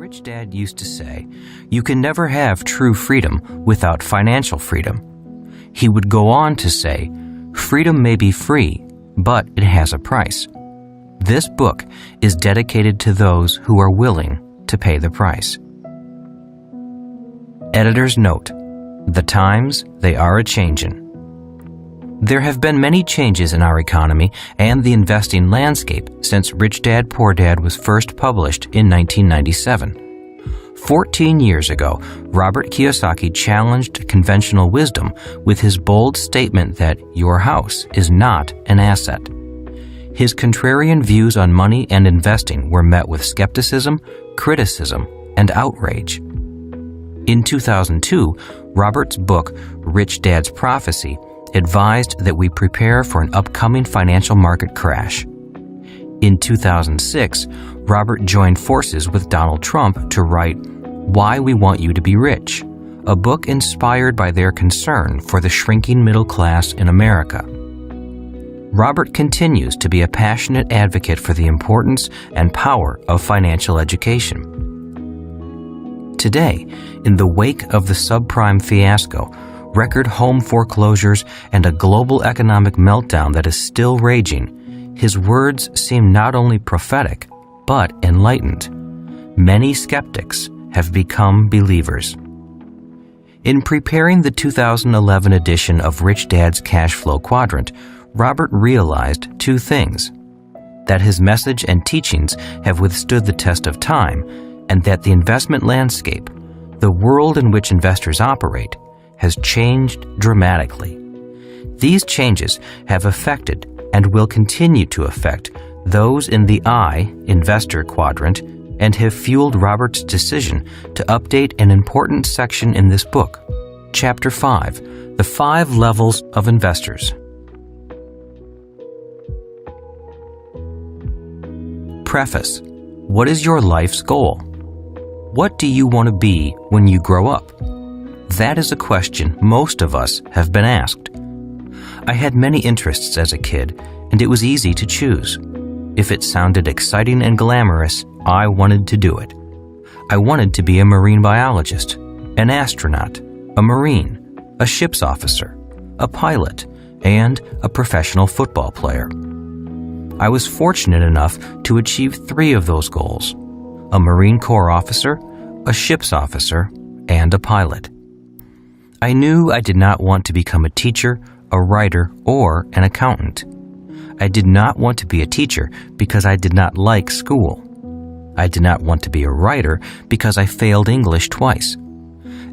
rich dad used to say, "You can never have true freedom without financial freedom." He would go on to say, "Freedom may be free, but it has a price." This book is dedicated to those who are willing to pay the price. Editor's note: the times they are a-changin'. There have been many changes in our economy and the investing landscape since Rich Dad, Poor Dad was first published in 1997. 14 years ago, Robert Kiyosaki challenged conventional wisdom with his bold statement that your house is not an asset. His contrarian views on money and investing were met with skepticism, criticism, and outrage. In 2002, Robert's book, Rich Dad's Prophecy, advised that we prepare for an upcoming financial market crash. In 2006, Robert joined forces with Donald Trump to write Why We Want You to Be Rich, a book inspired by their concern for the shrinking middle class in America. Robert continues to be a passionate advocate for the importance and power of financial education. Today, in the wake of the subprime fiasco, record home foreclosures, and a global economic meltdown that is still raging, his words seem not only prophetic, but enlightened. Many skeptics have become believers. In preparing the 2011 edition of Rich Dad's Cashflow Quadrant, Robert realized two things: that his message and teachings have withstood the test of time, and that the investment landscape, the world in which investors operate, has changed dramatically. These changes have affected and will continue to affect those in the I, investor quadrant, and have fueled Robert's decision to update an important section in this book, Chapter 5, The 5 Levels of Investors. Preface: what is your life's goal? What do you want to be when you grow up? That is a question most of us have been asked. I had many interests as a kid, and it was easy to choose. If it sounded exciting and glamorous, I wanted to do it. I wanted to be a marine biologist, an astronaut, a marine, a ship's officer, a pilot, and a professional football player. I was fortunate enough to achieve 3 of those goals: a Marine Corps officer, a ship's officer, and a pilot. I knew I did not want to become a teacher, a writer, or an accountant. I did not want to be a teacher because I did not like school. I did not want to be a writer because I failed English twice.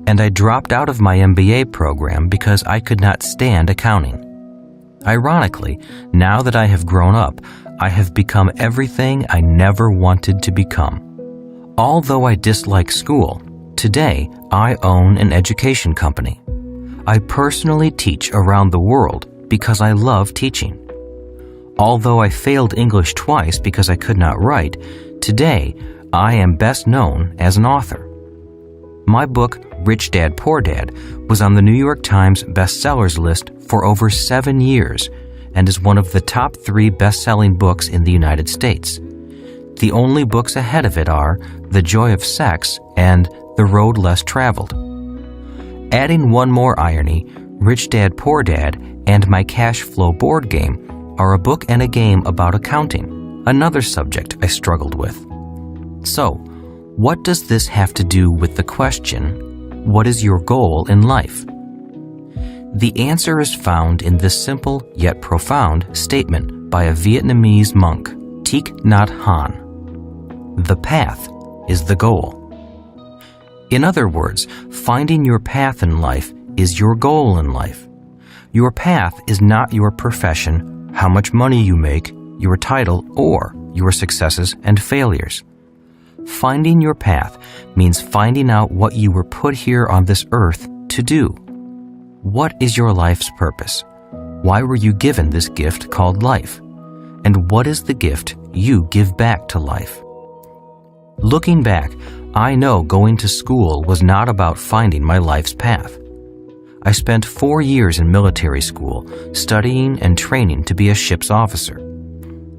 And I dropped out of my MBA program because I could not stand accounting. Ironically, now that I have grown up, I have become everything I never wanted to become. Although I dislike school, today I own an education company. I personally teach around the world because I love teaching. Although I failed English twice because I could not write, today I am best known as an author. My book, Rich Dad, Poor Dad, was on the New York Times bestsellers list for over 7 years and is one of the top 3 best-selling books in the United States. The only books ahead of it are The Joy of Sex and The Road Less Traveled. Adding one more irony, Rich Dad, Poor Dad and my cash flow board game are a book and a game about accounting, another subject I struggled with. So, what does this have to do with the question, what is your goal in life? The answer is found in this simple yet profound statement by a Vietnamese monk, Thich Nhat Hanh. The path is the goal. In other words, finding your path in life is your goal in life. Your path is not your profession, how much money you make, your title, or your successes and failures. Finding your path means finding out what you were put here on this earth to do. What is your life's purpose? Why were you given this gift called life? And what is the gift you give back to life? Looking back, I know going to school was not about finding my life's path. I spent 4 years in military school, studying and training to be a ship's officer.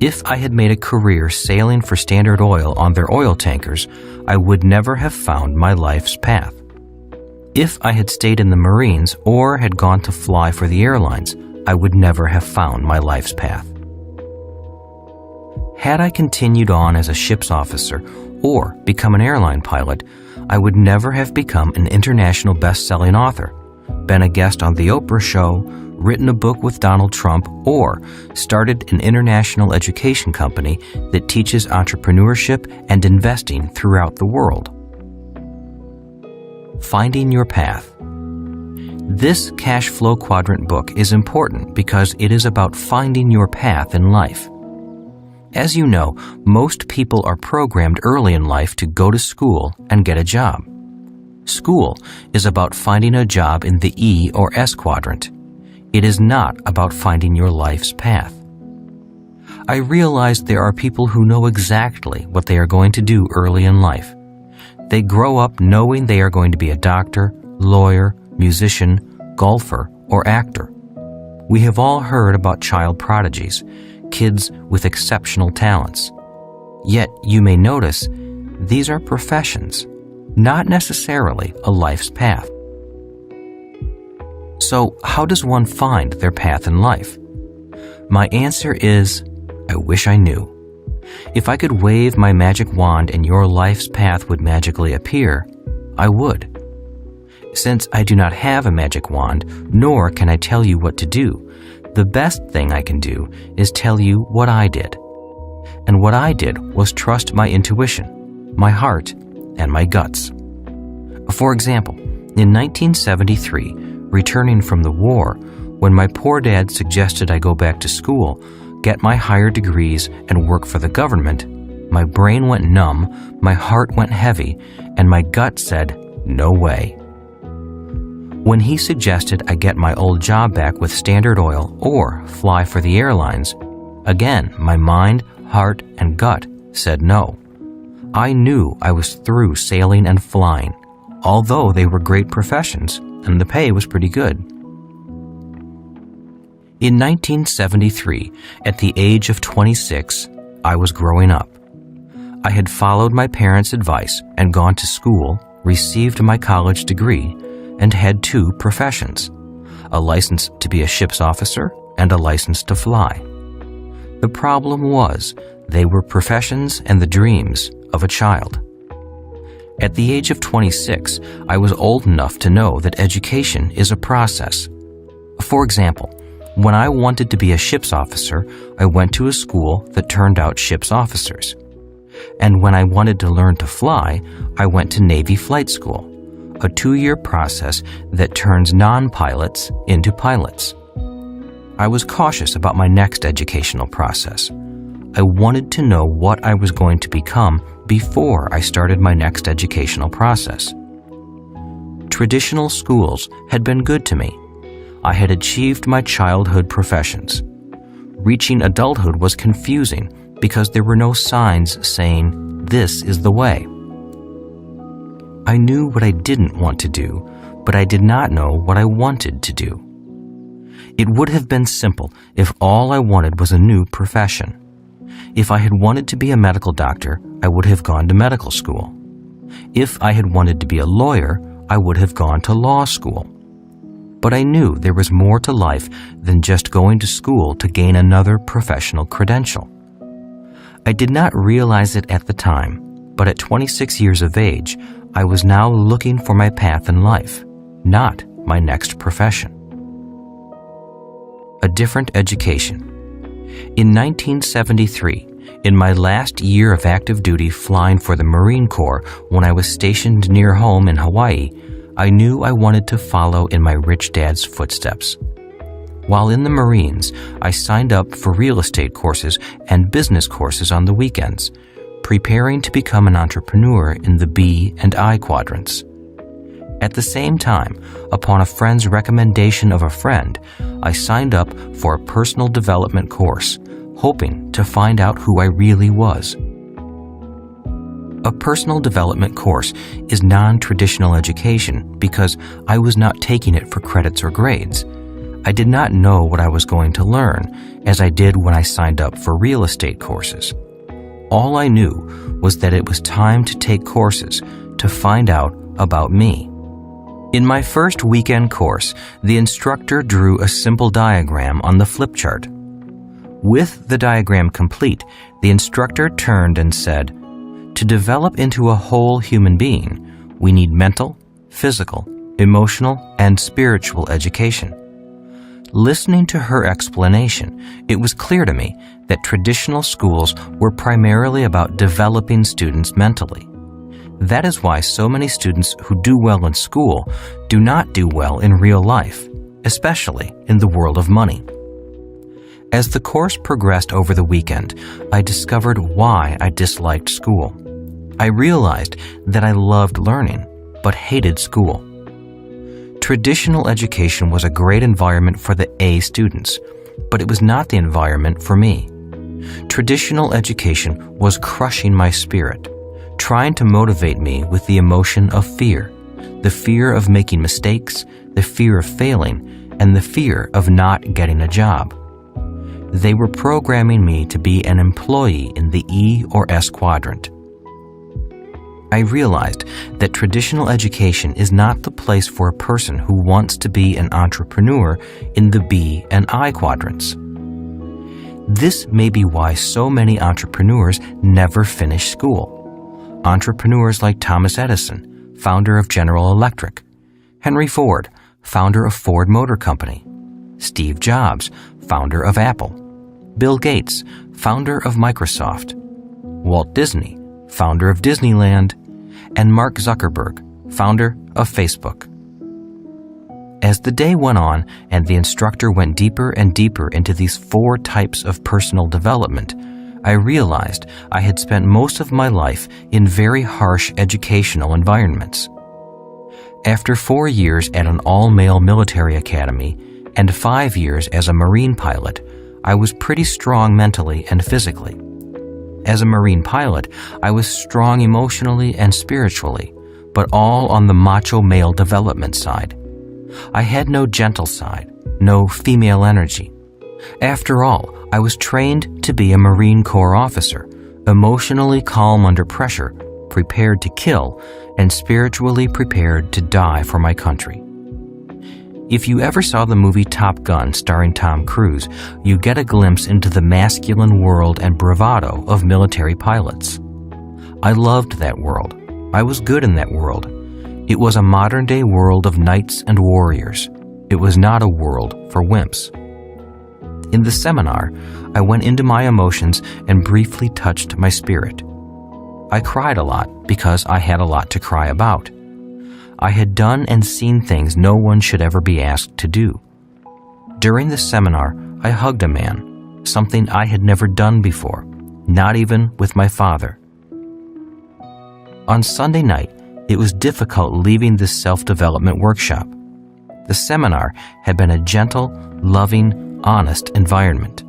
If I had made a career sailing for Standard Oil on their oil tankers, I would never have found my life's path. If I had stayed in the Marines or had gone to fly for the airlines, I would never have found my life's path. Had I continued on as a ship's officer or become an airline pilot, I would never have become an international best-selling author, been a guest on The Oprah Show, written a book with Donald Trump, or started an international education company that teaches entrepreneurship and investing throughout the world. Finding your path. This Cashflow Quadrant book is important because it is about finding your path in life. As you know, most people are programmed early in life to go to school and get a job. School is about finding a job in the E or S quadrant. It is not about finding your life's path. I realize there are people who know exactly what they are going to do early in life. They grow up knowing they are going to be a doctor, lawyer, musician, golfer, or actor. We have all heard about child prodigies, kids with exceptional talents. Yet you may notice these are professions, not necessarily a life's path. So how does one find their path in life? My answer is, I wish I knew. If I could wave my magic wand and your life's path would magically appear, I would. Since I do not have a magic wand, nor can I tell you what to do, the best thing I can do is tell you what I did. And what I did was trust my intuition, my heart, and my guts. For example, in 1973, returning from the war, when my poor dad suggested I go back to school, get my higher degrees, and work for the government, my brain went numb, my heart went heavy, and my gut said, no way. When he suggested I get my old job back with Standard Oil or fly for the airlines, again, my mind, heart, and gut said no. I knew I was through sailing and flying, although they were great professions and the pay was pretty good. In 1973, at the age of 26, I was growing up. I had followed my parents' advice and gone to school, received my college degree, and had two professions, a license to be a ship's officer and a license to fly. The problem was, they were professions and the dreams of a child. At the age of 26, I was old enough to know that education is a process. For example, when I wanted to be a ship's officer, I went to a school that turned out ship's officers. And when I wanted to learn to fly, I went to Navy flight school, a 2-year process that turns non-pilots into pilots. I was cautious about my next educational process. I wanted to know what I was going to become before I started my next educational process. Traditional schools had been good to me. I had achieved my childhood professions. Reaching adulthood was confusing because there were no signs saying, this is the way. I knew what I didn't want to do, but I did not know what I wanted to do. It would have been simple if all I wanted was a new profession. If I had wanted to be a medical doctor, I would have gone to medical school. If I had wanted to be a lawyer, I would have gone to law school. But I knew there was more to life than just going to school to gain another professional credential. I did not realize it at the time, but at 26 years of age, I was now looking for my path in life, not my next profession. A different education. In 1973, in my last year of active duty flying for the Marine Corps when I was stationed near home in Hawaii, I knew I wanted to follow in my rich dad's footsteps. While in the Marines, I signed up for real estate courses and business courses on the weekends, preparing to become an entrepreneur in the B and I quadrants. At the same time, upon a friend's recommendation of a friend, I signed up for a personal development course, hoping to find out who I really was. A personal development course is non-traditional education because I was not taking it for credits or grades. I did not know what I was going to learn, as I did when I signed up for real estate courses. All I knew was that it was time to take courses to find out about me. In my first weekend course, the instructor drew a simple diagram on the flip chart. With the diagram complete, the instructor turned and said, "To develop into a whole human being, we need mental, physical, emotional, and spiritual education." Listening to her explanation, it was clear to me that traditional schools were primarily about developing students mentally. That is why so many students who do well in school do not do well in real life, especially in the world of money. As the course progressed over the weekend, I discovered why I disliked school. I realized that I loved learning, but hated school. Traditional education was a great environment for the A students, but it was not the environment for me. Traditional education was crushing my spirit, trying to motivate me with the emotion of fear, the fear of making mistakes, the fear of failing, and the fear of not getting a job. They were programming me to be an employee in the E or S quadrant. I realized that traditional education is not the place for a person who wants to be an entrepreneur in the B and I quadrants. This may be why so many entrepreneurs never finish school. Entrepreneurs like Thomas Edison, founder of General Electric, Henry Ford, founder of Ford Motor Company, Steve Jobs, founder of Apple, Bill Gates, founder of Microsoft, Walt Disney, founder of Disneyland, and Mark Zuckerberg, founder of Facebook. As the day went on and the instructor went deeper and deeper into these 4 types of personal development, I realized I had spent most of my life in very harsh educational environments. After 4 years at an all-male military academy and 5 years as a Marine pilot, I was pretty strong mentally and physically. As a Marine pilot, I was strong emotionally and spiritually, but all on the macho male development side. I had no gentle side, no female energy. After all, I was trained to be a Marine Corps officer, emotionally calm under pressure, prepared to kill, and spiritually prepared to die for my country. If you ever saw the movie Top Gun starring Tom Cruise, you get a glimpse into the masculine world and bravado of military pilots. I loved that world. I was good in that world. It was a modern-day world of knights and warriors. It was not a world for wimps. In the seminar, I went into my emotions and briefly touched my spirit. I cried a lot because I had a lot to cry about. I had done and seen things no one should ever be asked to do. During the seminar, I hugged a man, something I had never done before, not even with my father. On Sunday night, it was difficult leaving this self-development workshop. The seminar had been a gentle, loving, honest environment.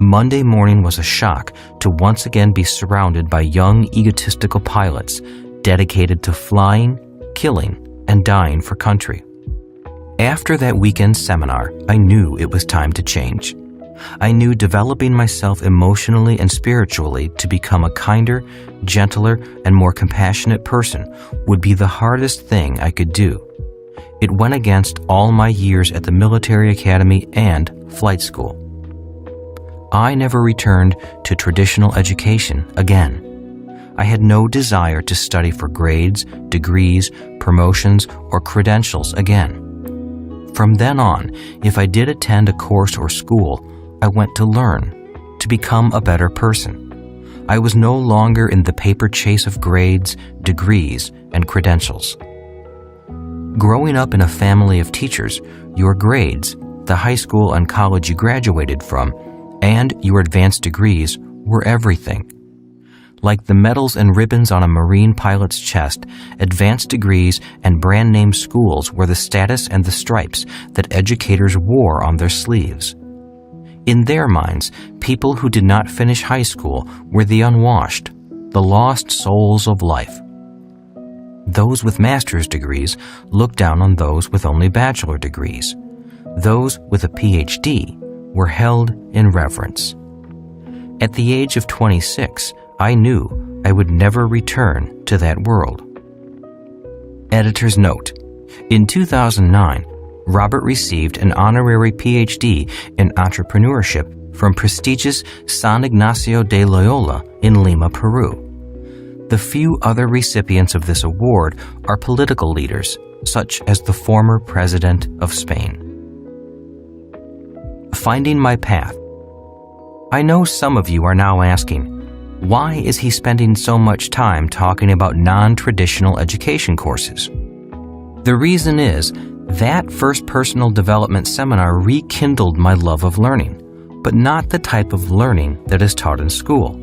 Monday morning was a shock to once again be surrounded by young, egotistical pilots dedicated to flying, killing, and dying for country. After that weekend seminar, I knew it was time to change. I knew developing myself emotionally and spiritually to become a kinder, gentler, and more compassionate person would be the hardest thing I could do. It went against all my years at the military academy and flight school. I never returned to traditional education again. I had no desire to study for grades, degrees, promotions, or credentials again. From then on, if I did attend a course or school, I went to learn, to become a better person. I was no longer in the paper chase of grades, degrees, and credentials. Growing up in a family of teachers, your grades, the high school and college you graduated from, and your advanced degrees were everything. Like the medals and ribbons on a Marine pilot's chest, advanced degrees and brand-name schools were the status and the stripes that educators wore on their sleeves. In their minds, people who did not finish high school were the unwashed, the lost souls of life. Those with master's degrees looked down on those with only bachelor degrees. Those with a PhD were held in reverence. At the age of 26, I knew I would never return to that world. Editor's note: in 2009, Robert received an honorary PhD in entrepreneurship from prestigious San Ignacio de Loyola in Lima, Peru. The few other recipients of this award are political leaders, such as the former president of Spain. Finding my path. I know some of you are now asking, why is he spending so much time talking about non-traditional education courses? The reason is, that first personal development seminar rekindled my love of learning, but not the type of learning that is taught in school.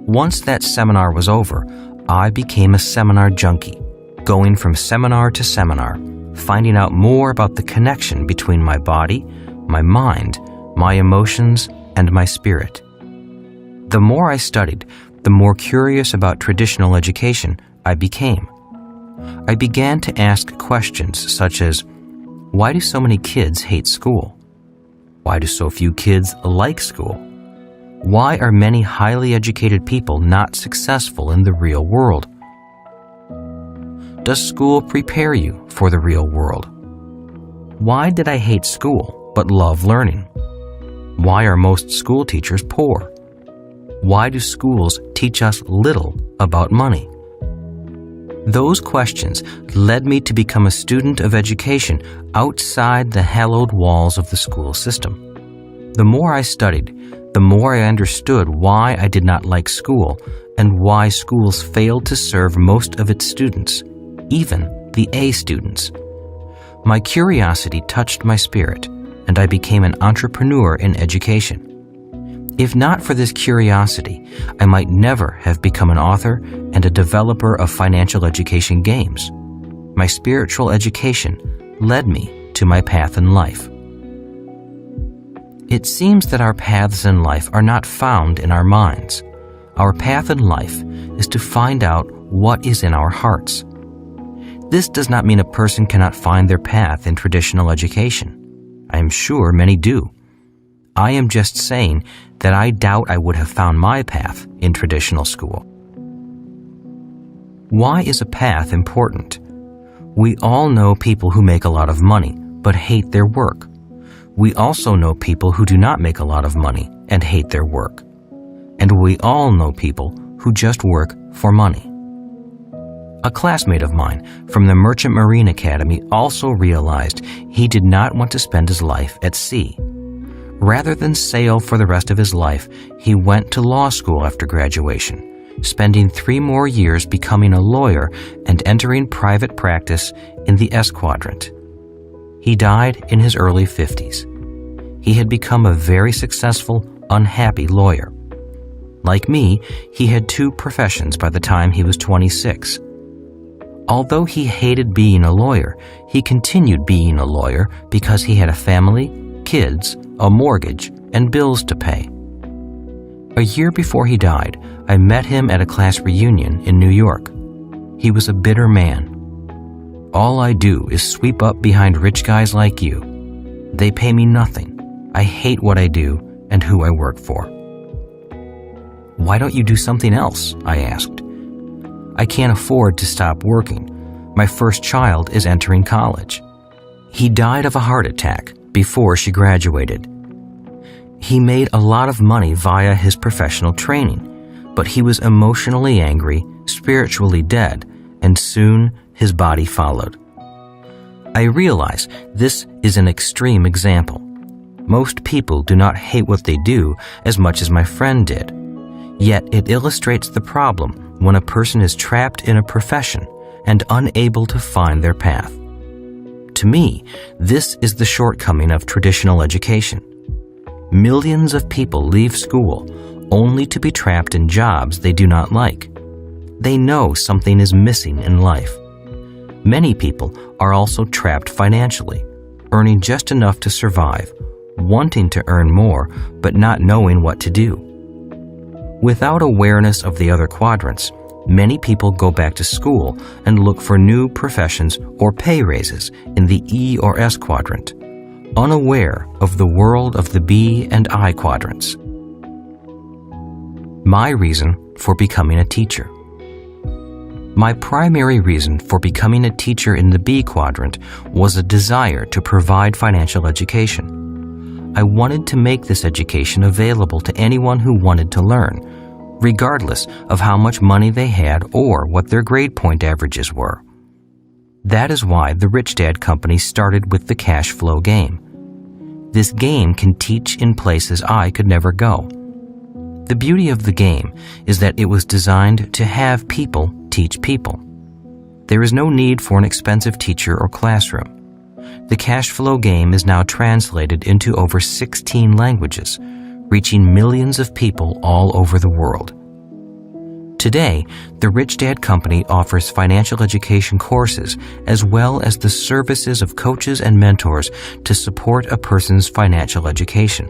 Once that seminar was over, I became a seminar junkie, going from seminar to seminar, finding out more about the connection between my body, my mind, my emotions, and my spirit. The more I studied, the more curious about traditional education I became. I began to ask questions such as, why do so many kids hate school? Why do so few kids like school? Why are many highly educated people not successful in the real world? Does school prepare you for the real world? Why did I hate school but love learning? Why are most school teachers poor? Why do schools teach us little about money? Those questions led me to become a student of education outside the hallowed walls of the school system. The more I studied, the more I understood why I did not like school and why schools failed to serve most of its students, even the A students. My curiosity touched my spirit, and I became an entrepreneur in education. If not for this curiosity, I might never have become an author and a developer of financial education games. My spiritual education led me to my path in life. It seems that our paths in life are not found in our minds. Our path in life is to find out what is in our hearts. This does not mean a person cannot find their path in traditional education. I am sure many do. I am just saying that I doubt I would have found my path in traditional school. Why is a path important? We all know people who make a lot of money but hate their work. We also know people who do not make a lot of money and hate their work. And we all know people who just work for money. A classmate of mine from the Merchant Marine Academy also realized he did not want to spend his life at sea. Rather than sail for the rest of his life, he went to law school after graduation, spending 3 more years becoming a lawyer and entering private practice in the S quadrant. He died in his early 50s. He had become a very successful, unhappy lawyer. Like me, he had 2 professions by the time he was 26. Although he hated being a lawyer, he continued being a lawyer because he had a family, kids, a mortgage, and bills to pay. A year before he died, I met him at a class reunion in New York. He was a bitter man. All I do is sweep up behind rich guys like you. They pay me nothing. I hate what I do and who I work for. Why don't you do something else? I asked. I can't afford to stop working. My first child is entering college. He died of a heart attack before she graduated. He made a lot of money via his professional training, but he was emotionally angry, spiritually dead, and soon his body followed. I realize this is an extreme example. Most people do not hate what they do as much as my friend did. Yet it illustrates the problem when a person is trapped in a profession and unable to find their path. To me, this is the shortcoming of traditional education. Millions of people leave school only to be trapped in jobs they do not like. They know something is missing in life. Many people are also trapped financially, earning just enough to survive, wanting to earn more but not knowing what to do. Without awareness of the other quadrants, many people go back to school and look for new professions or pay raises in the E or S quadrant, unaware of the world of the B and I quadrants. My reason for becoming a teacher. My primary reason for becoming a teacher in the B quadrant was a desire to provide financial education. I wanted to make this education available to anyone who wanted to learn, regardless of how much money they had or what their grade point averages were. That is why the Rich Dad Company started with the cash flow game. This game can teach in places I could never go. The beauty of the game is that it was designed to have people teach people. There is no need for an expensive teacher or classroom. The cash flow game is now translated into over 16 languages, reaching millions of people all over the world. Today, the Rich Dad Company offers financial education courses as well as the services of coaches and mentors to support a person's financial education.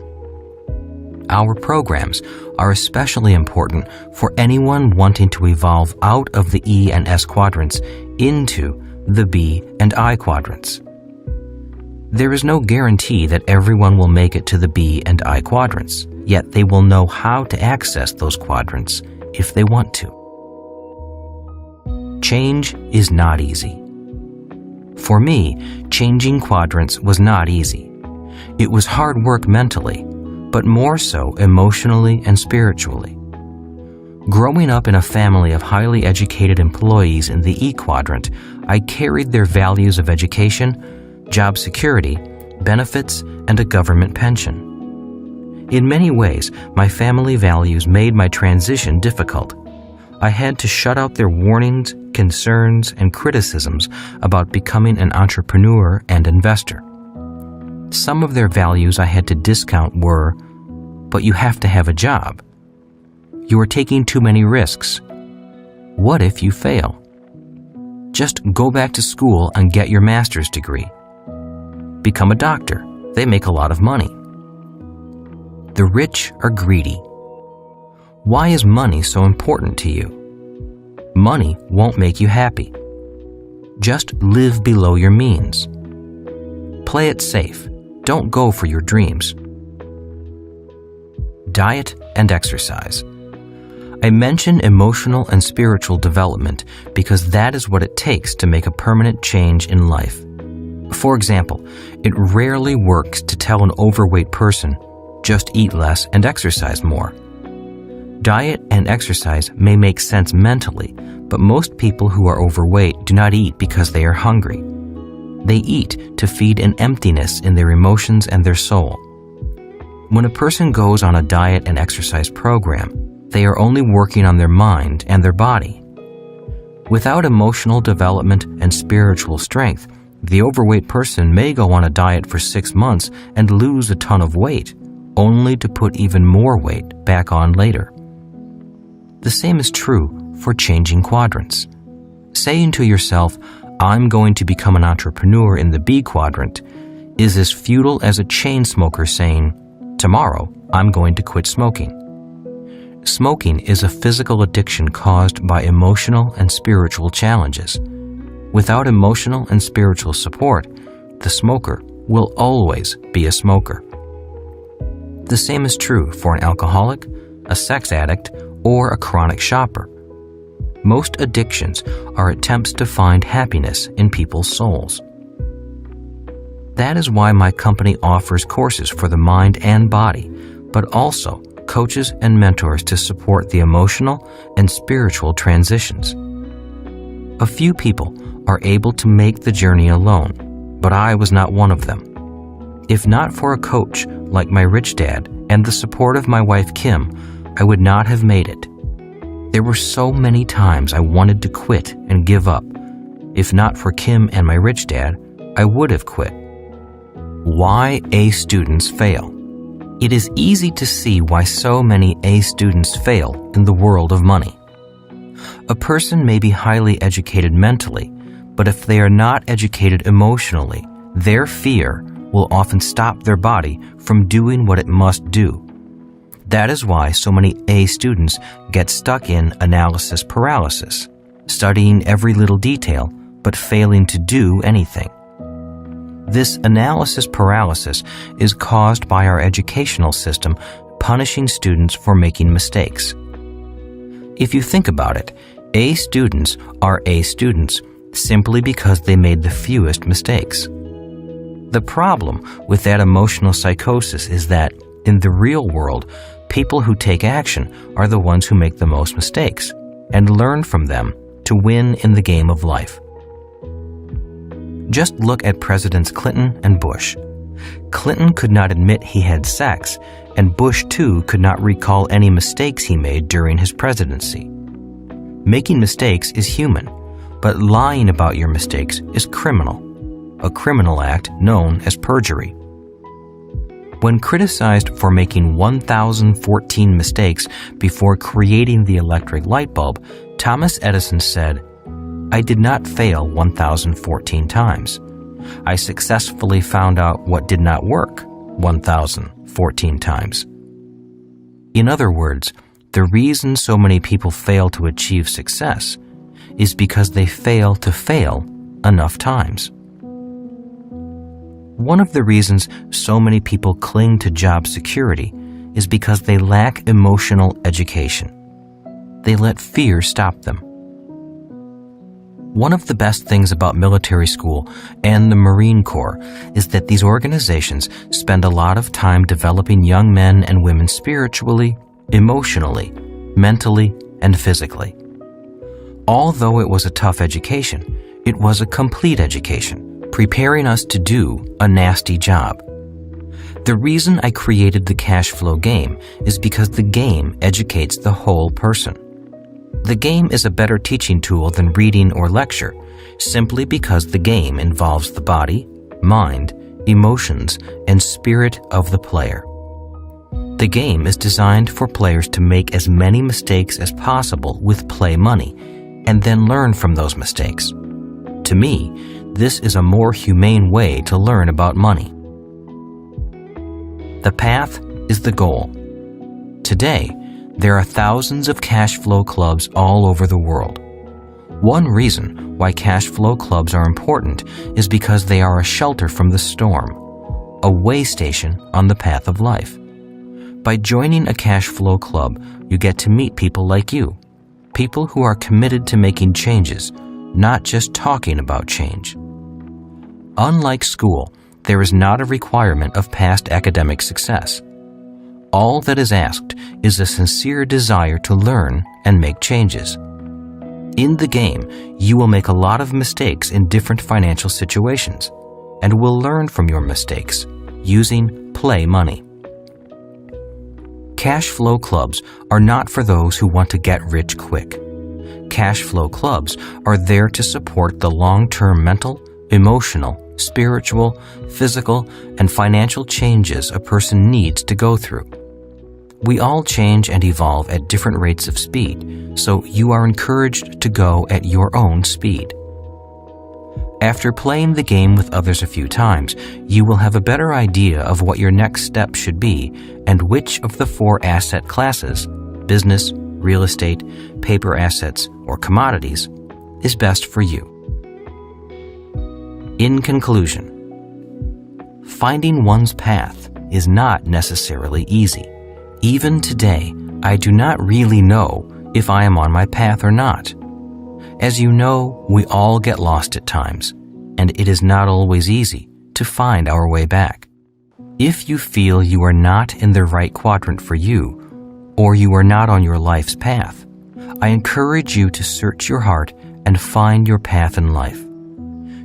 Our programs are especially important for anyone wanting to evolve out of the E and S quadrants into the B and I quadrants. There is no guarantee that everyone will make it to the B and I quadrants, yet they will know how to access those quadrants if they want to. Change is not easy. For me, changing quadrants was not easy. It was hard work mentally, but more so emotionally and spiritually. Growing up in a family of highly educated employees in the E quadrant, I carried their values of education, job security, benefits, and a government pension. In many ways, my family values made my transition difficult. I had to shut out their warnings, concerns, and criticisms about becoming an entrepreneur and investor. Some of their values I had to discount were, "But you have to have a job. You are taking too many risks. What if you fail? Just go back to school and get your master's degree. Become a doctor. They make a lot of money. The rich are greedy. Why is money so important to you? Money won't make you happy. Just live below your means. Play it safe. Don't go for your dreams." Diet and exercise. I mention emotional and spiritual development because that is what it takes to make a permanent change in life. For example, it rarely works to tell an overweight person, "Just eat less and exercise more." Diet and exercise may make sense mentally, but most people who are overweight do not eat because they are hungry. They eat to feed an emptiness in their emotions and their soul. When a person goes on a diet and exercise program, they are only working on their mind and their body. Without emotional development and spiritual strength, the overweight person may go on a diet for 6 months and lose a ton of weight, only to put even more weight back on later. The same is true for changing quadrants. Saying to yourself, "I'm going to become an entrepreneur in the B quadrant," is as futile as a chain smoker saying, "Tomorrow, I'm going to quit smoking." Smoking is a physical addiction caused by emotional and spiritual challenges. Without emotional and spiritual support, the smoker will always be a smoker. The same is true for an alcoholic, a sex addict, or a chronic shopper. Most addictions are attempts to find happiness in people's souls. That is why my company offers courses for the mind and body, but also coaches and mentors to support the emotional and spiritual transitions. A few people are able to make the journey alone, but I was not one of them. If not for a coach like my rich dad and the support of my wife Kim, I would not have made it. There were so many times I wanted to quit and give up. If not for Kim and my rich dad, I would have quit. Why A students fail. It is easy to see why so many A students fail in the world of money. A person may be highly educated mentally, but if they are not educated emotionally, their fear will often stop their body from doing what it must do. That is why so many A students get stuck in analysis paralysis, studying every little detail but failing to do anything. This analysis paralysis is caused by our educational system punishing students for making mistakes. If you think about it, A students are A students simply because they made the fewest mistakes. The problem with that emotional psychosis is that, in the real world, people who take action are the ones who make the most mistakes and learn from them to win in the game of life. Just look at Presidents Clinton and Bush. Clinton could not admit he had sex, and Bush too could not recall any mistakes he made during his presidency. Making mistakes is human, but lying about your mistakes is criminal, a criminal act known as perjury. When criticized for making 1,014 mistakes before creating the electric light bulb, Thomas Edison said, "I did not fail 1,014 times. I successfully found out what did not work 1,014 times." In other words, the reason so many people fail to achieve success is because they fail to fail enough times. One of the reasons so many people cling to job security is because they lack emotional education. They let fear stop them. One of the best things about military school and the Marine Corps is that these organizations spend a lot of time developing young men and women spiritually, emotionally, mentally, and physically. Although it was a tough education, it was a complete education, preparing us to do a nasty job. The reason I created the cash flow game is because the game educates the whole person. The game is a better teaching tool than reading or lecture, simply because the game involves the body, mind, emotions, and spirit of the player. The game is designed for players to make as many mistakes as possible with play money, and then learn from those mistakes. To me, this is a more humane way to learn about money. The path is the goal. Today, there are thousands of cash flow clubs all over the world. One reason why cash flow clubs are important is because they are a shelter from the storm, a way station on the path of life. By joining a cash flow club, you get to meet people like you, people who are committed to making changes, not just talking about change. Unlike school, there is not a requirement of past academic success. All that is asked is a sincere desire to learn and make changes. In the game, you will make a lot of mistakes in different financial situations, and will learn from your mistakes using play money. Cash flow clubs are not for those who want to get rich quick. Cash flow clubs are there to support the long-term mental, emotional, spiritual, physical, and financial changes a person needs to go through. We all change and evolve at different rates of speed, so you are encouraged to go at your own speed. After playing the game with others a few times, you will have a better idea of what your next step should be and which of the 4 asset classes, business, real estate, paper assets, or commodities, is best for you. In conclusion, finding one's path is not necessarily easy. Even today, I do not really know if I am on my path or not. As you know, we all get lost at times, and it is not always easy to find our way back. If you feel you are not in the right quadrant for you, or you are not on your life's path, I encourage you to search your heart and find your path in life.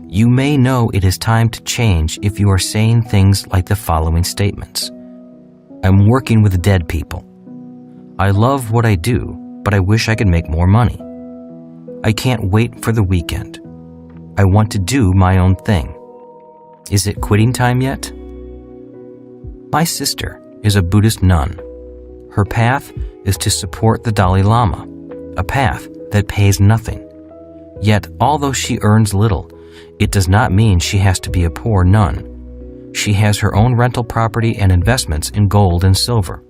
You may know it is time to change if you are saying things like the following statements. I'm working with dead people. I love what I do, but I wish I could make more money. I can't wait for the weekend. I want to do my own thing. Is it quitting time yet? My sister is a Buddhist nun. Her path is to support the Dalai Lama, a path that pays nothing. Yet, although she earns little, it does not mean she has to be a poor nun. She has her own rental property and investments in gold and silver.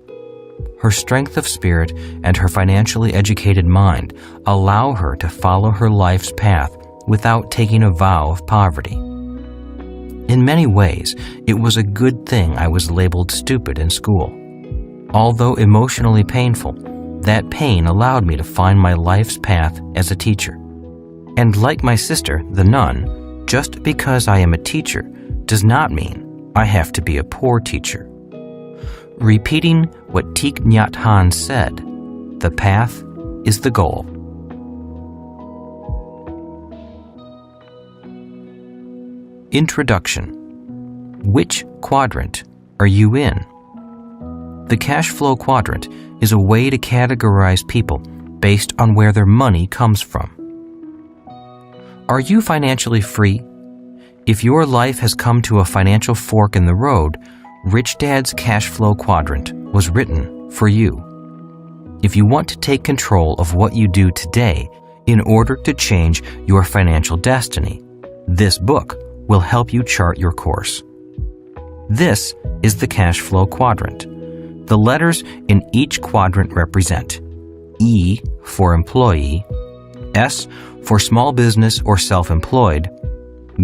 Her strength of spirit and her financially educated mind allow her to follow her life's path without taking a vow of poverty. In many ways, it was a good thing I was labeled stupid in school. Although emotionally painful, that pain allowed me to find my life's path as a teacher. And like my sister, the nun, just because I am a teacher does not mean I have to be a poor teacher. Repeating what Thich Nhat Hanh said, the path is the goal. Introduction. Which quadrant are you in? The Cashflow Quadrant is a way to categorize people based on where their money comes from. Are you financially free? If your life has come to a financial fork in the road, Rich Dad's Cashflow Quadrant was written for you. If you want to take control of what you do today in order to change your financial destiny, this book will help you chart your course. This is the Cashflow Quadrant. The letters in each quadrant represent E for employee, S for small business or self-employed,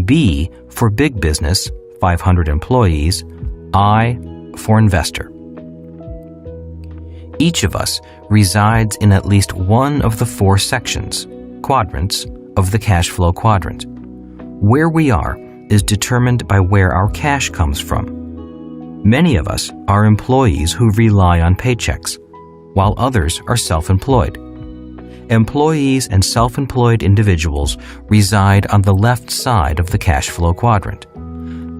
B for big business, 500 employees, I for investor. Each of us resides in at least one of the 4 sections, quadrants, of the Cashflow Quadrant. Where we are is determined by where our cash comes from. Many of us are employees who rely on paychecks, while others are self-employed. Employees and self-employed individuals reside on the left side of the Cashflow Quadrant.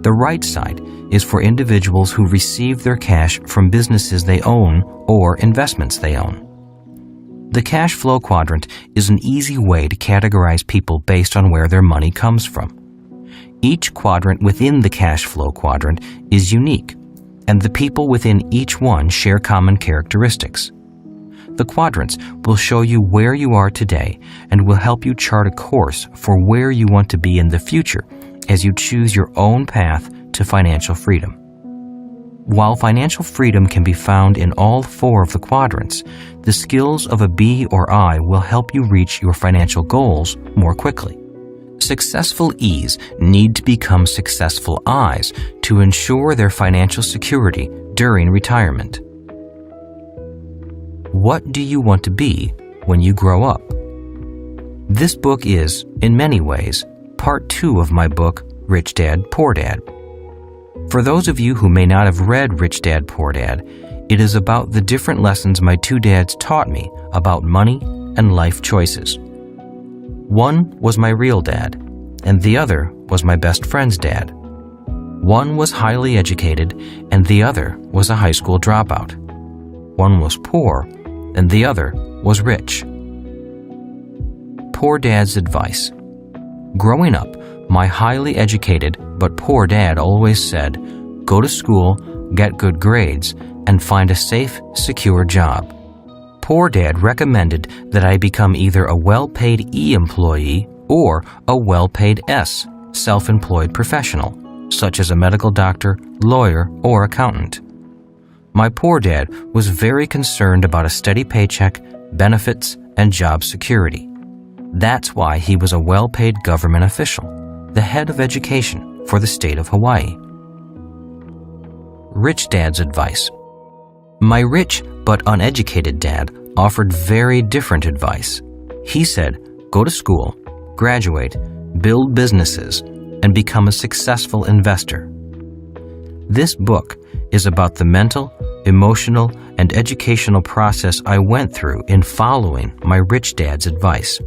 The right side is for individuals who receive their cash from businesses they own or investments they own. The Cashflow Quadrant is an easy way to categorize people based on where their money comes from. Each quadrant within the Cashflow Quadrant is unique, and the people within each one share common characteristics. The quadrants will show you where you are today and will help you chart a course for where you want to be in the future as you choose your own path to financial freedom. While financial freedom can be found in all 4 of the quadrants, the skills of a B or I will help you reach your financial goals more quickly. Successful E's need to become successful I's to ensure their financial security during retirement. What do you want to be when you grow up? This book is, in many ways, part 2 of my book, Rich Dad, Poor Dad. For those of you who may not have read Rich Dad, Poor Dad, it is about the different lessons my 2 dads taught me about money and life choices. One was my real dad, and the other was my best friend's dad. One was highly educated, and the other was a high school dropout. One was poor, and the other was rich. Poor Dad's advice. Growing up, my highly educated but poor dad always said, go to school, get good grades, and find a safe, secure job. Poor Dad recommended that I become either a well-paid E employee or a well-paid S, self-employed professional, such as a medical doctor, lawyer, or accountant. My poor dad was very concerned about a steady paycheck, benefits, and job security. That's why he was a well-paid government official, the head of education for the state of Hawaii. Rich Dad's advice. My rich but uneducated dad offered very different advice. He said, go to school, graduate, build businesses, and become a successful investor. This book is about the mental, emotional, and educational process I went through in following my rich dad's advice.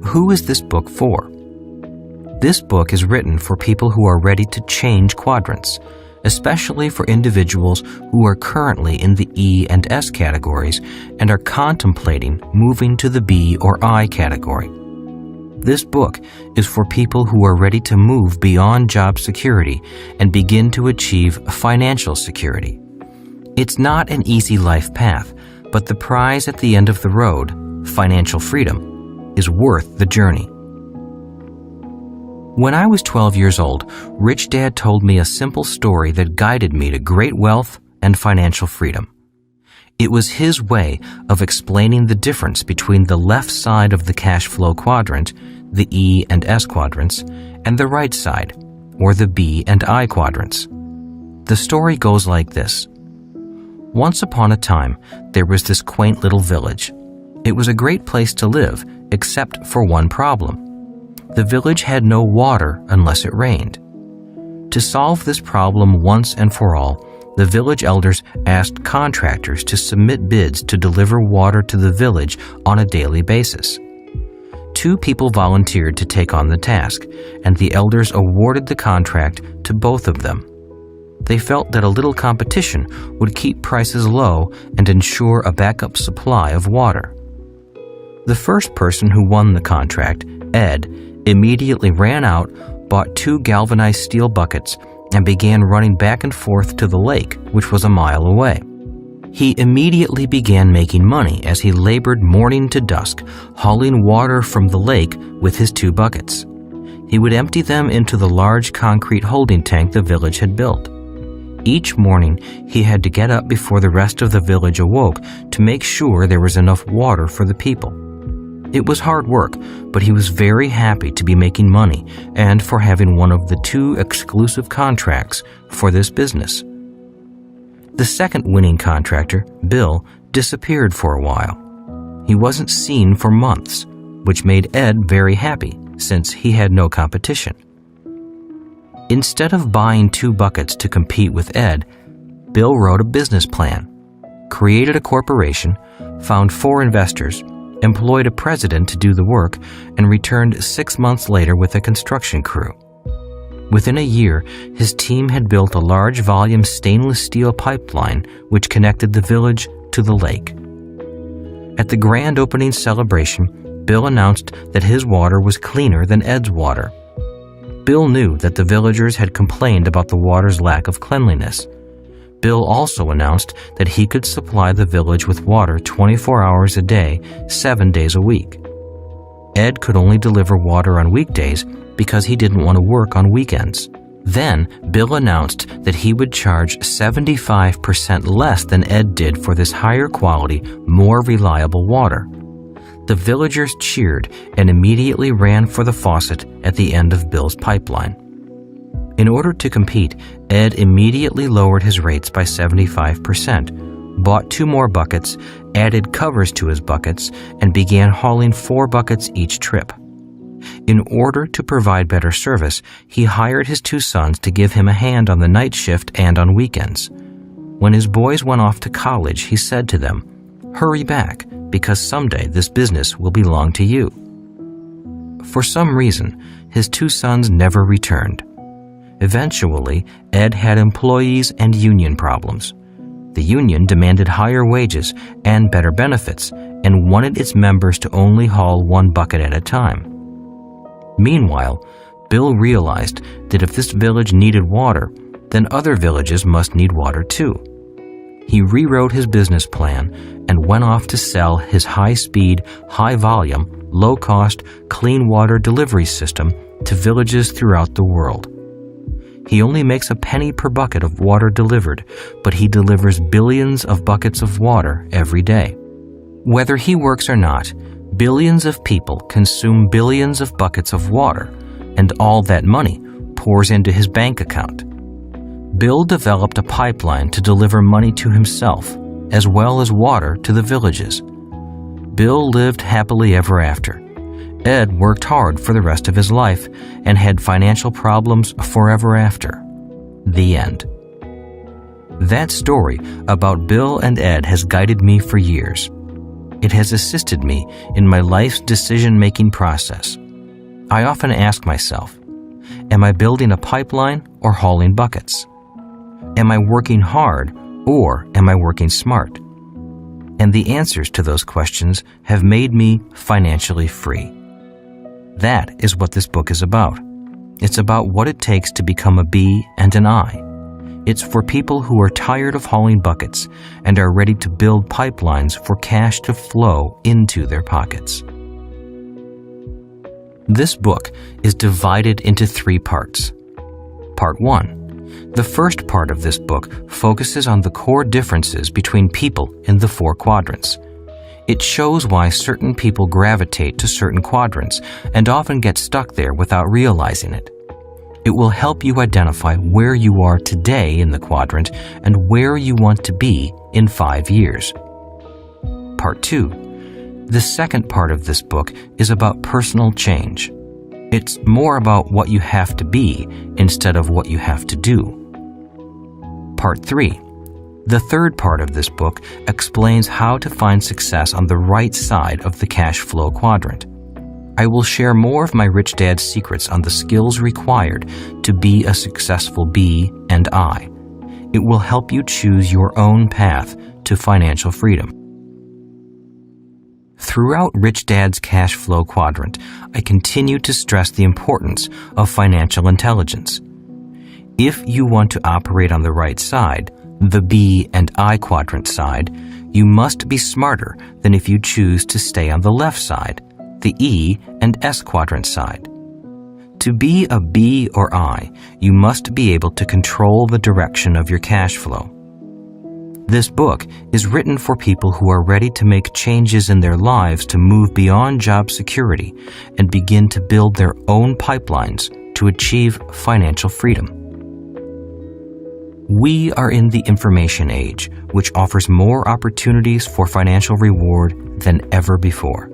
Who is this book for? This book is written for people who are ready to change quadrants, especially for individuals who are currently in the E and S categories and are contemplating moving to the B or I category. This book is for people who are ready to move beyond job security and begin to achieve financial security. It's not an easy life path, but the prize at the end of the road, financial freedom, is worth the journey. When I was 12 years old, Rich Dad told me a simple story that guided me to great wealth and financial freedom. It was his way of explaining the difference between the left side of the cash flow quadrant, the E and S quadrants, and the right side, or the B and I quadrants. The story goes like this. Once upon a time, there was this quaint little village. It was a great place to live, except for one problem. The village had no water unless it rained. To solve this problem once and for all, the village elders asked contractors to submit bids to deliver water to the village on a daily basis. 2 people volunteered to take on the task, and the elders awarded the contract to both of them. They felt that a little competition would keep prices low and ensure a backup supply of water. The first person who won the contract, Ed, immediately ran out, bought 2 galvanized steel buckets, and began running back and forth to the lake, which was a mile away. He immediately began making money as he labored morning to dusk, hauling water from the lake with his 2 buckets. He would empty them into the large concrete holding tank the village had built. Each morning, he had to get up before the rest of the village awoke to make sure there was enough water for the people. It was hard work, but he was very happy to be making money and for having one of the 2 exclusive contracts for this business. The second winning contractor, Bill, disappeared for a while. He wasn't seen for months, which made Ed very happy since he had no competition. Instead of buying 2 buckets to compete with Ed, Bill wrote a business plan, created a corporation, found 4 investors, employed a president to do the work, and returned 6 months later with a construction crew. Within a year, his team had built a large volume stainless steel pipeline which connected the village to the lake. At the grand opening celebration, Bill announced that his water was cleaner than Ed's water. Bill knew that the villagers had complained about the water's lack of cleanliness. Bill also announced that he could supply the village with water 24 hours a day, 7 days a week. Ed could only deliver water on weekdays because he didn't want to work on weekends. Then, Bill announced that he would charge 75% less than Ed did for this higher quality, more reliable water. The villagers cheered and immediately ran for the faucet at the end of Bill's pipeline. In order to compete, Ed immediately lowered his rates by 75%, bought 2 more buckets, added covers to his buckets, and began hauling 4 buckets each trip. In order to provide better service, he hired his 2 sons to give him a hand on the night shift and on weekends. When his boys went off to college, he said to them, "Hurry back, because someday this business will belong to you." For some reason, his 2 sons never returned. Eventually, Ed had employees and union problems. The union demanded higher wages and better benefits and wanted its members to only haul 1 bucket at a time. Meanwhile, Bill realized that if this village needed water, then other villages must need water too. He rewrote his business plan and went off to sell his high-speed, high-volume, low-cost, clean water delivery system to villages throughout the world. He only makes a penny per bucket of water delivered, but he delivers billions of buckets of water every day. Whether he works or not, billions of people consume billions of buckets of water, and all that money pours into his bank account. Bill developed a pipeline to deliver money to himself, as well as water to the villages. Bill lived happily ever after. Ed worked hard for the rest of his life and had financial problems forever after. The end. That story about Bill and Ed has guided me for years. It has assisted me in my life's decision-making process. I often ask myself, am I building a pipeline or hauling buckets? Am I working hard or am I working smart? And the answers to those questions have made me financially free. That is what this book is about. It's about what it takes to become a B and an I. It's for people who are tired of hauling buckets and are ready to build pipelines for cash to flow into their pockets. This book is divided into 3 parts. Part 1. The first part of this book focuses on the core differences between people in the 4 quadrants. It shows why certain people gravitate to certain quadrants and often get stuck there without realizing it. It will help you identify where you are today in the quadrant and where you want to be in 5 years. Part 2. The second part of this book is about personal change. It's more about what you have to be instead of what you have to do. Part 3. The third part of this book explains how to find success on the right side of the cash flow quadrant. I will share more of my rich dad's secrets on the skills required to be a successful B and I. It will help you choose your own path to financial freedom. Throughout Rich Dad's Cash Flow Quadrant, I continue to stress the importance of financial intelligence. If you want to operate on the right side, the B and I quadrant side, you must be smarter than if you choose to stay on the left side, the E and S quadrant side. To be a B or I, you must be able to control the direction of your cash flow. This book is written for people who are ready to make changes in their lives to move beyond job security and begin to build their own pipelines to achieve financial freedom. We are in the information age, which offers more opportunities for financial reward than ever before.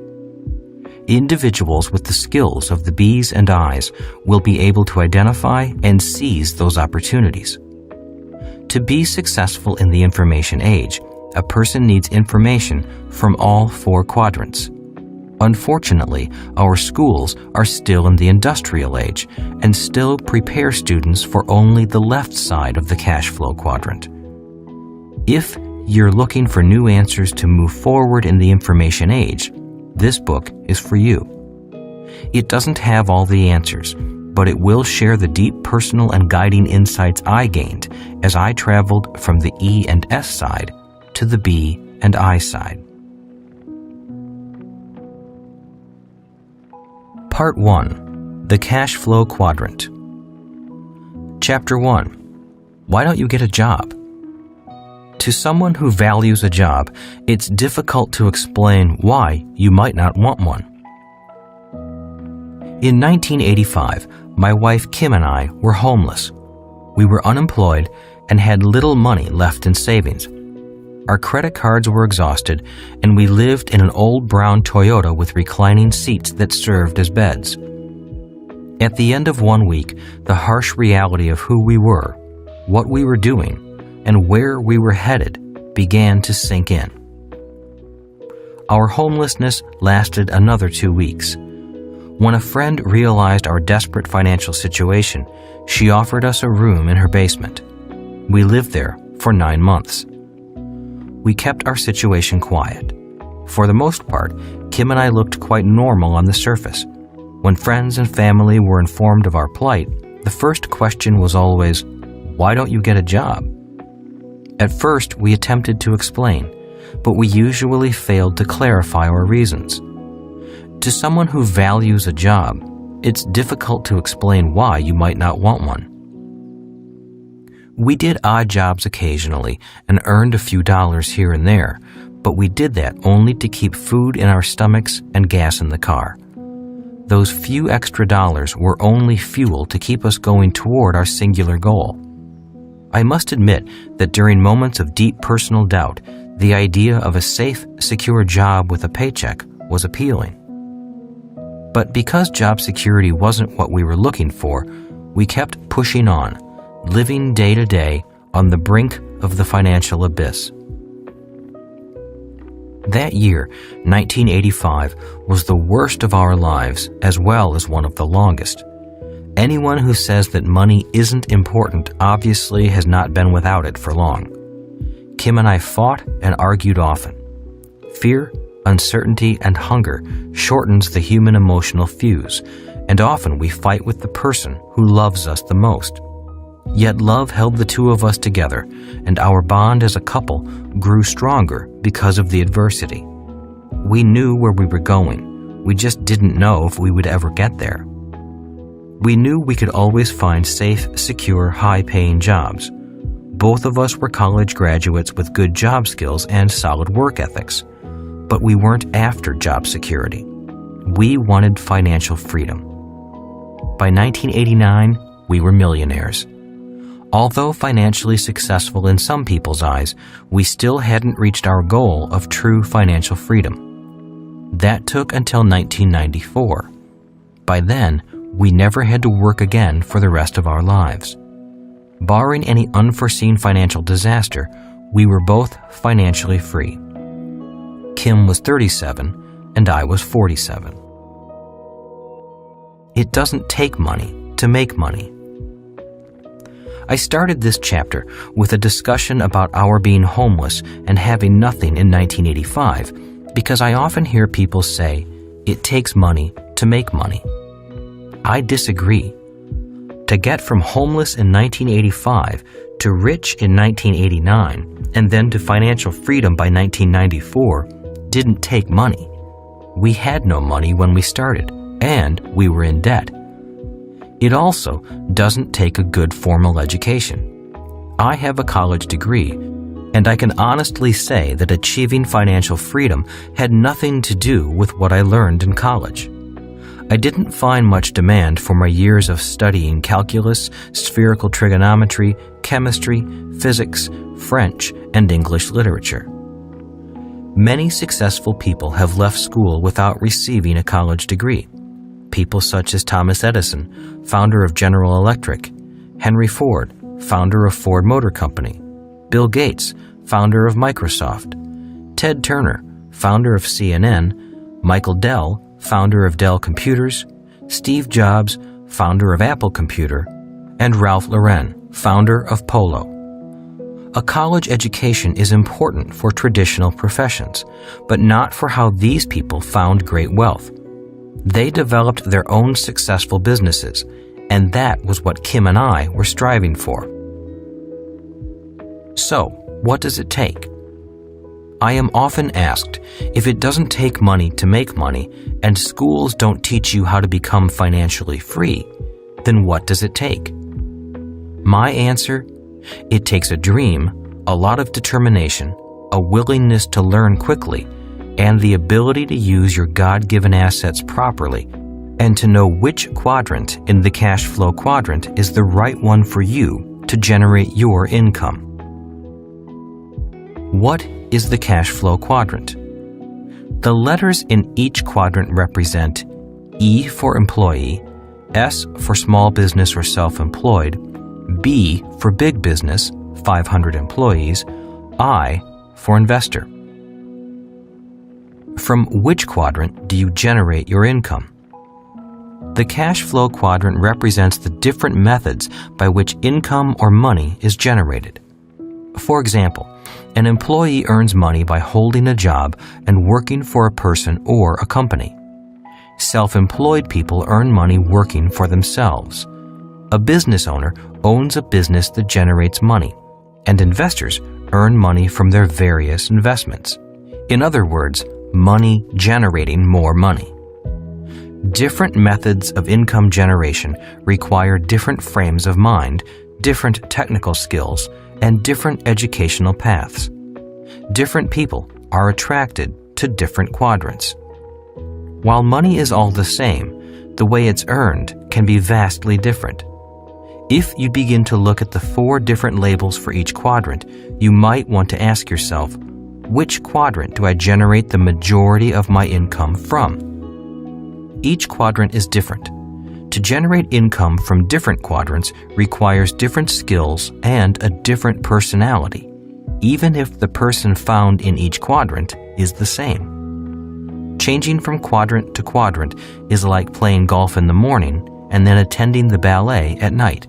Individuals with the skills of the B's and I's will be able to identify and seize those opportunities. To be successful in the information age, a person needs information from all 4 quadrants. Unfortunately, our schools are still in the industrial age and still prepare students for only the left side of the cash flow quadrant. If you're looking for new answers to move forward in the information age, this book is for you. It doesn't have all the answers, but it will share the deep personal and guiding insights I gained as I traveled from the E and S side to the B and I side. Part 1. The Cash Flow Quadrant. Chapter 1. Why don't you get a job? To someone who values a job, it's difficult to explain why you might not want one. In 1985, my wife Kim and I were homeless. We were unemployed and had little money left in savings. Our credit cards were exhausted, and we lived in an old brown Toyota with reclining seats that served as beds. At the end of 1 week, the harsh reality of who we were, what we were doing, and where we were headed began to sink in. Our homelessness lasted another 2 weeks. When a friend realized our desperate financial situation, she offered us a room in her basement. We lived there for 9 months. We kept our situation quiet. For the most part, Kim and I looked quite normal on the surface. When friends and family were informed of our plight, the first question was always, "Why don't you get a job?" At first, we attempted to explain, but we usually failed to clarify our reasons. To someone who values a job, it's difficult to explain why you might not want one. We did odd jobs occasionally and earned a few dollars here and there, but we did that only to keep food in our stomachs and gas in the car. Those few extra dollars were only fuel to keep us going toward our singular goal. I must admit that during moments of deep personal doubt, the idea of a safe, secure job with a paycheck was appealing. But because job security wasn't what we were looking for, we kept pushing on, living day to day on the brink of the financial abyss. That year, 1985, was the worst of our lives as well as one of the longest. Anyone who says that money isn't important obviously has not been without it for long. Kim and I fought and argued often. Fear, uncertainty, and hunger shortens the human emotional fuse, and often we fight with the person who loves us the most. Yet love held the two of us together, and our bond as a couple grew stronger because of the adversity. We knew where we were going. We just didn't know if we would ever get there. We knew we could always find safe, secure, high-paying jobs. Both of us were college graduates with good job skills and solid work ethics. but we weren't after job security. We wanted financial freedom. By 1989, we were millionaires. Although financially successful in some people's eyes, we still hadn't reached our goal of true financial freedom. That took until 1994. By then, we never had to work again for the rest of our lives. Barring any unforeseen financial disaster, we were both financially free. Kim was 37 and I was 47. It doesn't take money to make money. I started this chapter with a discussion about our being homeless and having nothing in 1985 because I often hear people say, it takes money to make money. I disagree. To get from homeless in 1985 to rich in 1989 and then to financial freedom by 1994 didn't take money. We had no money when we started, and we were in debt. It also doesn't take a good formal education. I have a college degree, and I can honestly say that achieving financial freedom had nothing to do with what I learned in college. I didn't find much demand for my years of studying calculus, spherical trigonometry, chemistry, physics, French, and English literature. Many successful people have left school without receiving a college degree. People such as Thomas Edison, founder of General Electric, Henry Ford, founder of Ford Motor Company, Bill Gates, founder of Microsoft, Ted Turner, founder of CNN, Michael Dell, founder of Dell Computers, Steve Jobs, founder of Apple Computer, and Ralph Lauren, founder of Polo. A college education is important for traditional professions, but not for how these people found great wealth. They developed their own successful businesses, and that was what Kim and I were striving for. So, what does it take? I am often asked, if it doesn't take money to make money, and schools don't teach you how to become financially free, then what does it take? My answer? It takes a dream, a lot of determination, a willingness to learn quickly, and the ability to use your God-given assets properly, and to know which quadrant in the cash flow quadrant is the right one for you to generate your income. What is the cash flow quadrant? The letters in each quadrant represent E for employee, S for small business or self-employed, B for big business, 500 employees, I for investor. From which quadrant do you generate your income? The cash flow quadrant represents the different methods by which income or money is generated. For example, an employee earns money by holding a job and working for a person or a company. Self-employed people earn money working for themselves. A business owner owns a business that generates money, and investors earn money from their various investments. In other words, money generating more money. Different methods of income generation require different frames of mind, different technical skills, and different educational paths. Different people are attracted to different quadrants. While money is all the same, the way it's earned can be vastly different. If you begin to look at the 4 different labels for each quadrant, you might want to ask yourself, which quadrant do I generate the majority of my income from? Each quadrant is different. To generate income from different quadrants requires different skills and a different personality, even if the person found in each quadrant is the same. Changing from quadrant to quadrant is like playing golf in the morning and then attending the ballet at night.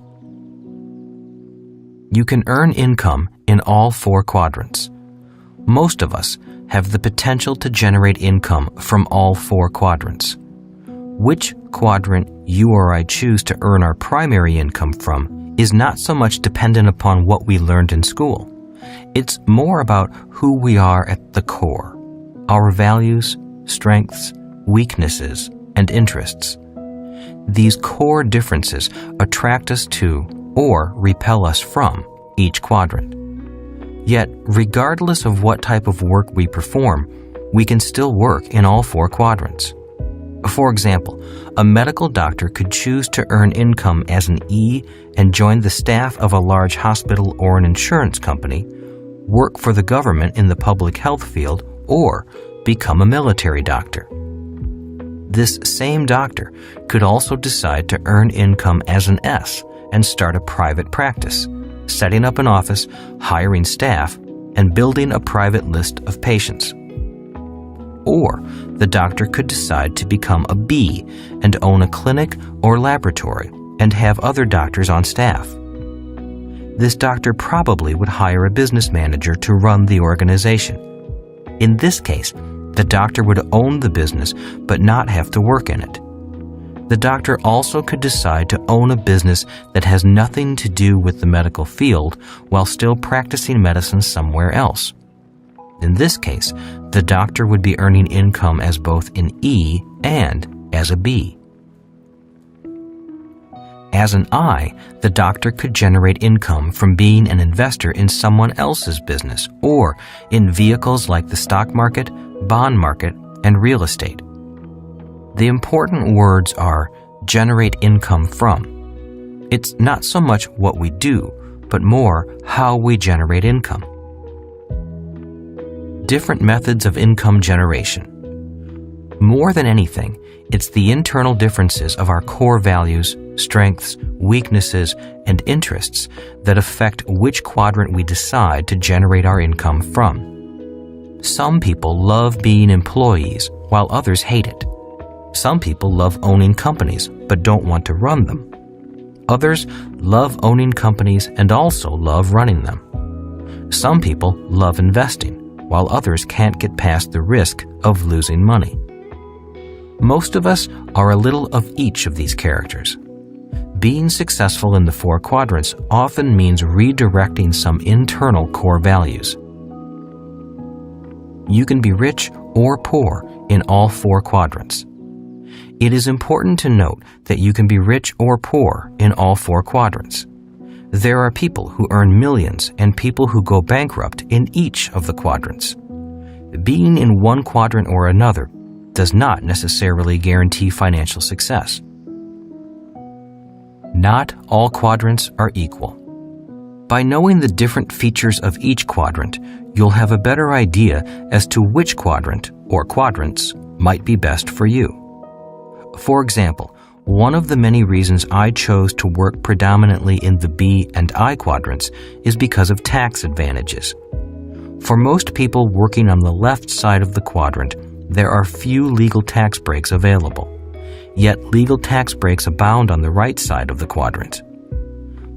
You can earn income in all 4 quadrants. Most of us have the potential to generate income from all 4 quadrants. Which quadrant you or I choose to earn our primary income from is not so much dependent upon what we learned in school. It's more about who we are at the core, our values, strengths, weaknesses, and interests. These core differences attract us to or repel us from each quadrant. Yet, regardless of what type of work we perform, we can still work in all four quadrants. For example, a medical doctor could choose to earn income as an E and join the staff of a large hospital or an insurance company, work for the government in the public health field, or become a military doctor. This same doctor could also decide to earn income as an S and start a private practice, setting up an office, hiring staff, and building a private list of patients. Or the doctor could decide to become a B and own a clinic or laboratory and have other doctors on staff. This doctor probably would hire a business manager to run the organization. In this case, the doctor would own the business but not have to work in it. The doctor also could decide to own a business that has nothing to do with the medical field while still practicing medicine somewhere else. In this case, the doctor would be earning income as both an E and as a B. As an I, the doctor could generate income from being an investor in someone else's business or in vehicles like the stock market, bond market, and real estate. The important words are generate income from. It's not so much what we do, but more how we generate income. Different methods of income generation. More than anything, it's the internal differences of our core values, strengths, weaknesses, and interests that affect which quadrant we decide to generate our income from. Some people love being employees, while others hate it. Some people love owning companies, but don't want to run them. Others love owning companies and also love running them. Some people love investing, while others can't get past the risk of losing money. Most of us are a little of each of these characters. Being successful in the four quadrants often means redirecting some internal core values. You can be rich or poor in all four quadrants. It is important to note that you can be rich or poor in all four quadrants. There are people who earn millions and people who go bankrupt in each of the quadrants. Being in one quadrant or another does not necessarily guarantee financial success. Not all quadrants are equal. By knowing the different features of each quadrant, you'll have a better idea as to which quadrant or quadrants might be best for you. For example, one of the many reasons I chose to work predominantly in the B and I quadrants is because of tax advantages. For most people working on the left side of the quadrant, there are few legal tax breaks available. Yet legal tax breaks abound on the right side of the quadrant.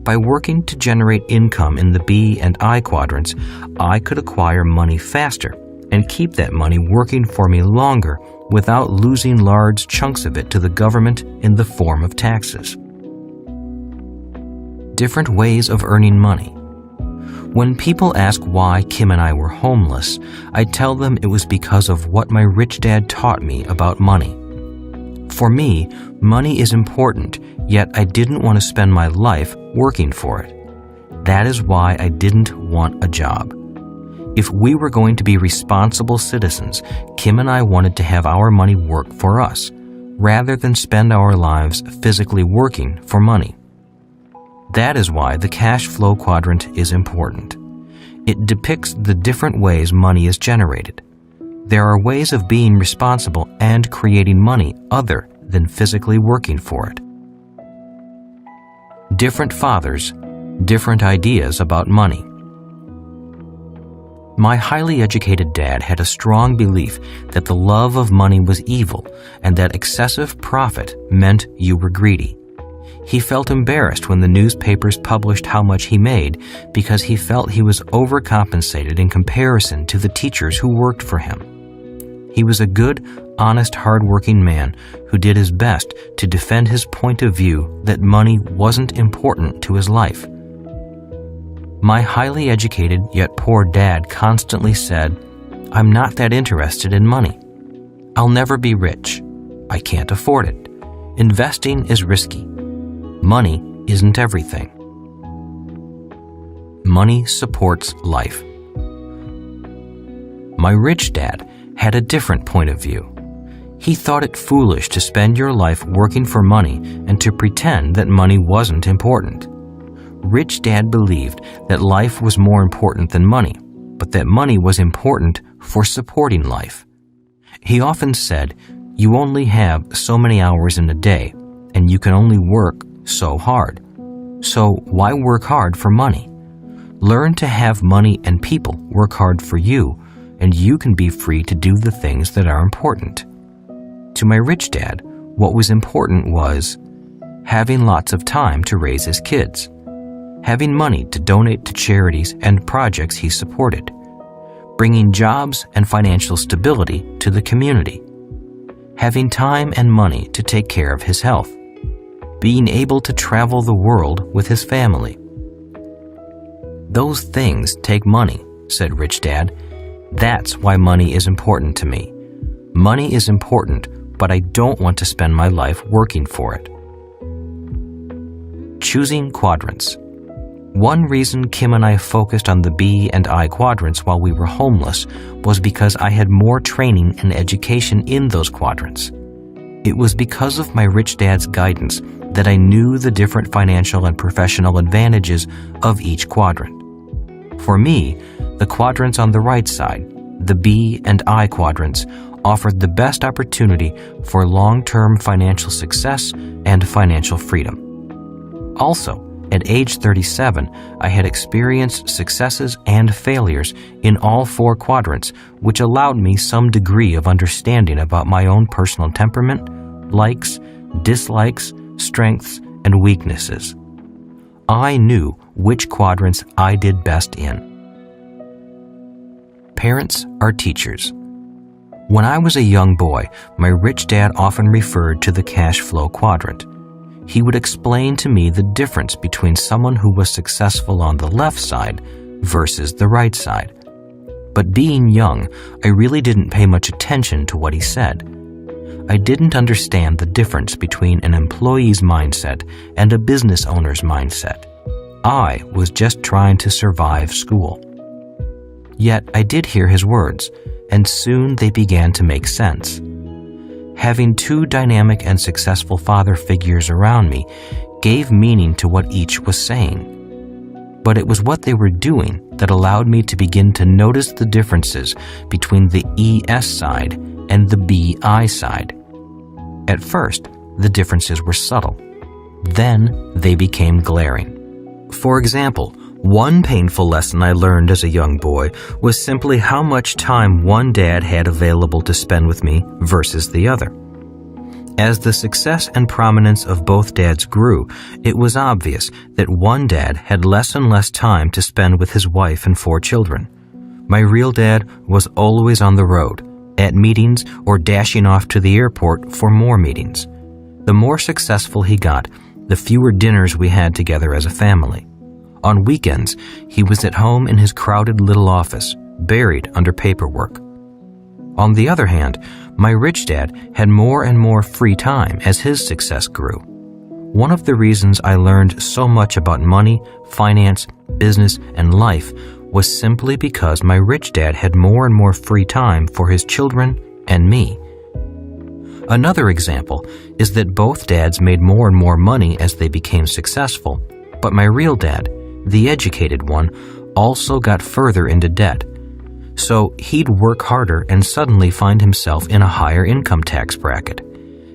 By working to generate income in the B and I quadrants, I could acquire money faster and keep that money working for me longer without losing large chunks of it to the government in the form of taxes. Different ways of earning money. When people ask why Kim and I were homeless, I tell them it was because of what my rich dad taught me about money. For me, money is important, yet I didn't want to spend my life working for it. That is why I didn't want a job. If we were going to be responsible citizens, Kim and I wanted to have our money work for us, rather than spend our lives physically working for money. That is why the cash flow quadrant is important. It depicts the different ways money is generated. There are ways of being responsible and creating money other than physically working for it. Different fathers, different ideas about money. My highly educated dad had a strong belief that the love of money was evil and that excessive profit meant you were greedy. He felt embarrassed when the newspapers published how much he made because he felt he was overcompensated in comparison to the teachers who worked for him. He was a good, honest, hard-working man who did his best to defend his point of view that money wasn't important to his life. My highly educated yet poor dad constantly said, "I'm not that interested in money. I'll never be rich. I can't afford it. Investing is risky. Money isn't everything." Money supports life. My rich dad had a different point of view. He thought it foolish to spend your life working for money and to pretend that money wasn't important. Rich Dad believed that life was more important than money, but that money was important for supporting life. He often said, "You only have so many hours in a day, and you can only work so hard. So why work hard for money? Learn to have money and people work hard for you, and you can be free to do the things that are important." To my rich dad, what was important was having lots of time to raise his kids, having money to donate to charities and projects he supported, bringing jobs and financial stability to the community, having time and money to take care of his health, being able to travel the world with his family. "Those things take money," said Rich Dad. "That's why money is important to me. Money is important, but I don't want to spend my life working for it." Choosing quadrants. One reason Kim and I focused on the B and I quadrants while we were homeless was because I had more training and education in those quadrants. It was because of my rich dad's guidance that I knew the different financial and professional advantages of each quadrant. For me, the quadrants on the right side, the B and I quadrants, offered the best opportunity for long-term financial success and financial freedom. Also, at age 37, I had experienced successes and failures in all four quadrants, which allowed me some degree of understanding about my own personal temperament, likes, dislikes, strengths, and weaknesses. I knew which quadrants I did best in. Parents are teachers. When I was a young boy, my rich dad often referred to the Cashflow Quadrant. He would explain to me the difference between someone who was successful on the left side versus the right side. But being young, I really didn't pay much attention to what he said. I didn't understand the difference between an employee's mindset and a business owner's mindset. I was just trying to survive school. Yet I did hear his words, and soon they began to make sense. Having two dynamic and successful father figures around me gave meaning to what each was saying. But it was what they were doing that allowed me to begin to notice the differences between the ES side and the BI side. At first, the differences were subtle. Then they became glaring. For example, one painful lesson I learned as a young boy was simply how much time one dad had available to spend with me versus the other. As the success and prominence of both dads grew, it was obvious that one dad had less and less time to spend with his wife and 4 children. My real dad was always on the road, at meetings or dashing off to the airport for more meetings. The more successful he got, the fewer dinners we had together as a family. On weekends, he was at home in his crowded little office, buried under paperwork. On the other hand, my rich dad had more and more free time as his success grew. One of the reasons I learned so much about money, finance, business, and life was simply because my rich dad had more and more free time for his children and me. Another example is that both dads made more and more money as they became successful, but my real dad, the educated one, also got further into debt. So he'd work harder and suddenly find himself in a higher income tax bracket.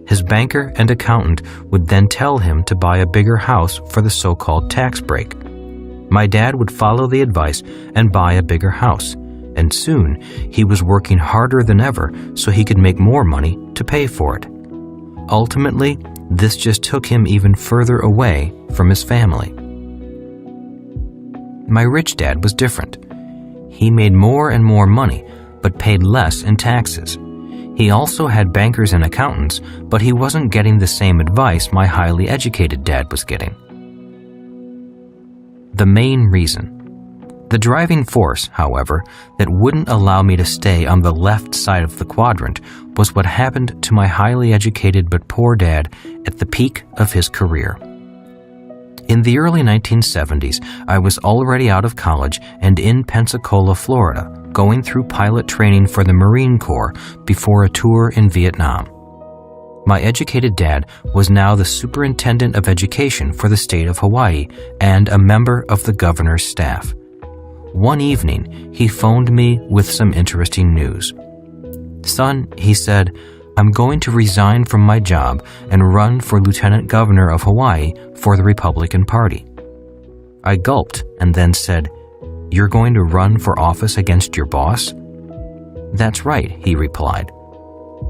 His banker and accountant would then tell him to buy a bigger house for the so-called tax break. My dad would follow the advice and buy a bigger house, and soon he was working harder than ever so he could make more money to pay for it. Ultimately, this just took him even further away from his family. My rich dad was different. He made more and more money, but paid less in taxes. He also had bankers and accountants, but he wasn't getting the same advice my highly educated dad was getting. The main reason. The driving force, however, that wouldn't allow me to stay on the left side of the quadrant was what happened to my highly educated but poor dad at the peak of his career. In the early 1970s, I was already out of college and in Pensacola, Florida, going through pilot training for the Marine Corps before a tour in Vietnam. My educated dad was now the superintendent of education for the state of Hawaii and a member of the governor's staff. One evening, he phoned me with some interesting news. "Son," he said, "I'm going to resign from my job and run for lieutenant governor of Hawaii for the Republican Party." I gulped and then said, "You're going to run for office against your boss?" "That's right," he replied.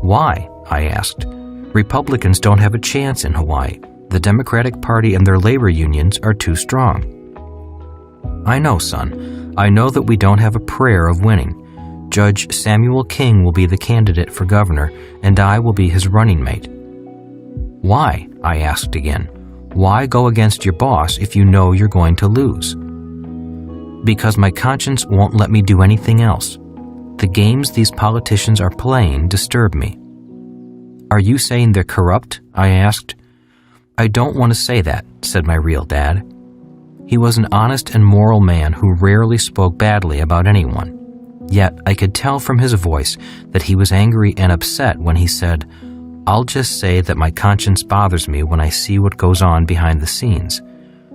"Why?" I asked. "Republicans don't have a chance in Hawaii. The Democratic Party and their labor unions are too strong." "I know, son. I know that we don't have a prayer of winning. Judge Samuel King will be the candidate for governor, and I will be his running mate." "Why?" I asked again. "Why go against your boss if you know you're going to lose?" "Because my conscience won't let me do anything else. The games these politicians are playing disturb me." "Are you saying they're corrupt?" I asked. "I don't want to say that," said my real dad. He was an honest and moral man who rarely spoke badly about anyone. Yet I could tell from his voice that he was angry and upset when he said, "I'll just say that my conscience bothers me when I see what goes on behind the scenes.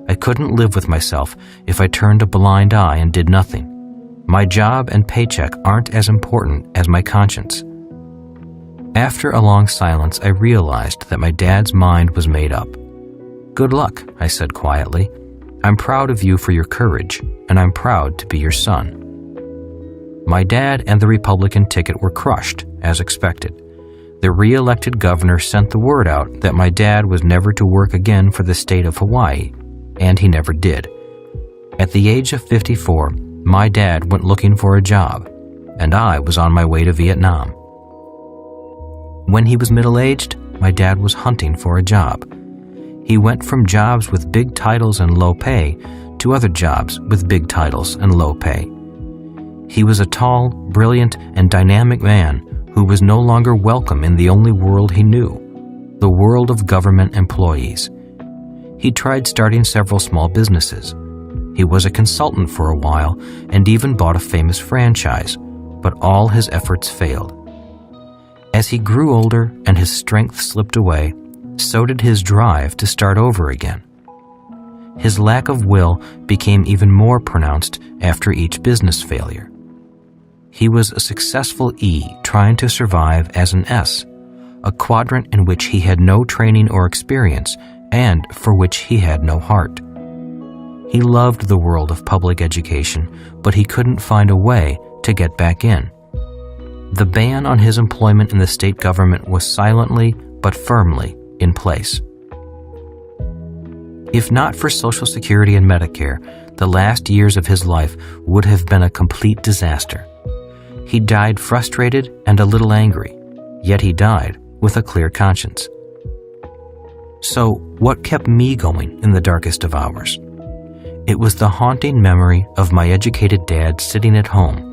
I couldn't live with myself if I turned a blind eye and did nothing. My job and paycheck aren't as important as my conscience." After a long silence, I realized that my dad's mind was made up. "Good luck," I said quietly. "I'm proud of you for your courage, and I'm proud to be your son." My dad and the Republican ticket were crushed, as expected. The re-elected governor sent the word out that my dad was never to work again for the state of Hawaii, and he never did. At the age of 54, my dad went looking for a job, and I was on my way to Vietnam. When he was middle-aged, my dad was hunting for a job. He went from jobs with big titles and low pay to other jobs with big titles and low pay. He was a tall, brilliant, and dynamic man who was no longer welcome in the only world he knew, the world of government employees. He tried starting several small businesses. He was a consultant for a while and even bought a famous franchise, but all his efforts failed. As he grew older and his strength slipped away, so did his drive to start over again. His lack of will became even more pronounced after each business failure. He was a successful E trying to survive as an S, a quadrant in which he had no training or experience and for which he had no heart. He loved the world of public education, but he couldn't find a way to get back in. The ban on his employment in the state government was silently but firmly in place. If not for Social Security and Medicare, the last years of his life would have been a complete disaster. He died frustrated and a little angry, yet he died with a clear conscience. So, what kept me going in the darkest of hours? It was the haunting memory of my educated dad sitting at home,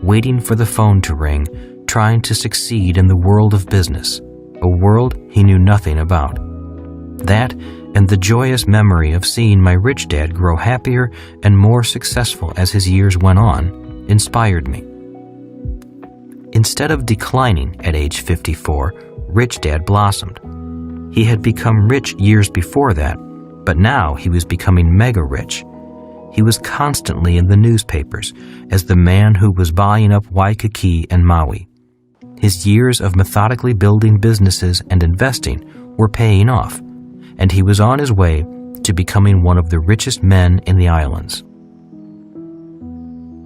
waiting for the phone to ring, trying to succeed in the world of business, a world he knew nothing about. That, and the joyous memory of seeing my rich dad grow happier and more successful as his years went on, inspired me. Instead of declining at age 54, Rich Dad blossomed. He had become rich years before that, but now he was becoming mega rich. He was constantly in the newspapers as the man who was buying up Waikiki and Maui. His years of methodically building businesses and investing were paying off, and he was on his way to becoming one of the richest men in the islands.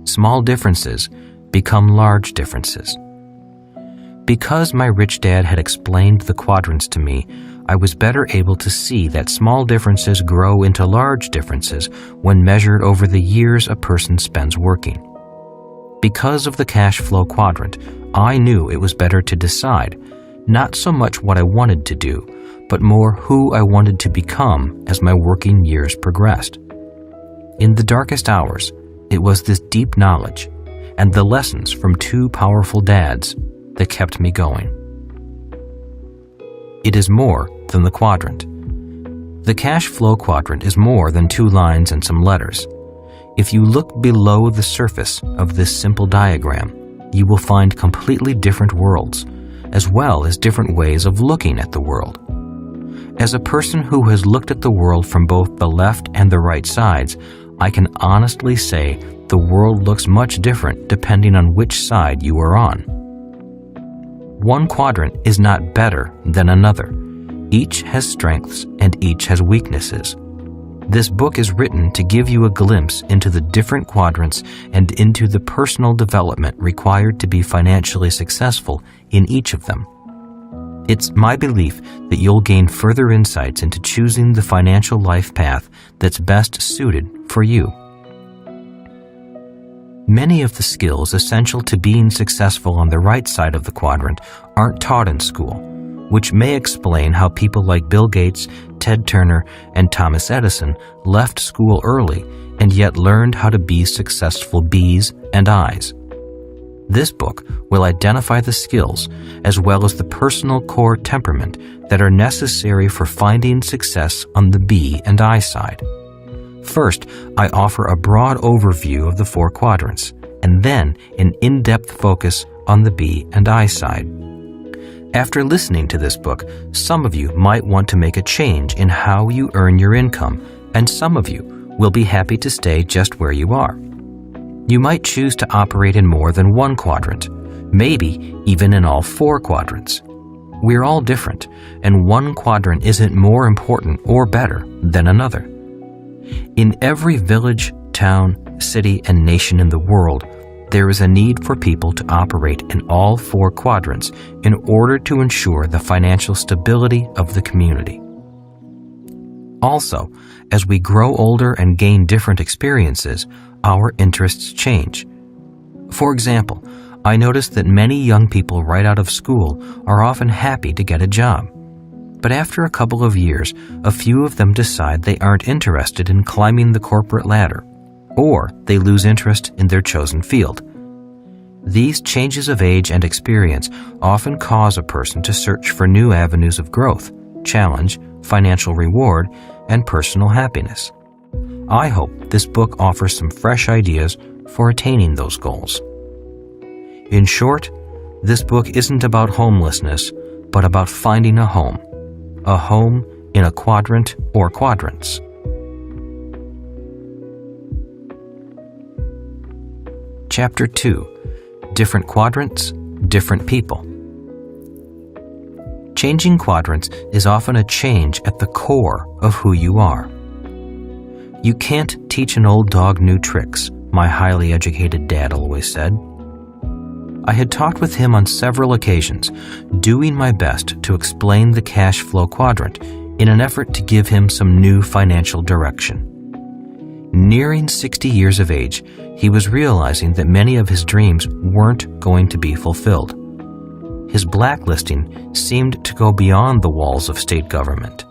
Small differences become large differences. Because my rich dad had explained the quadrants to me, I was better able to see that small differences grow into large differences when measured over the years a person spends working. Because of the Cashflow Quadrant, I knew it was better to decide not so much what I wanted to do, but more who I wanted to become as my working years progressed. In the darkest hours, it was this deep knowledge and the lessons from two powerful dads that kept me going. It is more than the quadrant. The cash flow quadrant is more than 2 lines and some letters. If you look below the surface of this simple diagram, you will find completely different worlds, as well as different ways of looking at the world. As a person who has looked at the world from both the left and the right sides, I can honestly say the world looks much different depending on which side you are on. One quadrant is not better than another. Each has strengths and each has weaknesses. This book is written to give you a glimpse into the different quadrants and into the personal development required to be financially successful in each of them. It's my belief that you'll gain further insights into choosing the financial life path that's best suited for you. Many of the skills essential to being successful on the right side of the quadrant aren't taught in school, which may explain how people like Bill Gates, Ted Turner, and Thomas Edison left school early and yet learned how to be successful B's and I's. This book will identify the skills as well as the personal core temperament that are necessary for finding success on the B and I side. First, I offer a broad overview of the 4 quadrants, and then an in-depth focus on the B and I side. After listening to this book, some of you might want to make a change in how you earn your income, and some of you will be happy to stay just where you are. You might choose to operate in more than one quadrant, maybe even in all 4 quadrants. We're all different, and one quadrant isn't more important or better than another. In every village, town, city, and nation in the world, there is a need for people to operate in all 4 quadrants in order to ensure the financial stability of the community. Also, as we grow older and gain different experiences, our interests change. For example, I noticed that many young people right out of school are often happy to get a job. But after a couple of years, a few of them decide they aren't interested in climbing the corporate ladder, or they lose interest in their chosen field. These changes of age and experience often cause a person to search for new avenues of growth, challenge, financial reward, and personal happiness. I hope this book offers some fresh ideas for attaining those goals. In short, this book isn't about homelessness, but about finding a home in a quadrant or quadrants. Chapter 2: Different Quadrants, Different People. Changing quadrants is often a change at the core of who you are. You can't teach an old dog new tricks, my highly educated dad always said. I had talked with him on several occasions, doing my best to explain the cash flow quadrant in an effort to give him some new financial direction. Nearing 60 years of age, he was realizing that many of his dreams weren't going to be fulfilled. His blacklisting seemed to go beyond the walls of state government.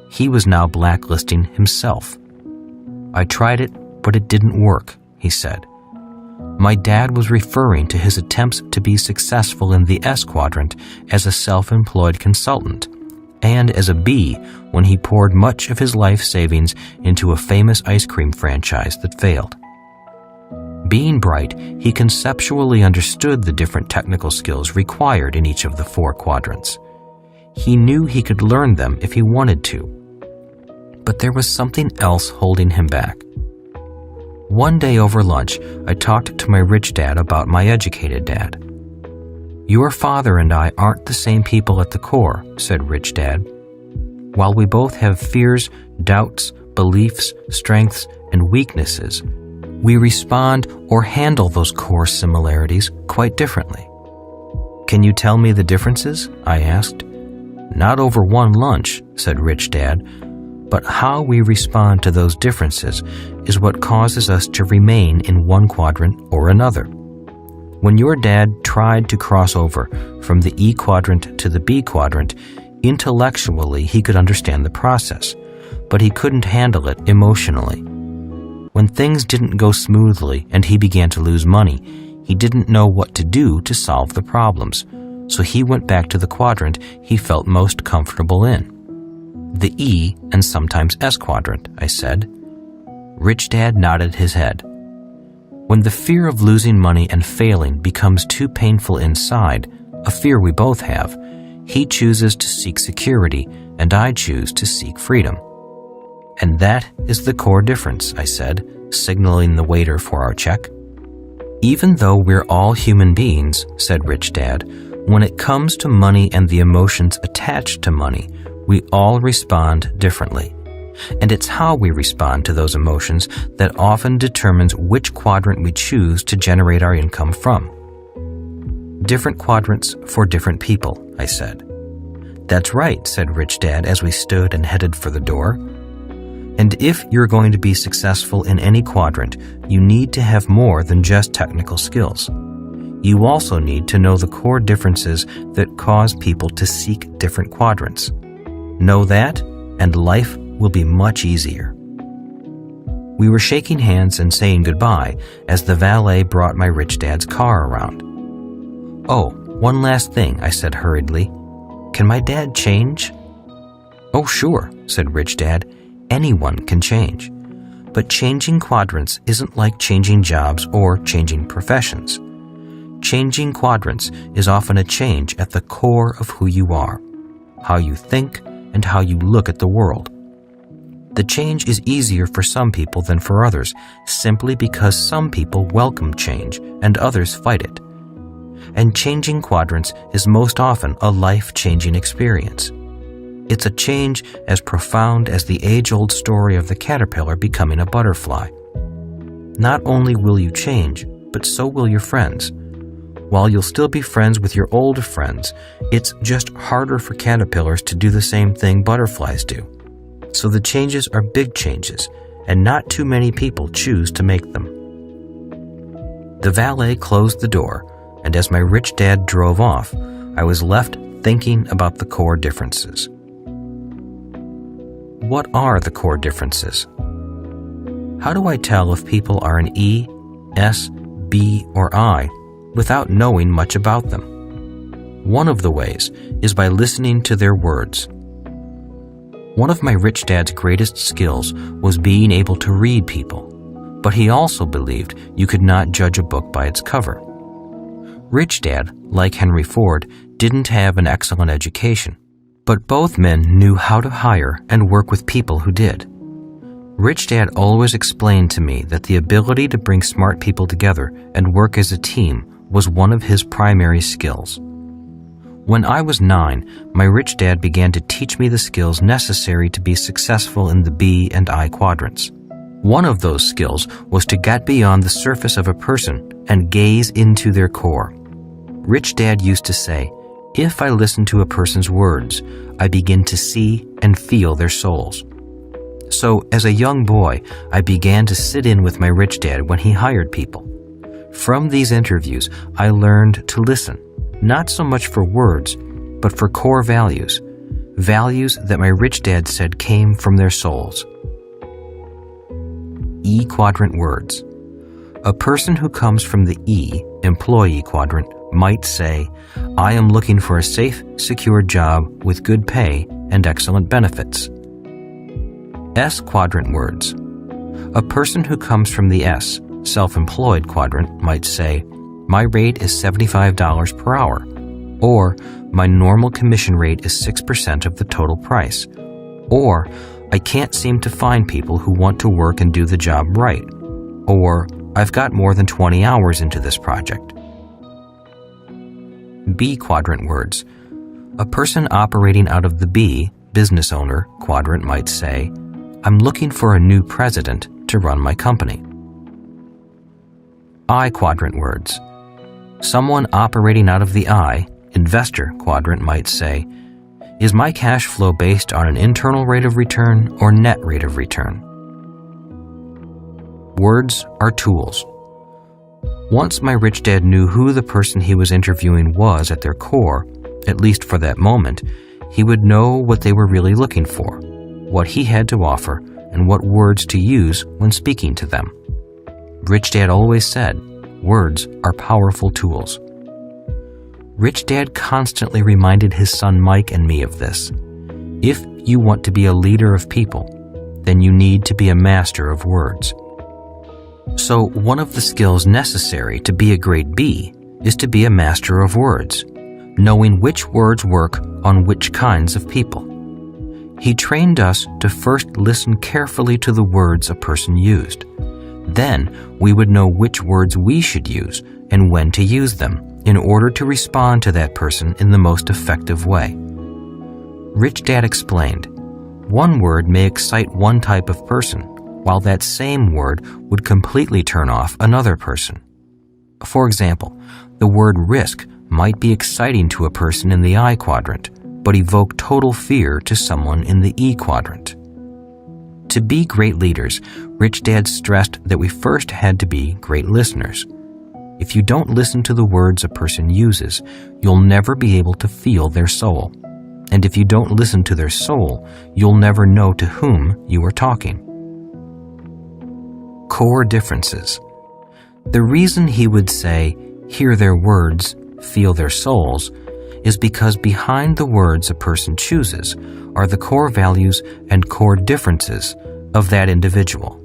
He was now blacklisting himself. I tried it, but it didn't work, he said. My dad was referring to his attempts to be successful in the S quadrant as a self-employed consultant, and as a B when he poured much of his life savings into a famous ice cream franchise that failed. Being bright, he conceptually understood the different technical skills required in each of the 4 quadrants. He knew he could learn them if he wanted to. But there was something else holding him back. One day over lunch, I talked to my rich dad about my educated dad. Your father and I aren't the same people at the core, said Rich Dad. While we both have fears, doubts, beliefs, strengths, and weaknesses, we respond or handle those core similarities quite differently. Can you tell me the differences? I asked. Not over one lunch, said Rich Dad, but how we respond to those differences is what causes us to remain in one quadrant or another. When your dad tried to cross over from the E quadrant to the B quadrant, intellectually he could understand the process, but he couldn't handle it emotionally. When things didn't go smoothly and he began to lose money, he didn't know what to do to solve the problems, so he went back to the quadrant he felt most comfortable in. The E and sometimes S quadrant, I said. Rich Dad nodded his head. When the fear of losing money and failing becomes too painful inside, a fear we both have, he chooses to seek security and I choose to seek freedom. And that is the core difference, I said, signaling the waiter for our check. Even though we're all human beings, said Rich Dad, when it comes to money and the emotions attached to money, we all respond differently. And it's how we respond to those emotions that often determines which quadrant we choose to generate our income from. Different quadrants for different people, I said. That's right, said Rich Dad as we stood and headed for the door. And if you're going to be successful in any quadrant, you need to have more than just technical skills. You also need to know the core differences that cause people to seek different quadrants. Know that, and life will be much easier. We were shaking hands and saying goodbye as the valet brought my Rich Dad's car around. Oh, one last thing, I said hurriedly. Can my dad change? Oh, sure, said Rich Dad. Anyone can change. But changing quadrants isn't like changing jobs or changing professions. Changing quadrants is often a change at the core of who you are, how you think, and how you look at the world. The change is easier for some people than for others, simply because some people welcome change and others fight it. And changing quadrants is most often a life-changing experience. It's a change as profound as the age-old story of the caterpillar becoming a butterfly. Not only will you change, but so will your friends. While you'll still be friends with your old friends, it's just harder for caterpillars to do the same thing butterflies do. So the changes are big changes, and not too many people choose to make them. The valet closed the door, and as my Rich Dad drove off, I was left thinking about the core differences. What are the core differences? How do I tell if people are an E, S, B, or I without knowing much about them? One of the ways is by listening to their words. One of my Rich Dad's greatest skills was being able to read people, but he also believed you could not judge a book by its cover. Rich Dad, like Henry Ford, didn't have an excellent education, but both men knew how to hire and work with people who did. Rich Dad always explained to me that the ability to bring smart people together and work as a team was one of his primary skills. When I was 9, my Rich Dad began to teach me the skills necessary to be successful in the B and I quadrants. One of those skills was to get beyond the surface of a person and gaze into their core. Rich Dad used to say, "If I listen to a person's words, I begin to see and feel their souls." So, as a young boy, I began to sit in with my Rich Dad when he hired people. From these interviews, I learned to listen, not so much for words, but for core values, values that my Rich Dad said came from their souls. E quadrant words. A person who comes from the E, employee quadrant, might say, "I am looking for a safe, secure job with good pay and excellent benefits." S quadrant words. A person who comes from the S, self-employed quadrant, might say, "My rate is $75 per hour," or "My normal commission rate is 6% of the total price," or "I can't seem to find people who want to work and do the job right," or "I've got more than 20 hours into this project." B quadrant words. A person operating out of the B, business owner, quadrant might say, "I'm looking for a new president to run my company." I quadrant words. Someone operating out of the I, investor quadrant might say, "Is my cash flow based on an internal rate of return or net rate of return?" Words are tools. Once my Rich Dad knew who the person he was interviewing was at their core, at least for that moment, he would know what they were really looking for, what he had to offer, and what words to use when speaking to them. Rich Dad always said, words are powerful tools. Rich Dad constantly reminded his son Mike and me of this. If you want to be a leader of people, then you need to be a master of words. So one of the skills necessary to be a great B is to be a master of words, knowing which words work on which kinds of people. He trained us to first listen carefully to the words a person used. Then we would know which words we should use and when to use them in order to respond to that person in the most effective way. Rich Dad explained, one word may excite one type of person, while that same word would completely turn off another person. For example, the word risk might be exciting to a person in the I quadrant, but evoke total fear to someone in the E quadrant. To be great leaders, Rich Dad stressed that we first had to be great listeners. If you don't listen to the words a person uses, you'll never be able to feel their soul. And if you don't listen to their soul, you'll never know to whom you are talking. Core differences. The reason he would say, hear their words, feel their souls, is because behind the words a person chooses are the core values and core differences of that individual.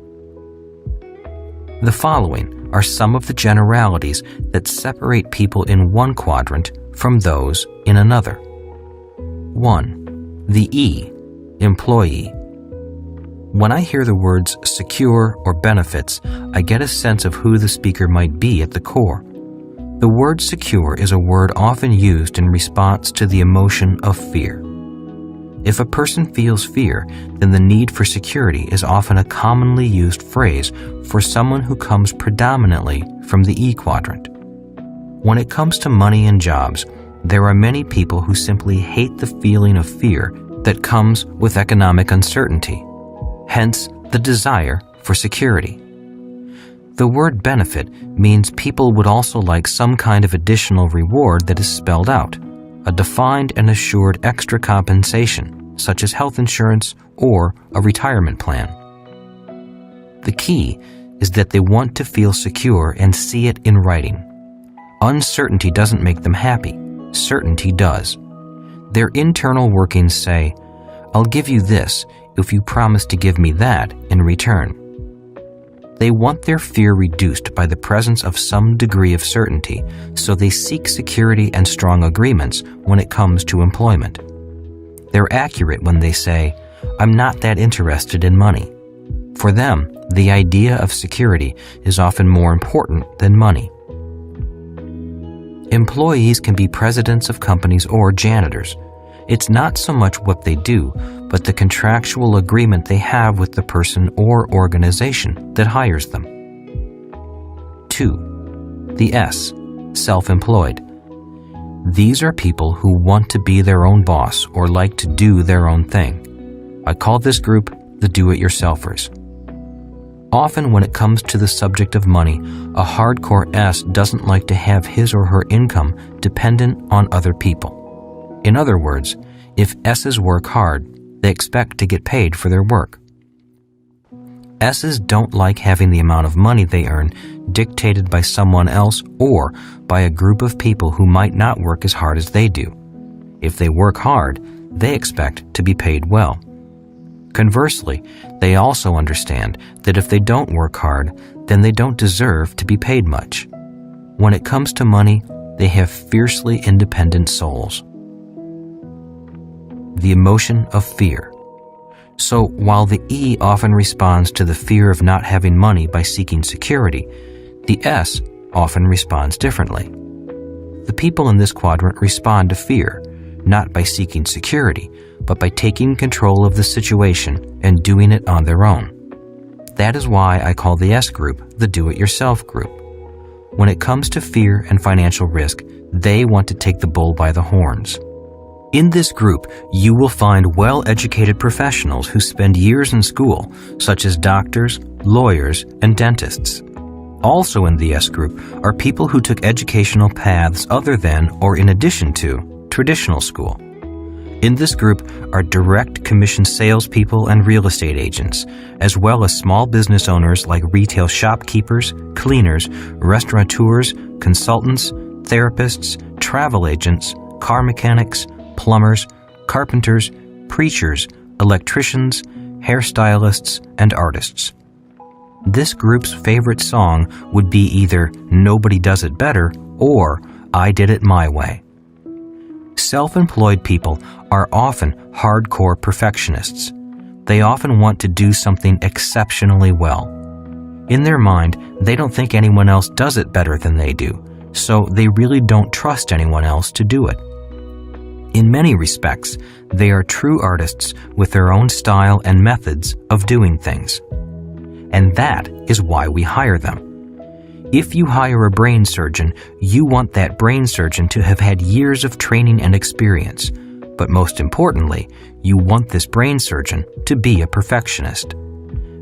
The following are some of the generalities that separate people in one quadrant from those in another. 1. The E, employee. When I hear the words secure or benefits, I get a sense of who the speaker might be at the core. The word secure is a word often used in response to the emotion of fear. If a person feels fear, then the need for security is often a commonly used phrase for someone who comes predominantly from the E quadrant. When it comes to money and jobs, there are many people who simply hate the feeling of fear that comes with economic uncertainty, hence the desire for security. The word benefit means people would also like some kind of additional reward that is spelled out, a defined and assured extra compensation, such as health insurance or a retirement plan. The key is that they want to feel secure and see it in writing. Uncertainty doesn't make them happy. Certainty does. Their internal workings say, I'll give you this if you promise to give me that in return. They want their fear reduced by the presence of some degree of certainty, so they seek security and strong agreements when it comes to employment. They're accurate when they say, I'm not that interested in money. For them, the idea of security is often more important than money. Employees can be presidents of companies or janitors. It's not so much what they do, but the contractual agreement they have with the person or organization that hires them. 2. The S, self-employed. These are people who want to be their own boss or like to do their own thing. I call this group the do-it-yourselfers. Often when it comes to the subject of money, a hardcore S doesn't like to have his or her income dependent on other people. In other words, if S's work hard, they expect to get paid for their work. S's don't like having the amount of money they earn dictated by someone else or by a group of people who might not work as hard as they do. If they work hard, they expect to be paid well. Conversely, they also understand that if they don't work hard, then they don't deserve to be paid much. When it comes to money, they have fiercely independent souls. The emotion of fear. So while the E often responds to the fear of not having money by seeking security, the S often responds differently. The people in this quadrant respond to fear, not by seeking security, but by taking control of the situation and doing it on their own. That is why I call the S group the do-it-yourself group. When it comes to fear and financial risk, they want to take the bull by the horns. In this group, you will find well-educated professionals who spend years in school, such as doctors, lawyers, and dentists. Also in the S group are people who took educational paths other than or in addition to traditional school. In this group are direct commission salespeople and real estate agents, as well as small business owners like retail shopkeepers, cleaners, restaurateurs, consultants, therapists, travel agents, car mechanics, plumbers, carpenters, preachers, electricians, hairstylists, and artists. This group's favorite song would be either "Nobody Does It Better" or "I Did It My Way." Self-employed people are often hardcore perfectionists. They often want to do something exceptionally well. In their mind, they don't think anyone else does it better than they do, so they really don't trust anyone else to do it. In many respects, they are true artists with their own style and methods of doing things. And that is why we hire them. If you hire a brain surgeon, you want that brain surgeon to have had years of training and experience. But most importantly, you want this brain surgeon to be a perfectionist.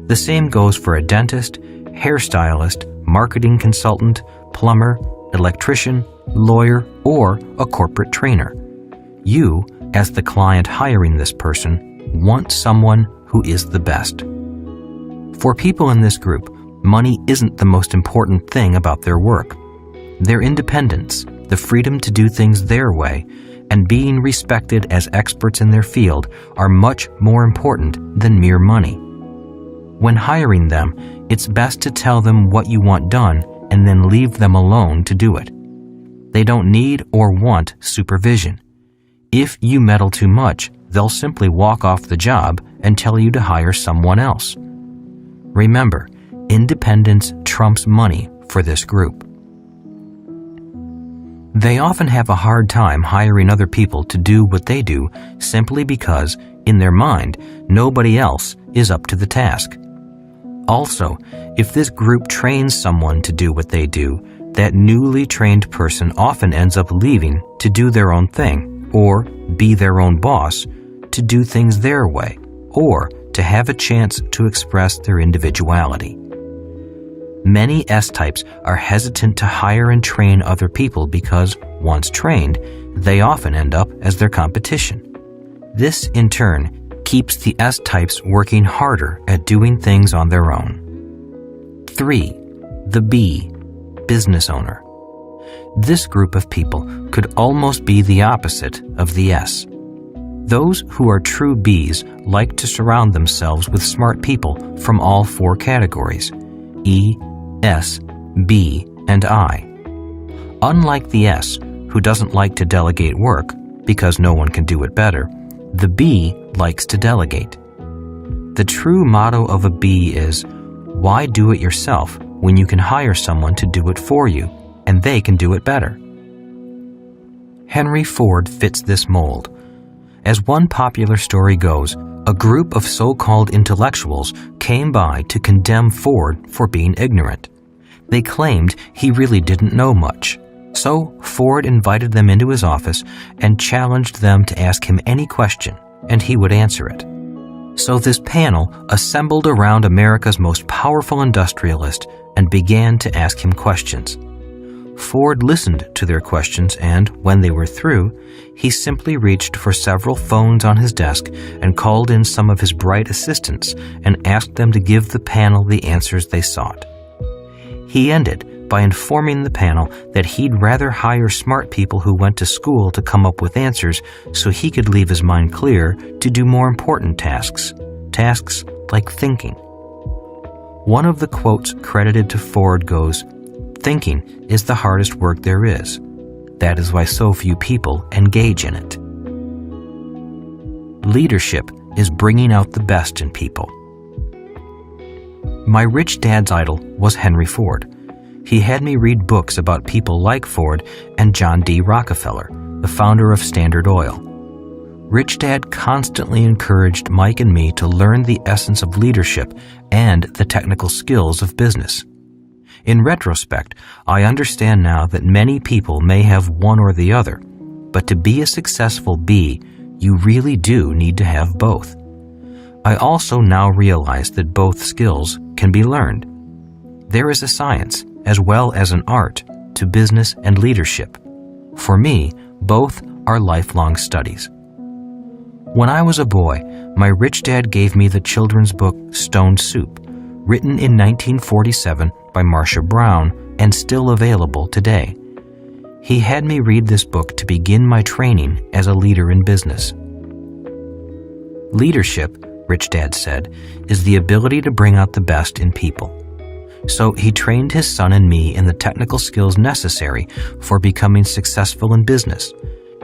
The same goes for a dentist, hairstylist, marketing consultant, plumber, electrician, lawyer, or a corporate trainer. You, as the client hiring this person, want someone who is the best. For people in this group, money isn't the most important thing about their work. Their independence, the freedom to do things their way, and being respected as experts in their field are much more important than mere money. When hiring them, it's best to tell them what you want done and then leave them alone to do it. They don't need or want supervision. If you meddle too much, they'll simply walk off the job and tell you to hire someone else. Remember, independence trumps money for this group. They often have a hard time hiring other people to do what they do simply because, in their mind, nobody else is up to the task. Also, if this group trains someone to do what they do, that newly trained person often ends up leaving to do their own thing, or be their own boss, to do things their way, or to have a chance to express their individuality. Many S-types are hesitant to hire and train other people because, once trained, they often end up as their competition. This, in turn, keeps the S-types working harder at doing things on their own. 3. The B, business owner. This group of people could almost be the opposite of the S. Those who are true Bs like to surround themselves with smart people from all four categories: E, S, B, and I. Unlike the S, who doesn't like to delegate work because no one can do it better, the B likes to delegate. The true motto of a B is, why do it yourself when you can hire someone to do it for you, and they can do it better? Henry Ford fits this mold. As one popular story goes, a group of so-called intellectuals came by to condemn Ford for being ignorant. They claimed he really didn't know much. So Ford invited them into his office and challenged them to ask him any question, and he would answer it. So this panel assembled around America's most powerful industrialist and began to ask him questions. Ford listened to their questions and, when they were through, he simply reached for several phones on his desk and called in some of his bright assistants and asked them to give the panel the answers they sought. He ended by informing the panel that he'd rather hire smart people who went to school to come up with answers so he could leave his mind clear to do more important tasks like thinking. One of the quotes credited to Ford goes, "Thinking is the hardest work there is. That is why so few people engage in it." Leadership is bringing out the best in people. My rich dad's idol was Henry Ford. He had me read books about people like Ford and John D. Rockefeller, the founder of Standard Oil. Rich Dad constantly encouraged Mike and me to learn the essence of leadership and the technical skills of business. In retrospect, I understand now that many people may have one or the other, but to be a successful B, you really do need to have both. I also now realize that both skills can be learned. There is a science, as well as an art, to business and leadership. For me, both are lifelong studies. When I was a boy, my rich dad gave me the children's book Stone Soup, written in 1947 by Marcia Brown and still available today. He had me read this book to begin my training as a leader in business. Leadership, Rich Dad said, is the ability to bring out the best in people. So he trained his son and me in the technical skills necessary for becoming successful in business.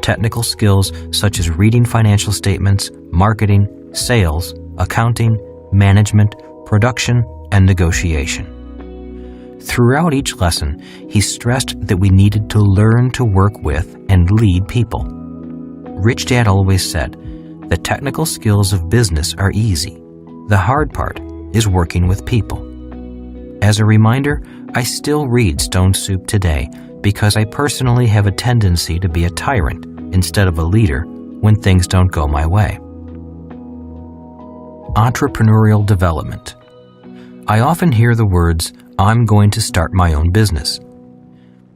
Technical skills such as reading financial statements, marketing, sales, accounting, management, production, and negotiation. Throughout each lesson, he stressed that we needed to learn to work with and lead people. Rich Dad always said, the technical skills of business are easy. The hard part is working with people. As a reminder, I still read Stone Soup today because I personally have a tendency to be a tyrant instead of a leader when things don't go my way. Entrepreneurial development. I often hear the words, I'm going to start my own business.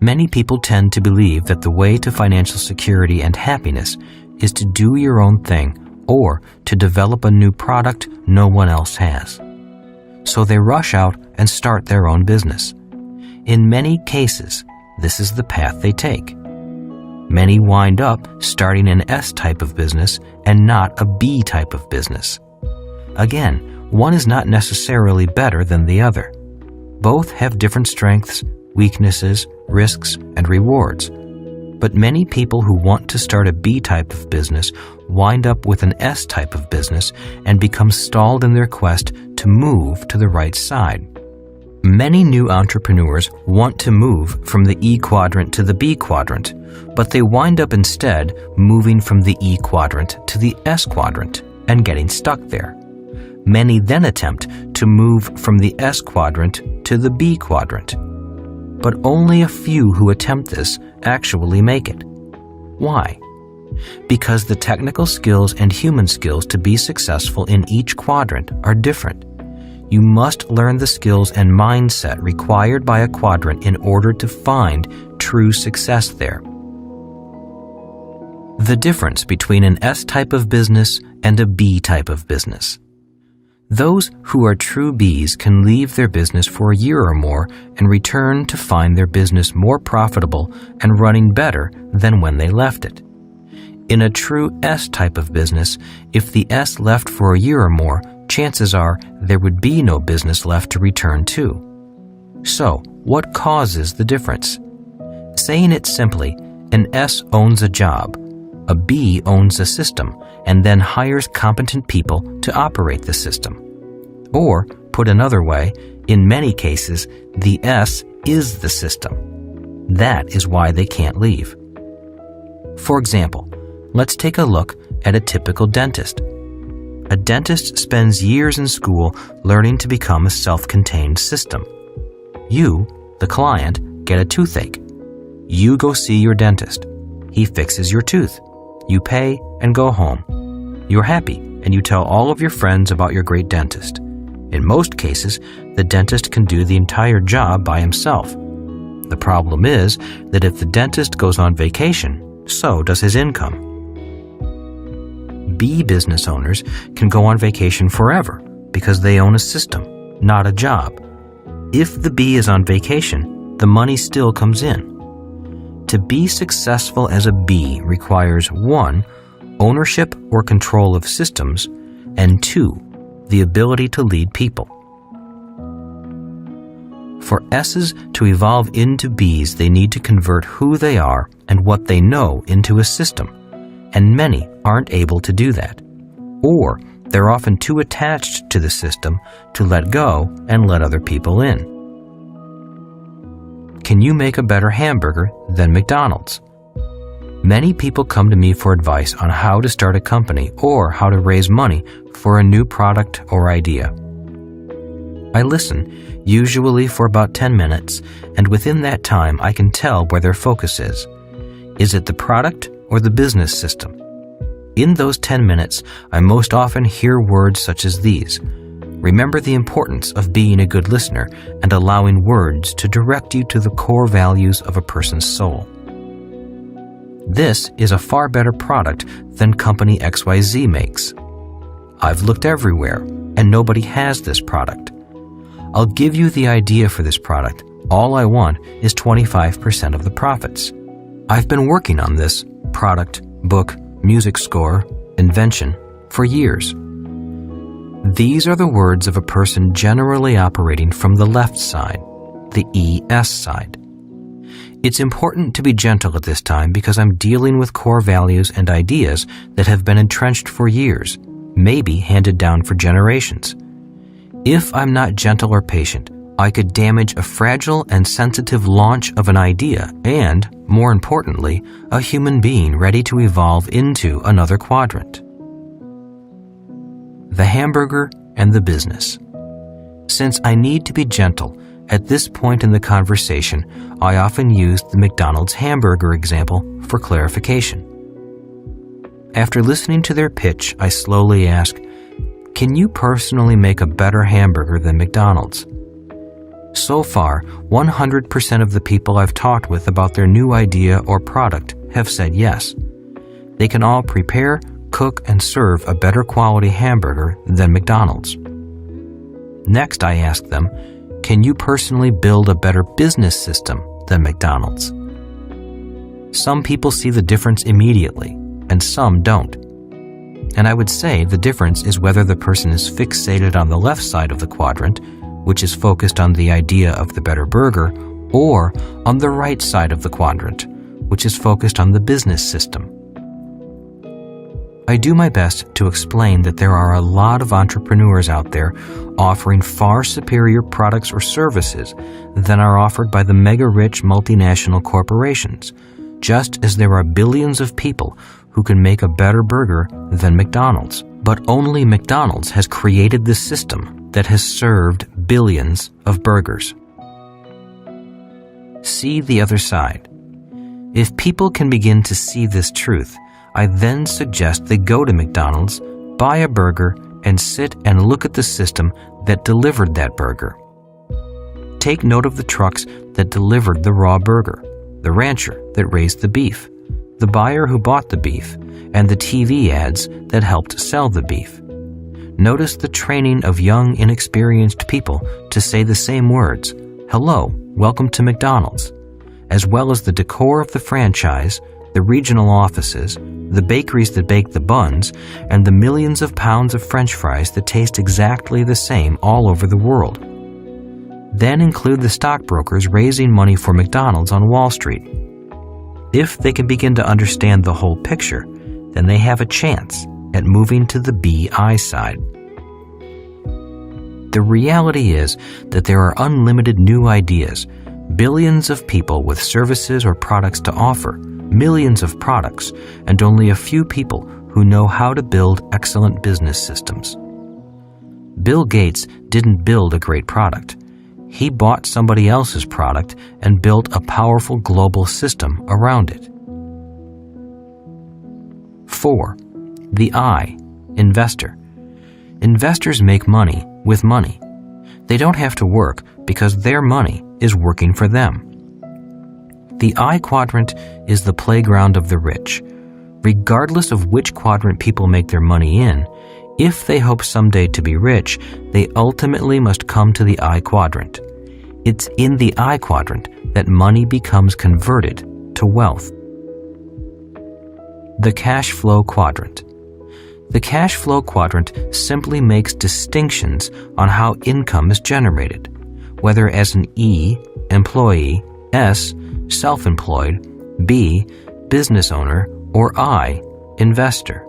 Many people tend to believe that the way to financial security and happiness is to do your own thing or to develop a new product no one else has. So they rush out and start their own business. In many cases, this is the path they take. Many wind up starting an S type of business and not a B type of business. Again, one is not necessarily better than the other. Both have different strengths, weaknesses, risks, and rewards. But many people who want to start a B type of business wind up with an S type of business and become stalled in their quest to move to the right side. Many new entrepreneurs want to move from the E quadrant to the B quadrant, but they wind up instead moving from the E quadrant to the S quadrant and getting stuck there. Many then attempt to move from the S quadrant to the B quadrant. But only a few who attempt this actually make it. Why? Because the technical skills and human skills to be successful in each quadrant are different. You must learn the skills and mindset required by a quadrant in order to find true success there. The difference between an S type of business and a B type of business. Those who are true Bs can leave their business for a year or more and return to find their business more profitable and running better than when they left it. In a true S type of business, if the S left for a year or more, chances are there would be no business left to return to. So, what causes the difference? Saying it simply, an S owns a job, a B owns a system, and then hires competent people to operate the system. Or, put another way, in many cases, the S is the system. That is why they can't leave. For example, let's take a look at a typical dentist. A dentist spends years in school learning to become a self-contained system. You, the client, get a toothache. You go see your dentist. He fixes your tooth. You pay and go home. You're happy and you tell all of your friends about your great dentist. In most cases, the dentist can do the entire job by himself. The problem is that if the dentist goes on vacation, so does his income. B business owners can go on vacation forever because they own a system, not a job. If the B is on vacation, the money still comes in. To be successful as a B requires 1. Ownership or control of systems, and 2. The ability to lead people. For S's to evolve into Bs, they need to convert who they are and what they know into a system, and many aren't able to do that. Or they're often too attached to the system to let go and let other people in. Can you make a better hamburger than McDonald's? Many people come to me for advice on how to start a company or how to raise money for a new product or idea. I listen, usually for about 10 minutes, and within that time I can tell where their focus is. Is it the product or the business system? In those 10 minutes, I most often hear words such as these. Remember the importance of being a good listener and allowing words to direct you to the core values of a person's soul. This is a far better product than company XYZ makes. I've looked everywhere, and nobody has this product. I'll give you the idea for this product. All I want is 25% of the profits. I've been working on this product, book, music score, invention for years. These are the words of a person generally operating from the left side, the ES side. It's important to be gentle at this time because I'm dealing with core values and ideas that have been entrenched for years, maybe handed down for generations. If I'm not gentle or patient, I could damage a fragile and sensitive launch of an idea and, more importantly, a human being ready to evolve into another quadrant. The hamburger and the business. Since I need to be gentle, at this point in the conversation, I often use the McDonald's hamburger example for clarification. After listening to their pitch, I slowly ask, can you personally make a better hamburger than McDonald's? So far, 100% of the people I've talked with about their new idea or product have said yes. They can all prepare, cook, and serve a better quality hamburger than McDonald's. Next, I ask them, can you personally build a better business system than McDonald's? Some people see the difference immediately, and some don't. And I would say the difference is whether the person is fixated on the left side of the quadrant, which is focused on the idea of the better burger, or on the right side of the quadrant, which is focused on the business system. I do my best to explain that there are a lot of entrepreneurs out there offering far superior products or services than are offered by the mega-rich multinational corporations, just as there are billions of people who can make a better burger than McDonald's. But only McDonald's has created this system that has served billions of burgers. See the other side. If people can begin to see this truth, I then suggest they go to McDonald's, buy a burger, and sit and look at the system that delivered that burger. Take note of the trucks that delivered the raw burger, the rancher that raised the beef, the buyer who bought the beef, and the TV ads that helped sell the beef. Notice the training of young, inexperienced people to say the same words, "Hello, welcome to McDonald's," as well as the decor of the franchise, the regional offices, the bakeries that bake the buns, and the millions of pounds of French fries that taste exactly the same all over the world. Then include the stockbrokers raising money for McDonald's on Wall Street. If they can begin to understand the whole picture, then they have a chance at moving to the BI side. The reality is that there are unlimited new ideas, billions of people with services or products to offer, millions of products, and only a few people who know how to build excellent business systems. Bill Gates didn't build a great product. He bought somebody else's product and built a powerful global system around it. 4. The I, investor. Investors make money with money. They don't have to work because their money is working for them. The I quadrant is the playground of the rich. Regardless of which quadrant people make their money in, if they hope someday to be rich, they ultimately must come to the I quadrant. It's in the I quadrant that money becomes converted to wealth. The Cashflow Quadrant. The Cashflow Quadrant simply makes distinctions on how income is generated, whether as an E, employee, S, self-employed, B, business owner, or I, investor.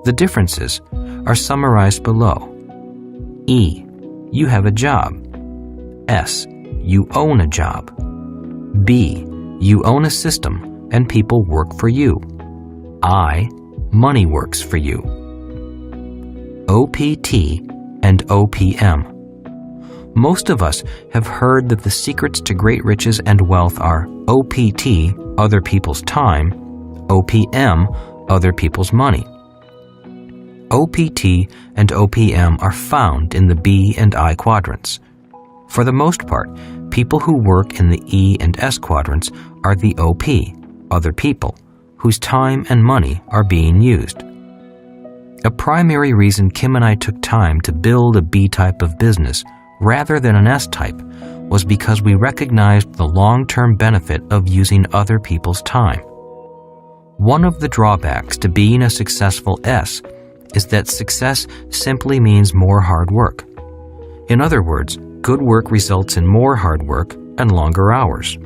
The differences are summarized below. E, you have a job. S, you own a job. B, you own a system and people work for you. I, money works for you. OPT and OPM. Most of us have heard that the secrets to great riches and wealth are OPT, other people's time, OPM, other people's money. OPT and OPM are found in the B and I quadrants. For the most part, people who work in the E and S quadrants are the OP, other people, whose time and money are being used. A primary reason Kim and I took time to build a B type of business rather than an S type was because we recognized the long-term benefit of using other people's time. One of the drawbacks to being a successful S is that success simply means more hard work. In other words, good work results in more hard work and longer hours.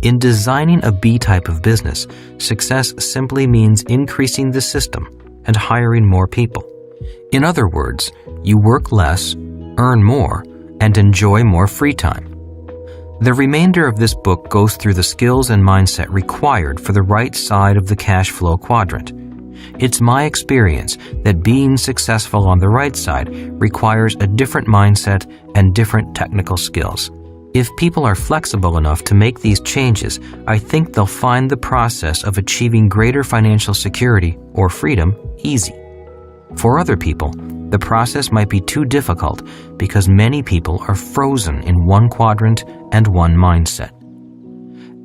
In designing a B type of business, success simply means increasing the system and hiring more people. In other words, you work less, earn more, and enjoy more free time. The remainder of this book goes through the skills and mindset required for the right side of the cash flow quadrant. It's my experience that being successful on the right side requires a different mindset and different technical skills. If people are flexible enough to make these changes, I think they'll find the process of achieving greater financial security or freedom easy. For other people, the process might be too difficult because many people are frozen in one quadrant and one mindset.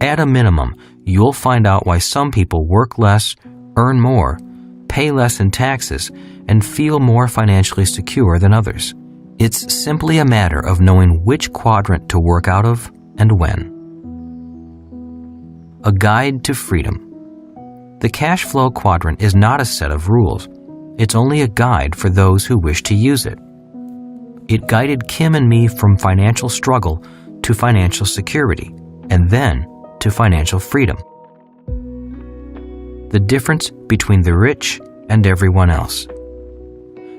At a minimum, you'll find out why some people work less, earn more, pay less in taxes, and feel more financially secure than others. It's simply a matter of knowing which quadrant to work out of and when. A guide to freedom. The cash flow quadrant is not a set of rules. It's only a guide for those who wish to use it. It guided Kim and me from financial struggle to financial security, and then to financial freedom. The difference between the rich and everyone else.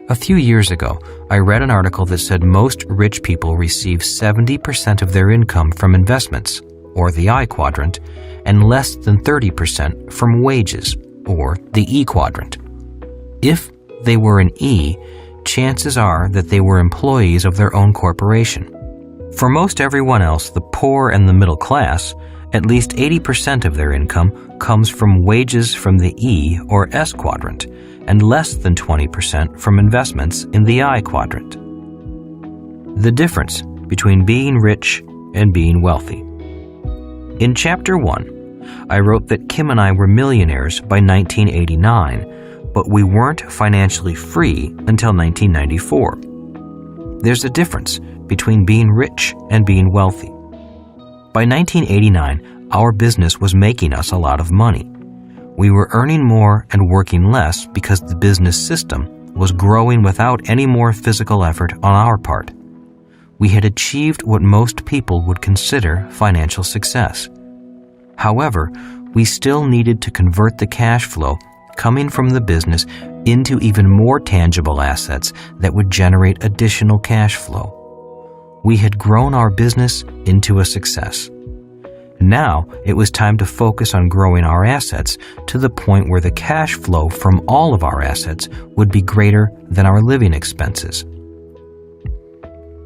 A few years ago, I read an article that said most rich people receive 70% of their income from investments, or the I quadrant, and less than 30% from wages, or the E quadrant. If they were an E, chances are that they were employees of their own corporation. For most everyone else, the poor and the middle class, at least 80% of their income comes from wages from the E or S quadrant, and less than 20% from investments in the I quadrant. The difference between being rich and being wealthy. In Chapter 1, I wrote that Kim and I were millionaires by 1989, but we weren't financially free until 1994. There's a difference between being rich and being wealthy. By 1989, our business was making us a lot of money. We were earning more and working less because the business system was growing without any more physical effort on our part. We had achieved what most people would consider financial success. However, we still needed to convert the cash flow coming from the business into even more tangible assets that would generate additional cash flow. We had grown our business into a success. Now it was time to focus on growing our assets to the point where the cash flow from all of our assets would be greater than our living expenses.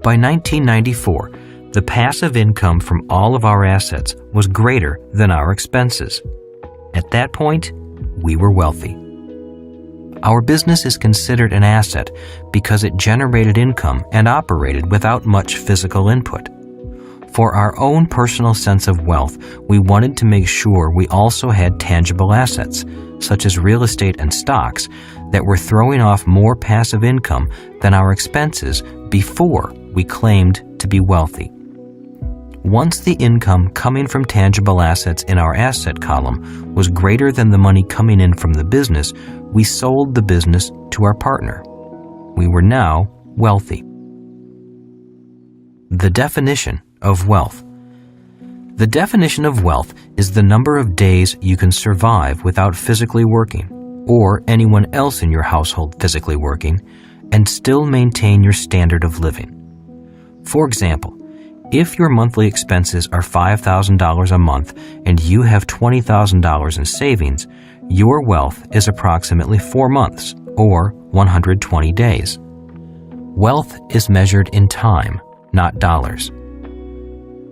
By 1994, the passive income from all of our assets was greater than our expenses. At that point, we were wealthy. Our business is considered an asset because it generated income and operated without much physical input. For our own personal sense of wealth, we wanted to make sure we also had tangible assets, such as real estate and stocks, that were throwing off more passive income than our expenses before we claimed to be wealthy. Once the income coming from tangible assets in our asset column was greater than the money coming in from the business, we sold the business to our partner. We were now wealthy. The definition of wealth. The definition of wealth is the number of days you can survive without physically working, or anyone else in your household physically working, and still maintain your standard of living. For example, if your monthly expenses are $5,000 a month and you have $20,000 in savings, your wealth is approximately 4 months, or 120 days. Wealth is measured in time, not dollars.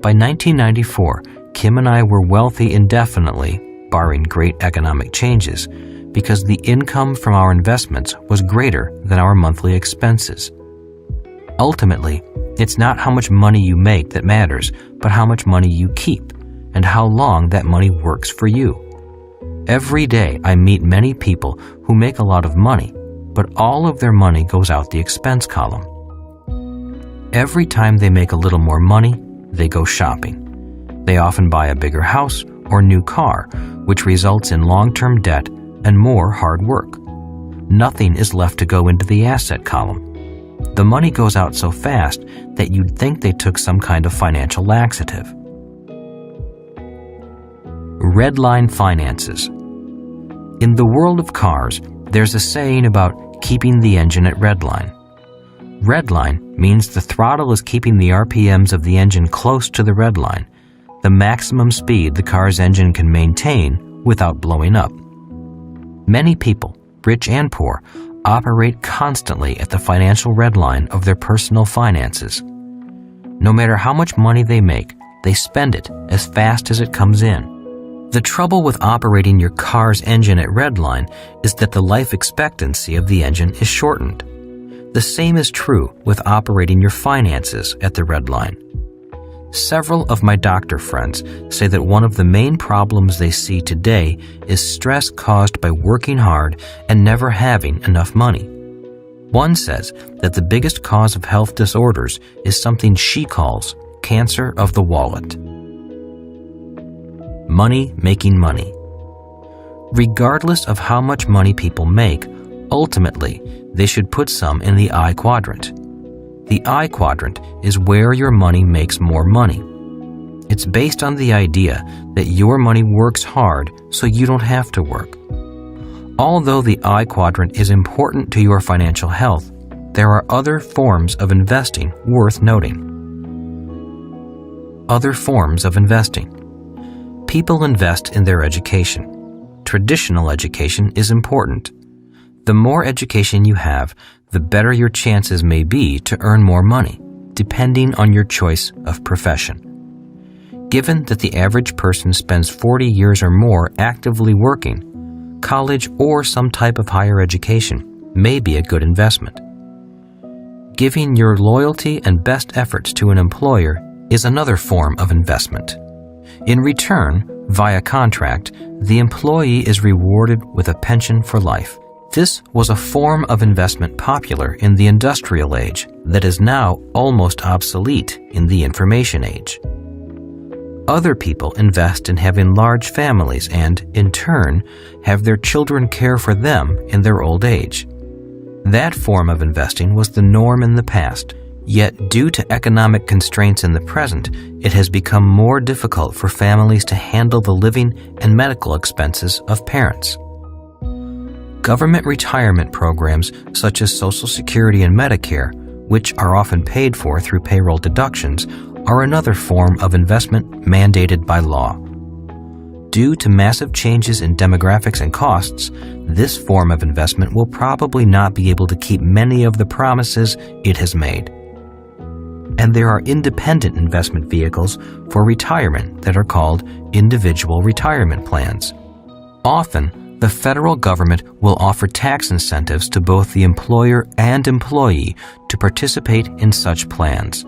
By 1994, Kim and I were wealthy indefinitely, barring great economic changes, because the income from our investments was greater than our monthly expenses. Ultimately, it's not how much money you make that matters, but how much money you keep, and how long that money works for you. Every day I meet many people who make a lot of money, but all of their money goes out the expense column. Every time they make a little more money, they go shopping. They often buy a bigger house or new car, which results in long-term debt and more hard work. nothing is left to go into the asset column. The money goes out so fast that you'd think they took some kind of financial laxative. Redline finances. In the world of cars, there's a saying about keeping the engine at redline. Redline means the throttle is keeping the RPMs of the engine close to the redline, the maximum speed the car's engine can maintain without blowing up. Many people, rich and poor, operate constantly at the financial redline of their personal finances. No matter how much money they make, they spend it as fast as it comes in. The trouble with operating your car's engine at redline is that the life expectancy of the engine is shortened. The same is true with operating your finances at the redline. Several of my doctor friends say that one of the main problems they see today is stress caused by working hard and never having enough money. One says that the biggest cause of health disorders is something she calls cancer of the wallet. Money making money. Regardless of how much money people make, ultimately, they should put some in the I quadrant. The I quadrant is where your money makes more money. It's based on the idea that your money works hard so you don't have to work. Although the I quadrant is important to your financial health, there are other forms of investing worth noting. Other forms of investing. People invest in their education. Traditional education is important. The more education you have, the better your chances may be to earn more money, depending on your choice of profession. Given that the average person spends 40 years or more actively working, college or some type of higher education may be a good investment. Giving your loyalty and best efforts to an employer is another form of investment. In return, via contract, the employee is rewarded with a pension for life. This was a form of investment popular in the industrial age that is now almost obsolete in the information age. Other people invest in having large families and, in turn, have their children care for them in their old age. That form of investing was the norm in the past, yet due to economic constraints in the present, it has become more difficult for families to handle the living and medical expenses of parents. Government retirement programs such as Social Security and Medicare, which are often paid for through payroll deductions, are another form of investment mandated by law. Due to massive changes in demographics and costs, this form of investment will probably not be able to keep many of the promises it has made. And there are independent investment vehicles for retirement that are called individual retirement plans. Often, the federal government will offer tax incentives to both the employer and employee to participate in such plans.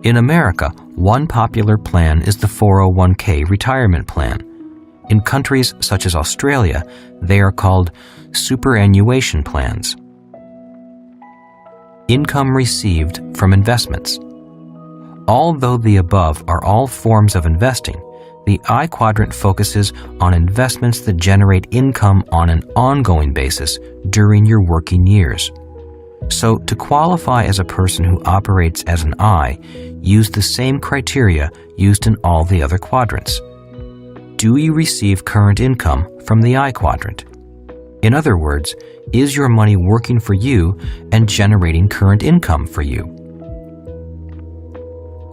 In America, one popular plan is the 401k retirement plan. In countries such as Australia, they are called superannuation plans. Income received from investments. Although the above are all forms of investing, the I quadrant focuses on investments that generate income on an ongoing basis during your working years. So, to qualify as a person who operates as an I, use the same criteria used in all the other quadrants. Do you receive current income from the I quadrant? In other words, is your money working for you and generating current income for you?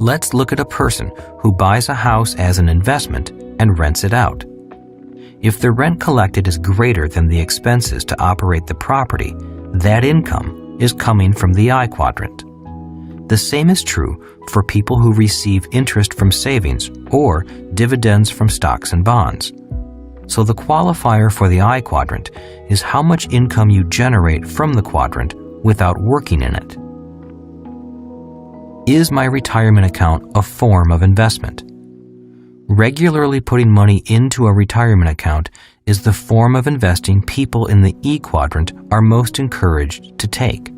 Let's look at a person who buys a house as an investment and rents it out. If the rent collected is greater than the expenses to operate the property, that income is coming from the I quadrant. The same is true for people who receive interest from savings or dividends from stocks and bonds. So the qualifier for the I quadrant is how much income you generate from the quadrant without working in it. Is my retirement account a form of investment? Regularly putting money into a retirement account is the form of investing people in the E quadrant are most encouraged to take.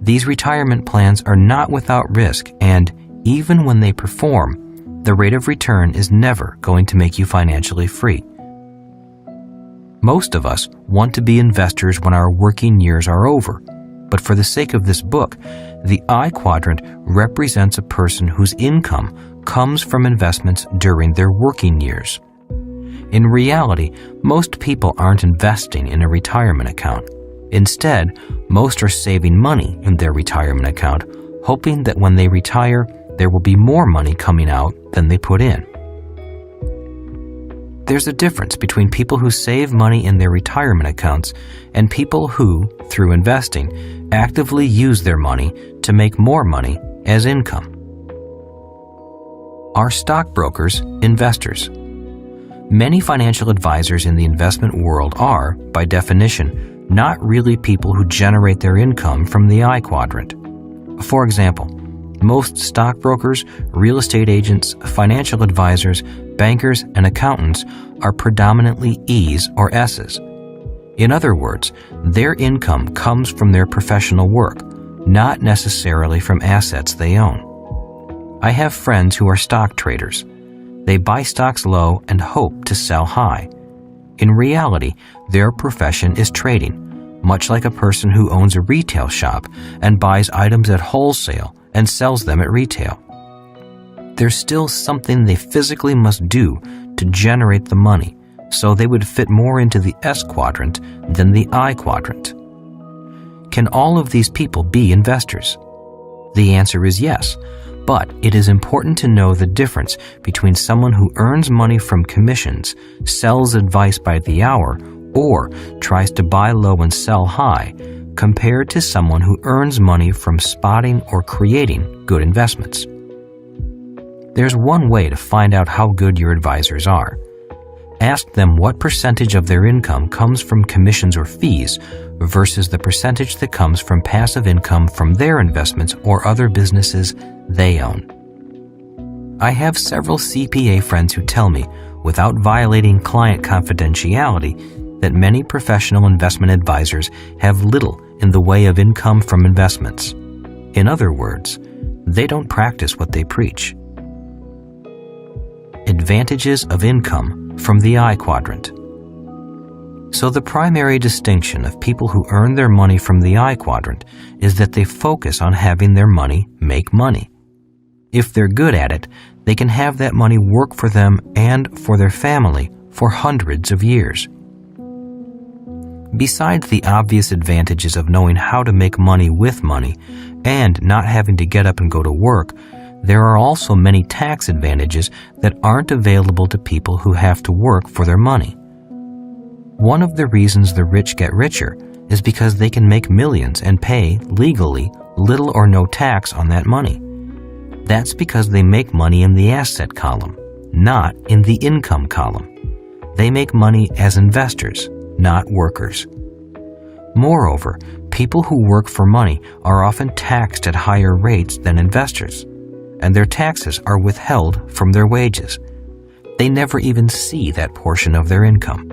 These retirement plans are not without risk, and even when they perform, the rate of return is never going to make you financially free. Most of us want to be investors when our working years are over, but for the sake of this book, the I quadrant represents a person whose income comes from investments during their working years. In reality, most people aren't investing in a retirement account. Instead, most are saving money in their retirement account, hoping that when they retire, there will be more money coming out than they put in. There's a difference between people who save money in their retirement accounts and people who, through investing, actively use their money to make more money as income. Are stockbrokers investors? Many financial advisors in the investment world are, by definition, not really people who generate their income from the I quadrant. For example, most stockbrokers, real estate agents, financial advisors, bankers, and accountants are predominantly E's or S's. In other words, their income comes from their professional work, not necessarily from assets they own. I have friends who are stock traders. They buy stocks low and hope to sell high. In reality, their profession is trading, much like a person who owns a retail shop and buys items at wholesale and sells them at retail. There's still something they physically must do to generate the money, so they would fit more into the S quadrant than the I quadrant. Can all of these people be investors? The answer is yes, but it is important to know the difference between someone who earns money from commissions, sells advice by the hour, or tries to buy low and sell high, compared to someone who earns money from spotting or creating good investments. There's one way to find out how good your advisors are. Ask them what percentage of their income comes from commissions or fees versus the percentage that comes from passive income from their investments or other businesses they own. I have several CPA friends who tell me, without violating client confidentiality, that many professional investment advisors have little in the way of income from investments. In other words, they don't practice what they preach. Advantages of income from the I quadrant. So the primary distinction of people who earn their money from the I quadrant is that they focus on having their money make money. If they're good at it, they can have that money work for them and for their family for hundreds of years. Besides the obvious advantages of knowing how to make money with money and not having to get up and go to work, there are also many tax advantages that aren't available to people who have to work for their money. One of the reasons the rich get richer is because they can make millions and pay, legally, little or no tax on that money. That's because they make money in the asset column, not in the income column. They make money as investors, not workers. Moreover, people who work for money are often taxed at higher rates than investors, and their taxes are withheld from their wages. They never even see that portion of their income.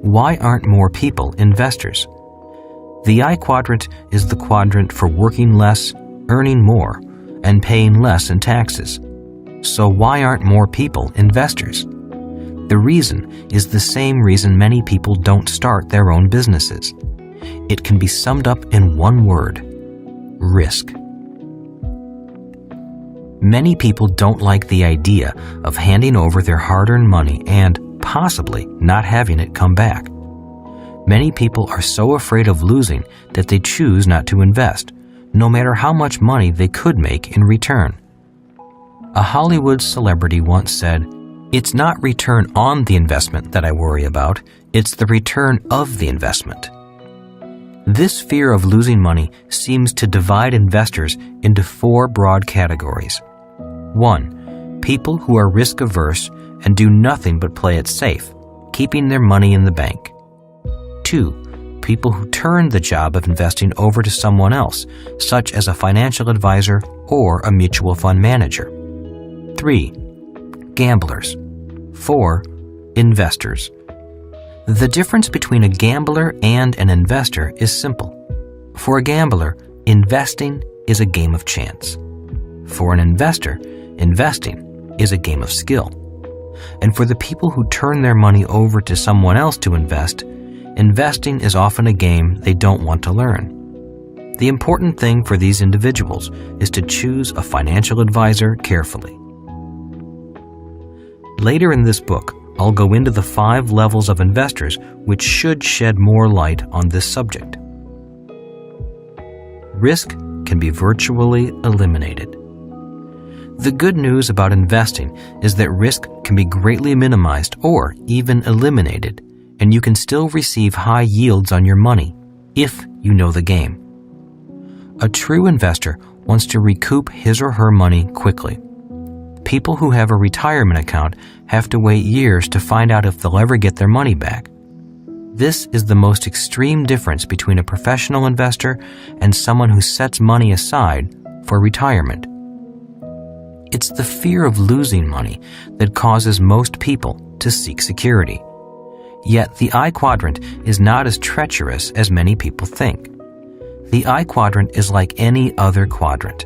Why aren't more people investors? The I quadrant is the quadrant for working less, earning more, and paying less in taxes. So why aren't more people investors? The reason is the same reason many people don't start their own businesses. It can be summed up in one word: risk. Many people don't like the idea of handing over their hard-earned money and, possibly, not having it come back. Many people are so afraid of losing that they choose not to invest, no matter how much money they could make in return. A Hollywood celebrity once said, "It's not return on the investment that I worry about, it's the return of the investment." This fear of losing money seems to divide investors into four broad categories. 1. People who are risk-averse and do nothing but play it safe, keeping their money in the bank. 2. People who turn the job of investing over to someone else, such as a financial advisor or a mutual fund manager. 3. Gamblers. 4. Investors. The difference between a gambler and an investor is simple. For a gambler, investing is a game of chance. For an investor, investing is a game of skill. And for the people who turn their money over to someone else to invest, investing is often a game they don't want to learn. The important thing for these individuals is to choose a financial advisor carefully. Later in this book, I'll go into the 5 levels of investors which should shed more light on this subject. Risk can be virtually eliminated. The good news about investing is that risk can be greatly minimized or even eliminated, and you can still receive high yields on your money if you know the game. A true investor wants to recoup his or her money quickly. People who have a retirement account have to wait years to find out if they'll ever get their money back. This is the most extreme difference between a professional investor and someone who sets money aside for retirement. It's the fear of losing money that causes most people to seek security. Yet the I quadrant is not as treacherous as many people think. The I quadrant is like any other quadrant.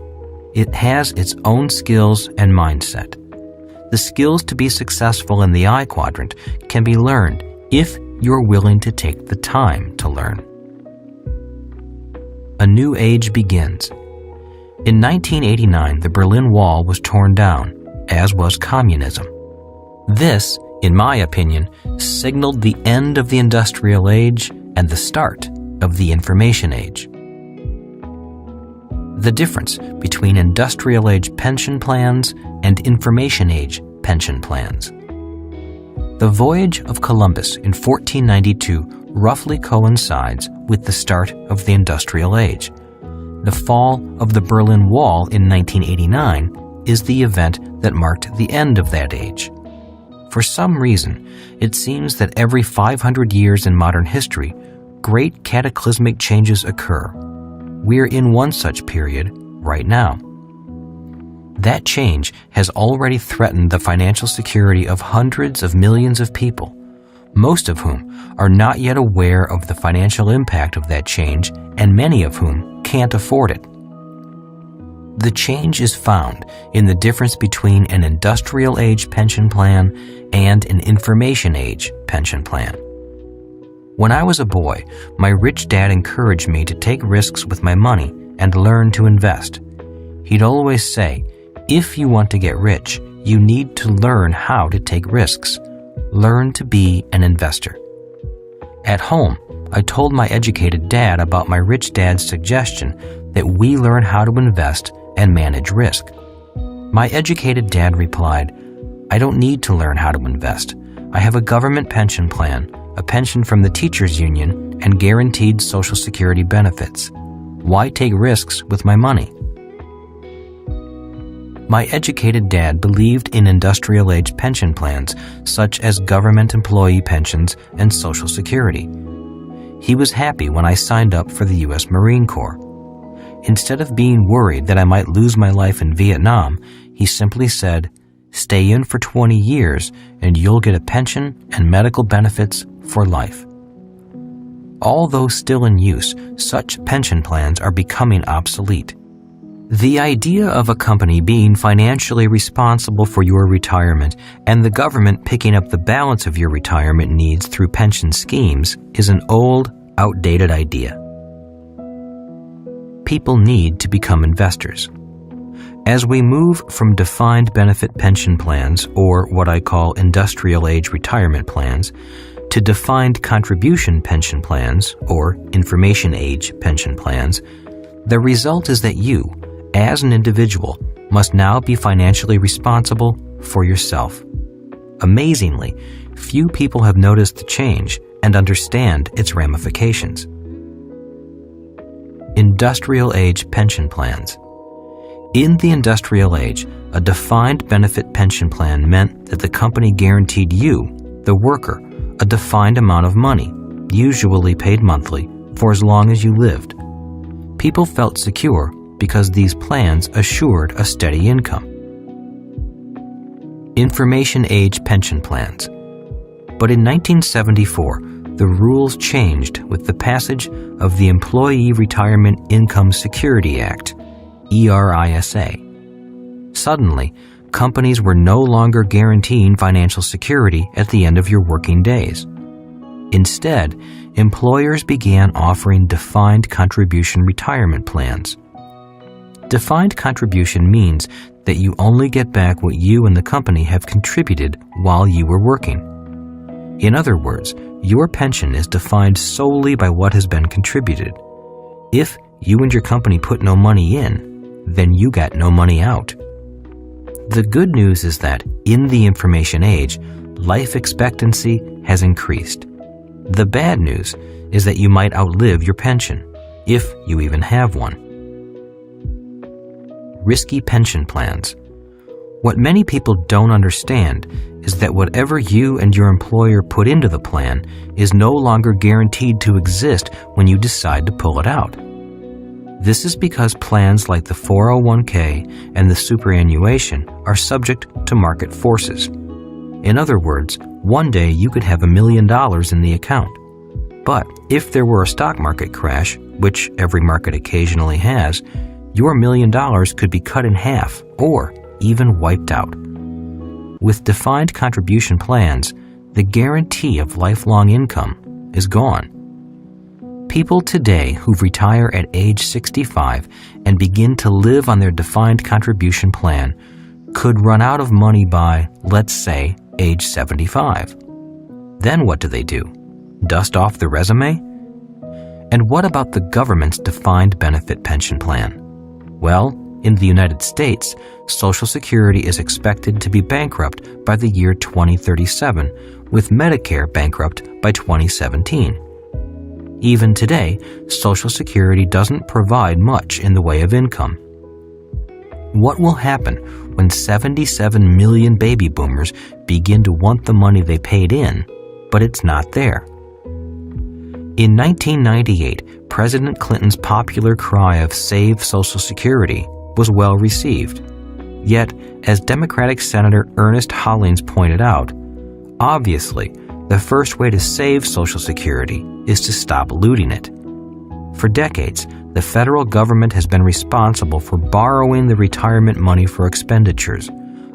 It has its own skills and mindset. The skills to be successful in the I quadrant can be learned if you're willing to take the time to learn. A new age begins. In 1989, the Berlin Wall was torn down, as was communism. This, in my opinion, signaled the end of the industrial age and the start of the information age. The difference between industrial age pension plans and information age pension plans. The voyage of Columbus in 1492 roughly coincides with the start of the industrial age. The fall of the Berlin Wall in 1989 is the event that marked the end of that age. For some reason, it seems that every 500 years in modern history, great cataclysmic changes occur. We're in one such period right now. That change has already threatened the financial security of hundreds of millions of people, most of whom are not yet aware of the financial impact of that change, and many of whom can't afford it. The change is found in the difference between an industrial age pension plan and an information age pension plan. When I was a boy, my rich dad encouraged me to take risks with my money and learn to invest. He'd always say, if you want to get rich, you need to learn how to take risks. Learn to be an investor. At home, I told my educated dad about my rich dad's suggestion that we learn how to invest and manage risk. My educated dad replied, I don't need to learn how to invest. I have a government pension plan, a pension from the teachers' union, and guaranteed Social Security benefits. Why take risks with my money? My educated dad believed in industrial age pension plans, such as government employee pensions and Social Security. He was happy when I signed up for the U.S. Marine Corps. Instead of being worried that I might lose my life in Vietnam, he simply said, stay in for 20 years and you'll get a pension and medical benefits for life. Although still in use, such pension plans are becoming obsolete. The idea of a company being financially responsible for your retirement and the government picking up the balance of your retirement needs through pension schemes is an old, outdated idea. People need to become investors. As we move from defined benefit pension plans, or what I call industrial age retirement plans, to defined contribution pension plans, or information age pension plans, the result is that you, as an individual, must now be financially responsible for yourself. Amazingly, few people have noticed the change and understand its ramifications. Industrial age pension plans. In the industrial age, a defined benefit pension plan meant that the company guaranteed you, the worker, a defined amount of money, usually paid monthly, for as long as you lived. People felt secure because these plans assured a steady income. Information age pension plans. But in 1974, the rules changed with the passage of the Employee Retirement Income Security Act, ERISA. Suddenly, companies were no longer guaranteeing financial security at the end of your working days. Instead, employers began offering defined contribution retirement plans. Defined contribution means that you only get back what you and the company have contributed while you were working. In other words, your pension is defined solely by what has been contributed. If you and your company put no money in, then you got no money out. The good news is that in the information age, life expectancy has increased. The bad news is that you might outlive your pension, if you even have one. Risky pension plans. What many people don't understand is that whatever you and your employer put into the plan is no longer guaranteed to exist when you decide to pull it out. This is because plans like the 401k and the superannuation are subject to market forces. In other words, one day you could have $1 million in the account. But if there were a stock market crash, which every market occasionally has, your $1 million could be cut in half or even wiped out. With defined contribution plans, the guarantee of lifelong income is gone. People today who retire at age 65 and begin to live on their defined contribution plan could run out of money by, let's say, age 75. Then what do? Dust off the resume? And what about the government's defined benefit pension plan? Well, in the United States, Social Security is expected to be bankrupt by the year 2037, with Medicare bankrupt by 2017. Even today, Social Security doesn't provide much in the way of income. What will happen when 77 million baby boomers begin to want the money they paid in, but it's not there? In 1998, President Clinton's popular cry of "Save Social Security" was well received. Yet, as Democratic Senator Ernest Hollings pointed out, obviously, the first way to save Social Security is to stop looting it. For decades, the federal government has been responsible for borrowing the retirement money for expenditures,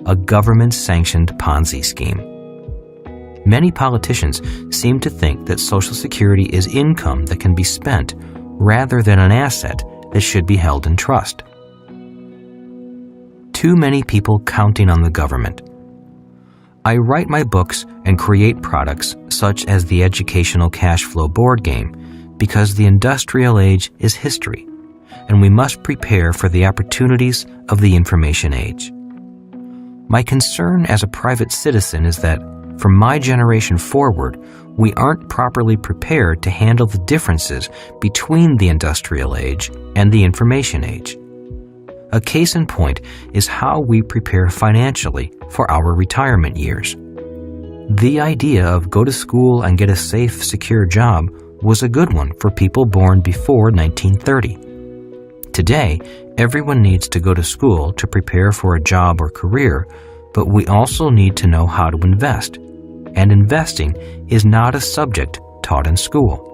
a government-sanctioned Ponzi scheme. Many politicians seem to think that Social Security is income that can be spent rather than an asset that should be held in trust. Too many people counting on the government. I write my books and create products such as the educational Cashflow board game because the industrial age is history, and we must prepare for the opportunities of the information age. My concern as a private citizen is that, from my generation forward, we aren't properly prepared to handle the differences between the industrial age and the information age. A case in point is how we prepare financially for our retirement years. The idea of go to school and get a safe, secure job was a good one for people born before 1930. Today, everyone needs to go to school to prepare for a job or career, but we also need to know how to invest. And investing is not a subject taught in school.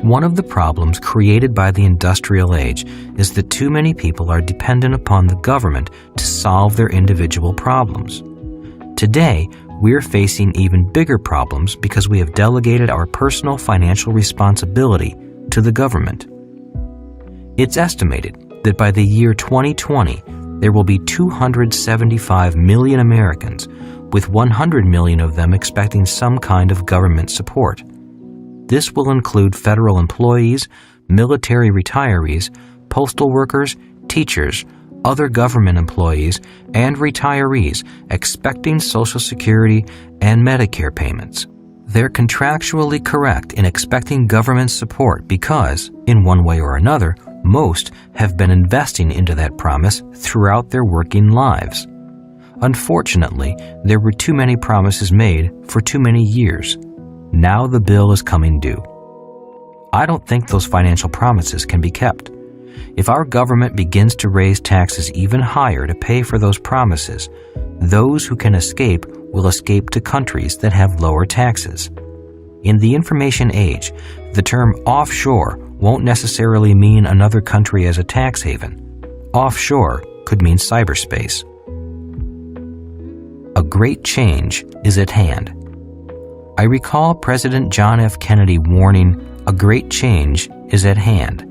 One of the problems created by the industrial age is that too many people are dependent upon the government to solve their individual problems. Today, we're facing even bigger problems because we have delegated our personal financial responsibility to the government. It's estimated that by the year 2020, there will be 275 million Americans, with 100 million of them expecting some kind of government support. This will include federal employees, military retirees, postal workers, teachers, other government employees, and retirees expecting Social Security and Medicare payments. They're contractually correct in expecting government support because, in one way or another, most have been investing into that promise throughout their working lives. Unfortunately, there were too many promises made for too many years. Now the bill is coming due. I don't think those financial promises can be kept. If our government begins to raise taxes even higher to pay for those promises, those who can escape will escape to countries that have lower taxes. In the information age, the term offshore won't necessarily mean another country as a tax haven. Offshore could mean cyberspace. a great change is at hand. I recall President John F. Kennedy warning, "A great change is at hand."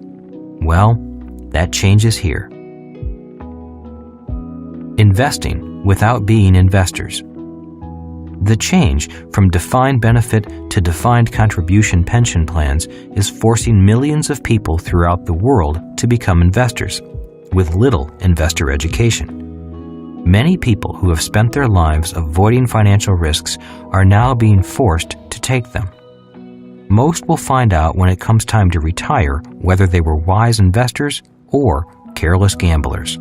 Well, that change is here. Investing without being investors. The change from defined benefit to defined contribution pension plans is forcing millions of people throughout the world to become investors, with little investor education. Many people who have spent their lives avoiding financial risks are now being forced to take them. Most will find out when it comes time to retire whether they were wise investors or careless gamblers.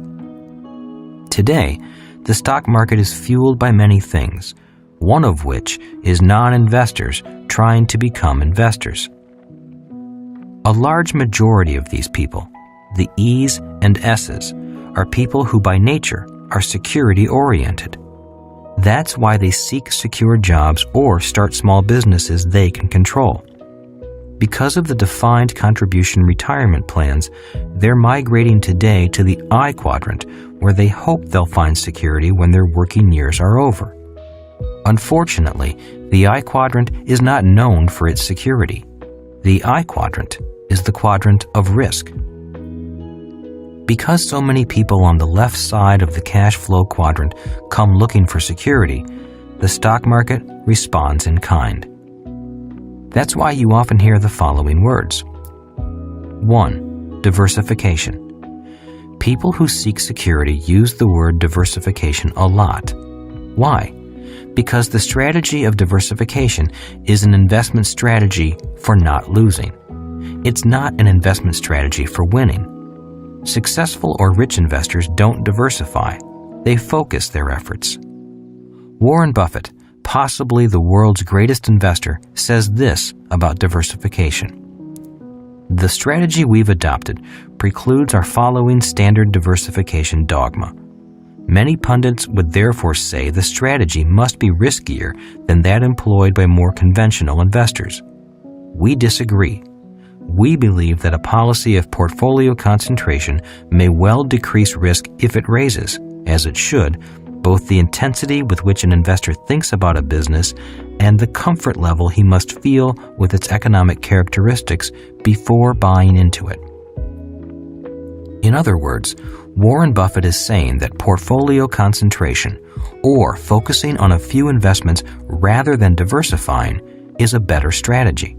Today, the stock market is fueled by many things, one of which is non-investors trying to become investors. A large majority of these people, the E's and S's, are people who by nature are security-oriented. That's why they seek secure jobs or start small businesses they can control. Because of the defined contribution retirement plans, they're migrating today to the I quadrant, where they hope they'll find security when their working years are over. Unfortunately, the I quadrant is not known for its security. The I quadrant is the quadrant of risk. Because so many people on the left side of the cash flow quadrant come looking for security, the stock market responds in kind. That's why you often hear the following words. 1. Diversification. People who seek security use the word diversification a lot. Why? Because the strategy of diversification is an investment strategy for not losing. It's not an investment strategy for winning. Successful or rich investors don't diversify. They focus their efforts. Warren Buffett, possibly the world's greatest investor, says this about diversification. The strategy we've adopted precludes our following standard diversification dogma. Many pundits would therefore say the strategy must be riskier than that employed by more conventional investors. We disagree. We believe that a policy of portfolio concentration may well decrease risk if it raises, as it should, both the intensity with which an investor thinks about a business and the comfort level he must feel with its economic characteristics before buying into it. In other words, Warren Buffett is saying that portfolio concentration, or focusing on a few investments rather than diversifying, is a better strategy.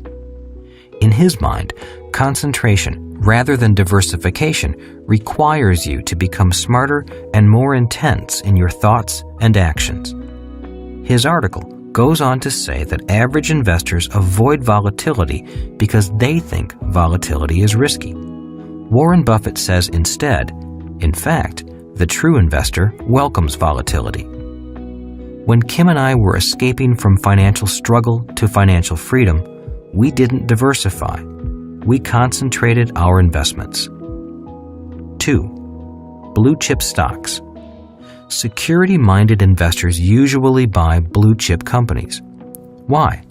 In his mind, concentration rather than diversification requires you to become smarter and more intense in your thoughts and actions. His article goes on to say that average investors avoid volatility because they think volatility is risky. Warren Buffett says instead, in fact, the true investor welcomes volatility. When Kim and I were escaping from financial struggle to financial freedom, we didn't diversify. We concentrated our investments. 2. Blue chip stocks. Security-minded investors usually buy blue chip companies. Why?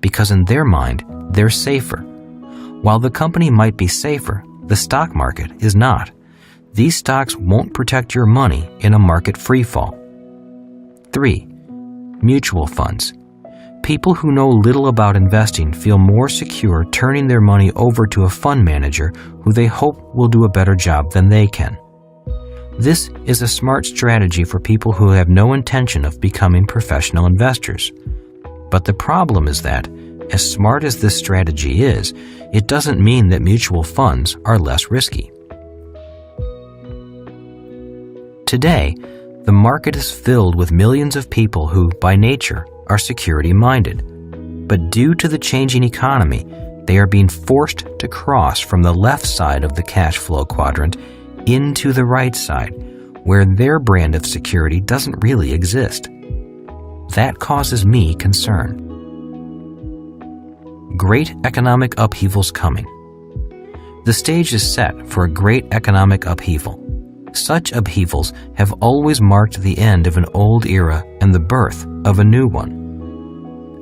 Because in their mind, they're safer. While the company might be safer, the stock market is not. These stocks won't protect your money in a market freefall. 3. Mutual funds. People who know little about investing feel more secure turning their money over to a fund manager who they hope will do a better job than they can. This is a smart strategy for people who have no intention of becoming professional investors. But the problem is that, as smart as this strategy is, it doesn't mean that mutual funds are less risky. Today, the market is filled with millions of people who, by nature, are security-minded. But due to the changing economy, they are being forced to cross from the left side of the cash flow quadrant into the right side, where their brand of security doesn't really exist. That causes me concern. Great economic upheavals coming. The stage is set for a great economic upheaval. Such upheavals have always marked the end of an old era and the birth of a new one.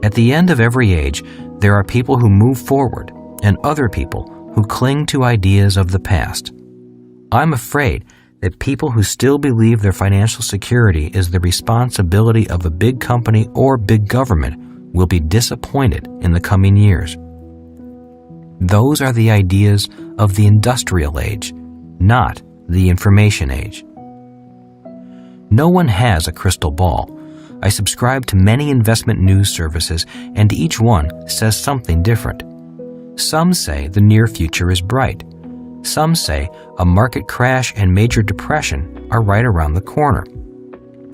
At the end of every age, there are people who move forward and other people who cling to ideas of the past. I'm afraid that people who still believe their financial security is the responsibility of a big company or big government will be disappointed in the coming years. Those are the ideas of the industrial age, not the information age. No one has a crystal ball. I subscribe to many investment news services, and each one says something different. Some say the near future is bright. Some say a market crash and major depression are right around the corner.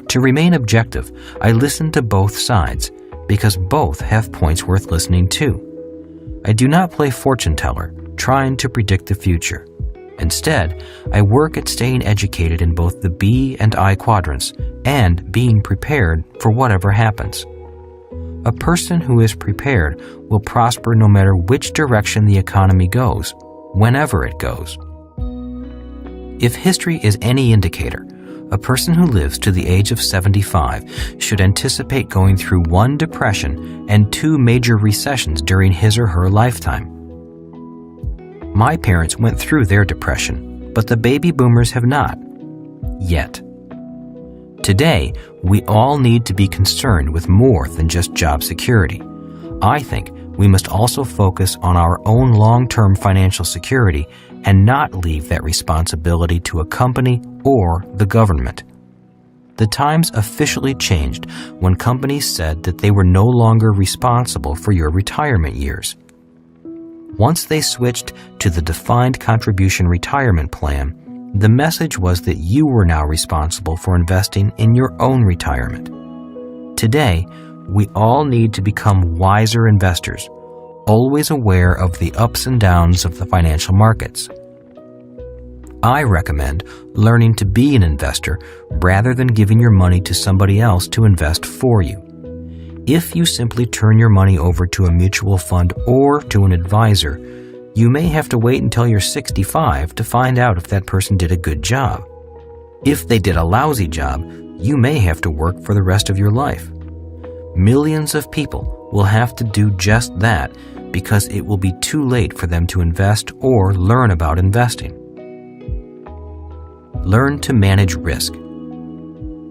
To remain objective, I listen to both sides because both have points worth listening to. I do not play fortune teller, trying to predict the future. Instead, I work at staying educated in both the B and I quadrants and being prepared for whatever happens. A person who is prepared will prosper no matter which direction the economy goes, whenever it goes. If history is any indicator, a person who lives to the age of 75 should anticipate going through one depression and 2 major recessions during his or her lifetime. My parents went through their depression, but the baby boomers have not. Yet. Today, we all need to be concerned with more than just job security. I think we must also focus on our own long-term financial security and not leave that responsibility to a company or the government. The times officially changed when companies said that they were no longer responsible for your retirement years. Once they switched to the defined contribution retirement plan, the message was that you were now responsible for investing in your own retirement. Today, we all need to become wiser investors, always aware of the ups and downs of the financial markets. I recommend learning to be an investor rather than giving your money to somebody else to invest for you. If you simply turn your money over to a mutual fund or to an advisor, you may have to wait until you're 65 to find out if that person did a good job. If they did a lousy job, you may have to work for the rest of your life. Millions of people will have to do just that because it will be too late for them to invest or learn about investing. Learn to manage risk.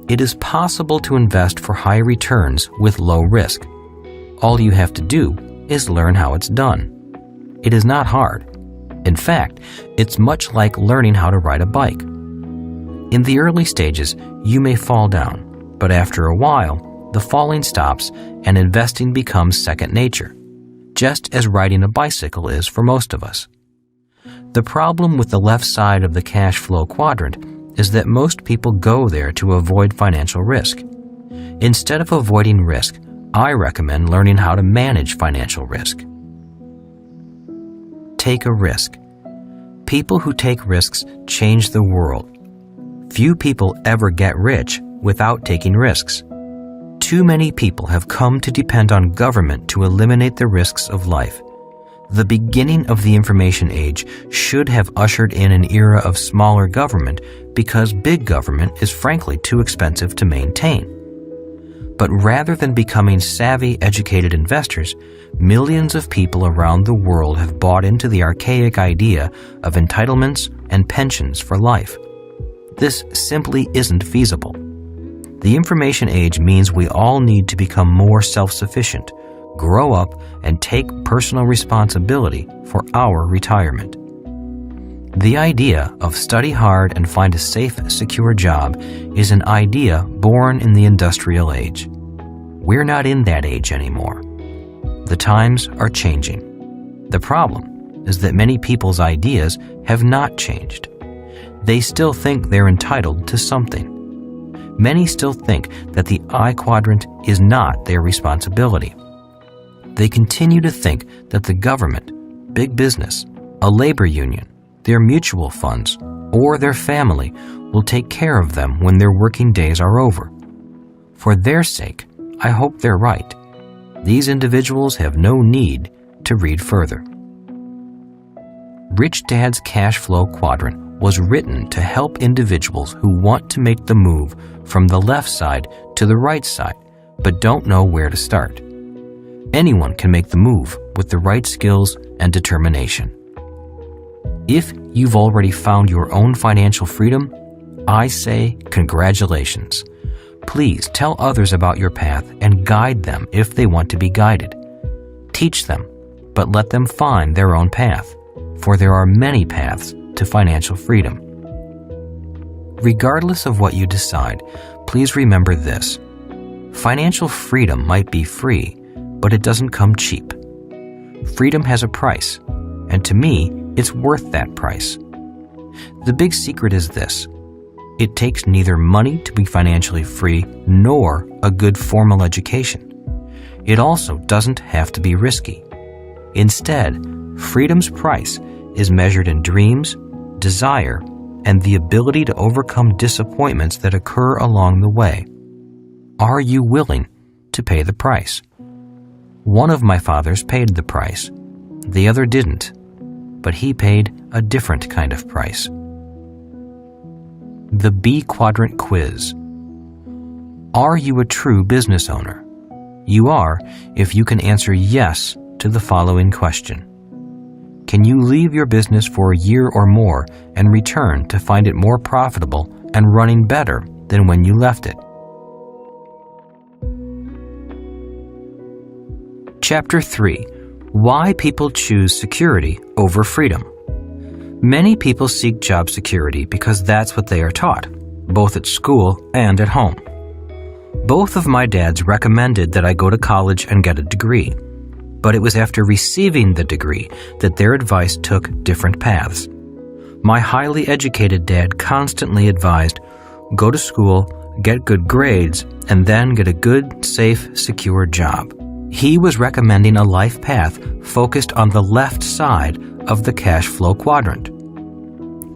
It is possible to invest for high returns with low risk. All you have to do is learn how it's done. It is not hard. In fact, it's much like learning how to ride a bike. In the early stages, you may fall down, but after a while, the falling stops and investing becomes second nature, just as riding a bicycle is for most of us. The problem with the left side of the cash flow quadrant is that most people go there to avoid financial risk. Instead of avoiding risk, I recommend learning how to manage financial risk. Take a risk. People who take risks change the world. Few people ever get rich without taking risks. Too many people have come to depend on government to eliminate the risks of life. The beginning of the information age should have ushered in an era of smaller government because big government is frankly too expensive to maintain. But rather than becoming savvy, educated investors, millions of people around the world have bought into the archaic idea of entitlements and pensions for life. This simply isn't feasible. The information age means we all need to become more self-sufficient, grow up, and take personal responsibility for our retirement. The idea of study hard and find a safe, secure job is an idea born in the industrial age. We're not in that age anymore. The times are changing. The problem is that many people's ideas have not changed. They still think they're entitled to something. Many still think that the I quadrant is not their responsibility. They continue to think that the government, big business, a labor union, their mutual funds, or their family will take care of them when their working days are over. For their sake, I hope they're right. These individuals have no need to read further. Rich Dad's Cash Flow Quadrant was written to help individuals who want to make the move from the left side to the right side, but don't know where to start. Anyone can make the move with the right skills and determination. If you've already found your own financial freedom, I say congratulations. Please tell others about your path and guide them if they want to be guided. Teach them, but let them find their own path, for there are many paths to financial freedom. Regardless of what you decide, please remember this. Financial freedom might be free, but it doesn't come cheap. Freedom has a price, and to me, it's worth that price. The big secret is this. It takes neither money to be financially free nor a good formal education. It also doesn't have to be risky. Instead, freedom's price is measured in dreams, desire, and the ability to overcome disappointments that occur along the way. Are you willing to pay the price? One of my fathers paid the price. The other didn't, but he paid a different kind of price. The B Quadrant Quiz. Are you a true business owner? You are if you can answer yes to the following question. Can you leave your business for a year or more and return to find it more profitable and running better than when you left it? Chapter 3. Why people choose security over freedom. Many people seek job security because that's what they are taught, both at school and at home. Both of my dads recommended that I go to college and get a degree, but it was after receiving the degree that their advice took different paths. My highly educated dad constantly advised, go to school, get good grades, and then get a good, safe, secure job. He was recommending a life path focused on the left side of the Cashflow Quadrant.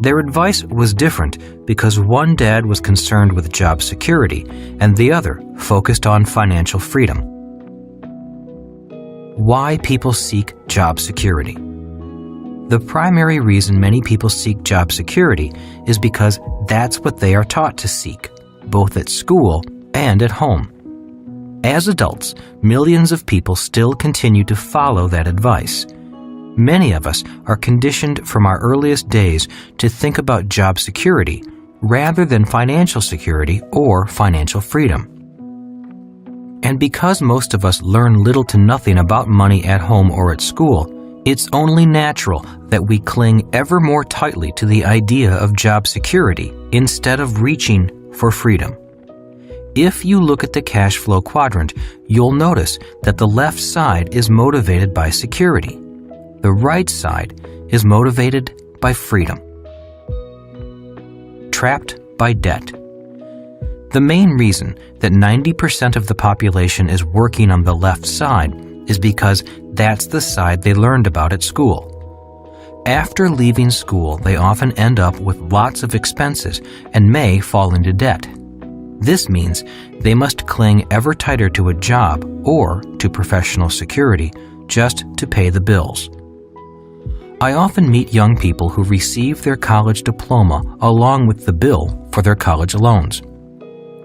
Their advice was different because one dad was concerned with job security and the other focused on financial freedom. Why people seek job security. The primary reason many people seek job security is because that's what they are taught to seek, both at school and at home. As adults, millions of people still continue to follow that advice. Many of us are conditioned from our earliest days to think about job security rather than financial security or financial freedom. And because most of us learn little to nothing about money at home or at school, it's only natural that we cling ever more tightly to the idea of job security instead of reaching for freedom. If you look at the cash flow quadrant, you'll notice that the left side is motivated by security. The right side is motivated by freedom. Trapped by debt. The main reason that 90% of the population is working on the left side is because that's the side they learned about at school. After leaving school, they often end up with lots of expenses and may fall into debt. This means they must cling ever tighter to a job or to professional security just to pay the bills. I often meet young people who receive their college diploma along with the bill for their college loans.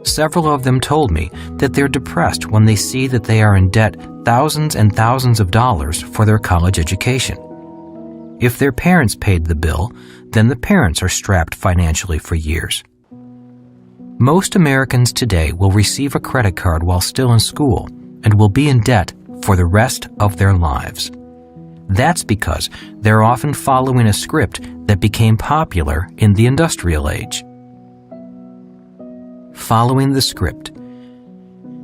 Several of them told me that they're depressed when they see that they are in debt thousands and thousands of dollars for their college education. If their parents paid the bill, then the parents are strapped financially for years. Most Americans today will receive a credit card while still in school and will be in debt for the rest of their lives. That's because they're often following a script that became popular in the industrial age. Following the script.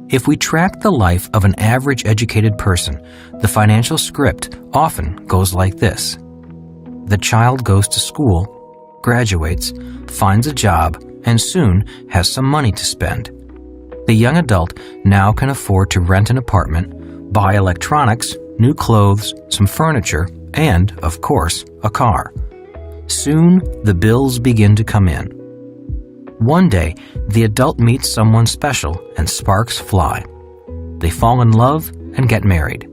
If we track the life of an average educated person, the financial script often goes like this. The child goes to school, graduates, finds a job, and soon has some money to spend. The young adult now can afford to rent an apartment, buy electronics, new clothes, some furniture, and, of course, a car. Soon, the bills begin to come in. One day, the adult meets someone special and sparks fly. They fall in love and get married.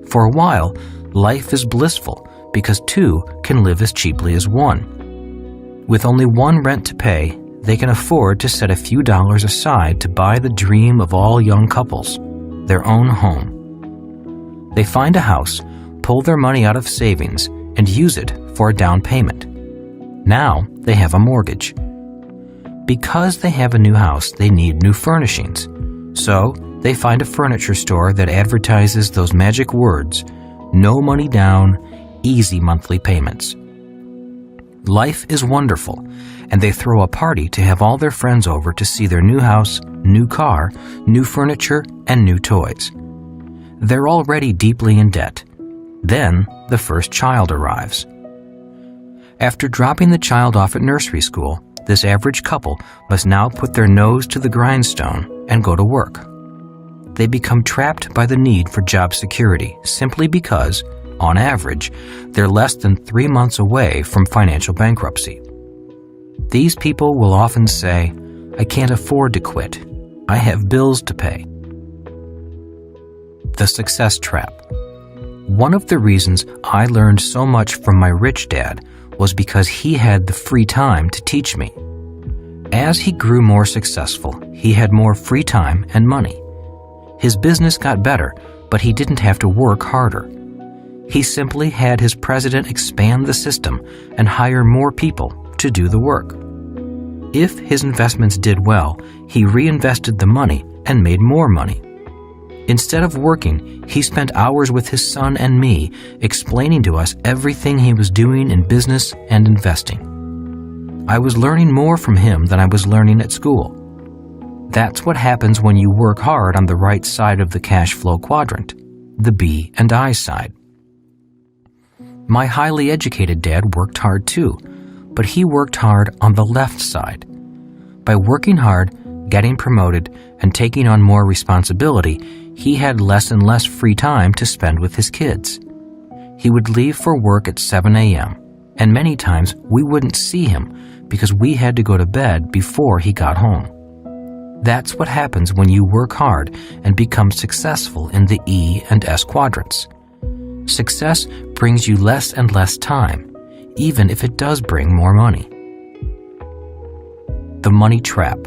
For a while, life is blissful because two can live as cheaply as one. With only one rent to pay, they can afford to set a few dollars aside to buy the dream of all young couples, their own home. They find a house, pull their money out of savings, and use it for a down payment. Now they have a mortgage. Because they have a new house, they need new furnishings. So, they find a furniture store that advertises those magic words, no money down, easy monthly payments. Life is wonderful, and they throw a party to have all their friends over to see their new house, new car, new furniture, and new toys. They're already deeply in debt. Then, the first child arrives. After dropping the child off at nursery school, this average couple must now put their nose to the grindstone and go to work. They become trapped by the need for job security simply because, on average, they're less than 3 months away from financial bankruptcy. These people will often say, "I can't afford to quit. I have bills to pay." The success trap. One of the reasons I learned so much from my rich dad was because he had the free time to teach me. As he grew more successful, he had more free time and money. His business got better, but he didn't have to work harder. He simply had his president expand the system and hire more people to do the work. If his investments did well, he reinvested the money and made more money. Instead of working, he spent hours with his son and me, explaining to us everything he was doing in business and investing. I was learning more from him than I was learning at school. That's what happens when you work hard on the right side of the cash flow quadrant, the B and I side. My highly educated dad worked hard too, but he worked hard on the left side. By working hard, getting promoted, and taking on more responsibility, he had less and less free time to spend with his kids. He would leave for work at 7 a.m., and many times we wouldn't see him because we had to go to bed before he got home. That's what happens when you work hard and become successful in the E and S quadrants. Success brings you less and less time, even if it does bring more money. The money trap.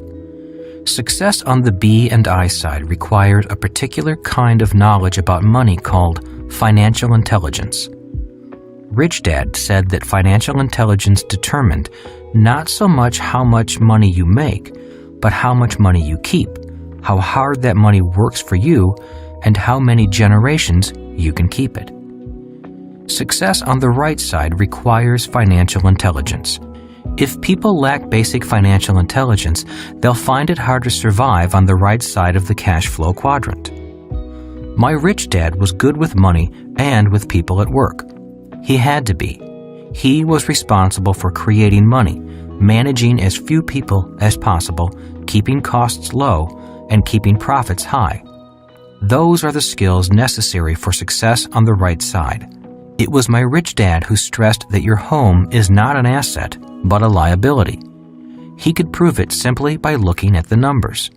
Success on the B and I side required a particular kind of knowledge about money called financial intelligence. Rich Dad said that financial intelligence determined not so much how much money you make, but how much money you keep, how hard that money works for you, and how many generations you can keep it. Success on the right side requires financial intelligence. If people lack basic financial intelligence, they'll find it hard to survive on the right side of the cash flow quadrant. My rich dad was good with money and with people at work. He had to be. He was responsible for creating money, managing as few people as possible, keeping costs low, and keeping profits high. Those are the skills necessary for success on the right side. It was my rich dad who stressed that your home is not an asset, but a liability. He could prove it simply by looking at the numbers.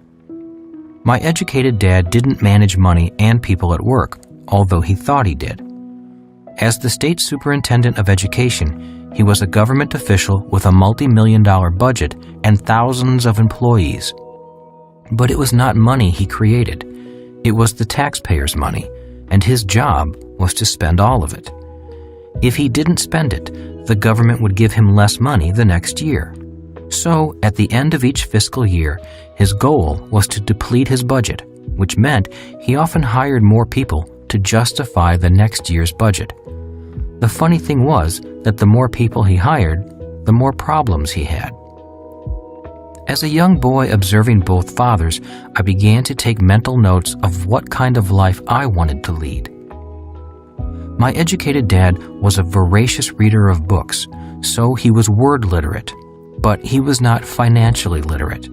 My educated dad didn't manage money and people at work, although he thought he did. As the state superintendent of education, he was a government official with a multi-million-dollar budget and thousands of employees. But it was not money he created. It was the taxpayers' money, and his job was to spend all of it. If he didn't spend it, the government would give him less money the next year. So, at the end of each fiscal year, his goal was to deplete his budget, which meant he often hired more people to justify the next year's budget. The funny thing was that the more people he hired, the more problems he had. As a young boy observing both fathers, I began to take mental notes of what kind of life I wanted to lead. My educated dad was a voracious reader of books, so he was word literate, but he was not financially literate.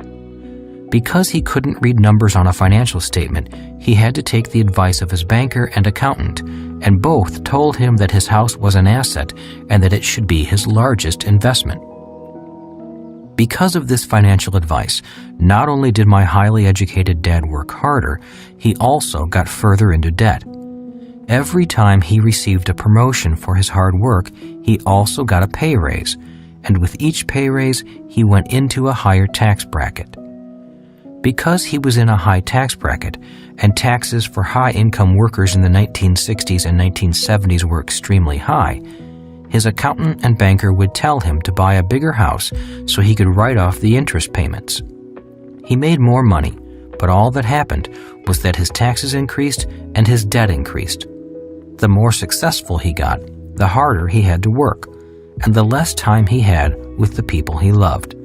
Because he couldn't read numbers on a financial statement, he had to take the advice of his banker and accountant, and both told him that his house was an asset and that it should be his largest investment. Because of this financial advice, not only did my highly educated dad work harder, he also got further into debt. Every time he received a promotion for his hard work, he also got a pay raise, and with each pay raise, he went into a higher tax bracket. Because he was in a high tax bracket, and taxes for high-income workers in the 1960s and 1970s were extremely high, His accountant and banker would tell him to buy a bigger house so he could write off the interest payments. He made more money, but all that happened was that his taxes increased and his debt increased. The more successful he got, the harder he had to work, and the less time he had with the people he loved.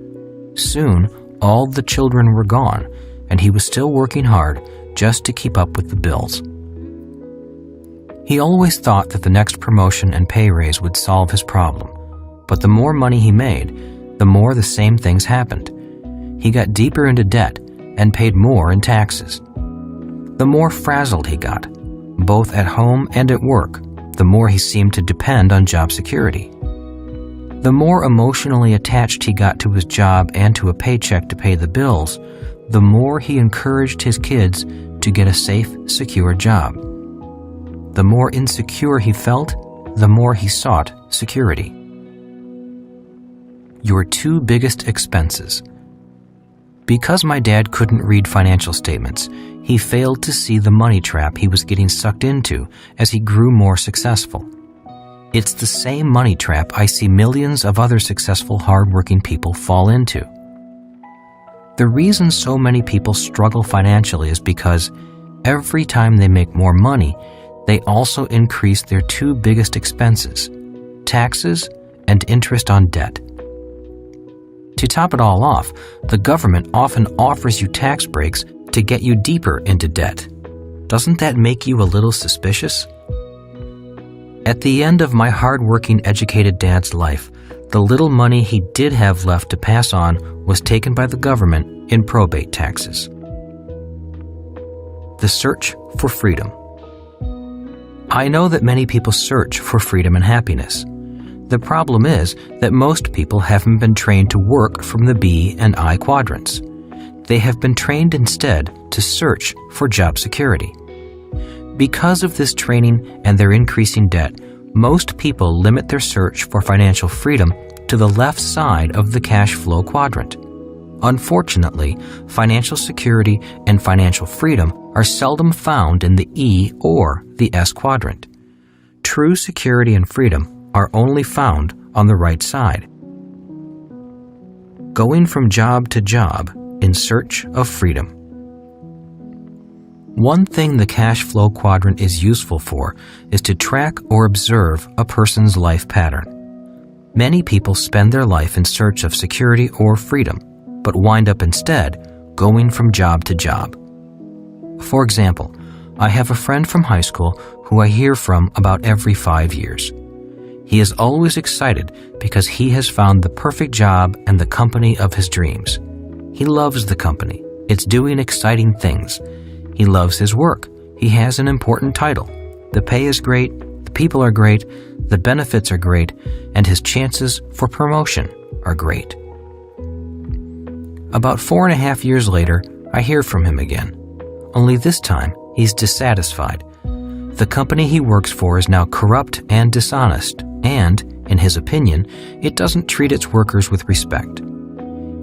Soon, all the children were gone, and he was still working hard just to keep up with the bills. He always thought that the next promotion and pay raise would solve his problem, but the more money he made, the more the same things happened. He got deeper into debt and paid more in taxes. The more frazzled he got, both at home and at work, the more he seemed to depend on job security. The more emotionally attached he got to his job and to a paycheck to pay the bills, the more he encouraged his kids to get a safe, secure job. The more insecure he felt, the more he sought security. Your two biggest expenses. Because my dad couldn't read financial statements, he failed to see the money trap he was getting sucked into as he grew more successful. It's the same money trap I see millions of other successful, hardworking people fall into. The reason so many people struggle financially is because every time they make more money, they also increase their two biggest expenses, taxes and interest on debt. To top it all off, the government often offers you tax breaks to get you deeper into debt. Doesn't that make you a little suspicious? At the end of my hard-working, educated dad's life, the little money he did have left to pass on was taken by the government in probate taxes. The search for freedom. I know that many people search for freedom and happiness. The problem is that most people haven't been trained to work from the B and I quadrants. They have been trained instead to search for job security. Because of this training and their increasing debt, most people limit their search for financial freedom to the left side of the cash flow quadrant. Unfortunately, financial security and financial freedom are seldom found in the E or the S quadrant. True security and freedom are only found on the right side. Going from job to job in search of freedom. One thing the cash flow quadrant is useful for is to track or observe a person's life pattern. Many people spend their life in search of security or freedom, but wind up instead going from job to job. For example, I have a friend from high school who I hear from about every 5 years. He is always excited because he has found the perfect job and the company of his dreams. He loves the company. It's doing exciting things. He loves his work. He has an important title. The pay is great, the people are great, the benefits are great, and his chances for promotion are great. About 4.5 years later, I hear from him again. Only this time, he's dissatisfied. The company he works for is now corrupt and dishonest, and, in his opinion, it doesn't treat its workers with respect.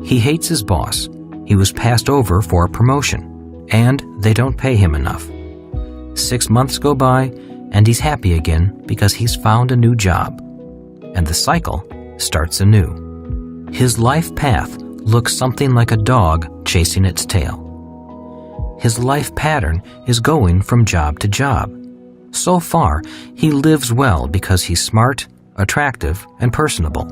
He hates his boss. He was passed over for a promotion, and they don't pay him enough. 6 months go by, and he's happy again because he's found a new job. And the cycle starts anew. His life path looks something like a dog chasing its tail. His life pattern is going from job to job. So far, he lives well because he's smart, attractive, and personable.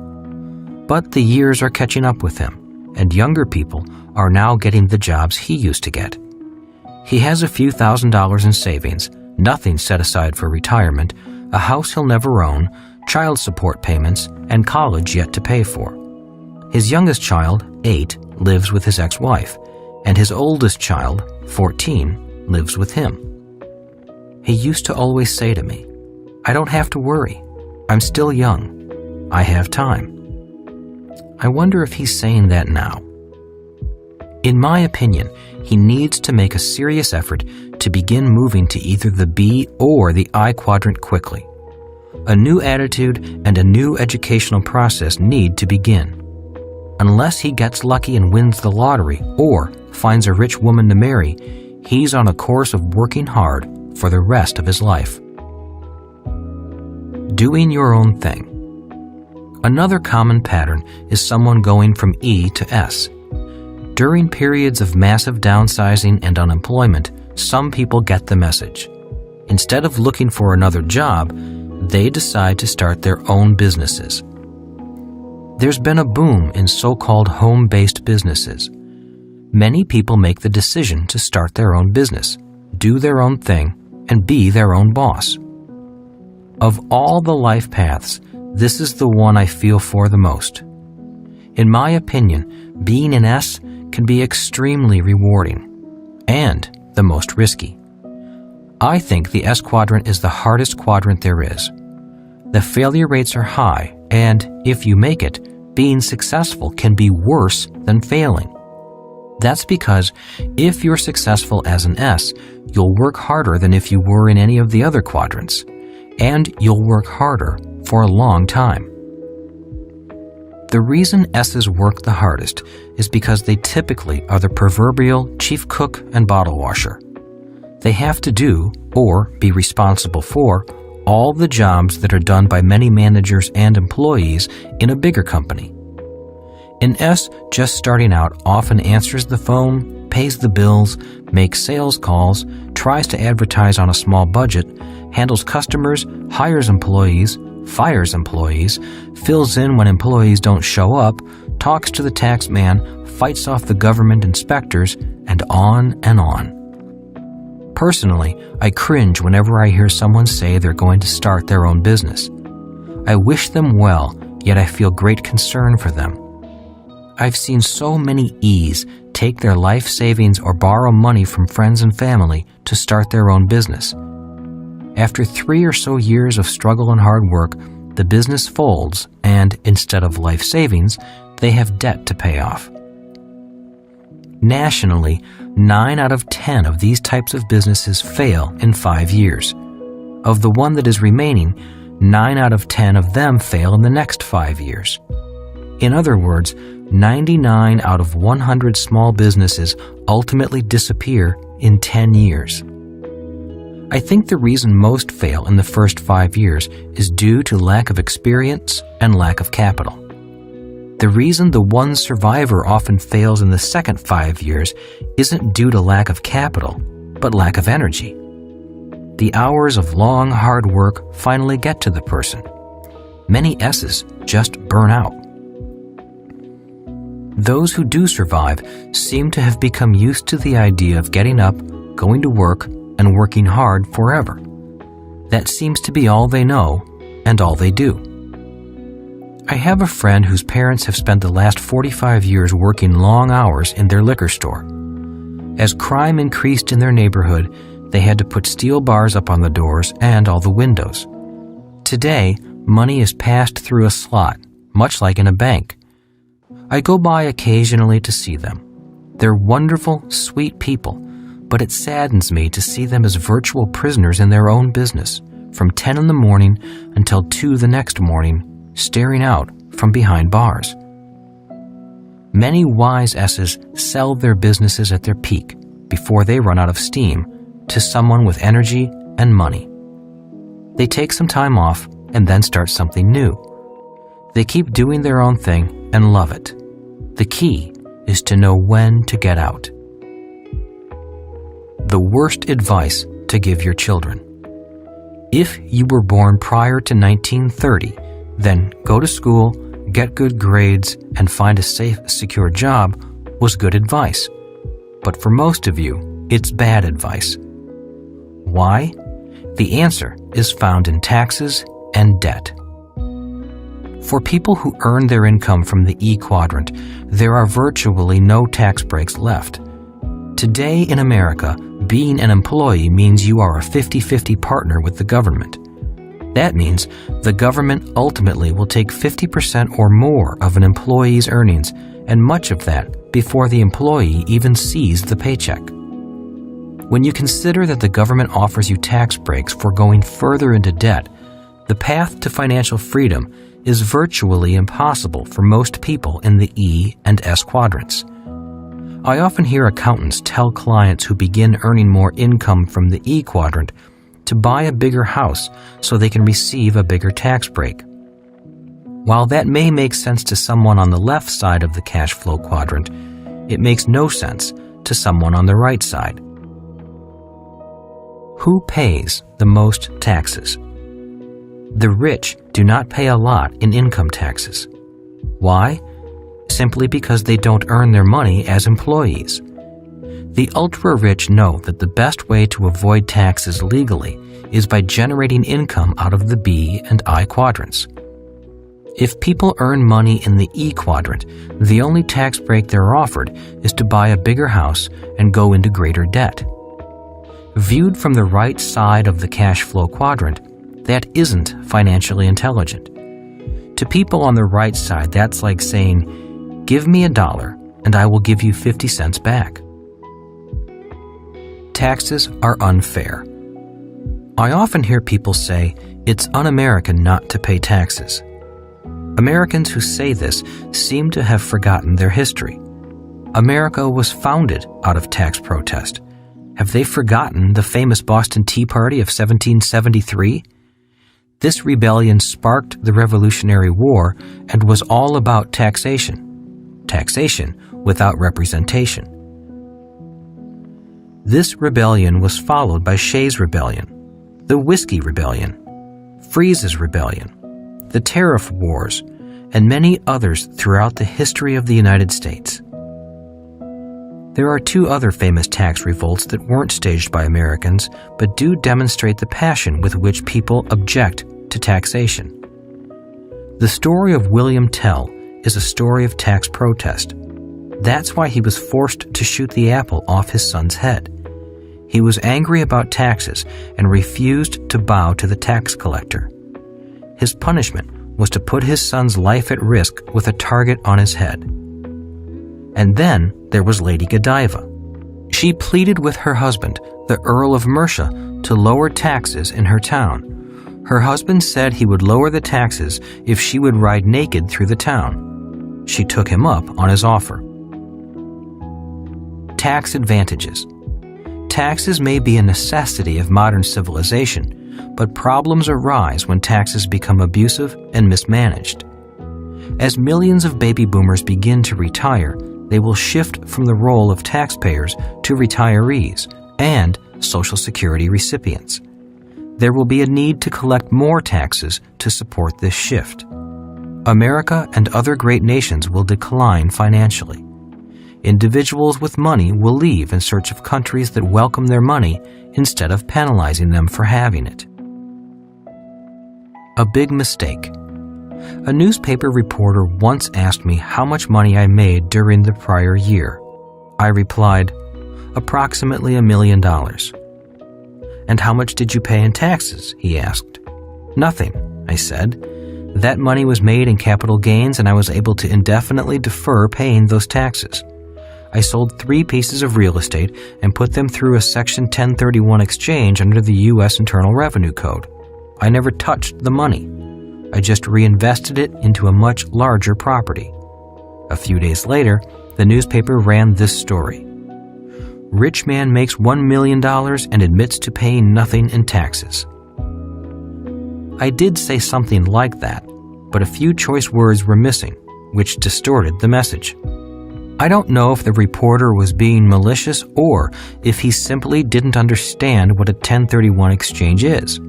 But the years are catching up with him, and younger people are now getting the jobs he used to get. He has a few $1,000s in savings, nothing set aside for retirement, a house he'll never own, child support payments, and college yet to pay for. His youngest child, 8, lives with his ex-wife, and his oldest child, 14, lives with him. He used to always say to me, "I don't have to worry. I'm still young. I have time." I wonder if he's saying that now. In my opinion, he needs to make a serious effort to begin moving to either the B or the I quadrant quickly. A new attitude and a new educational process need to begin. Unless he gets lucky and wins the lottery or finds a rich woman to marry, he's on a course of working hard for the rest of his life. Doing your own thing. Another common pattern is someone going from E to S. During periods of massive downsizing and unemployment, some people get the message. Instead of looking for another job, they decide to start their own businesses. There's been a boom in so-called home-based businesses. Many people make the decision to start their own business, do their own thing, and be their own boss. Of all the life paths, this is the one I feel for the most. In my opinion, being an S can be extremely rewarding and the most risky. I think the S quadrant is the hardest quadrant there is. The failure rates are high, and if you make it, being successful can be worse than failing. That's because if you're successful as an S, you'll work harder than if you were in any of the other quadrants, and you'll work harder for a long time. The reason S's work the hardest is because they typically are the proverbial chief cook and bottle washer. They have to do, or be responsible for, all the jobs that are done by many managers and employees in a bigger company. An S just starting out often answers the phone, pays the bills, makes sales calls, tries to advertise on a small budget, handles customers, hires employees, fires employees, fills in when employees don't show up, talks to the tax man, fights off the government inspectors, and on and on. Personally, I cringe whenever I hear someone say they're going to start their own business. I wish them well, yet I feel great concern for them. I've seen so many E's take their life savings or borrow money from friends and family to start their own business. After 3 or so years of struggle and hard work, the business folds and, instead of life savings, they have debt to pay off. Nationally, 9 out of 10 of these types of businesses fail in 5 years. Of the one that is remaining, 9 out of 10 of them fail in the next 5 years. In other words, 99 out of 100 small businesses ultimately disappear in 10 years. I think the reason most fail in the first 5 years is due to lack of experience and lack of capital. The reason the one survivor often fails in the second 5 years isn't due to lack of capital, but lack of energy. The hours of long, hard work finally get to the person. Many S's just burn out. Those who do survive seem to have become used to the idea of getting up, going to work, and working hard forever. That seems to be all they know and all they do. I have a friend whose parents have spent the last 45 years working long hours in their liquor store. As crime increased in their neighborhood, they had to put steel bars up on the doors and all the windows. Today, money is passed through a slot, much like in a bank. I go by occasionally to see them. They're wonderful, sweet people, but it saddens me to see them as virtual prisoners in their own business, from 10 in the morning until 2 the next morning, staring out from behind bars. Many wise S's sell their businesses at their peak, before they run out of steam, to someone with energy and money. They take some time off and then start something new. They keep doing their own thing and love it. The key is to know when to get out. The worst advice to give your children. If you were born prior to 1930, then go to school, get good grades, and find a safe, secure job was good advice. But for most of you, it's bad advice. Why? The answer is found in taxes and debt. For people who earn their income from the E quadrant, there are virtually no tax breaks left. Today in America, being an employee means you are a 50-50 partner with the government. That means the government ultimately will take 50% or more of an employee's earnings, and much of that before the employee even sees the paycheck. When you consider that the government offers you tax breaks for going further into debt, the path to financial freedom is virtually impossible for most people in the E and S quadrants. I often hear accountants tell clients who begin earning more income from the E quadrant to buy a bigger house so they can receive a bigger tax break. While that may make sense to someone on the left side of the cash flow quadrant, it makes no sense to someone on the right side. Who pays the most taxes? The rich do not pay a lot in income taxes. Why? Simply because they don't earn their money as employees. The ultra-rich know that the best way to avoid taxes legally is by generating income out of the B and I quadrants. If people earn money in the E quadrant, the only tax break they're offered is to buy a bigger house and go into greater debt. Viewed from the right side of the cash flow quadrant, that isn't financially intelligent. To people on the right side, that's like saying, "Give me $1 and I will give you 50 cents back." Taxes are unfair. I often hear people say, "It's un-American not to pay taxes." Americans who say this seem to have forgotten their history. America was founded out of tax protest. Have they forgotten the famous Boston Tea Party of 1773? This rebellion sparked the Revolutionary War and was all about taxation. Taxation without representation. This rebellion was followed by Shays' Rebellion, the Whiskey Rebellion, Freeze's Rebellion, the Tariff Wars, and many others throughout the history of the United States. There are two other famous tax revolts that weren't staged by Americans, but do demonstrate the passion with which people object to taxation. The story of William Tell is a story of tax protest. That's why he was forced to shoot the apple off his son's head. He was angry about taxes and refused to bow to the tax collector. His punishment was to put his son's life at risk with a target on his head. And then there was Lady Godiva. She pleaded with her husband, the Earl of Mercia, to lower taxes in her town. Her husband said he would lower the taxes if she would ride naked through the town. She took him up on his offer. Tax advantages. Taxes may be a necessity of modern civilization, but problems arise when taxes become abusive and mismanaged. As millions of baby boomers begin to retire, they will shift from the role of taxpayers to retirees and Social Security recipients. There will be a need to collect more taxes to support this shift. America and other great nations will decline financially. Individuals with money will leave in search of countries that welcome their money instead of penalizing them for having it. A big mistake. A newspaper reporter once asked me how much money I made during the prior year. I replied, "Approximately $1 million. "And how much did you pay in taxes?" he asked. "Nothing," I said. "That money was made in capital gains and I was able to indefinitely defer paying those taxes. I sold 3 pieces of real estate and put them through a Section 1031 exchange under the U.S. Internal Revenue Code. I never touched the money. I just reinvested it into a much larger property." A few days later, the newspaper ran this story. Rich man makes $1 million and admits to paying nothing in taxes. I did say something like that, but a few choice words were missing, which distorted the message. I don't know if the reporter was being malicious or if he simply didn't understand what a 1031 exchange is.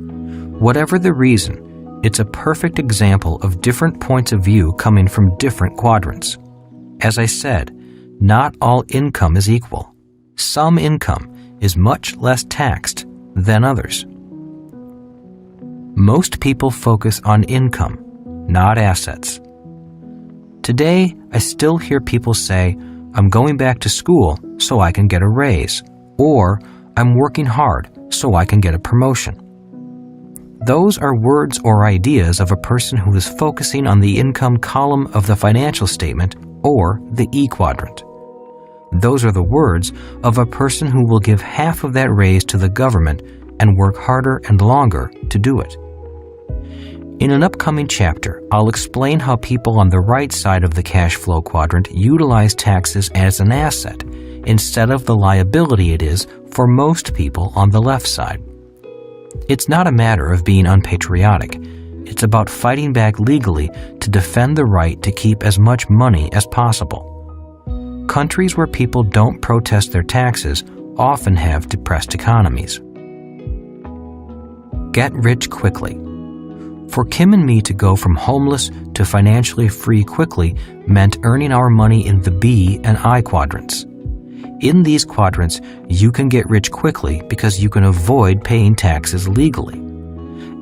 Whatever the reason, it's a perfect example of different points of view coming from different quadrants. As I said, not all income is equal. Some income is much less taxed than others. Most people focus on income, not assets. Today, I still hear people say, "I'm going back to school so I can get a raise," or "I'm working hard so I can get a promotion." Those are words or ideas of a person who is focusing on the income column of the financial statement or the E quadrant. Those are the words of a person who will give half of that raise to the government and work harder and longer to do it. In an upcoming chapter, I'll explain how people on the right side of the cash flow quadrant utilize taxes as an asset instead of the liability it is for most people on the left side. It's not a matter of being unpatriotic. it's about fighting back legally to defend the right to keep as much money as possible. Countries where people don't protest their taxes often have depressed economies. Get rich quickly. For Kim and me to go from homeless to financially free quickly meant earning our money in the B and I quadrants. In these quadrants, you can get rich quickly because you can avoid paying taxes legally.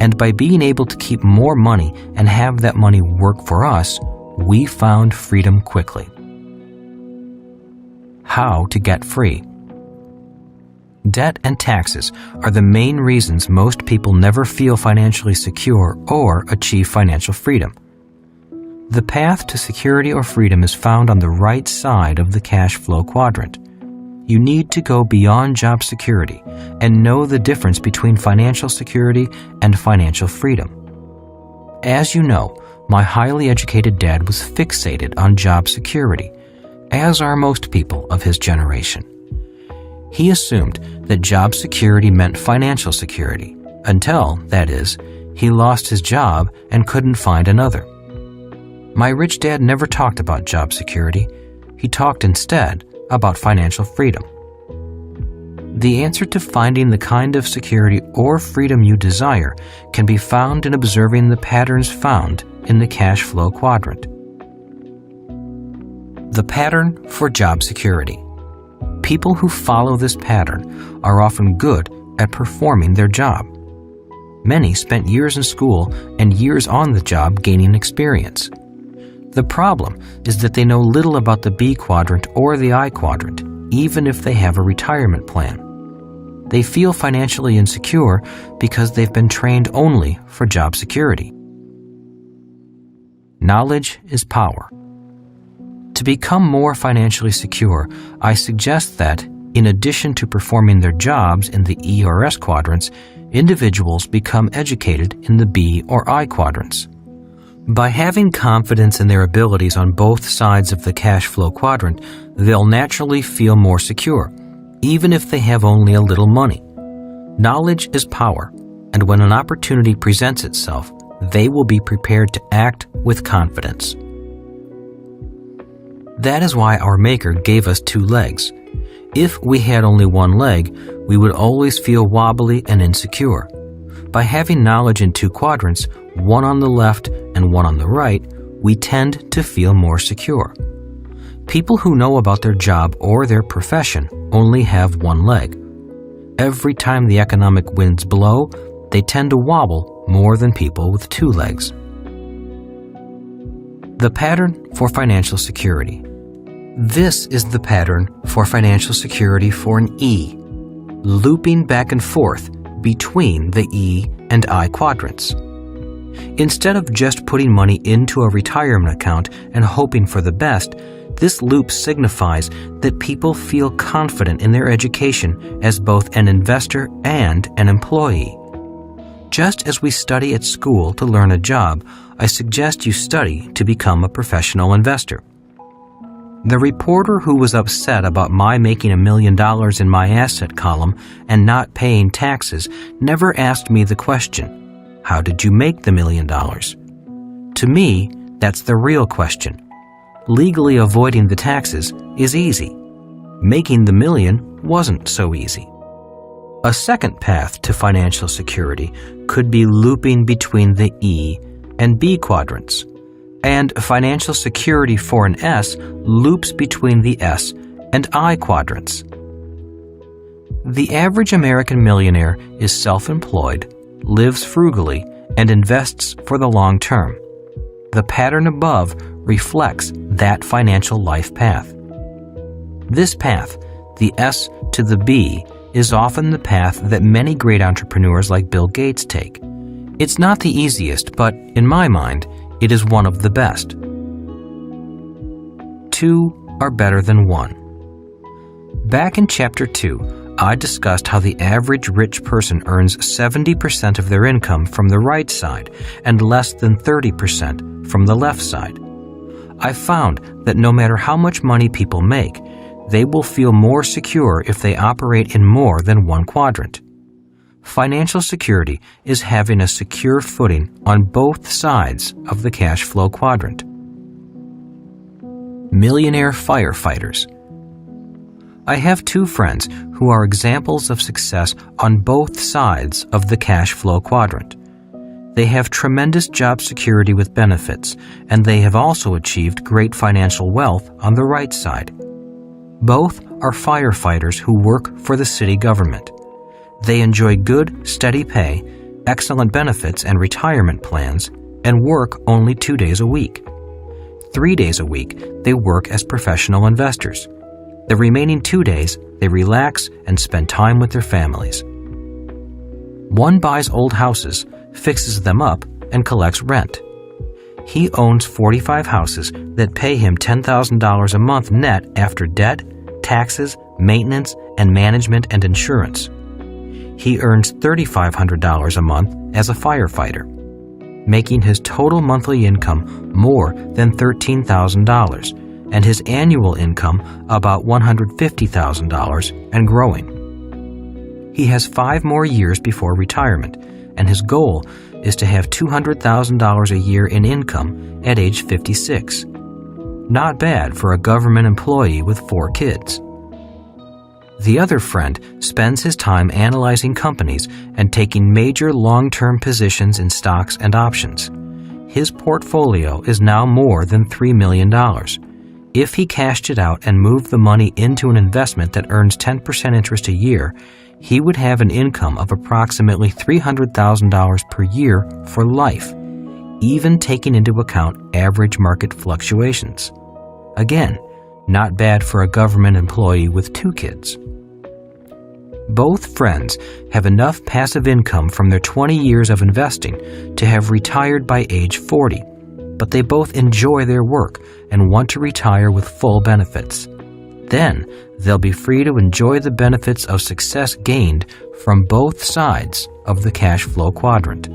And by being able to keep more money and have that money work for us, we found freedom quickly. How to get free. Debt and taxes are the main reasons most people never feel financially secure or achieve financial freedom. The path to security or freedom is found on the right side of the cash flow quadrant. You need to go beyond job security and know the difference between financial security and financial freedom. As you know, my highly educated dad was fixated on job security, as are most people of his generation. He assumed that job security meant financial security, until, that is, he lost his job and couldn't find another. My rich dad never talked about job security. He talked instead about financial freedom. The answer to finding the kind of security or freedom you desire can be found in observing the patterns found in the cash flow quadrant. The pattern for job security. People who follow this pattern are often good at performing their job. Many spent years in school and years on the job gaining experience. The problem is that they know little about the B quadrant or the I quadrant, even if they have a retirement plan. They feel financially insecure because they've been trained only for job security. Knowledge is power. To become more financially secure, I suggest that, in addition to performing their jobs in the E or S quadrants, individuals become educated in the B or I quadrants. By having confidence in their abilities on both sides of the cash flow quadrant, they'll naturally feel more secure, even if they have only a little money. Knowledge is power, and when an opportunity presents itself, they will be prepared to act with confidence. That is why our Maker gave us two legs. If we had only one leg, we would always feel wobbly and insecure. By having knowledge in two quadrants, one on the left and one on the right, we tend to feel more secure. People who know about their job or their profession only have one leg. Every time the economic winds blow, they tend to wobble more than people with two legs. The pattern for financial security. This is the pattern for financial security for an E, looping back and forth between the E and I quadrants. Instead of just putting money into a retirement account and hoping for the best, this loop signifies that people feel confident in their education as both an investor and an employee. Just as we study at school to learn a job, I suggest you study to become a professional investor. The reporter who was upset about my making $1 million in my asset column and not paying taxes never asked me the question, "How did you make the $1 million?" To me, that's the real question. Legally avoiding the taxes is easy. Making the $1 million wasn't so easy. A second path to financial security could be looping between the E and B quadrants. And financial security for an S loops between the S and I quadrants. The average American millionaire is self-employed, lives frugally, and invests for the long term. The pattern above reflects that financial life path. This path, the S to the B, is often the path that many great entrepreneurs like Bill Gates take. It's not the easiest, but in my mind, it is one of the best. Two are better than one. Back in Chapter 2, I discussed how the average rich person earns 70% of their income from the right side and less than 30% from the left side. I found that no matter how much money people make, they will feel more secure if they operate in more than one quadrant. Financial security is having a secure footing on both sides of the cash flow quadrant. Millionaire firefighters. I have two friends who are examples of success on both sides of the cash flow quadrant. They have tremendous job security with benefits, and they have also achieved great financial wealth on the right side. Both are firefighters who work for the city government. They enjoy good, steady pay, excellent benefits and retirement plans, and work only 2 days a week. 3 days a week, they work as professional investors. The remaining 2 days, they relax and spend time with their families. One buys old houses, fixes them up, and collects rent. He owns 45 houses that pay him $10,000 a month net after debt, taxes, maintenance, and management and insurance. He earns $3,500 a month as a firefighter, making his total monthly income more than $13,000 and his annual income about $150,000 and growing. He has 5 more years before retirement, and his goal is to have $200,000 a year in income at age 56. Not bad for a government employee with 4 kids. The other friend spends his time analyzing companies and taking major long-term positions in stocks and options. His portfolio is now more than $3 million. If he cashed it out and moved the money into an investment that earns 10% interest a year, he would have an income of approximately $300,000 per year for life, even taking into account average market fluctuations. Again, not bad for a government employee with 2 kids. Both friends have enough passive income from their 20 years of investing to have retired by age 40, but they both enjoy their work and want to retire with full benefits. Then, they'll be free to enjoy the benefits of success gained from both sides of the cash flow quadrant.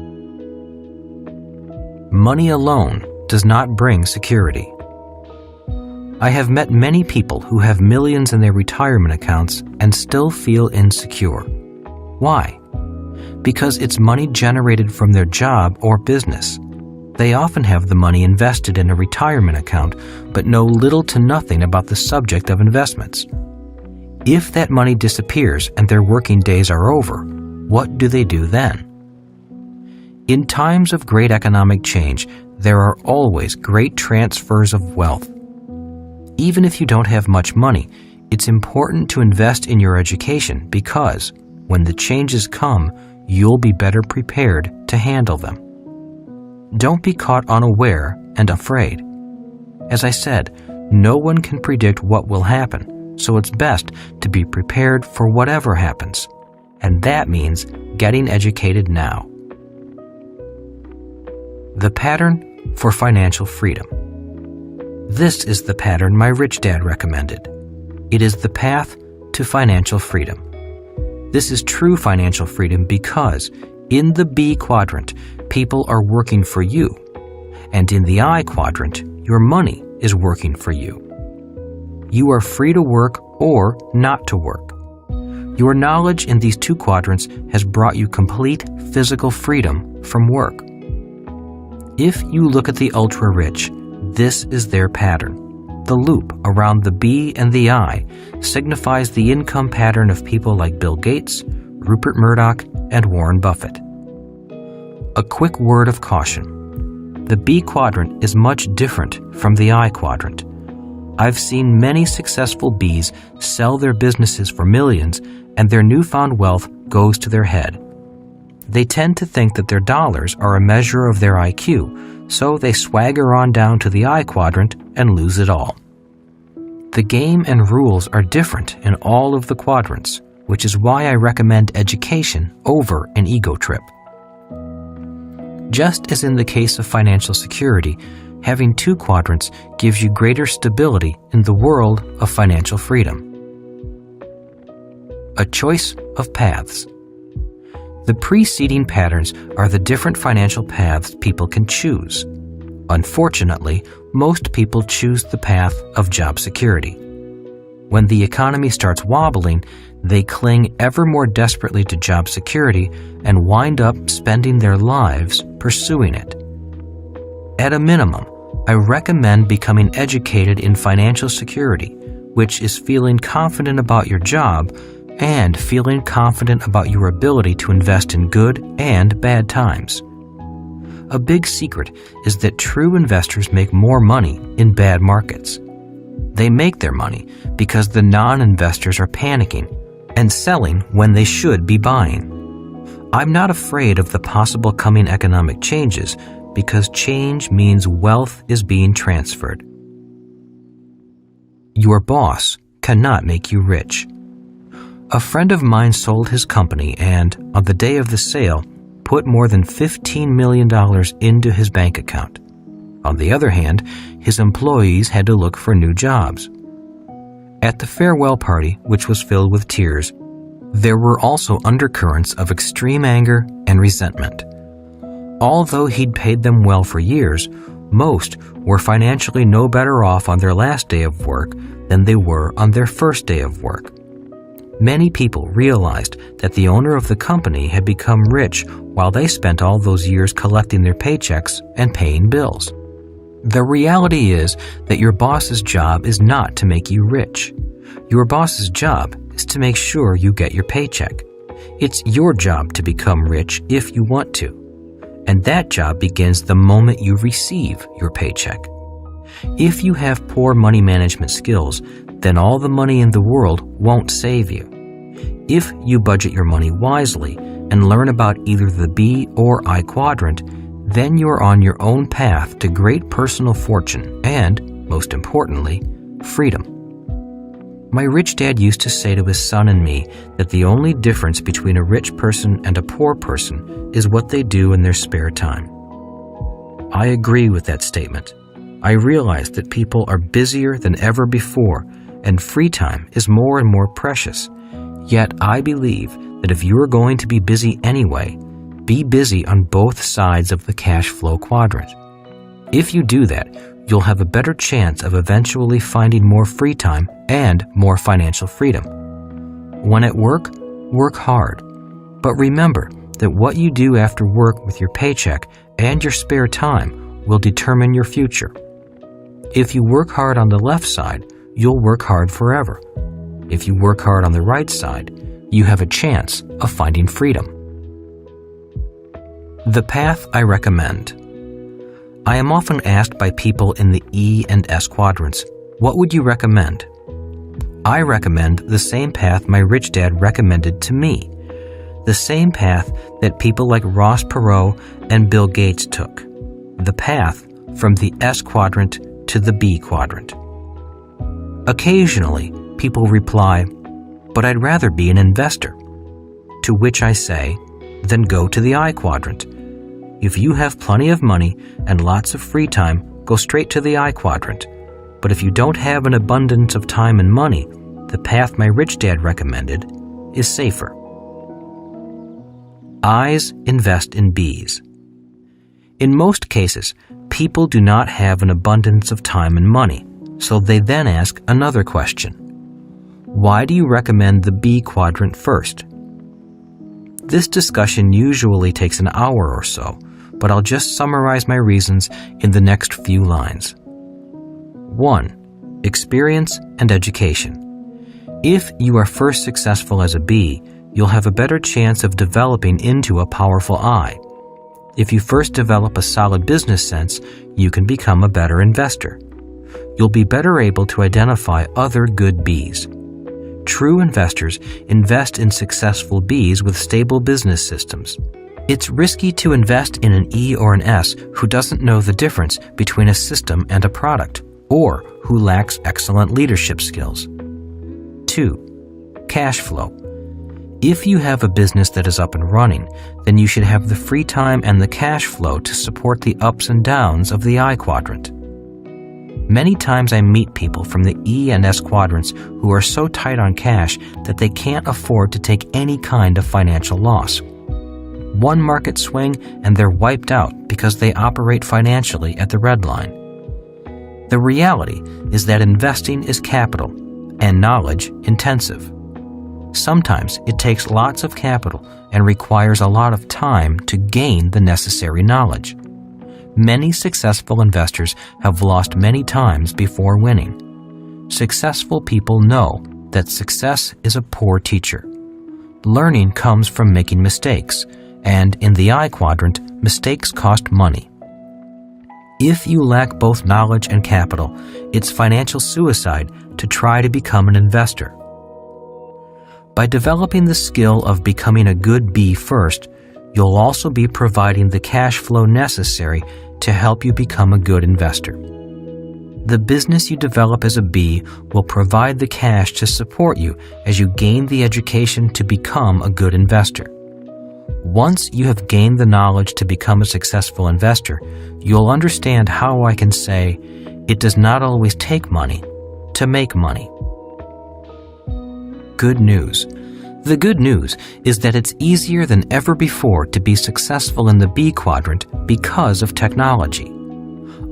Money alone does not bring security. I have met many people who have millions in their retirement accounts and still feel insecure. Why? Because it's money generated from their job or business. They often have the money invested in a retirement account, but know little to nothing about the subject of investments. If that money disappears and their working days are over, what do they do then? In times of great economic change, there are always great transfers of wealth. Even if you don't have much money, it's important to invest in your education because, when the changes come, you'll be better prepared to handle them. Don't be caught unaware and afraid. As I said, no one can predict what will happen, so it's best to be prepared for whatever happens. And that means getting educated now. The pattern for financial freedom. This is the pattern my rich dad recommended. It is the path to financial freedom. This is true financial freedom because in the B quadrant, people are working for you, and in the I quadrant, your money is working for you. You are free to work or not to work. Your knowledge in these 2 quadrants has brought you complete physical freedom from work. If you look at the ultra-rich, this is their pattern. The loop around the B and the I signifies the income pattern of people like Bill Gates, Rupert Murdoch, and Warren Buffett. A quick word of caution. The B quadrant is much different from the I quadrant. I've seen many successful Bs sell their businesses for millions, and their newfound wealth goes to their head. They tend to think that their dollars are a measure of their IQ, so they swagger on down to the I quadrant and lose it all. The game and rules are different in all of the quadrants, which is why I recommend education over an ego trip. Just as in the case of financial security, having 2 quadrants gives you greater stability in the world of financial freedom. A choice of paths. The preceding patterns are the different financial paths people can choose. Unfortunately, most people choose the path of job security. When the economy starts wobbling, they cling ever more desperately to job security and wind up spending their lives pursuing it. At a minimum, I recommend becoming educated in financial security, which is feeling confident about your job and feeling confident about your ability to invest in good and bad times. A big secret is that true investors make more money in bad markets. They make their money because the non-investors are panicking and selling when they should be buying. I'm not afraid of the possible coming economic changes because change means wealth is being transferred. Your boss cannot make you rich. A friend of mine sold his company and, on the day of the sale, put more than $15 million into his bank account. On the other hand, his employees had to look for new jobs. At the farewell party, which was filled with tears, there were also undercurrents of extreme anger and resentment. Although he'd paid them well for years, most were financially no better off on their last day of work than they were on their first day of work. Many people realized that the owner of the company had become rich while they spent all those years collecting their paychecks and paying bills. The reality is that your boss's job is not to make you rich. Your boss's job is to make sure you get your paycheck. It's your job to become rich if you want to. And that job begins the moment you receive your paycheck. If you have poor money management skills, then all the money in the world won't save you. If you budget your money wisely and learn about either the B or I quadrant, then you're on your own path to great personal fortune and, most importantly, freedom. My rich dad used to say to his son and me that the only difference between a rich person and a poor person is what they do in their spare time. I agree with that statement. I realize that people are busier than ever before, and free time is more and more precious. Yet I believe that if you are going to be busy anyway, be busy on both sides of the cash flow quadrant. If you do that, you'll have a better chance of eventually finding more free time and more financial freedom. When at work, work hard. But remember that what you do after work with your paycheck and your spare time will determine your future. If you work hard on the left side, you'll work hard forever. If you work hard on the right side, you have a chance of finding freedom. The path I recommend. I am often asked by people in the E and S quadrants, what would you recommend? I recommend the same path my rich dad recommended to me, the same path that people like Ross Perot and Bill Gates took, the path from the S quadrant to the B quadrant. Occasionally, people reply, but I'd rather be an investor. To which I say, then go to the I quadrant. If you have plenty of money and lots of free time, go straight to the I quadrant. But if you don't have an abundance of time and money, the path my rich dad recommended is safer. I's invest in B's. In most cases, people do not have an abundance of time and money, so they then ask another question. Why do you recommend the B quadrant first? This discussion usually takes an hour or so, but I'll just summarize my reasons in the next few lines. 1. Experience and education. If you are first successful as a B, you'll have a better chance of developing into a powerful I. If you first develop a solid business sense, you can become a better investor. You'll be better able to identify other good Bs. True investors invest in successful Bs with stable business systems. It's risky to invest in an E or an S who doesn't know the difference between a system and a product, or who lacks excellent leadership skills. 2. Cash flow. If you have a business that is up and running, then you should have the free time and the cash flow to support the ups and downs of the I quadrant. Many times I meet people from the E and S quadrants who are so tight on cash that they can't afford to take any kind of financial loss. One market swing and they're wiped out because they operate financially at the red line. The reality is that investing is capital, and knowledge intensive. Sometimes it takes lots of capital and requires a lot of time to gain the necessary knowledge. Many successful investors have lost many times before winning. Successful people know that success is a poor teacher. Learning comes from making mistakes, and in the I quadrant, mistakes cost money. If you lack both knowledge and capital, it's financial suicide to try to become an investor. By developing the skill of becoming a good B first, you'll also be providing the cash flow necessary to help you become a good investor. The business you develop as a B will provide the cash to support you as you gain the education to become a good investor. Once you have gained the knowledge to become a successful investor, you'll understand how I can say, it does not always take money to make money. Good news. The good news is that it's easier than ever before to be successful in the B quadrant because of technology.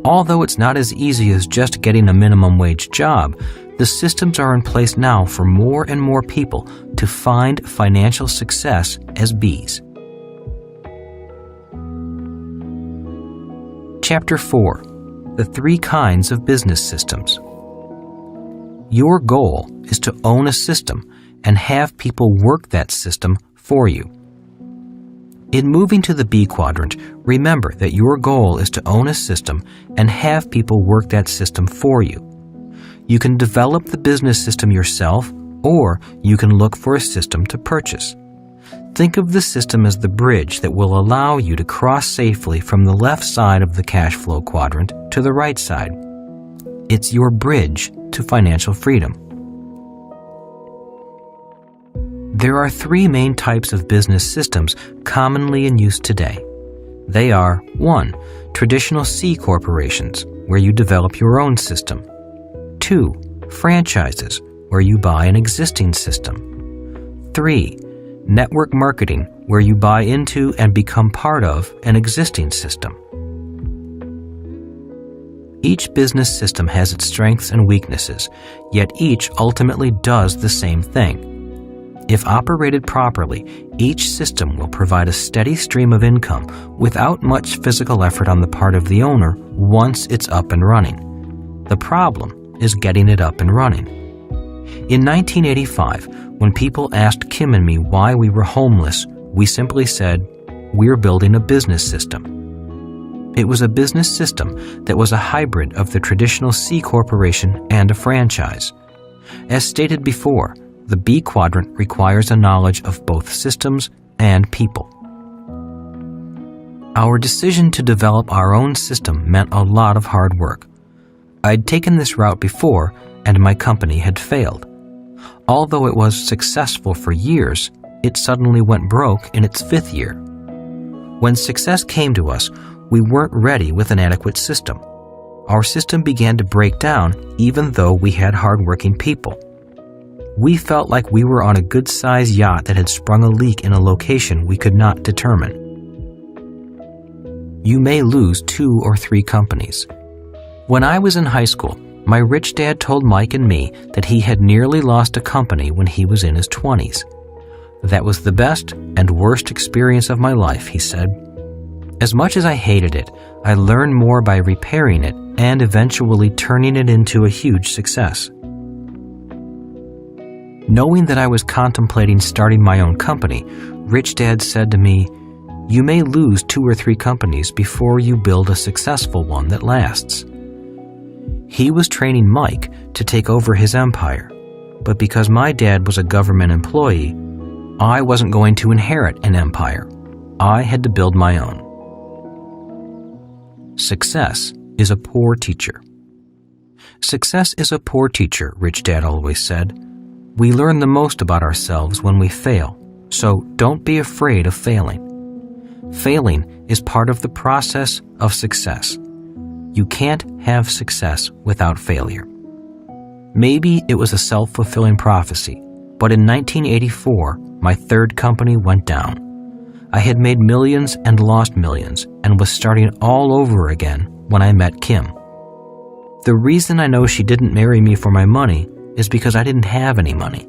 Although it's not as easy as just getting a minimum wage job, the systems are in place now for more and more people to find financial success as Bs. Chapter 4. The 3 kinds of business systems. Your goal is to own a system and have people work that system for you. In moving to the B quadrant, remember that your goal is to own a system and have people work that system for you. You can develop the business system yourself, or you can look for a system to purchase. Think of the system as the bridge that will allow you to cross safely from the left side of the cash flow quadrant to the right side. It's your bridge to financial freedom. There are 3 main types of business systems commonly in use today. They are 1. Traditional C corporations, where you develop your own system. 2. Franchises, where you buy an existing system. 3. Network marketing, where you buy into and become part of an existing system. Each business system has its strengths and weaknesses, yet each ultimately does the same thing. If operated properly, each system will provide a steady stream of income without much physical effort on the part of the owner once it's up and running. The problem is getting it up and running. In 1985, when people asked Kim and me why we were homeless, we simply said, "We're building a business system." It was a business system that was a hybrid of the traditional C corporation and a franchise. As stated before, the B quadrant requires a knowledge of both systems and people. Our decision to develop our own system meant a lot of hard work. I'd taken this route before, and my company had failed. Although it was successful for years, it suddenly went broke in its 5th year. When success came to us, we weren't ready with an adequate system. Our system began to break down even though we had hardworking people. We felt like we were on a good-sized yacht that had sprung a leak in a location we could not determine. You may lose 2 or 3 companies. When I was in high school, my rich dad told Mike and me that he had nearly lost a company when he was in his 20s. That was the best and worst experience of my life, he said. As much as I hated it, I learned more by repairing it and eventually turning it into a huge success. Knowing that I was contemplating starting my own company, Rich Dad said to me, "You may lose 2 or 3 companies before you build a successful one that lasts." He was training Mike to take over his empire, but because my dad was a government employee, I wasn't going to inherit an empire. I had to build my own. Success is a poor teacher. Success is a poor teacher, Rich Dad always said. We learn the most about ourselves when we fail, so don't be afraid of failing. Failing is part of the process of success. You can't have success without failure. Maybe it was a self-fulfilling prophecy, but in 1984, my 3rd company went down. I had made millions and lost millions and was starting all over again when I met Kim. The reason I know she didn't marry me for my money is because I didn't have any money.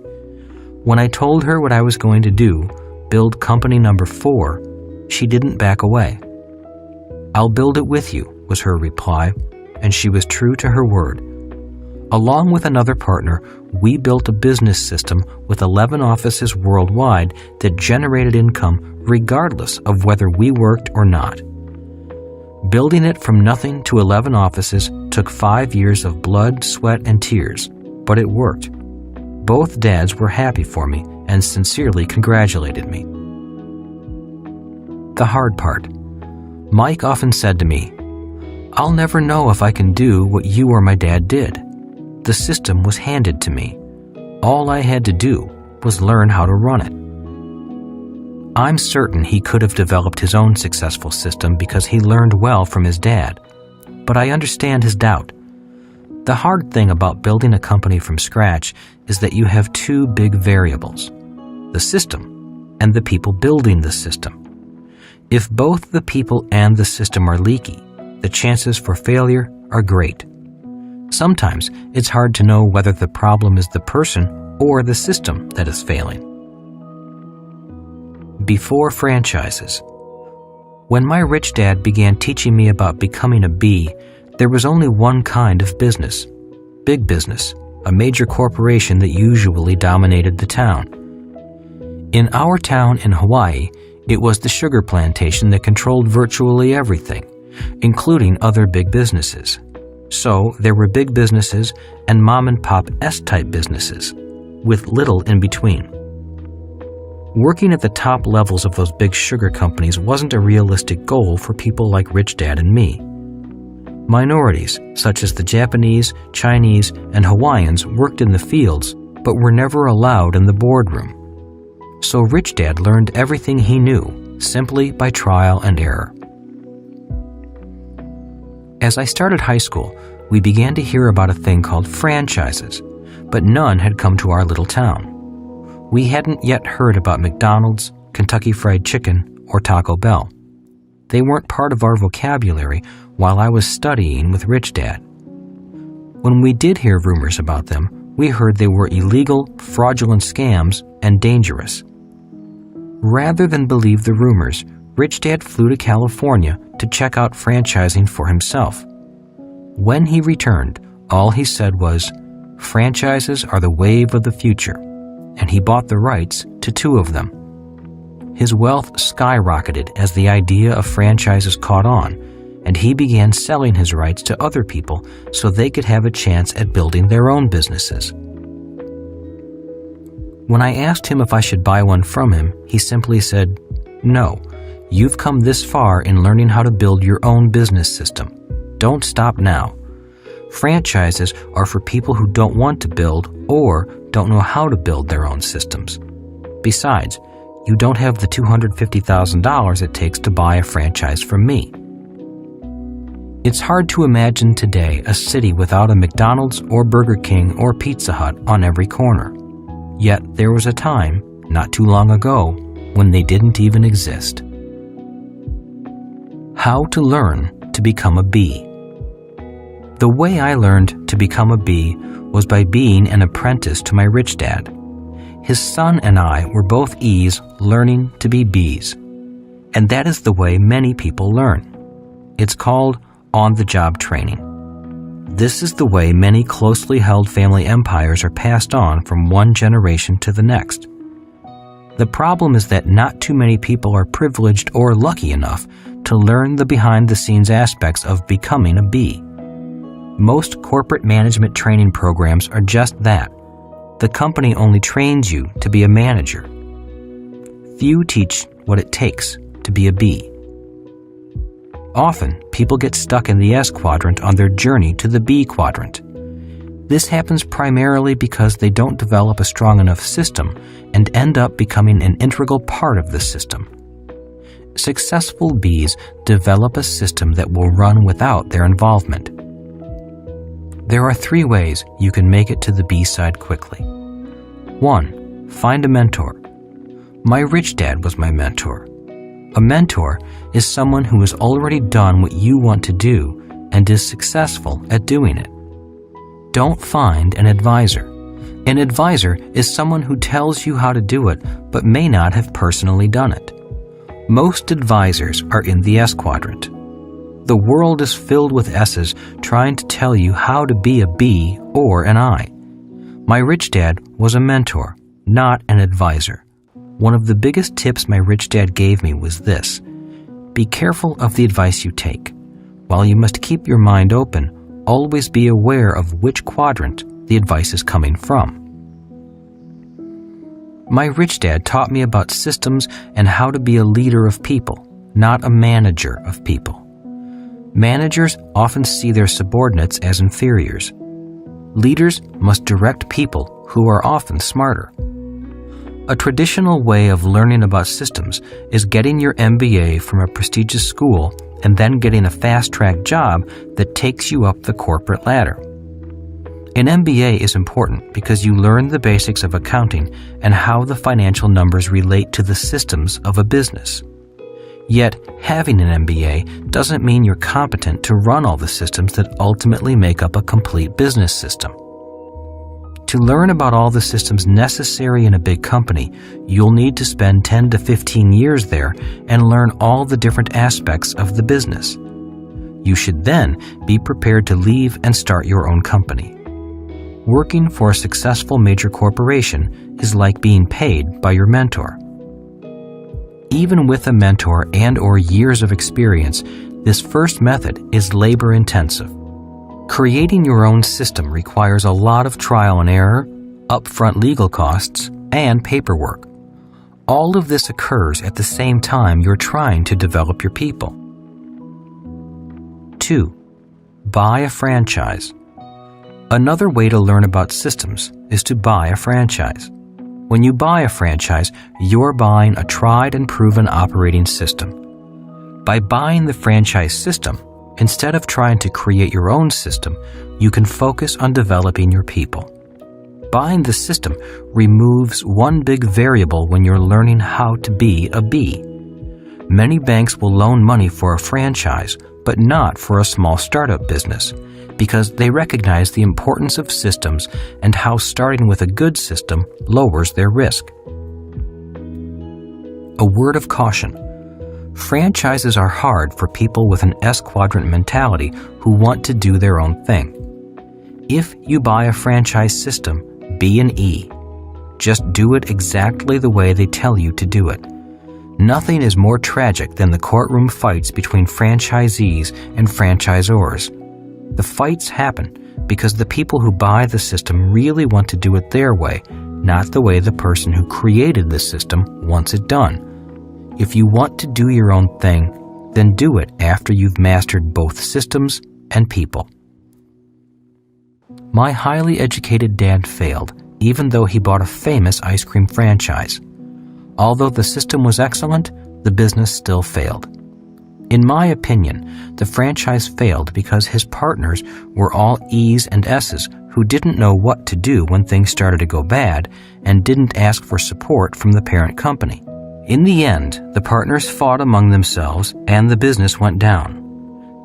When I told her what I was going to do, build company number 4, she didn't back away. "I'll build it with you," was her reply, and she was true to her word. Along with another partner, we built a business system with 11 offices worldwide that generated income regardless of whether we worked or not. Building it from nothing to 11 offices took 5 years of blood, sweat, and tears, but it worked. Both dads were happy for me and sincerely congratulated me. The hard part. Mike often said to me, "I'll never know if I can do what you or my dad did. The system was handed to me. All I had to do was learn how to run it." I'm certain he could have developed his own successful system because he learned well from his dad, but I understand his doubt. The hard thing about building a company from scratch is that you have 2 big variables: the system and the people building the system. If both the people and the system are leaky, the chances for failure are great. Sometimes it's hard to know whether the problem is the person or the system that is failing. Before franchises. When my rich dad began teaching me about becoming a B, there was only one kind of business: big business, a major corporation that usually dominated the town. In our town in Hawaii, it was the sugar plantation that controlled virtually everything, including other big businesses. So there were big businesses and mom-and-pop S-type businesses, with little in between. Working at the top levels of those big sugar companies wasn't a realistic goal for people like Rich Dad and me. Minorities, such as the Japanese, Chinese, and Hawaiians, worked in the fields, but were never allowed in the boardroom. So Rich Dad learned everything he knew, simply by trial and error. As I started high school, we began to hear about a thing called franchises, but none had come to our little town. We hadn't yet heard about McDonald's, Kentucky Fried Chicken, or Taco Bell. They weren't part of our vocabulary while I was studying with Rich Dad. When we did hear rumors about them, we heard they were illegal, fraudulent scams and dangerous. Rather than believe the rumors, Rich Dad flew to California to check out franchising for himself. When he returned, all he said was, "Franchises are the wave of the future," and he bought the rights to 2 of them. His wealth skyrocketed as the idea of franchises caught on, and he began selling his rights to other people so they could have a chance at building their own businesses. When I asked him if I should buy one from him, he simply said, "No, you've come this far in learning how to build your own business system. Don't stop now. Franchises are for people who don't want to build or don't know how to build their own systems. Besides, you don't have the $250,000 it takes to buy a franchise from me." It's hard to imagine today a city without a McDonald's or Burger King or Pizza Hut on every corner. Yet there was a time, not too long ago, when they didn't even exist. How to learn to become a B. The way I learned to become a B was by being an apprentice to my rich dad. His son and I were both E's learning to be B's. And that is the way many people learn. It's called on-the-job training. This is the way many closely held family empires are passed on from one generation to the next. The problem is that not too many people are privileged or lucky enough to learn the behind-the-scenes aspects of becoming a B. Most corporate management training programs are just that. The company only trains you to be a manager. Few teach what it takes to be a B. Often, people get stuck in the S quadrant on their journey to the B quadrant. This happens primarily because they don't develop a strong enough system and end up becoming an integral part of the system. Successful Bs develop a system that will run without their involvement. There are 3 ways you can make it to the B side quickly. 1. Find a mentor. My rich dad was my mentor. A mentor is someone who has already done what you want to do and is successful at doing it. Don't find an advisor. An advisor is someone who tells you how to do it but may not have personally done it. Most advisors are in the S quadrant. The world is filled with S's trying to tell you how to be a B or an I. My rich dad was a mentor, not an advisor. One of the biggest tips my rich dad gave me was this: be careful of the advice you take. While you must keep your mind open, always be aware of which quadrant the advice is coming from. My rich dad taught me about systems and how to be a leader of people, not a manager of people. Managers often see their subordinates as inferiors. Leaders must direct people who are often smarter. A traditional way of learning about systems is getting your MBA from a prestigious school and then getting a fast-track job that takes you up the corporate ladder. An MBA is important because you learn the basics of accounting and how the financial numbers relate to the systems of a business. Yet, having an MBA doesn't mean you're competent to run all the systems that ultimately make up a complete business system. To learn about all the systems necessary in a big company, you'll need to spend 10 to 15 years there and learn all the different aspects of the business. You should then be prepared to leave and start your own company. Working for a successful major corporation is like being paid by your mentor. Even with a mentor and/or years of experience, this first method is labor-intensive. Creating your own system requires a lot of trial and error, upfront legal costs, and paperwork. All of this occurs at the same time you're trying to develop your people. 2. Buy a franchise. Another way to learn about systems is to buy a franchise. When you buy a franchise, you're buying a tried and proven operating system. By buying the franchise system, instead of trying to create your own system, you can focus on developing your people. Buying the system removes one big variable when you're learning how to be a B. Many banks will loan money for a franchise, but not for a small startup business, because they recognize the importance of systems and how starting with a good system lowers their risk. A word of caution. Franchises are hard for people with an S quadrant mentality who want to do their own thing. If you buy a franchise system, be an E. Just do it exactly the way they tell you to do it. Nothing is more tragic than the courtroom fights between franchisees and franchisors. The fights happen because the people who buy the system really want to do it their way, not the way the person who created the system wants it done. If you want to do your own thing, then do it after you've mastered both systems and people. My highly educated dad failed, even though he bought a famous ice cream franchise. Although the system was excellent, the business still failed. In my opinion, the franchise failed because his partners were all E's and S's who didn't know what to do when things started to go bad and didn't ask for support from the parent company. In the end, the partners fought among themselves and the business went down.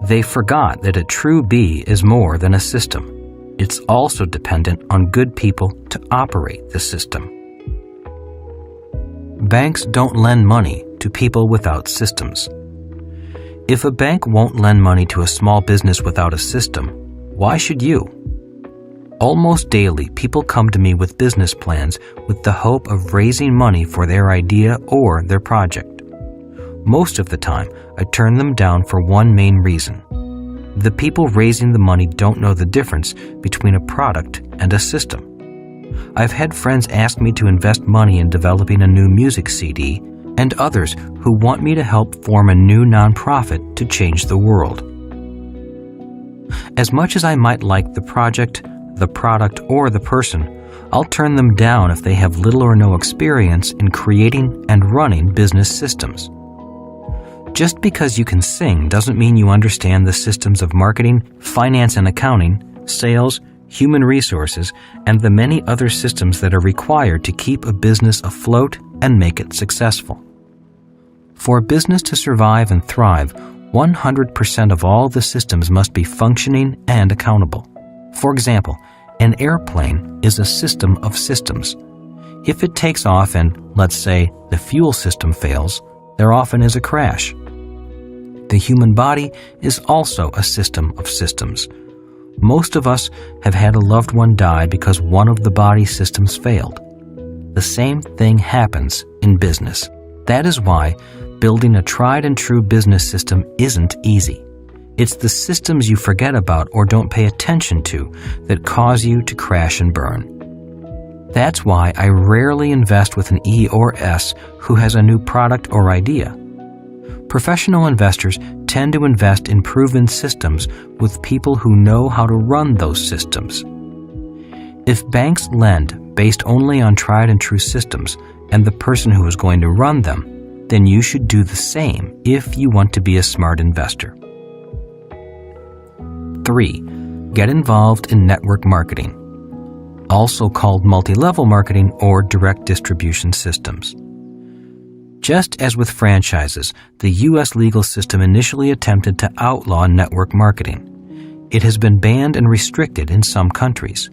They forgot that a true B is more than a system. It's also dependent on good people to operate the system. Banks don't lend money to people without systems. If a bank won't lend money to a small business without a system, why should you? Almost daily, people come to me with business plans with the hope of raising money for their idea or their project. Most of the time, I turn them down for one main reason. The people raising the money don't know the difference between a product and a system. I've had friends ask me to invest money in developing a new music CD, and others who want me to help form a new nonprofit to change the world. As much as I might like the project, the product, or the person, I'll turn them down if they have little or no experience in creating and running business systems. Just because you can sing doesn't mean you understand the systems of marketing, finance and accounting, sales, human resources, and the many other systems that are required to keep a business afloat and make it successful. For a business to survive and thrive, 100% of all the systems must be functioning and accountable. For example, An airplane is a system of systems. If it takes off and, let's say, the fuel system fails, there often is a crash. The human body is also a system of systems. Most of us have had a loved one die because one of the body systems failed. The same thing happens in business. That is why building a tried and true business system isn't easy. It's the systems you forget about or don't pay attention to that cause you to crash and burn. That's why I rarely invest with an E or S who has a new product or idea. Professional investors tend to invest in proven systems with people who know how to run those systems. If banks lend based only on tried and true systems and the person who is going to run them, then you should do the same if you want to be a smart investor. 3. Get involved in network marketing, also called multi-level marketing or direct distribution systems. Just as with franchises, the U.S. legal system initially attempted to outlaw network marketing. It has been banned and restricted in some countries.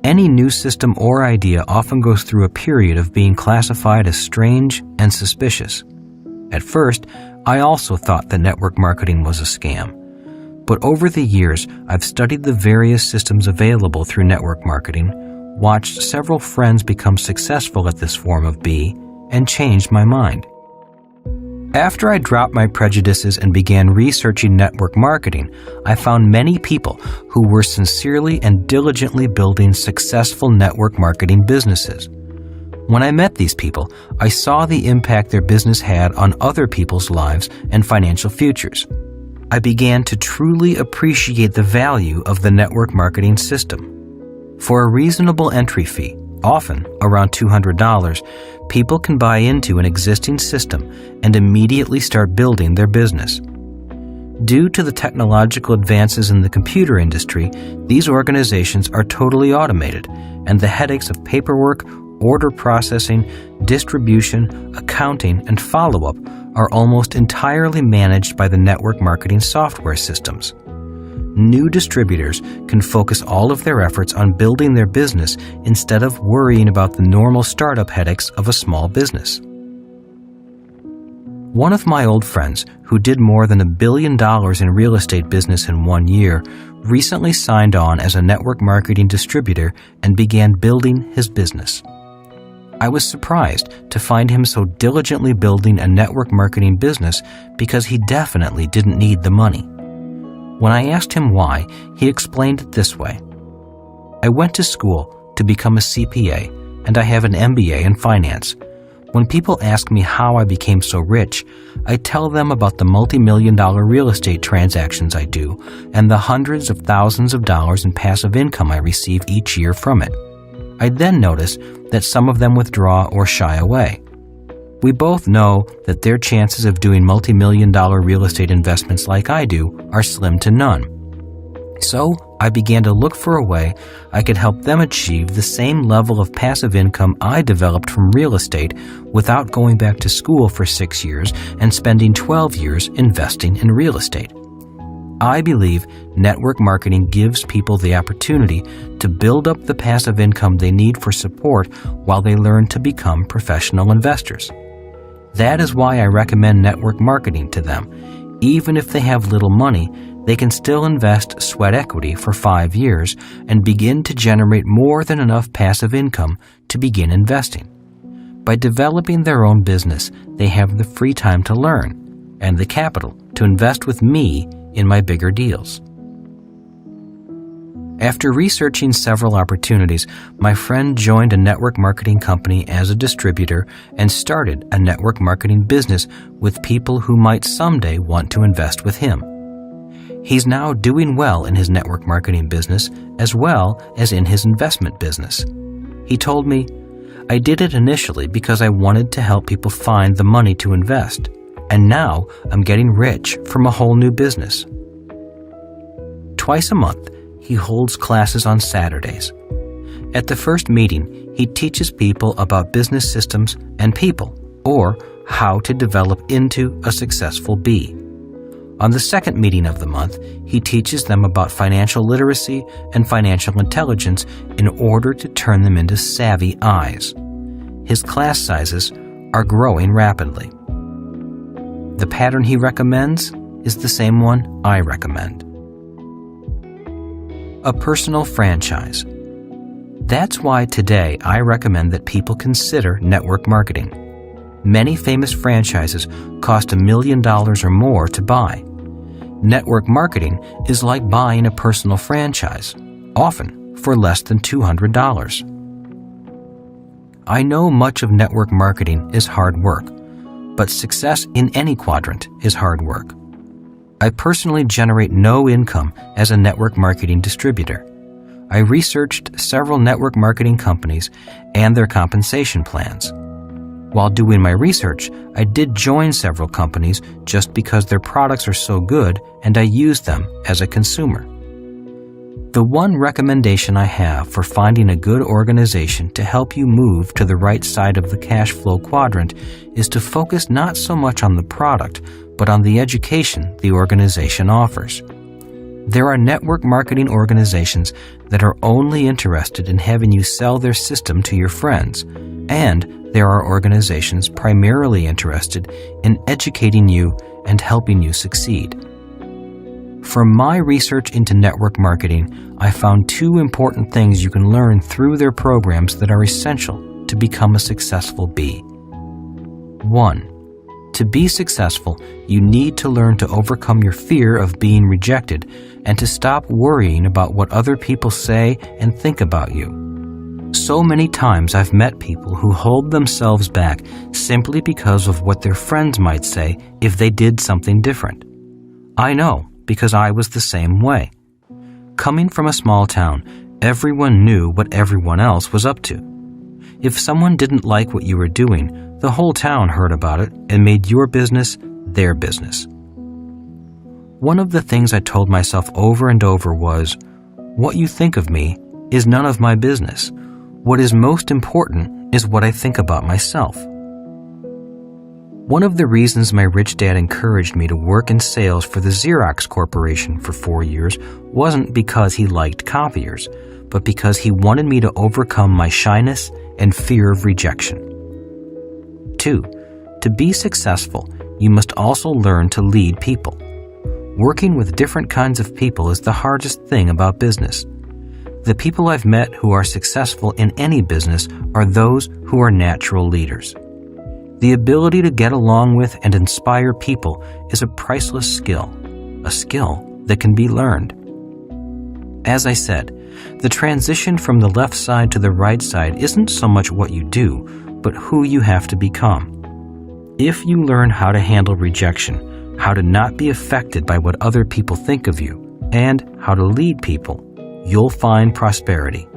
Any new system or idea often goes through a period of being classified as strange and suspicious. At first, I also thought that network marketing was a scam. But over the years, I've studied the various systems available through network marketing, watched several friends become successful at this form of B, and changed my mind. After I dropped my prejudices and began researching network marketing, I found many people who were sincerely and diligently building successful network marketing businesses. When I met these people, I saw the impact their business had on other people's lives and financial futures. I began to truly appreciate the value of the network marketing system. For a reasonable entry fee, often around $200, people can buy into an existing system and immediately start building their business. Due to the technological advances in the computer industry, these organizations are totally automated, and the headaches of paperwork, order processing, distribution, accounting, and follow-up are almost entirely managed by the network marketing software systems. New distributors can focus all of their efforts on building their business instead of worrying about the normal startup headaches of a small business. One of my old friends, who did more than $1 billion in real estate business in 1 year, recently signed on as a network marketing distributor and began building his business. I was surprised to find him so diligently building a network marketing business because he definitely didn't need the money. When I asked him why, he explained it this way. I went to school to become a CPA, and I have an MBA in finance. When people ask me how I became so rich, I tell them about the multi-million-dollar real estate transactions I do and the hundreds of thousands of dollars in passive income I receive each year from it. I then notice that some of them withdraw or shy away. We both know that their chances of doing multi-million-dollar real estate investments like I do are slim to none. So I began to look for a way I could help them achieve the same level of passive income I developed from real estate without going back to school for 6 years and spending 12 years investing in real estate. I believe network marketing gives people the opportunity to build up the passive income they need for support while they learn to become professional investors. That is why I recommend network marketing to them. Even if they have little money, they can still invest sweat equity for 5 years and begin to generate more than enough passive income to begin investing. By developing their own business, they have the free time to learn and the capital to invest with me in my bigger deals. After researching several opportunities, my friend joined a network marketing company as a distributor and started a network marketing business with people who might someday want to invest with him. He's now doing well in his network marketing business as well as in his investment business. He told me, "I did it initially because I wanted to help people find the money to invest, and now I'm getting rich from a whole new business." Twice a month, he holds classes on Saturdays. At the first meeting, he teaches people about business systems and people, or how to develop into a successful B. On the second meeting of the month, he teaches them about financial literacy and financial intelligence in order to turn them into savvy eyes. His class sizes are growing rapidly. The pattern he recommends is the same one I recommend. A personal franchise. That's why today I recommend that people consider network marketing. Many famous franchises cost $1 million or more to buy. Network marketing is like buying a personal franchise, often for less than $200. I know much of network marketing is hard work, but success in any quadrant is hard work. I personally generate no income as a network marketing distributor. I researched several network marketing companies and their compensation plans. While doing my research, I did join several companies just because their products are so good and I use them as a consumer. The one recommendation I have for finding a good organization to help you move to the right side of the cash flow quadrant is to focus not so much on the product, but on the education the organization offers. There are network marketing organizations that are only interested in having you sell their system to your friends, and there are organizations primarily interested in educating you and helping you succeed. From my research into network marketing, I found two important things you can learn through their programs that are essential to become a successful bee. 1. To be successful, you need to learn to overcome your fear of being rejected and to stop worrying about what other people say and think about you. So many times I've met people who hold themselves back simply because of what their friends might say if they did something different. I know, because I was the same way. Coming from a small town, everyone knew what everyone else was up to. If someone didn't like what you were doing, the whole town heard about it and made your business their business. One of the things I told myself over and over was, what you think of me is none of my business. What is most important is what I think about myself. One of the reasons my rich dad encouraged me to work in sales for the Xerox Corporation for 4 years wasn't because he liked copiers, but because he wanted me to overcome my shyness and fear of rejection. 2. To be successful, you must also learn to lead people. Working with different kinds of people is the hardest thing about business. The people I've met who are successful in any business are those who are natural leaders. The ability to get along with and inspire people is a priceless skill, a skill that can be learned. As I said, the transition from the left side to the right side isn't so much what you do, but who you have to become. If you learn how to handle rejection, how to not be affected by what other people think of you, and how to lead people, you'll find prosperity.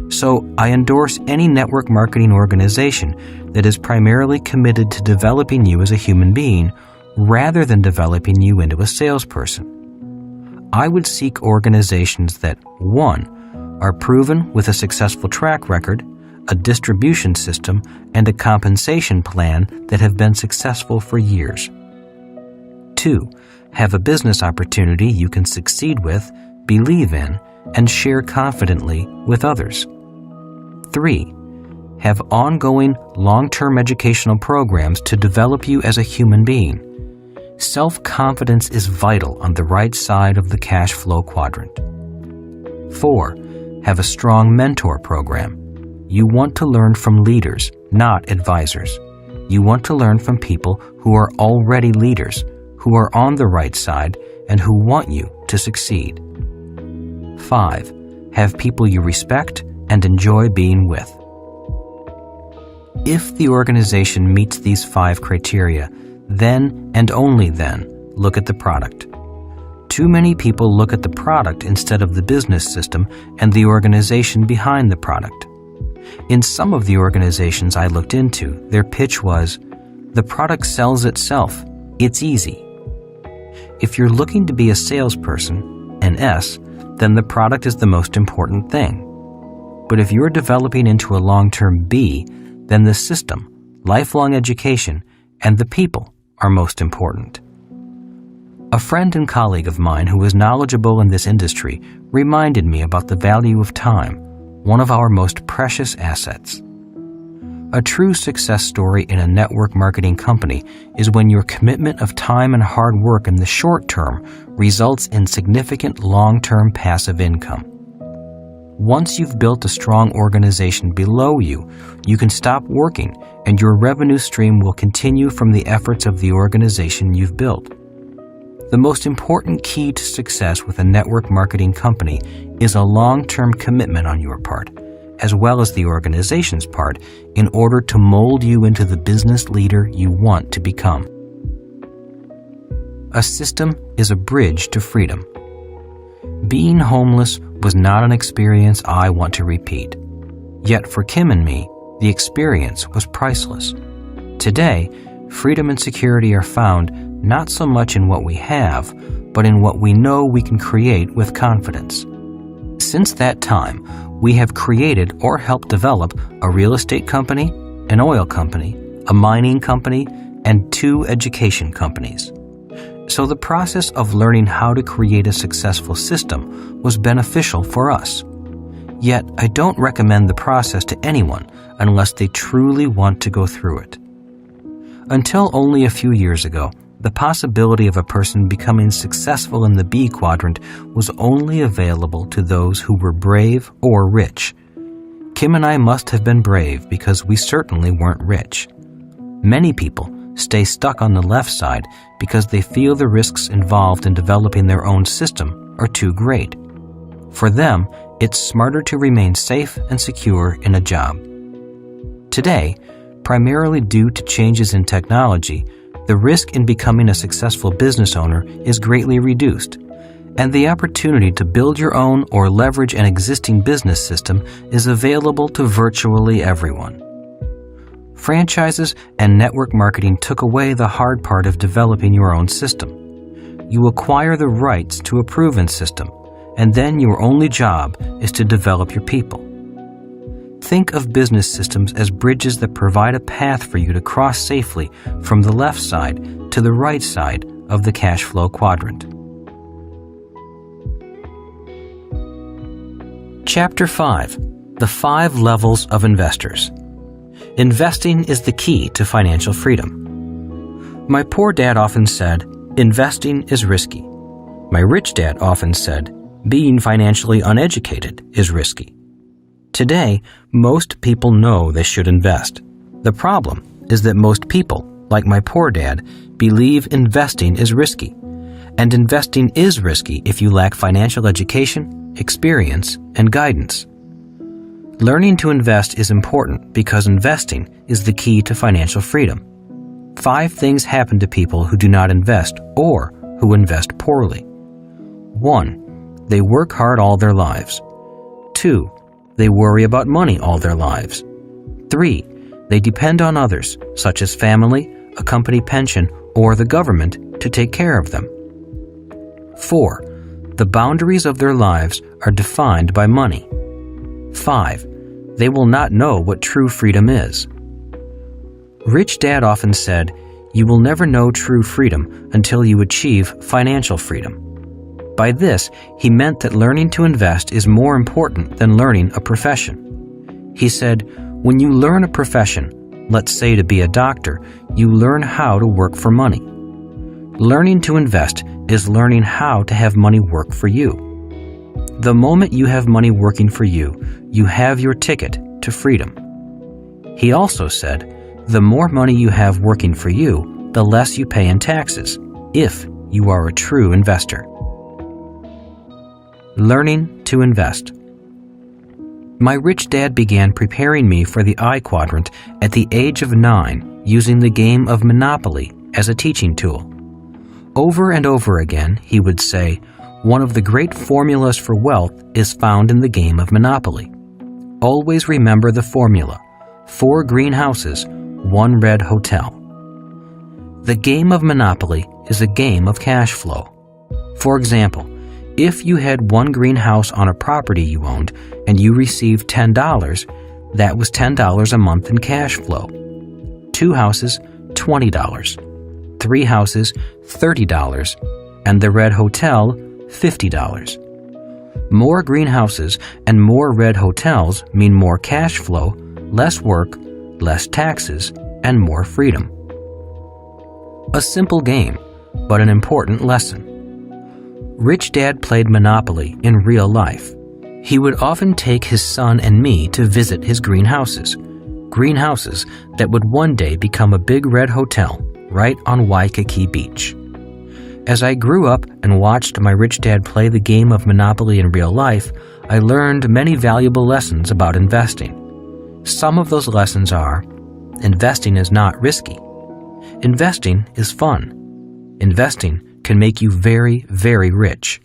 So I endorse any network marketing organization that is primarily committed to developing you as a human being rather than developing you into a salesperson. I would seek organizations that, 1, are proven with a successful track record, a distribution system, and a compensation plan that have been successful for years. 2, have a business opportunity you can succeed with, believe in, and share confidently with others. 3, have ongoing long-term educational programs to develop you as a human being. Self-confidence is vital on the right side of the cash flow quadrant. 4, have a strong mentor program. You want to learn from leaders, not advisors. You want to learn from people who are already leaders, who are on the right side, and who want you to succeed. 5, have people you respect and enjoy being with. If the organization meets these 5 criteria, then and only then look at the product. Too many people look at the product instead of the business system and the organization behind the product. In some of the organizations I looked into, their pitch was, the product sells itself, it's easy. If you're looking to be a salesperson, an S, then the product is the most important thing. But if you're developing into a long-term B, then the system, lifelong education, and the people are most important. A friend and colleague of mine who is knowledgeable in this industry reminded me about the value of time, one of our most precious assets. A true success story in a network marketing company is when your commitment of time and hard work in the short term results in significant long-term passive income. Once you've built a strong organization below you, you can stop working and your revenue stream will continue from the efforts of the organization you've built. The most important key to success with a network marketing company is a long-term commitment on your part, as well as the organization's part, in order to mold you into the business leader you want to become. A system is a bridge to freedom. Being homeless was not an experience I want to repeat. Yet for Kim and me, the experience was priceless. Today, freedom and security are found not so much in what we have, but in what we know we can create with confidence. Since that time, we have created or helped develop a real estate company, an oil company, a mining company, and 2 education companies. So the process of learning how to create a successful system was beneficial for us. Yet, I don't recommend the process to anyone unless they truly want to go through it. Until only a few years ago, the possibility of a person becoming successful in the B quadrant was only available to those who were brave or rich. Kim and I must have been brave because we certainly weren't rich. Many people stay stuck on the left side because they feel the risks involved in developing their own system are too great. For them, it's smarter to remain safe and secure in a job. Today, primarily due to changes in technology, the risk in becoming a successful business owner is greatly reduced, and the opportunity to build your own or leverage an existing business system is available to virtually everyone. Franchises and network marketing took away the hard part of developing your own system. You acquire the rights to a proven system, and then your only job is to develop your people. Think of business systems as bridges that provide a path for you to cross safely from the left side to the right side of the cash flow quadrant. Chapter 5. The 5 Levels of Investors. Investing is the key to financial freedom. My poor dad often said, investing is risky. My rich dad often said, being financially uneducated is risky. Today, most people know they should invest. The problem is that most people, like my poor dad, believe investing is risky. And investing is risky if you lack financial education, experience, and guidance. Learning to invest is important because investing is the key to financial freedom. 5 things happen to people who do not invest or who invest poorly. 1. They work hard all their lives. 2. They worry about money all their lives. 3. They depend on others, such as family, a company pension, or the government, to take care of them. 4. The boundaries of their lives are defined by money. 5. They will not know what true freedom is. Rich Dad often said, "You will never know true freedom until you achieve financial freedom." By this, he meant that learning to invest is more important than learning a profession. He said, when you learn a profession, let's say to be a doctor, you learn how to work for money. Learning to invest is learning how to have money work for you. The moment you have money working for you, you have your ticket to freedom. He also said, the more money you have working for you, the less you pay in taxes, if you are a true investor. Learning to invest. My rich dad began preparing me for the I quadrant at the age of 9 using the game of Monopoly as a teaching tool. Over and over again, he would say, one of the great formulas for wealth is found in the game of Monopoly. Always remember the formula: 4 green houses, 1 red hotel. The game of Monopoly is a game of cash flow. For example, if you had 1 green house on a property you owned and you received $10, that was $10 a month in cash flow. 2 houses, $20. 3 houses, $30. and the red hotel, $50. More greenhouses and more red hotels mean more cash flow, less work, less taxes, and more freedom. A simple game, but an important lesson. Rich Dad played Monopoly in real life. He would often take his son and me to visit his greenhouses that would one day become a big red hotel right on Waikiki Beach. As I grew up and watched my rich dad play the game of Monopoly in real life, I learned many valuable lessons about investing. Some of those lessons are: investing is not risky. Investing is fun. Investing can make you very, very rich.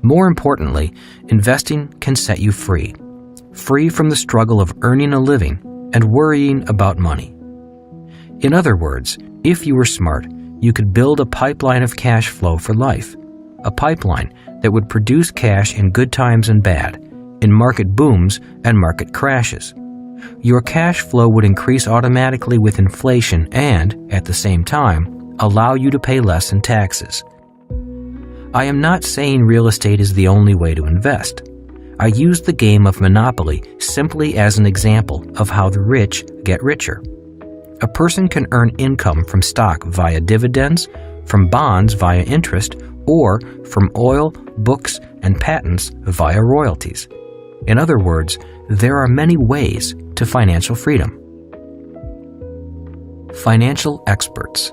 More importantly, investing can set you free. Free from the struggle of earning a living and worrying about money. In other words, if you were smart, you could build a pipeline of cash flow for life. A pipeline that would produce cash in good times and bad, in market booms and market crashes. Your cash flow would increase automatically with inflation and, at the same time, allow you to pay less in taxes. I am not saying real estate is the only way to invest. I use the game of Monopoly simply as an example of how the rich get richer. A person can earn income from stock via dividends, from bonds via interest, or from oil, books, and patents via royalties. In other words, there are many ways to financial freedom. Financial experts.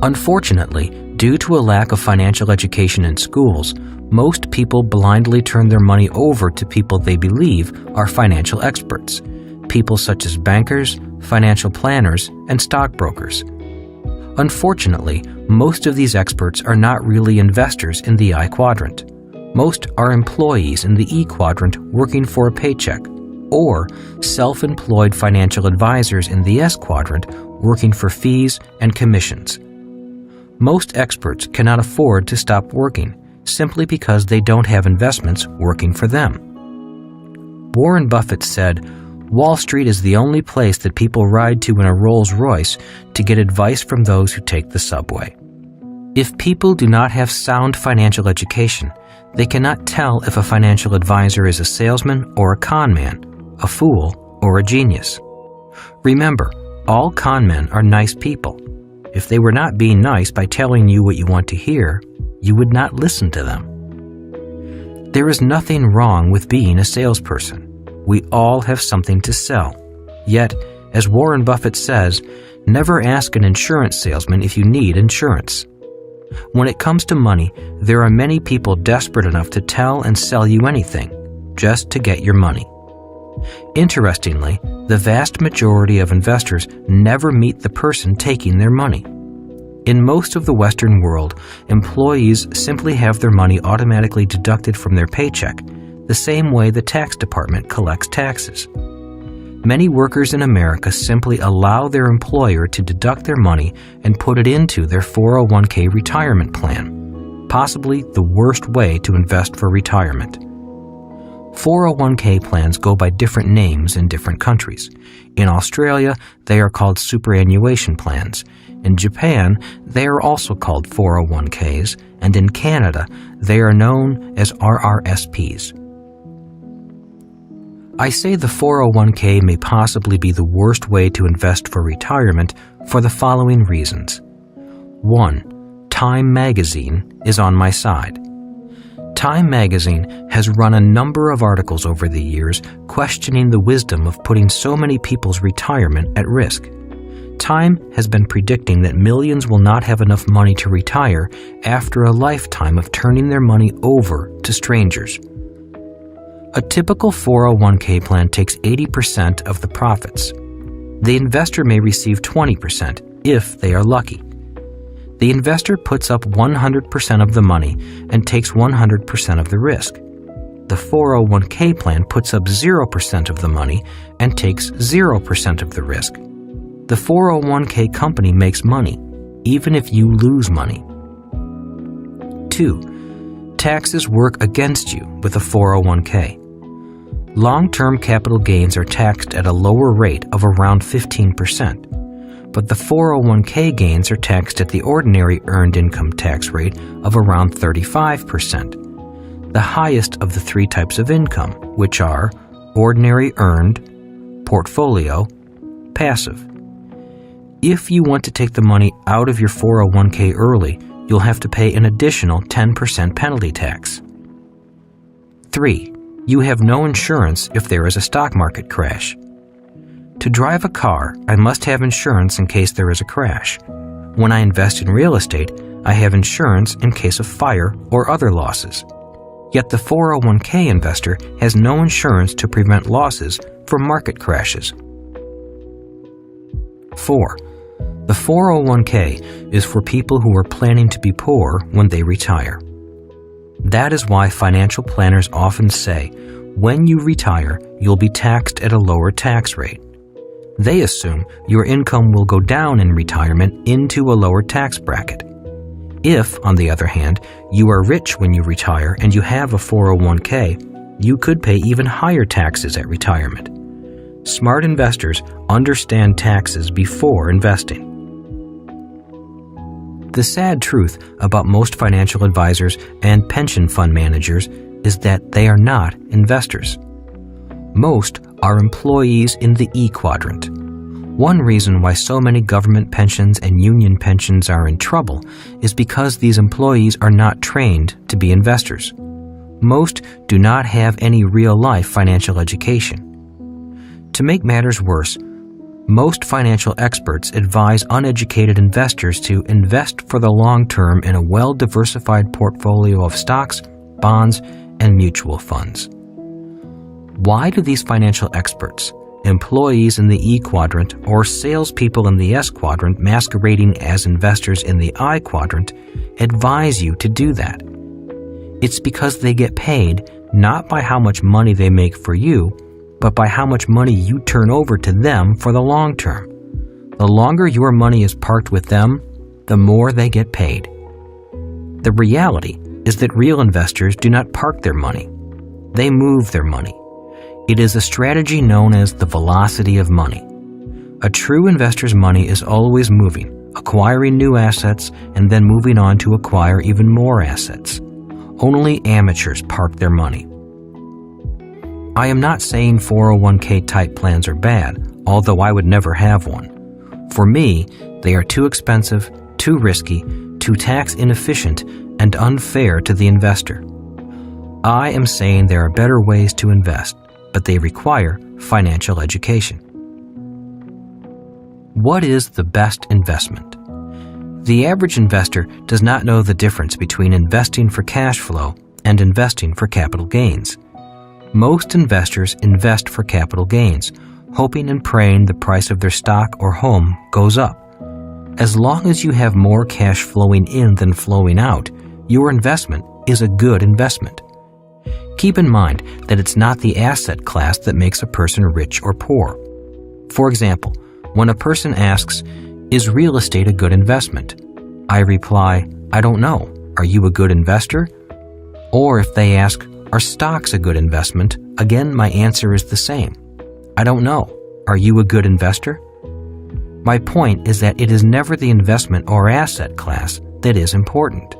Unfortunately, due to a lack of financial education in schools, most people blindly turn their money over to people they believe are financial experts. People such as bankers, financial planners, and stockbrokers. Unfortunately, most of these experts are not really investors in the I quadrant. Most are employees in the E quadrant working for a paycheck, or self-employed financial advisors in the S quadrant working for fees and commissions. Most experts cannot afford to stop working simply because they don't have investments working for them. Warren Buffett said, "Wall Street is the only place that people ride to in a Rolls-Royce to get advice from those who take the subway." If people do not have sound financial education, they cannot tell if a financial advisor is a salesman or a con man, a fool or a genius. Remember, all con men are nice people. If they were not being nice by telling you what you want to hear, you would not listen to them. There is nothing wrong with being a salesperson. We all have something to sell. Yet, as Warren Buffett says, never ask an insurance salesman if you need insurance. When it comes to money, there are many people desperate enough to tell and sell you anything, just to get your money. Interestingly, the vast majority of investors never meet the person taking their money. In most of the Western world, employees simply have their money automatically deducted from their paycheck, the same way the tax department collects taxes. Many workers in America simply allow their employer to deduct their money and put it into their 401k retirement plan, possibly the worst way to invest for retirement. 401k plans go by different names in different countries. In Australia, they are called superannuation plans. In Japan, they are also called 401ks, and in Canada, they are known as RRSPs. I say the 401k may possibly be the worst way to invest for retirement for the following reasons. 1. Time magazine is on my side. Time magazine has run a number of articles over the years questioning the wisdom of putting so many people's retirement at risk. Time has been predicting that millions will not have enough money to retire after a lifetime of turning their money over to strangers. A typical 401k plan takes 80% of the profits. The investor may receive 20% if they are lucky. The investor puts up 100% of the money and takes 100% of the risk. The 401k plan puts up 0% of the money and takes 0% of the risk. The 401k company makes money, even if you lose money. 2. Taxes work against you with a 401k. Long-term capital gains are taxed at a lower rate of around 15%. but the 401k gains are taxed at the ordinary earned income tax rate of around 35%, the highest of the three types of income, which are ordinary earned, portfolio, passive. If you want to take the money out of your 401k early, you'll have to pay an additional 10% penalty tax. 3. You have no insurance if there is a stock market crash. To drive a car, I must have insurance in case there is a crash. When I invest in real estate, I have insurance in case of fire or other losses. Yet the 401k investor has no insurance to prevent losses from market crashes. 4. The 401k is for people who are planning to be poor when they retire. That is why financial planners often say, when you retire, you'll be taxed at a lower tax rate. They assume your income will go down in retirement into a lower tax bracket. If, on the other hand, you are rich when you retire and you have a 401k, you could pay even higher taxes at retirement. Smart investors understand taxes before investing. The sad truth about most financial advisors and pension fund managers is that they are not investors. Most are employees in the E quadrant. One reason why so many government pensions and union pensions are in trouble is because these employees are not trained to be investors. Most do not have any real-life financial education. To make matters worse, most financial experts advise uneducated investors to invest for the long term in a well-diversified portfolio of stocks, bonds, and mutual funds. Why do these financial experts, employees in the E quadrant or salespeople in the S quadrant masquerading as investors in the I quadrant, advise you to do that? It's because they get paid not by how much money they make for you, but by how much money you turn over to them for the long term. The longer your money is parked with them, the more they get paid. The reality is that real investors do not park their money. They move their money. It is a strategy known as the velocity of money. A true investor's money is always moving, acquiring new assets and then moving on to acquire even more assets. Only amateurs park their money. I am not saying 401k type plans are bad, although I would never have one. For me, they are too expensive, too risky, too tax inefficient, and unfair to the investor. I am saying there are better ways to invest, but they require financial education. What is the best investment? The average investor does not know the difference between investing for cash flow and investing for capital gains. Most investors invest for capital gains, hoping and praying the price of their stock or home goes up. As long as you have more cash flowing in than flowing out, your investment is a good investment. Keep in mind that it's not the asset class that makes a person rich or poor. For example, when a person asks, "Is real estate a good investment?" I reply, "I don't know. Are you a good investor?" Or if they ask, "Are stocks a good investment?" Again, my answer is the same. I don't know. Are you a good investor? My point is that it is never the investment or asset class that is important.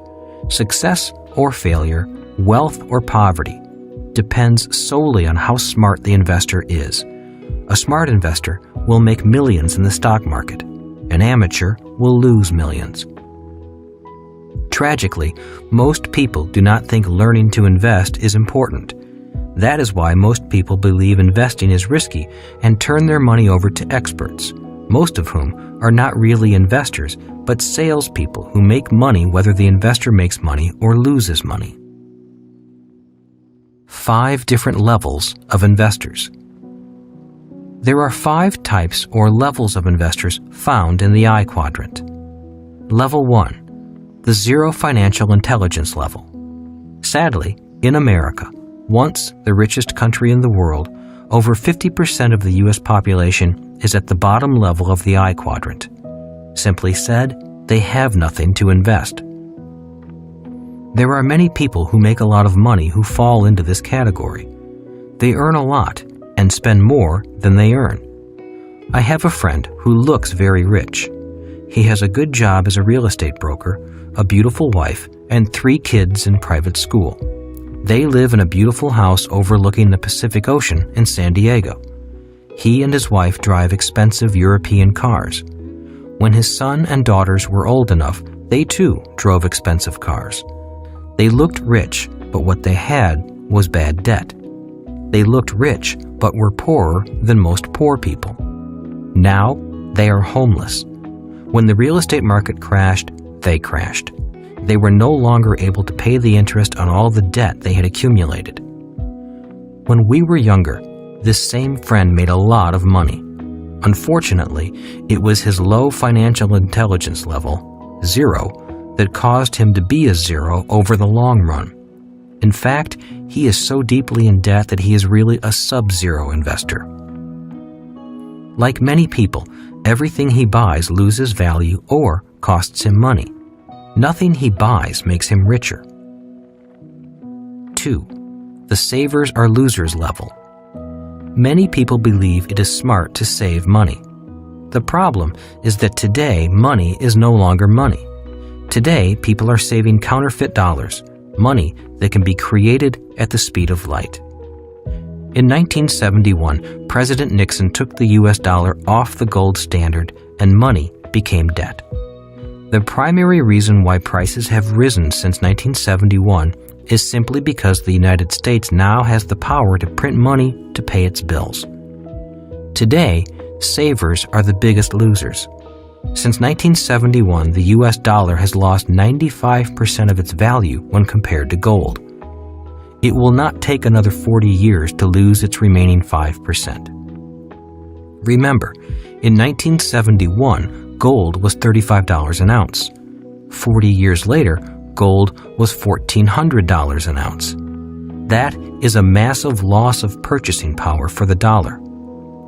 Success or failure, wealth or poverty, depends solely on how smart the investor is. A smart investor will make millions in the stock market. An amateur will lose millions. Tragically, most people do not think learning to invest is important. That is why most people believe investing is risky and turn their money over to experts, most of whom are not really investors, but salespeople who make money whether the investor makes money or loses money. 5 different levels of investors. There are 5 types or levels of investors found in the I quadrant. Level 1. The zero financial intelligence level. Sadly, in America, once the richest country in the world, over 50% of the U.S. population is at the bottom level of the I quadrant. Simply said, they have nothing to invest. There are many people who make a lot of money who fall into this category. They earn a lot and spend more than they earn. I have a friend who looks very rich. He has a good job as a real estate broker, a beautiful wife, and 3 kids in private school. They live in a beautiful house overlooking the Pacific Ocean in San Diego. He and his wife drive expensive European cars. When his son and daughters were old enough, they too drove expensive cars. They looked rich, but what they had was bad debt. They looked rich, but were poorer than most poor people. Now, they are homeless. When the real estate market crashed, they crashed. They were no longer able to pay the interest on all the debt they had accumulated. When we were younger, this same friend made a lot of money. Unfortunately, it was his low financial intelligence level, 0, that caused him to be a 0 over the long run. In fact, he is so deeply in debt that he is really a sub-zero investor. Like many people, everything he buys loses value or costs him money. Nothing he buys makes him richer. 2. The savers are losers level. Many people believe it is smart to save money. The problem is that today money is no longer money. Today people are saving counterfeit dollars, money that can be created at the speed of light. In 1971, President Nixon took the US dollar off the gold standard and money became debt. The primary reason why prices have risen since 1971 is simply because the United States now has the power to print money to pay its bills. Today, savers are the biggest losers. Since 1971, the US dollar has lost 95% of its value when compared to gold. It will not take another 40 years to lose its remaining 5%. Remember, in 1971, gold was $35 an ounce. 40 years later, gold was $1,400 an ounce. That is a massive loss of purchasing power for the dollar.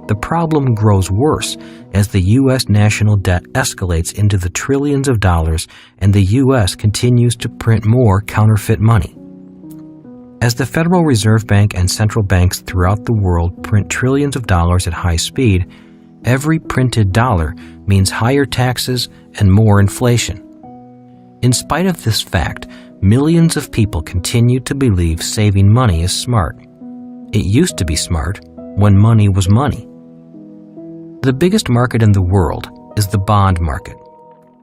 The problem grows worse as the U.S. national debt escalates into the trillions of dollars and the U.S. continues to print more counterfeit money. As the Federal Reserve Bank and central banks throughout the world print trillions of dollars at high speed, every printed dollar means higher taxes and more inflation. In spite of this fact, millions of people continue to believe saving money is smart. It used to be smart when money was money. The biggest market in the world is the bond market.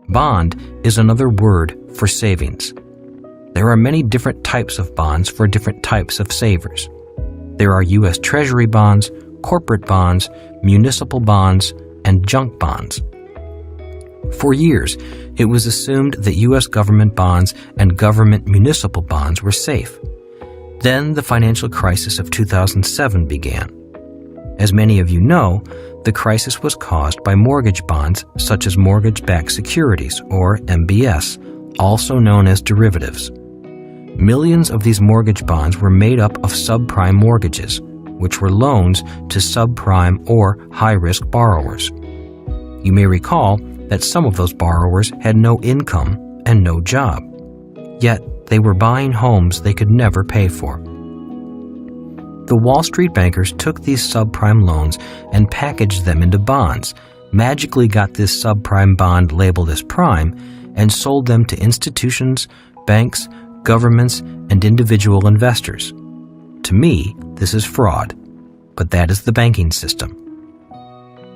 Bond is another word for savings. There are many different types of bonds for different types of savers. There are U.S. Treasury bonds, corporate bonds, municipal bonds, and junk bonds. For years, it was assumed that U.S. government bonds and government municipal bonds were safe. Then the financial crisis of 2007 began. As many of you know, the crisis was caused by mortgage bonds such as mortgage-backed securities, or MBS, also known as derivatives. Millions of these mortgage bonds were made up of subprime mortgages, which were loans to subprime or high-risk borrowers. You may recall that some of those borrowers had no income and no job, yet they were buying homes they could never pay for. The Wall Street bankers took these subprime loans and packaged them into bonds, magically got this subprime bond labeled as prime, and sold them to institutions, banks, governments, and individual investors. To me, this is fraud, but that is the banking system.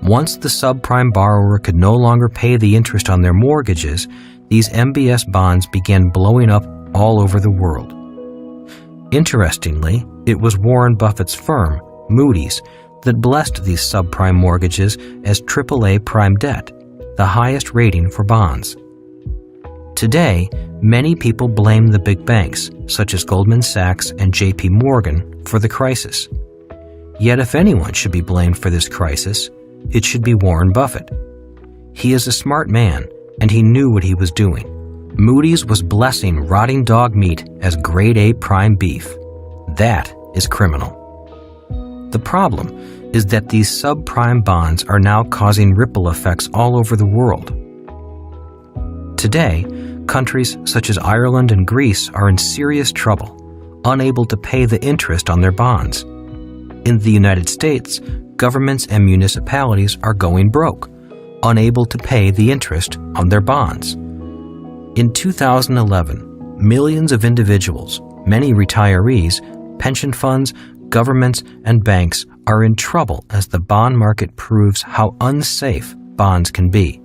Once the subprime borrower could no longer pay the interest on their mortgages, these MBS bonds began blowing up all over the world. Interestingly, it was Warren Buffett's firm, Moody's, that blessed these subprime mortgages as AAA prime debt, the highest rating for bonds. Today, many people blame the big banks, such as Goldman Sachs and JP Morgan, for the crisis. Yet if anyone should be blamed for this crisis, it should be Warren Buffett. He is a smart man, and he knew what he was doing. Moody's was blessing rotting dog meat as grade A prime beef. That is criminal. The problem is that these subprime bonds are now causing ripple effects all over the world. Today, countries such as Ireland and Greece are in serious trouble, unable to pay the interest on their bonds. In the United States, governments and municipalities are going broke, unable to pay the interest on their bonds. In 2011, millions of individuals, many retirees, pension funds, governments, and banks are in trouble as the bond market proves how unsafe bonds can be.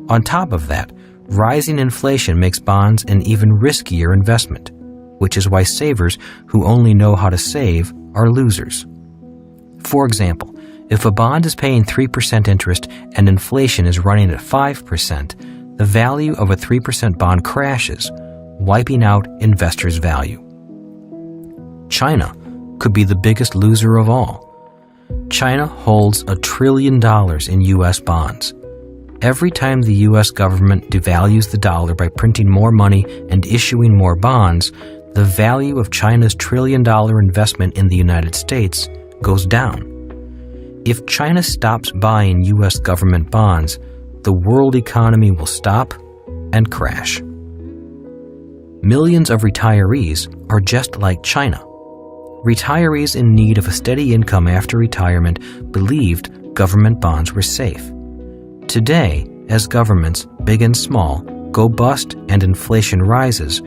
On top of that, rising inflation makes bonds an even riskier investment, which is why savers who only know how to save are losers. For example, if a bond is paying 3% interest and inflation is running at 5%, the value of a 3% bond crashes, wiping out investors' value. China could be the biggest loser of all. China holds $1 trillion in U.S. bonds. Every time the U.S. government devalues the dollar by printing more money and issuing more bonds, the value of China's $1 trillion investment in the United States goes down. If China stops buying U.S. government bonds, the world economy will stop and crash. Millions of retirees are just like China. Retirees in need of a steady income after retirement believed government bonds were safe. Today, as governments, big and small, go bust and inflation rises,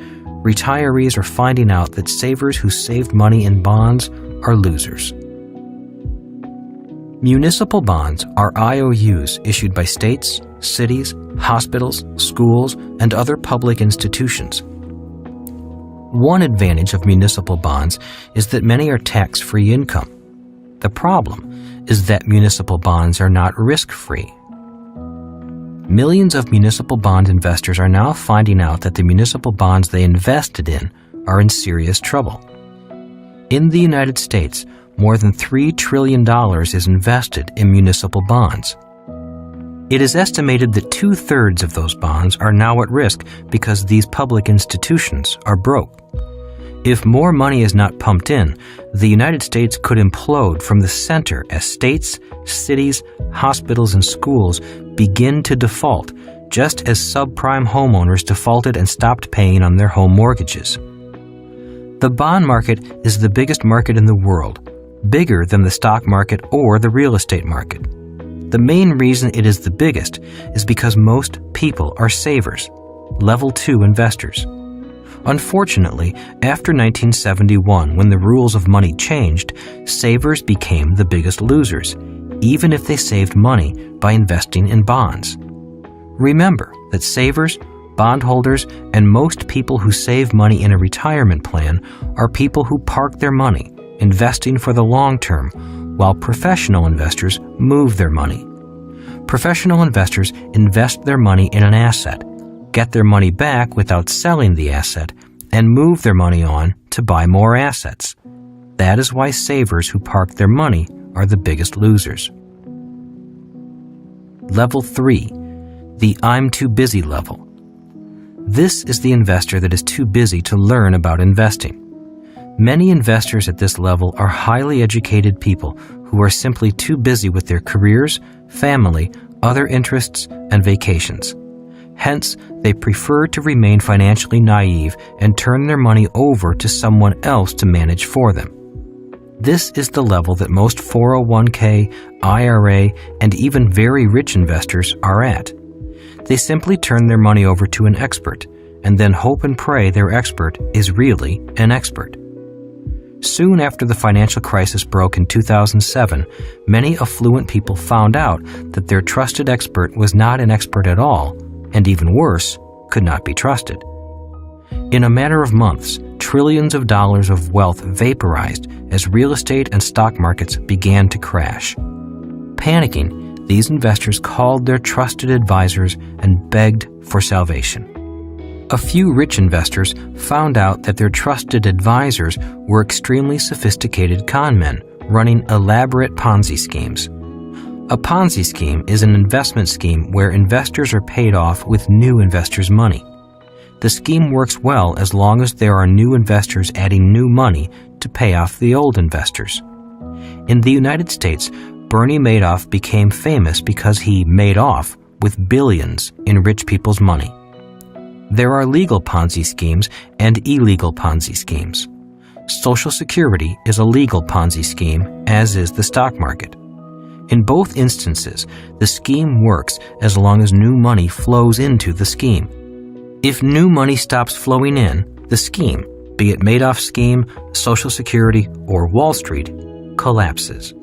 retirees are finding out that savers who saved money in bonds are losers. Municipal bonds are IOUs issued by states, cities, hospitals, schools, and other public institutions. One advantage of municipal bonds is that many are tax-free income. The problem is that municipal bonds are not risk-free. Millions of municipal bond investors are now finding out that the municipal bonds they invested in are in serious trouble. In the United States, more than $3 trillion is invested in municipal bonds. It is estimated that 2/3 of those bonds are now at risk because these public institutions are broke. If more money is not pumped in, the United States could implode from the center as states, cities, hospitals, and schools begin to default, just as subprime homeowners defaulted and stopped paying on their home mortgages. The bond market is the biggest market in the world, bigger than the stock market or the real estate market. The main reason it is the biggest is because most people are savers, level 2 investors. Unfortunately, after 1971, when the rules of money changed, savers became the biggest losers, even if they saved money by investing in bonds. Remember that savers, bondholders, and most people who save money in a retirement plan are people who park their money, investing for the long term, while professional investors move their money. Professional investors invest their money in an asset, get their money back without selling the asset, and move their money on to buy more assets. That is why savers who park their money are the biggest losers. Level 3, the I'm too busy level. This is the investor that is too busy to learn about investing. Many investors at this level are highly educated people who are simply too busy with their careers, family, other interests, and vacations. Hence, they prefer to remain financially naive and turn their money over to someone else to manage for them. This is the level that most 401k, IRA, and even very rich investors are at. They simply turn their money over to an expert and then hope and pray their expert is really an expert. Soon after the financial crisis broke in 2007, many affluent people found out that their trusted expert was not an expert at all, and even worse, could not be trusted. In a matter of months, trillions of dollars of wealth vaporized as real estate and stock markets began to crash. Panicking, these investors called their trusted advisors and begged for salvation. A few rich investors found out that their trusted advisors were extremely sophisticated con men running elaborate Ponzi schemes. A Ponzi scheme is an investment scheme where investors are paid off with new investors' money. The scheme works well as long as there are new investors adding new money to pay off the old investors. In the United States, Bernie Madoff became famous because he made off with billions in rich people's money. There are legal Ponzi schemes and illegal Ponzi schemes. Social Security is a legal Ponzi scheme, as is the stock market. In both instances, the scheme works as long as new money flows into the scheme. If new money stops flowing in, the scheme, be it Madoff's scheme, Social Security, or Wall Street, collapses.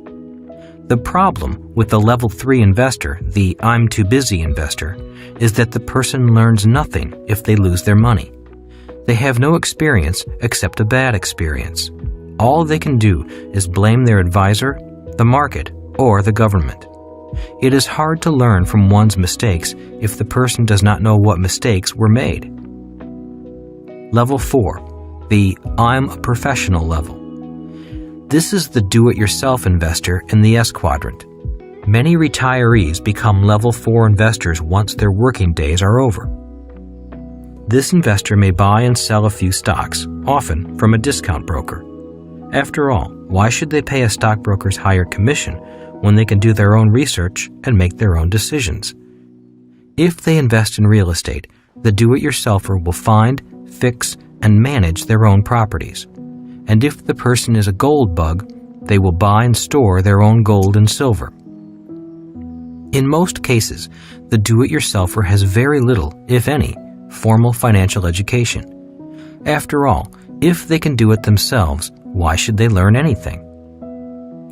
The problem with the level 3 investor, the I'm too busy investor, is that the person learns nothing if they lose their money. They have no experience except a bad experience. All they can do is blame their advisor, the market, or the government. It is hard to learn from one's mistakes if the person does not know what mistakes were made. Level 4, the I'm a professional level. This is the do-it-yourself investor in the S quadrant. Many retirees become level 4 investors once their working days are over. This investor may buy and sell a few stocks, often from a discount broker. After all, why should they pay a stockbroker's higher commission when they can do their own research and make their own decisions? If they invest in real estate, the do-it-yourselfer will find, fix, and manage their own properties. And if the person is a gold bug, they will buy and store their own gold and silver. In most cases, the do-it-yourselfer has very little, if any, formal financial education. After all, if they can do it themselves, why should they learn anything?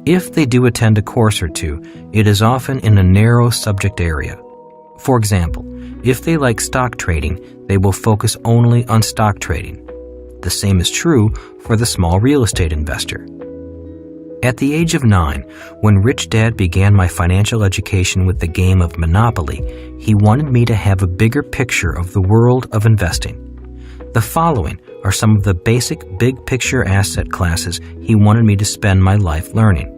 If they do attend a course or two, it is often in a narrow subject area. For example, if they like stock trading, they will focus only on stock trading. The same is true for the small real estate investor. At the age of 9, when Rich Dad began my financial education with the game of Monopoly, he wanted me to have a bigger picture of the world of investing. The following are some of the basic big-picture asset classes he wanted me to spend my life learning: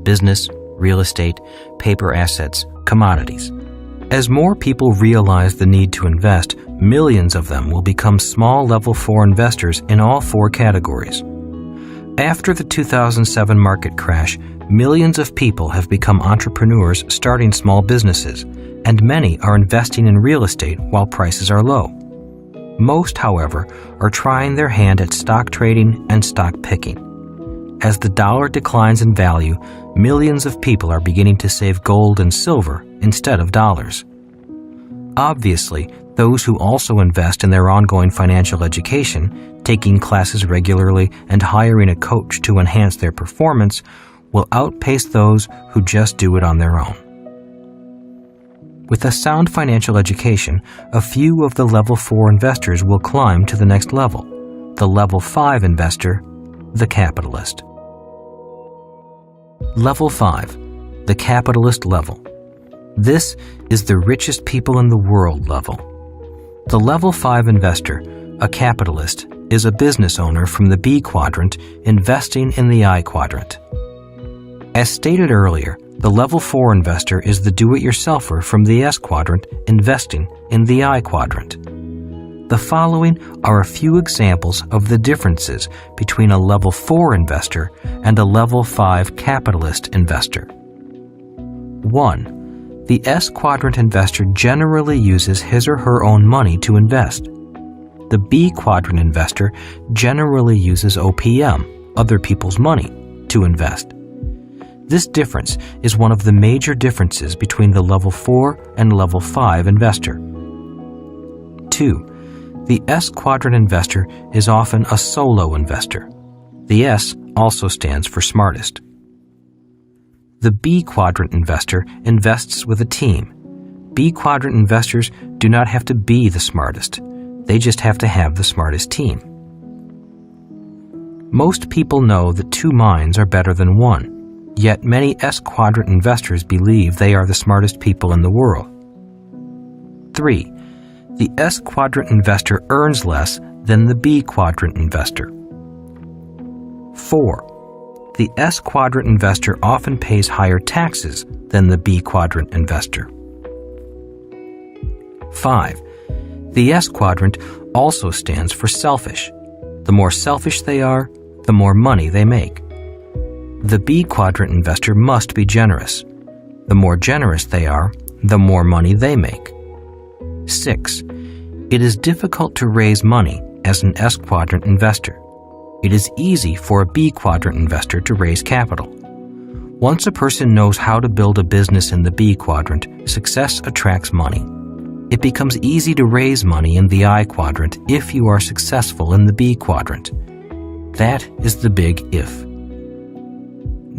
business, real estate, paper assets, commodities. As more people realize the need to invest, millions of them will become small level 4 investors in all 4 categories. After the 2007 market crash, millions of people have become entrepreneurs starting small businesses, and many are investing in real estate while prices are low. Most, however, are trying their hand at stock trading and stock picking. As the dollar declines in value, millions of people are beginning to save gold and silver instead of dollars. Obviously, those who also invest in their ongoing financial education, taking classes regularly and hiring a coach to enhance their performance, will outpace those who just do it on their own. With a sound financial education, a few of the level 4 investors will climb to the next level, the level 5 investor, the capitalist. Level 5, the capitalist level. This is the richest people in the world level. The level 5 investor, a capitalist, is a business owner from the B quadrant investing in the I quadrant. As stated earlier, the level 4 investor is the do-it-yourselfer from the S quadrant investing in the I quadrant. The following are a few examples of the differences between a level 4 investor and a level 5 capitalist investor. 1. The S quadrant investor generally uses his or her own money to invest. The B quadrant investor generally uses OPM, other people's money, to invest. This difference is one of the major differences between the level 4 and level 5 investor. 2. The S quadrant investor is often a solo investor. The S also stands for smartest. The B quadrant investor invests with a team. B quadrant investors do not have to be the smartest. They just have to have the smartest team. Most people know that 2 minds are better than 1, yet many S quadrant investors believe they are the smartest people in the world. 3. The S quadrant investor earns less than the B quadrant investor. 4. The S quadrant investor often pays higher taxes than the B quadrant investor. 5. The S quadrant also stands for selfish. The more selfish they are, the more money they make. The B quadrant investor must be generous. The more generous they are, the more money they make. 6. It is difficult to raise money as an S quadrant investor. It is easy for a B quadrant investor to raise capital. Once a person knows how to build a business in the B quadrant, success attracts money. It becomes easy to raise money in the I quadrant if you are successful in the B quadrant. That is the big if.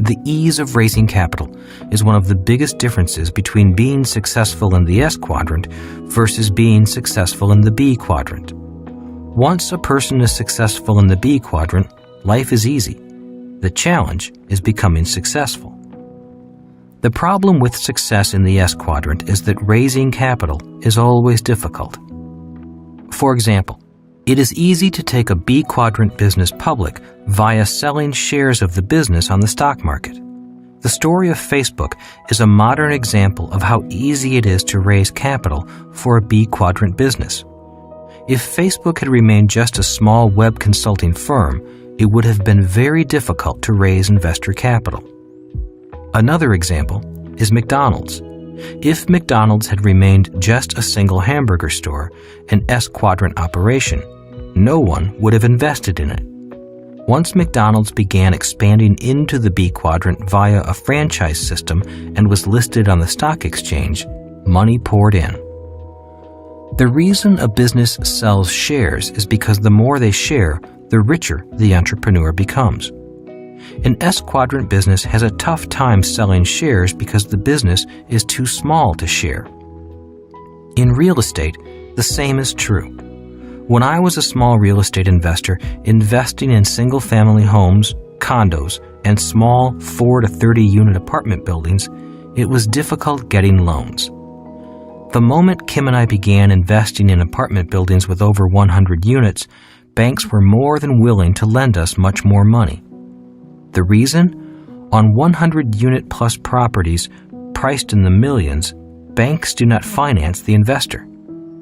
The ease of raising capital is one of the biggest differences between being successful in the S quadrant versus being successful in the B quadrant. Once a person is successful in the B quadrant, life is easy. The challenge is becoming successful. The problem with success in the S quadrant is that raising capital is always difficult. For example, it is easy to take a B quadrant business public via selling shares of the business on the stock market. The story of Facebook is a modern example of how easy it is to raise capital for a B quadrant business. If Facebook had remained just a small web consulting firm, it would have been very difficult to raise investor capital. Another example is McDonald's. If McDonald's had remained just a single hamburger store, an S quadrant operation, no one would have invested in it. Once McDonald's began expanding into the B quadrant via a franchise system and was listed on the stock exchange, money poured in. The reason a business sells shares is because the more they share, the richer the entrepreneur becomes. An S quadrant business has a tough time selling shares because the business is too small to share. In real estate, the same is true. When I was a small real estate investor investing in single-family homes, condos, and small 4 to 30 unit apartment buildings, it was difficult getting loans. The moment Kim and I began investing in apartment buildings with over 100 units, banks were more than willing to lend us much more money. The reason? On 100-unit plus properties priced in the millions, banks do not finance the investor.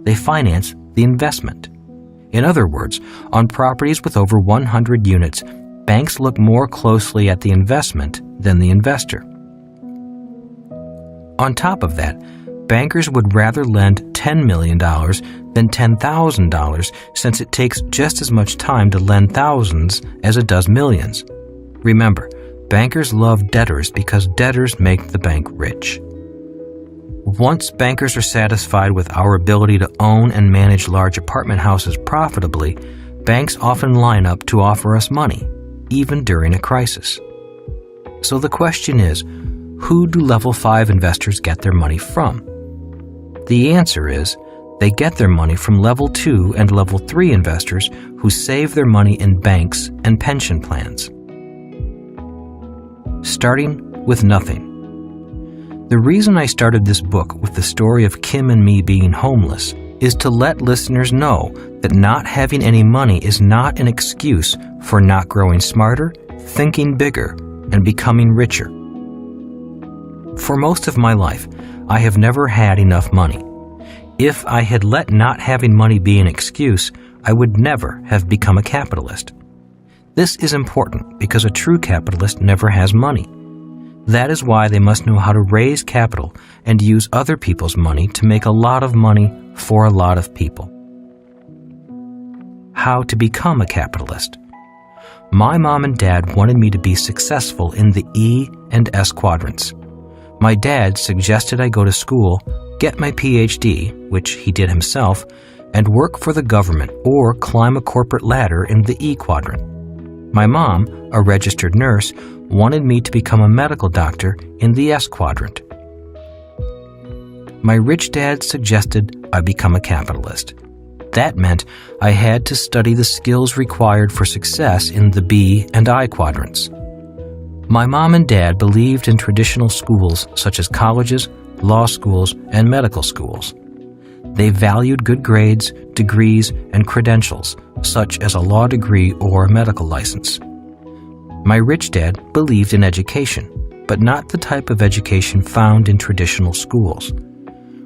They finance the investment. In other words, on properties with over 100 units, banks look more closely at the investment than the investor. On top of that, bankers would rather lend $10 million than $10,000 since it takes just as much time to lend thousands as it does millions. Remember, bankers love debtors because debtors make the bank rich. Once bankers are satisfied with our ability to own and manage large apartment houses profitably, banks often line up to offer us money, even during a crisis. So the question is, who do level 5 investors get their money from? The answer is, they get their money from level 2 and level 3 investors who save their money in banks and pension plans. Starting with nothing. The reason I started this book with the story of Kim and me being homeless is to let listeners know that not having any money is not an excuse for not growing smarter, thinking bigger, and becoming richer. For most of my life, I have never had enough money. If I had let not having money be an excuse, I would never have become a capitalist. This is important because a true capitalist never has money. That is why they must know how to raise capital and use other people's money to make a lot of money for a lot of people. How to become a capitalist. My mom and dad wanted me to be successful in the E and S quadrants. My dad suggested I go to school, get my PhD, which he did himself, and work for the government or climb a corporate ladder in the E quadrant. My mom, a registered nurse, wanted me to become a medical doctor in the S quadrant. My rich dad suggested I become a capitalist. That meant I had to study the skills required for success in the B and I quadrants. My mom and dad believed in traditional schools such as colleges, law schools, and medical schools. They valued good grades, degrees, and credentials, such as a law degree or a medical license. My rich dad believed in education, but not the type of education found in traditional schools.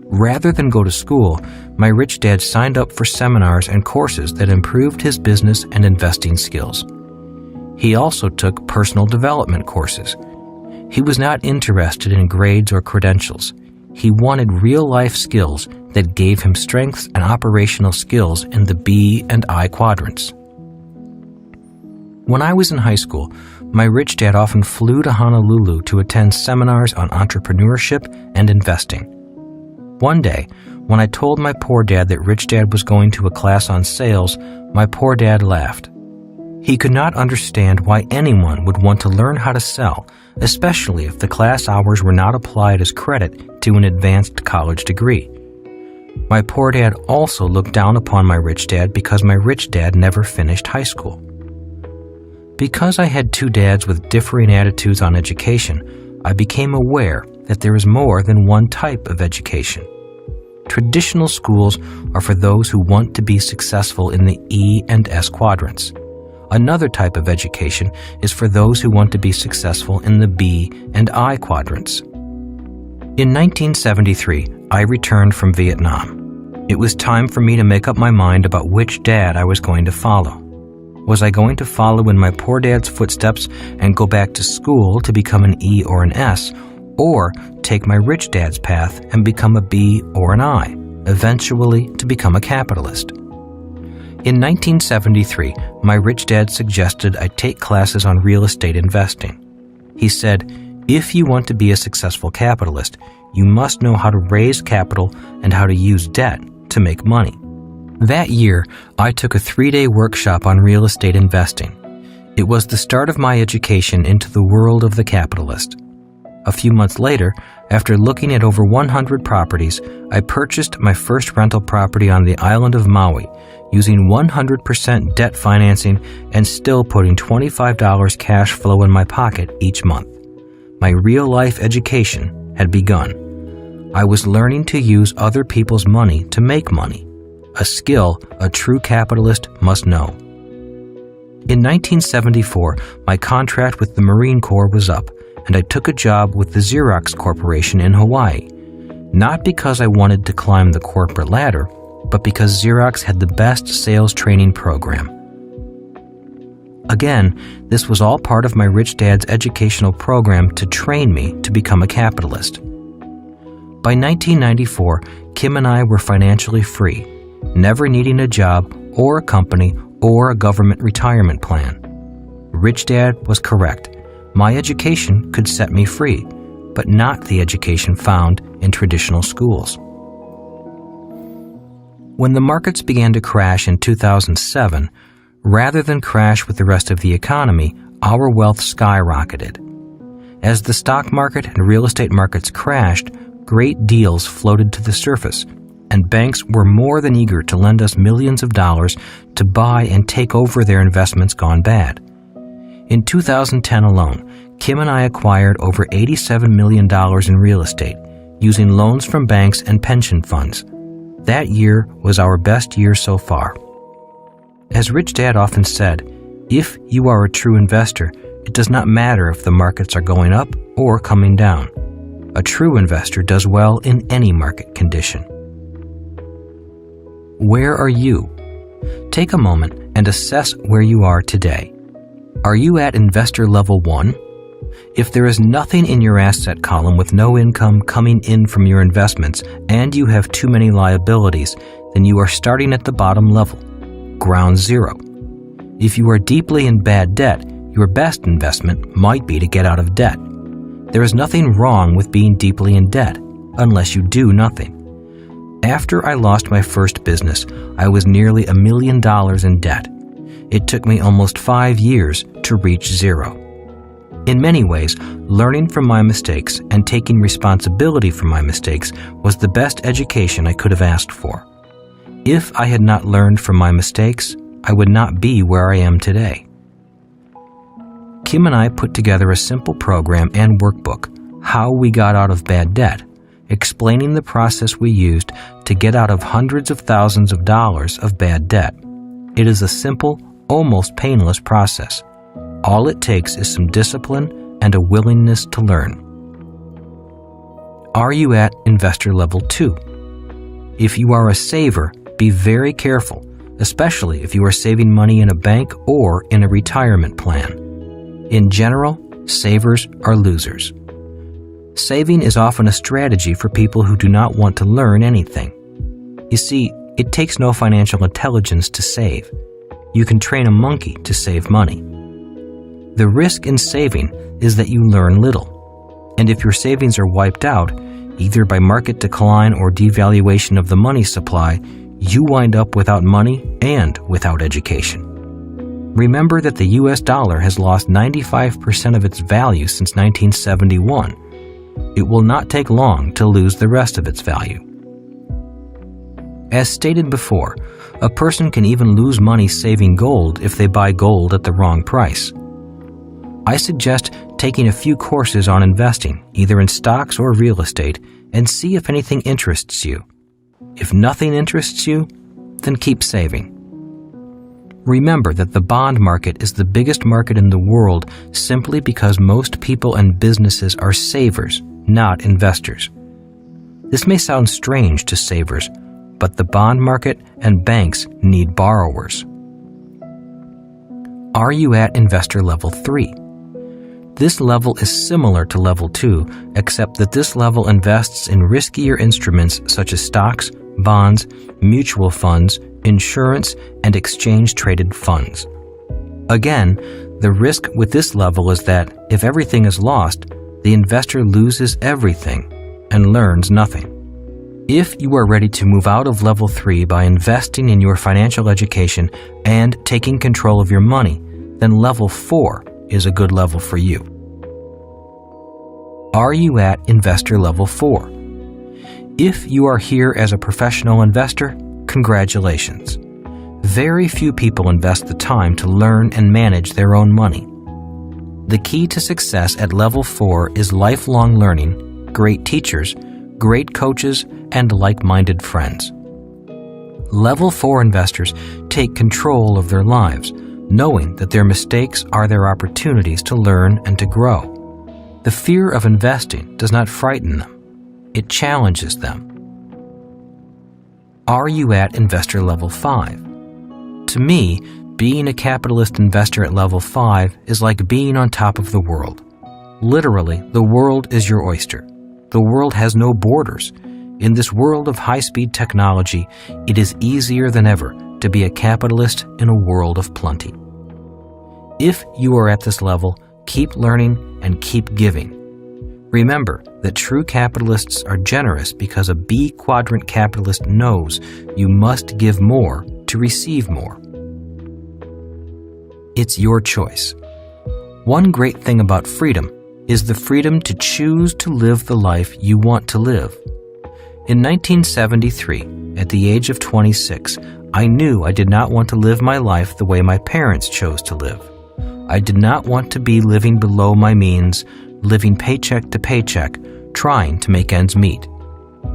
Rather than go to school, my rich dad signed up for seminars and courses that improved his business and investing skills. He also took personal development courses. He was not interested in grades or credentials. He wanted real-life skills that gave him strengths and operational skills in the B and I quadrants. When I was in high school, My rich dad often flew to Honolulu to attend seminars on entrepreneurship and investing. One day, when I told my poor dad that rich dad was going to a class on sales, my poor dad laughed. He could not understand why anyone would want to learn how to sell, especially if the class hours were not applied as credit to an advanced college degree. My poor dad also looked down upon my rich dad because my rich dad never finished high school. Because I had two dads with differing attitudes on education, I became aware that there is more than one type of education. Traditional schools are for those who want to be successful in the E and S quadrants. Another type of education is for those who want to be successful in the B and I quadrants. In 1973, I returned from Vietnam. It was time for me to make up my mind about which dad I was going to follow. Was I going to follow in my poor dad's footsteps and go back to school to become an E or an S, or take my rich dad's path and become a B or an I, eventually to become a capitalist? In 1973, my rich dad suggested I take classes on real estate investing. He said, if you want to be a successful capitalist, you must know how to raise capital and how to use debt to make money. That year, I took a 3-day workshop on real estate investing. It was the start of my education into the world of the capitalist. A few months later, after looking at over 100 properties, I purchased my first rental property on the island of Maui, using 100% debt financing and still putting $25 cash flow in my pocket each month. My real-life education had begun. I was learning to use other people's money to make money, a skill a true capitalist must know. In 1974, my contract with the Marine Corps was up, and I took a job with the Xerox Corporation in Hawaii, not because I wanted to climb the corporate ladder, but because Xerox had the best sales training program. Again, this was all part of my rich dad's educational program to train me to become a capitalist. By 1994, Kim and I were financially free, never needing a job or a company or a government retirement plan. Rich Dad was correct. My education could set me free, but not the education found in traditional schools. When the markets began to crash in 2007, rather than crash with the rest of the economy, our wealth skyrocketed. As the stock market and real estate markets crashed, great deals floated to the surface, and banks were more than eager to lend us millions of dollars to buy and take over their investments gone bad. In 2010 alone, Kim and I acquired over $87 million in real estate, using loans from banks and pension funds. That year was our best year so far. As Rich Dad often said, if you are a true investor, it does not matter if the markets are going up or coming down. A true investor does well in any market condition. Where are you? Take a moment and assess where you are today. Are you at investor level 1? If there is nothing in your asset column with no income coming in from your investments and you have too many liabilities, then you are starting at the bottom level, ground zero. If you are deeply in bad debt, your best investment might be to get out of debt. There is nothing wrong with being deeply in debt, unless you do nothing. After I lost my first business, I was nearly $1 million in debt. It took me almost 5 years to reach zero. In many ways, learning from my mistakes and taking responsibility for my mistakes was the best education I could have asked for. If I had not learned from my mistakes, I would not be where I am today. Kim and I put together a simple program and workbook, How We Got Out of Bad Debt, explaining the process we used to get out of hundreds of thousands of dollars of bad debt. It is a simple, almost painless process. All it takes is some discipline and a willingness to learn. Are you at investor level 2? If you are a saver, be very careful, especially if you are saving money in a bank or in a retirement plan. In general, savers are losers. Saving is often a strategy for people who do not want to learn anything. You see, it takes no financial intelligence to save. You can train a monkey to save money. The risk in saving is that you learn little. And if your savings are wiped out, either by market decline or devaluation of the money supply, you wind up without money and without education. Remember that the US dollar has lost 95% of its value since 1971. It will not take long to lose the rest of its value. As stated before, a person can even lose money saving gold if they buy gold at the wrong price. I suggest taking a few courses on investing, either in stocks or real estate, and see if anything interests you. If nothing interests you, then keep saving. Remember that the bond market is the biggest market in the world simply because most people and businesses are savers, not investors. This may sound strange to savers, but the bond market and banks need borrowers. Are you at investor level 3? This level is similar to level 2, except that this level invests in riskier instruments such as stocks, bonds, mutual funds, insurance, and exchange-traded funds. Again, the risk with this level is that if everything is lost, the investor loses everything and learns nothing. If you are ready to move out of level 3 by investing in your financial education and taking control of your money, then level 4 is a good level for you. Are you at investor level 4? If you are here as a professional investor, congratulations. Very few people invest the time to learn and manage their own money. The key to success at level 4 is lifelong learning, great teachers, great coaches, and like-minded friends. Level 4 investors take control of their lives, knowing that their mistakes are their opportunities to learn and to grow. The fear of investing does not frighten them. It challenges them. Are you at investor level 5? To me, being a capitalist investor at level 5 is like being on top of the world. Literally, the world is your oyster. The world has no borders. In this world of high-speed technology, it is easier than ever to be a capitalist in a world of plenty. If you are at this level, keep learning and keep giving. Remember that true capitalists are generous because a B quadrant capitalist knows you must give more to receive more. It's your choice. One great thing about freedom is the freedom to choose to live the life you want to live. In 1973, at the age of 26, I knew I did not want to live my life the way my parents chose to live. I did not want to be living below my means, living paycheck to paycheck, trying to make ends meet.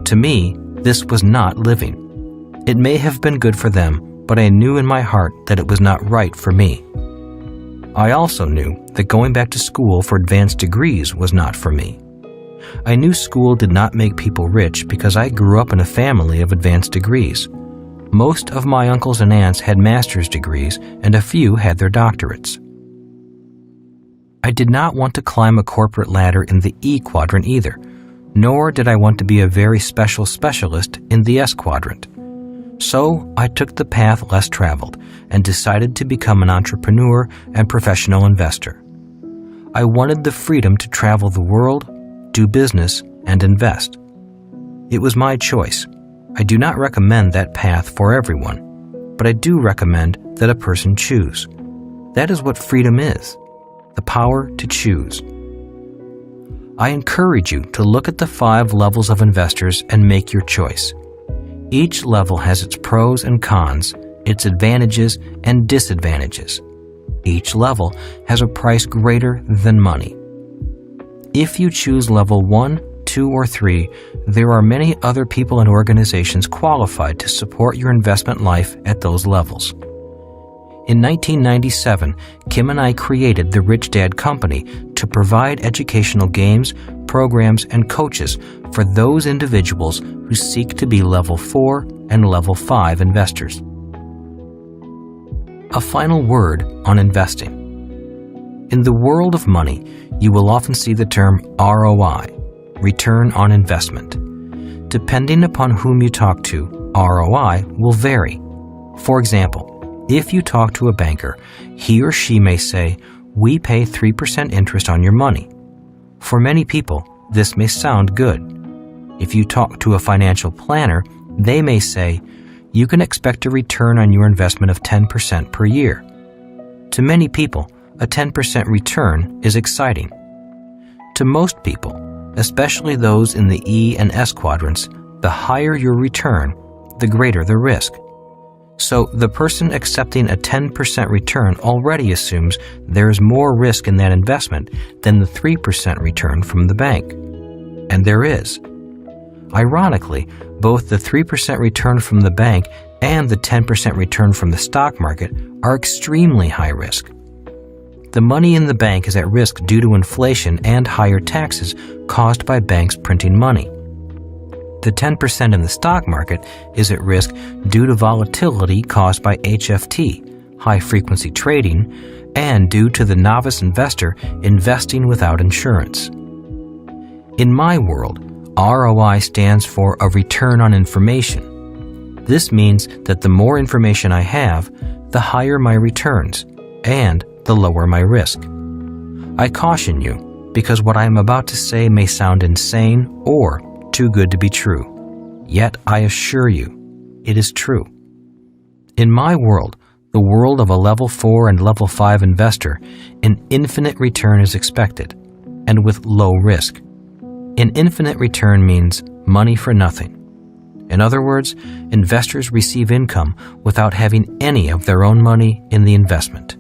To me, this was not living. It may have been good for them, but I knew in my heart that it was not right for me. I also knew that going back to school for advanced degrees was not for me. I knew school did not make people rich because I grew up in a family of advanced degrees. Most of my uncles and aunts had master's degrees, and a few had their doctorates. I did not want to climb a corporate ladder in the E quadrant either, nor did I want to be a very special specialist in the S quadrant. So I took the path less traveled and decided to become an entrepreneur and professional investor. I wanted the freedom to travel the world, do business, and invest. It was my choice. I do not recommend that path for everyone, but I do recommend that a person choose. That is what freedom is, the power to choose. I encourage you to look at the 5 levels of investors and make your choice. Each level has its pros and cons, its advantages and disadvantages. Each level has a price greater than money. If you choose level 1, 2, or 3, there are many other people and organizations qualified to support your investment life at those levels. In 1997, Kim and I created the Rich Dad Company to provide educational games, programs, and coaches for those individuals who seek to be level 4 and level 5 investors. A final word on investing. In the world of money, you will often see the term ROI, return on investment. Depending upon whom you talk to, ROI will vary. For example, if you talk to a banker, he or she may say, we pay 3% interest on your money. For many people, this may sound good. If you talk to a financial planner, they may say, you can expect a return on your investment of 10% per year. To many people, a 10% return is exciting. To most people, especially those in the E and S quadrants, the higher your return, the greater the risk. So the person accepting a 10% return already assumes there is more risk in that investment than the 3% return from the bank. And there is. Ironically, both the 3% return from the bank and the 10% return from the stock market are extremely high risk. The money in the bank is at risk due to inflation and higher taxes caused by banks printing money. The 10% in the stock market is at risk due to volatility caused by HFT, high-frequency trading, and due to the novice investor investing without insurance. In my world, ROI stands for a return on information. This means that the more information I have, the higher my returns, and the lower my risk. I caution you because what I am about to say may sound insane or too good to be true. Yet I assure you, it is true. In my world, the world of a level 4 and level 5 investor, an infinite return is expected, and with low risk. An infinite return means money for nothing. In other words, investors receive income without having any of their own money in the investment.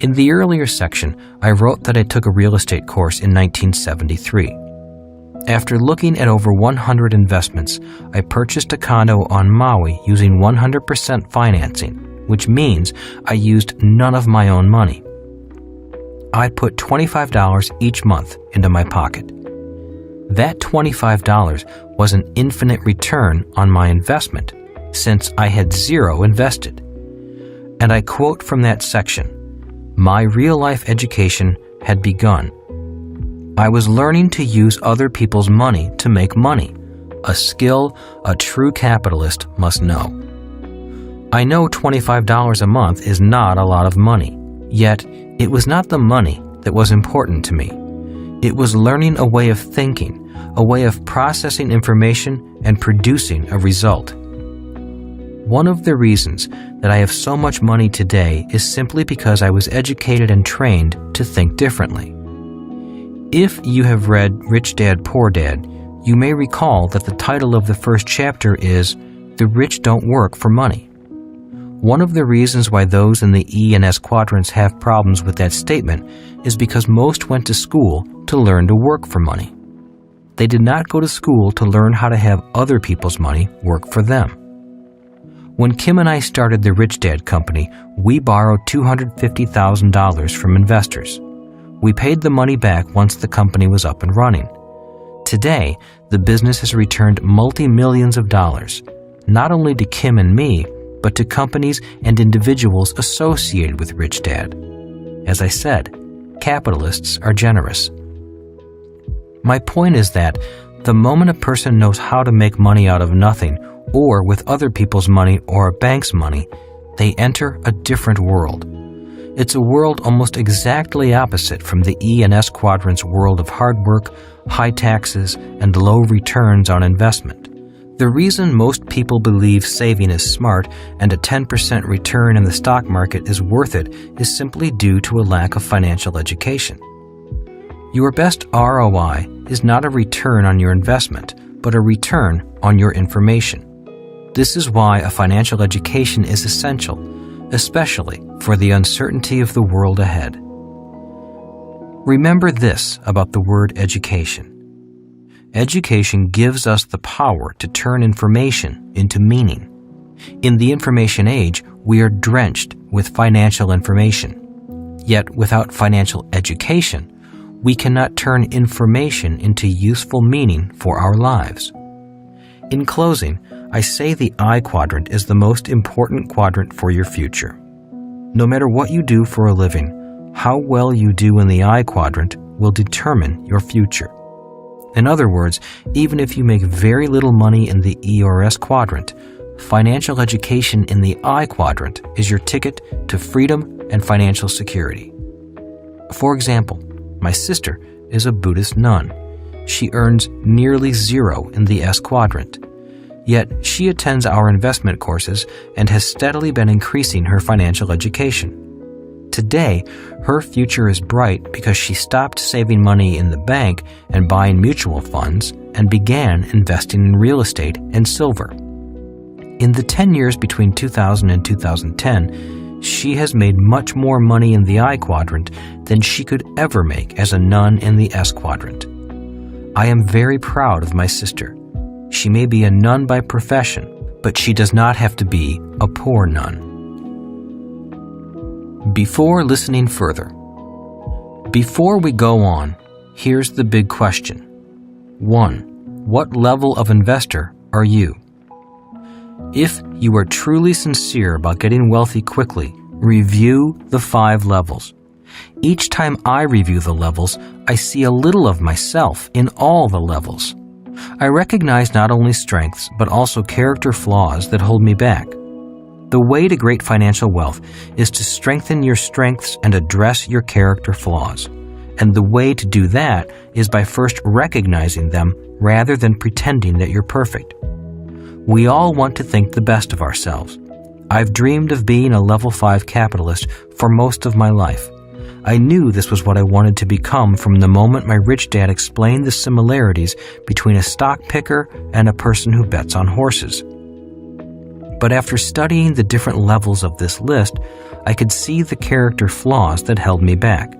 In the earlier section, I wrote that I took a real estate course in 1973. After looking at over 100 investments, I purchased a condo on Maui using 100% financing, which means I used none of my own money. I put $25 each month into my pocket. That $25 was an infinite return on my investment, since I had zero invested. And I quote from that section, "My real-life education had begun. I was learning to use other people's money to make money, a skill a true capitalist must know." I know $25 a month is not a lot of money, yet it was not the money that was important to me. It was learning a way of thinking, a way of processing information and producing a result. One of the reasons that I have so much money today is simply because I was educated and trained to think differently. If you have read Rich Dad, Poor Dad, you may recall that the title of the first chapter is "The Rich Don't Work for Money." One of the reasons why those in the E and S quadrants have problems with that statement is because most went to school to learn to work for money. They did not go to school to learn how to have other people's money work for them. When Kim and I started the Rich Dad Company, we borrowed $250,000 from investors. We paid the money back once the company was up and running. Today, the business has returned multi-millions of dollars, not only to Kim and me, but to companies and individuals associated with Rich Dad. As I said, capitalists are generous. My point is that the moment a person knows how to make money out of nothing, or with other people's money or a bank's money, they enter a different world. It's a world almost exactly opposite from the E and S quadrants world of hard work, high taxes, and low returns on investment. The reason most people believe saving is smart and a 10% return in the stock market is worth it is simply due to a lack of financial education. Your best ROI is not a return on your investment, but a return on your information. This is why a financial education is essential, especially for the uncertainty of the world ahead. Remember this about the word education. Education gives us the power to turn information into meaning. In the information age, we are drenched with financial information. Yet without financial education, we cannot turn information into useful meaning for our lives. In closing, I say the I quadrant is the most important quadrant for your future. No matter what you do for a living, how well you do in the I quadrant will determine your future. In other words, even if you make very little money in the E or S quadrant, financial education in the I quadrant is your ticket to freedom and financial security. For example, my sister is a Buddhist nun. She earns nearly 0 in the S quadrant. Yet she attends our investment courses and has steadily been increasing her financial education. Today, her future is bright because she stopped saving money in the bank and buying mutual funds and began investing in real estate and silver. In the 10 years between 2000 and 2010, she has made much more money in the I quadrant than she could ever make as a nun in the S quadrant. I am very proud of my sister. She may be a nun by profession, but she does not have to be a poor nun. Before listening further, before we go on, here's the big question. 1. What level of investor are you? If you are truly sincere about getting wealthy quickly, review the 5 levels. Each time I review the levels, I see a little of myself in all the levels. I recognize not only strengths, but also character flaws that hold me back. The way to great financial wealth is to strengthen your strengths and address your character flaws. And the way to do that is by first recognizing them rather than pretending that you're perfect. We all want to think the best of ourselves. I've dreamed of being a level 5 capitalist for most of my life. I knew this was what I wanted to become from the moment my rich dad explained the similarities between a stock picker and a person who bets on horses. But after studying the different levels of this list, I could see the character flaws that held me back.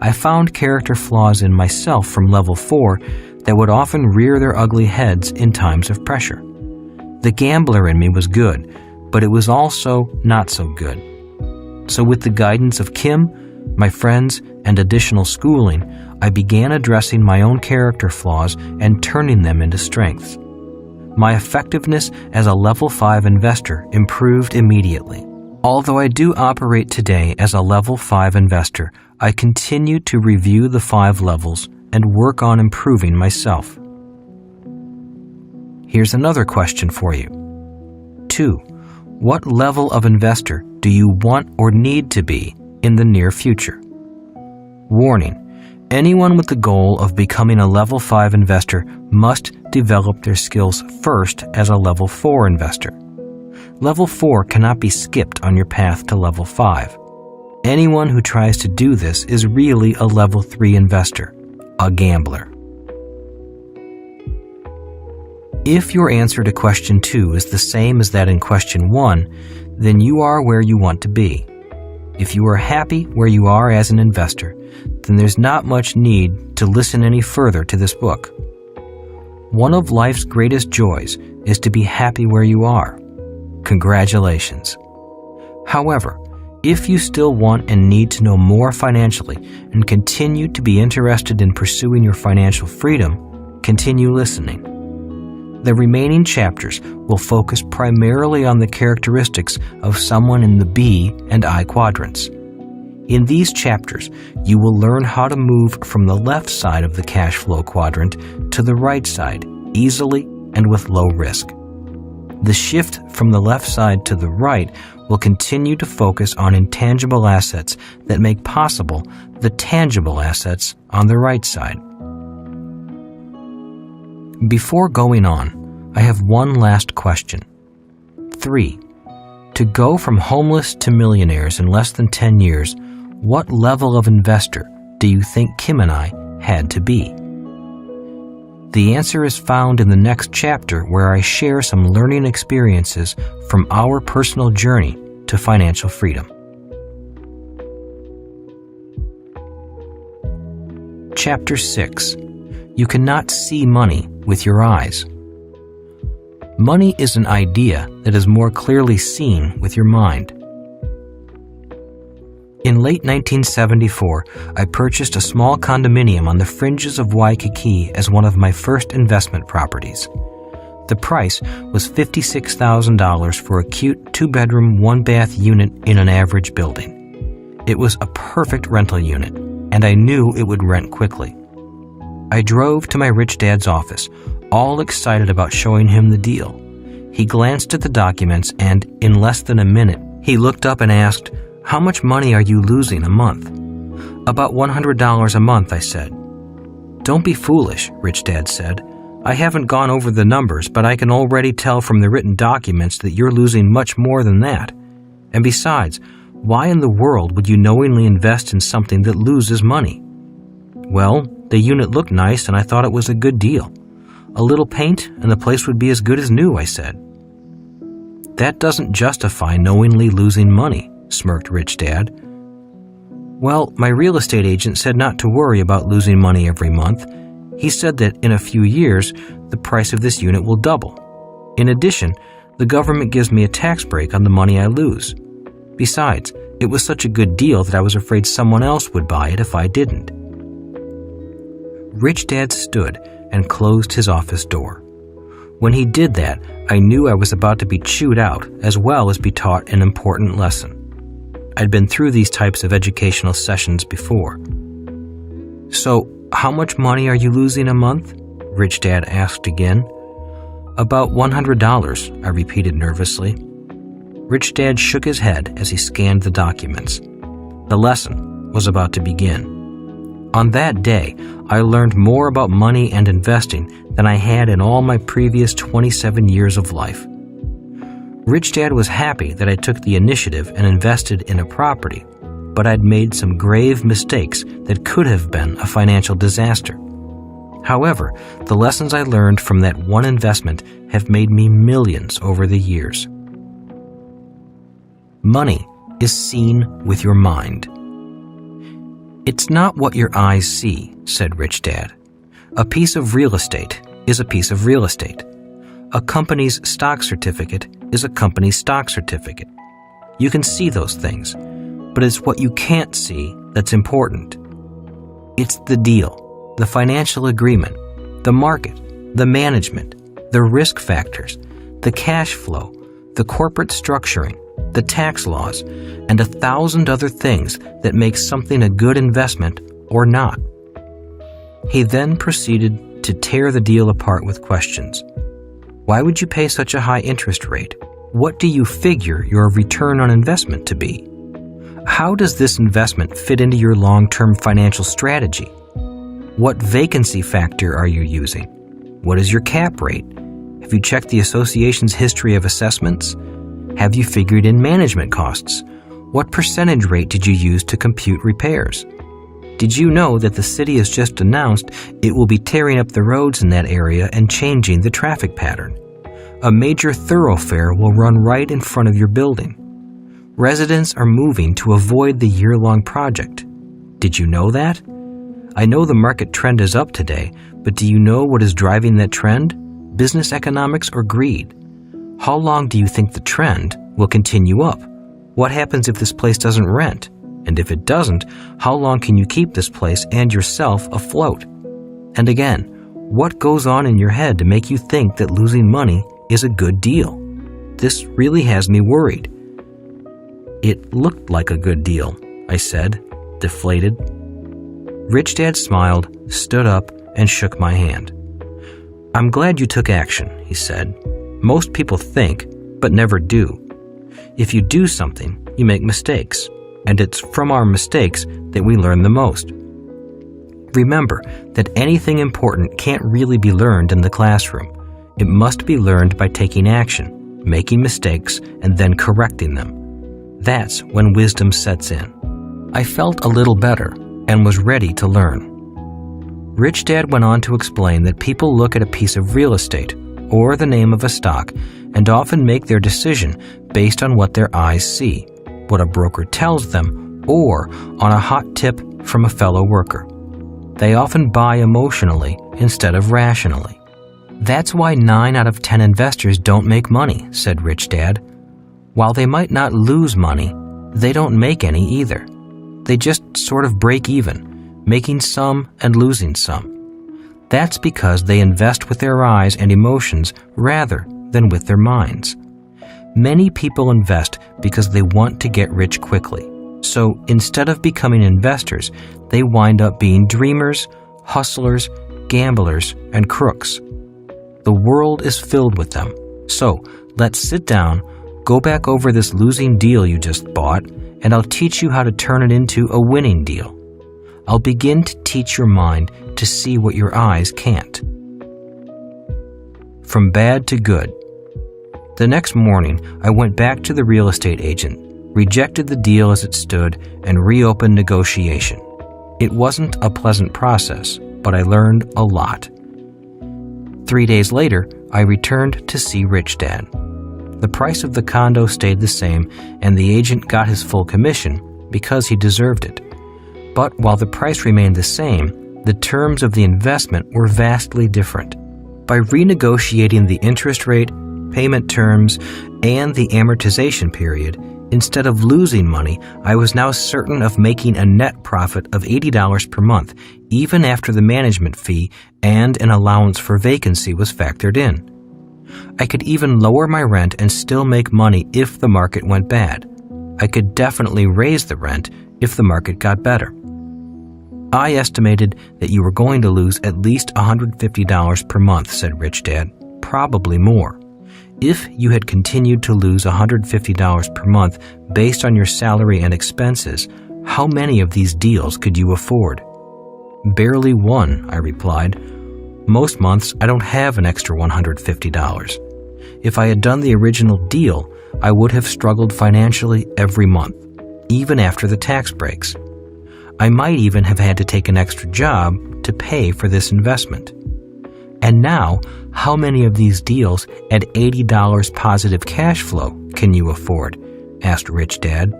I found character flaws in myself from level 4 that would often rear their ugly heads in times of pressure. The gambler in me was good, but it was also not so good. So with the guidance of Kim, my friends, and additional schooling, I began addressing my own character flaws and turning them into strengths. My effectiveness as a level 5 investor improved immediately. Although I do operate today as a level 5 investor, I continue to review the 5 levels and work on improving myself. Here's another question for you. 2. What level of investor do you want or need to be in the near future? Warning: anyone with the goal of becoming a level 5 investor must develop their skills first as a level 4 investor. Level 4 cannot be skipped on your path to level 5. Anyone who tries to do this is really a level 3 investor, a gambler. If your answer to question 2 is the same as that in question 1, then you are where you want to be. If you are happy where you are as an investor, then there's not much need to listen any further to this book. One of life's greatest joys is to be happy where you are. Congratulations. However, if you still want and need to know more financially and continue to be interested in pursuing your financial freedom, continue listening. The remaining chapters will focus primarily on the characteristics of someone in the B and I quadrants. In these chapters, you will learn how to move from the left side of the cash flow quadrant to the right side easily and with low risk. The shift from the left side to the right will continue to focus on intangible assets that make possible the tangible assets on the right side. Before going on, I have one last question. 3. To go from homeless to millionaires in less than 10 years, what level of investor do you think Kim and I had to be? The answer is found in the next chapter, where I share some learning experiences from our personal journey to financial freedom. Chapter 6. You cannot see money with your eyes. Money is an idea that is more clearly seen with your mind. In late 1974, I purchased a small condominium on the fringes of Waikiki as one of my first investment properties. The price was $56,000 for a cute 2-bedroom, 1-bath unit in an average building. It was a perfect rental unit, and I knew it would rent quickly. I drove to my rich dad's office, all excited about showing him the deal. He glanced at the documents, and in less than a minute, he looked up and asked, "How much money are you losing a month?" About $100 a month, I said. Don't be foolish, Rich Dad said. I haven't gone over the numbers, but I can already tell from the written documents that you're losing much more than that. And besides, why in the world would you knowingly invest in something that loses money? Well, the unit looked nice and I thought it was a good deal. A little paint and the place would be as good as new, I said. That doesn't justify knowingly losing money, smirked Rich Dad. Well, my real estate agent said not to worry about losing money every month. He said that in a few years, the price of this unit will double. In addition, the government gives me a tax break on the money I lose. Besides, it was such a good deal that I was afraid someone else would buy it if I didn't. Rich Dad stood and closed his office door. When he did that, I knew I was about to be chewed out as well as be taught an important lesson. I'd been through these types of educational sessions before. So, how much money are you losing a month? Rich Dad asked again. About $100, I repeated nervously. Rich Dad shook his head as he scanned the documents. The lesson was about to begin. On that day, I learned more about money and investing than I had in all my previous 27 years of life. Rich Dad was happy that I took the initiative and invested in a property, but I'd made some grave mistakes that could have been a financial disaster. However, the lessons I learned from that one investment have made me millions over the years. Money is seen with your mind. It's not what your eyes see, said Rich Dad. A piece of real estate is a piece of real estate. A company's stock certificate is a company's stock certificate. You can see those things, but it's what you can't see that's important. It's the deal, the financial agreement, the market, the management, the risk factors, the cash flow, the corporate structuring, the tax laws, and 1,000 other things that make something a good investment or not. He then proceeded to tear the deal apart with questions. Why would you pay such a high interest rate? What do you figure your return on investment to be? How does this investment fit into your long-term financial strategy? What vacancy factor are you using? What is your cap rate? Have you checked the association's history of assessments? Have you figured in management costs? What percentage rate did you use to compute repairs? Did you know that the city has just announced it will be tearing up the roads in that area and changing the traffic pattern? A major thoroughfare will run right in front of your building. Residents are moving to avoid the year-long project. Did you know that? I know the market trend is up today, but do you know what is driving that trend? Business economics or greed? How long do you think the trend will continue up? What happens if this place doesn't rent? And if it doesn't, how long can you keep this place and yourself afloat? And again, what goes on in your head to make you think that losing money is a good deal? This really has me worried. It looked like a good deal, I said, deflated. Rich Dad smiled, stood up, and shook my hand. I'm glad you took action, he said. Most people think, but never do. If you do something, you make mistakes, and it's from our mistakes that we learn the most. Remember that anything important can't really be learned in the classroom. It must be learned by taking action, making mistakes, and then correcting them. That's when wisdom sets in. I felt a little better and was ready to learn. Rich Dad went on to explain that people look at a piece of real estate or the name of a stock and often make their decision based on what their eyes see, what a broker tells them, or on a hot tip from a fellow worker. They often buy emotionally instead of rationally. That's why 9 out of 10 investors don't make money, said Rich Dad. While they might not lose money, they don't make any either. They just sort of break even, making some and losing some. That's because they invest with their eyes and emotions rather than with their minds. Many people invest because they want to get rich quickly. So instead of becoming investors, they wind up being dreamers, hustlers, gamblers, and crooks. The world is filled with them. So let's sit down, go back over this losing deal you just bought, and I'll teach you how to turn it into a winning deal. I'll begin to teach your mind to see what your eyes can't. From bad to good. The next morning, I went back to the real estate agent, rejected the deal as it stood, and reopened negotiation. It wasn't a pleasant process, but I learned a lot. 3 days later, I returned to see Rich Dad. The price of the condo stayed the same, and the agent got his full commission because he deserved it. But while the price remained the same, the terms of the investment were vastly different. By renegotiating the interest rate, payment terms, and the amortization period, instead of losing money, I was now certain of making a net profit of $80 per month, even after the management fee and an allowance for vacancy was factored in. I could even lower my rent and still make money if the market went bad. I could definitely raise the rent if the market got better. I estimated that you were going to lose at least $150 per month, said Rich Dad, probably more. If you had continued to lose $150 per month based on your salary and expenses, how many of these deals could you afford? Barely one, I replied. Most months, I don't have an extra $150. If I had done the original deal, I would have struggled financially every month, even after the tax breaks. I might even have had to take an extra job to pay for this investment. And now, how many of these deals at $80 positive cash flow can you afford? Asked Rich Dad.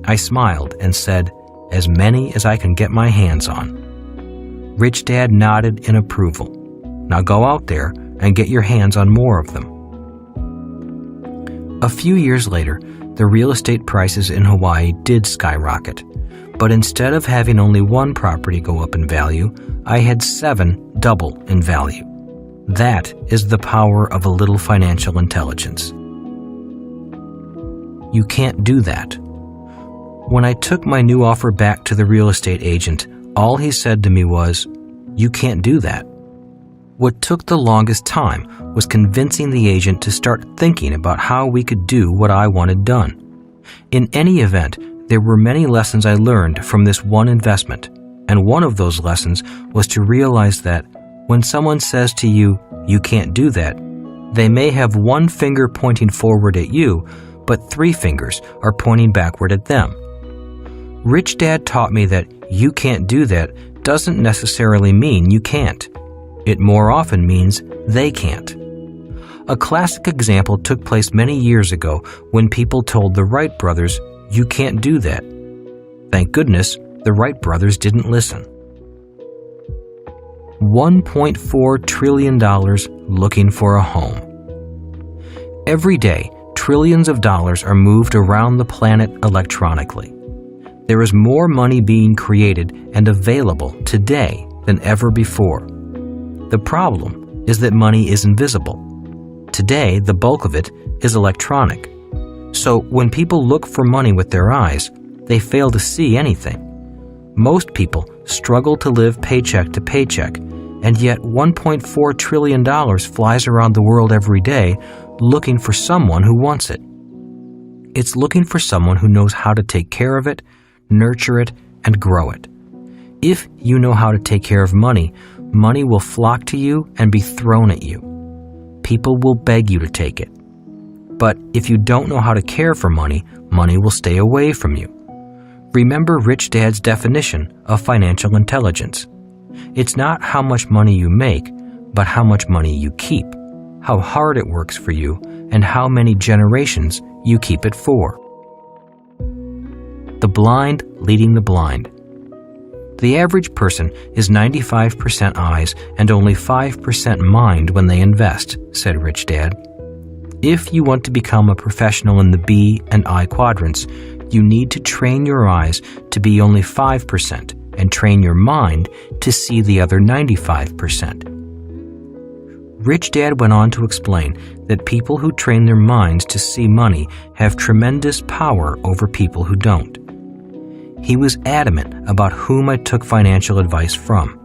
I smiled and said, as many as I can get my hands on. Rich Dad nodded in approval. Now go out there and get your hands on more of them. A few years later, the real estate prices in Hawaii did skyrocket. But instead of having only one property go up in value, I had 7 double in value. That is the power of a little financial intelligence. You can't do that. When I took my new offer back to the real estate agent, all he said to me was, "You can't do that." What took the longest time was convincing the agent to start thinking about how we could do what I wanted done. In any event, there were many lessons I learned from this one investment, and one of those lessons was to realize that when someone says to you, "You can't do that," they may have one finger pointing forward at you, but 3 fingers are pointing backward at them. Rich Dad taught me that "you can't do that" doesn't necessarily mean you can't. It more often means they can't. A classic example took place many years ago when people told the Wright brothers, "You can't do that." Thank goodness the Wright brothers didn't listen. $1.4 trillion looking for a home. Every day, trillions of dollars are moved around the planet electronically. There is more money being created and available today than ever before. The problem is that money is invisible. Today, the bulk of it is electronic. So when people look for money with their eyes, they fail to see anything. Most people struggle to live paycheck to paycheck, and yet $1.4 trillion flies around the world every day looking for someone who wants it. It's looking for someone who knows how to take care of it, nurture it, and grow it. If you know how to take care of money, money will flock to you and be thrown at you. People will beg you to take it. But if you don't know how to care for money, money will stay away from you. Remember Rich Dad's definition of financial intelligence. It's not how much money you make, but how much money you keep, how hard it works for you, and how many generations you keep it for. The blind leading the blind. The average person is 95% eyes and only 5% mind when they invest, said Rich Dad. If you want to become a professional in the B and I quadrants, you need to train your eyes to be only 5% and train your mind to see the other 95%. Rich Dad went on to explain that people who train their minds to see money have tremendous power over people who don't. He was adamant about whom I took financial advice from.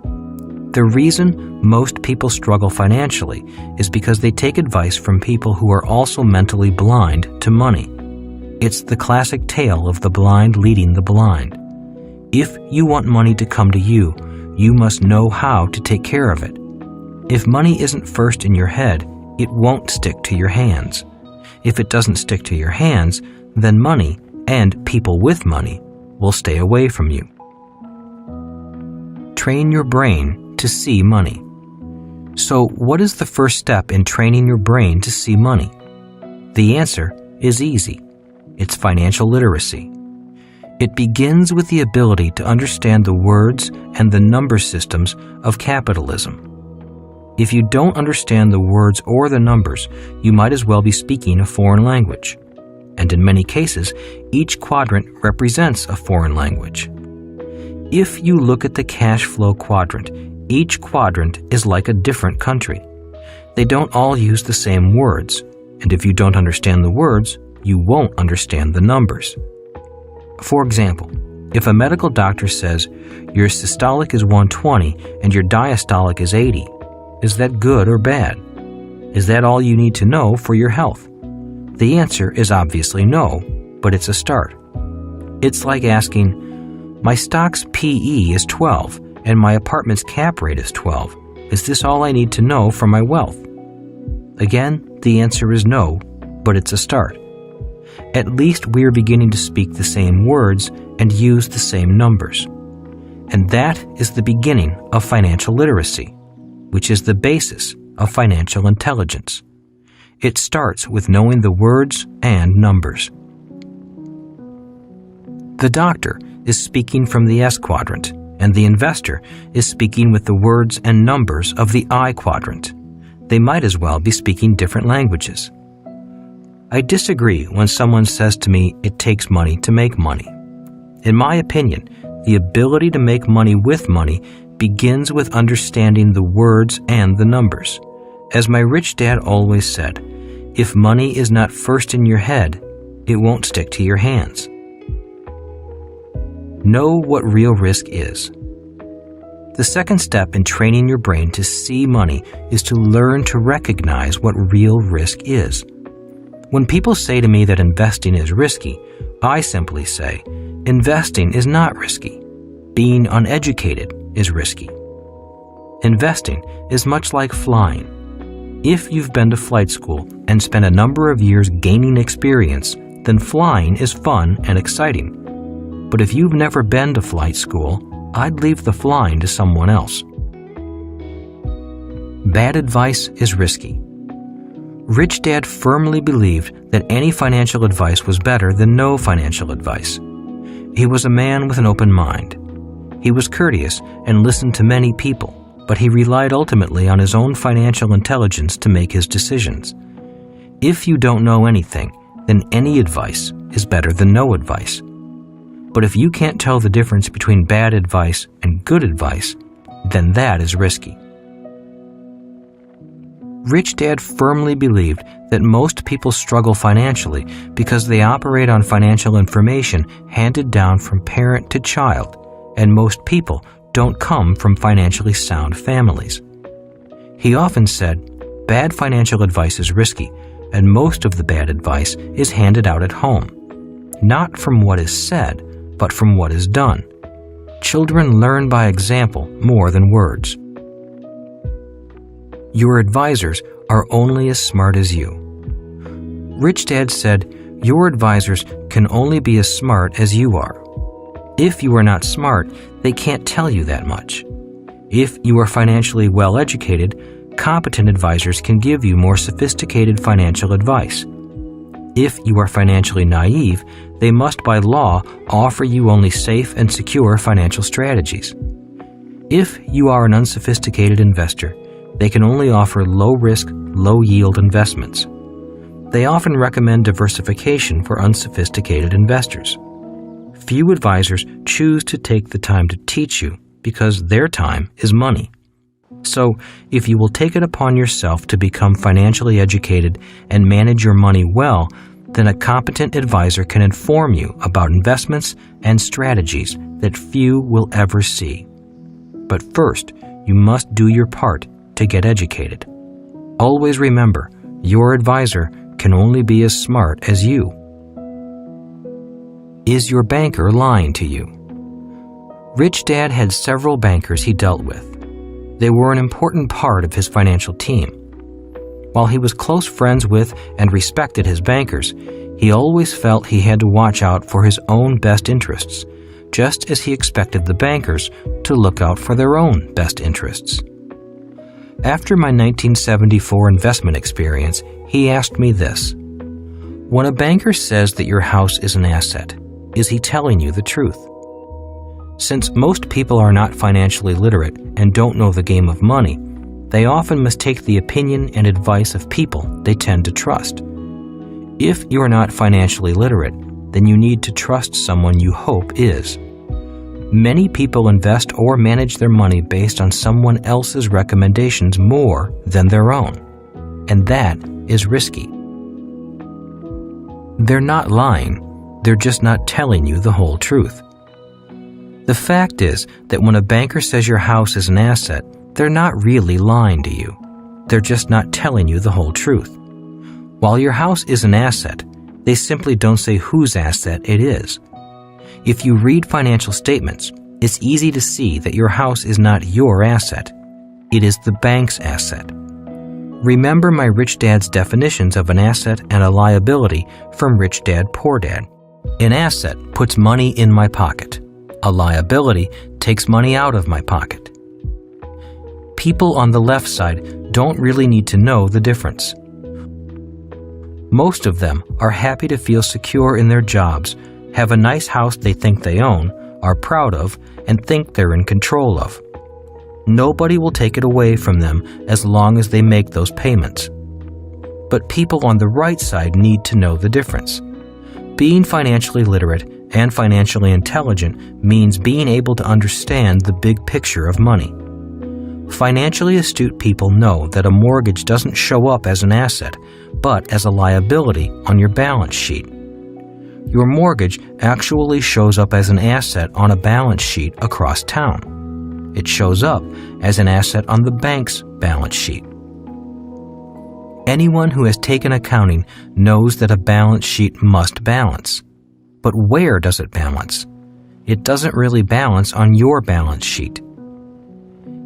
The reason most people struggle financially is because they take advice from people who are also mentally blind to money. It's the classic tale of the blind leading the blind. If you want money to come to you, you must know how to take care of it. If money isn't first in your head, it won't stick to your hands. If it doesn't stick to your hands, then money, and people with money, will stay away from you. Train your brain to see money. So, what is the first step in training your brain to see money? The answer is easy. It's financial literacy. It begins with the ability to understand the words and the number systems of capitalism. If you don't understand the words or the numbers, you might as well be speaking a foreign language. And in many cases, each quadrant represents a foreign language. If you look at the cash flow quadrant, each quadrant is like a different country. They don't all use the same words, and if you don't understand the words, you won't understand the numbers. For example, if a medical doctor says your systolic is 120 and your diastolic is 80, is that good or bad? Is that all you need to know for your health? The answer is obviously no, but it's a start. It's like asking, my stock's PE is 12 and my apartment's cap rate is 12. Is this all I need to know for my wealth? Again, the answer is no, but it's a start. At least we're beginning to speak the same words and use the same numbers. And that is the beginning of financial literacy, which is the basis of financial intelligence. It starts with knowing the words and numbers. The doctor is speaking from the S quadrant, and the investor is speaking with the words and numbers of the I quadrant. They might as well be speaking different languages. I disagree when someone says to me it takes money to make money. In my opinion, the ability to make money with money begins with understanding the words and the numbers. As my rich dad always said, if money is not first in your head, it won't stick to your hands. Know what real risk is. The second step in training your brain to see money is to learn to recognize what real risk is. When people say to me that investing is risky, I simply say, investing is not risky. Being uneducated is risky. Investing is much like flying. If you've been to flight school and spent a number of years gaining experience, then flying is fun and exciting. But if you've never been to flight school, I'd leave the flying to someone else. Bad advice is risky. Rich Dad firmly believed that any financial advice was better than no financial advice. He was a man with an open mind. He was courteous and listened to many people, but he relied ultimately on his own financial intelligence to make his decisions. If you don't know anything, then any advice is better than no advice. But if you can't tell the difference between bad advice and good advice, then that is risky. Rich Dad firmly believed that most people struggle financially because they operate on financial information handed down from parent to child, and most people don't come from financially sound families. He often said, bad financial advice is risky, and most of the bad advice is handed out at home, not from what is said, but from what is done. Children learn by example more than words. Your advisors are only as smart as you. Rich Dad said, your advisors can only be as smart as you are. If you are not smart, they can't tell you that much. If you are financially well educated, competent advisors can give you more sophisticated financial advice. If you are financially naive, they must by law offer you only safe and secure financial strategies. If you are an unsophisticated investor, they can only offer low-risk, low-yield investments. They often recommend diversification for unsophisticated investors. Few advisors choose to take the time to teach you because their time is money. So, if you will take it upon yourself to become financially educated and manage your money well, then a competent advisor can inform you about investments and strategies that few will ever see. But first, you must do your part to get educated. Always remember, your advisor can only be as smart as you. Is your banker lying to you? Rich Dad had several bankers he dealt with. They were an important part of his financial team. While he was close friends with and respected his bankers, he always felt he had to watch out for his own best interests, just as he expected the bankers to look out for their own best interests. After my 1974 investment experience, he asked me this: when a banker says that your house is an asset, is he telling you the truth? Since most people are not financially literate and don't know the game of money, they often mistake the opinion and advice of people they tend to trust. If you are not financially literate, then you need to trust someone you hope is. Many people invest or manage their money based on someone else's recommendations more than their own, and that is risky. They're not lying, they're just not telling you the whole truth. The fact is that when a banker says your house is an asset, they're not really lying to you. They're just not telling you the whole truth. While your house is an asset, they simply don't say whose asset it is. If you read financial statements, it's easy to see that your house is not your asset. It is the bank's asset. Remember my Rich Dad's definitions of an asset and a liability from Rich Dad, Poor Dad. An asset puts money in my pocket. A liability takes money out of my pocket. People on the left side don't really need to know the difference. Most of them are happy to feel secure in their jobs, have a nice house they think they own, are proud of, and think they're in control of. Nobody will take it away from them as long as they make those payments. But people on the right side need to know the difference. Being financially literate and financially intelligent means being able to understand the big picture of money. Financially astute people know that a mortgage doesn't show up as an asset, but as a liability on your balance sheet. Your mortgage actually shows up as an asset on a balance sheet across town. It shows up as an asset on the bank's balance sheet. Anyone who has taken accounting knows that a balance sheet must balance. But where does it balance? It doesn't really balance on your balance sheet.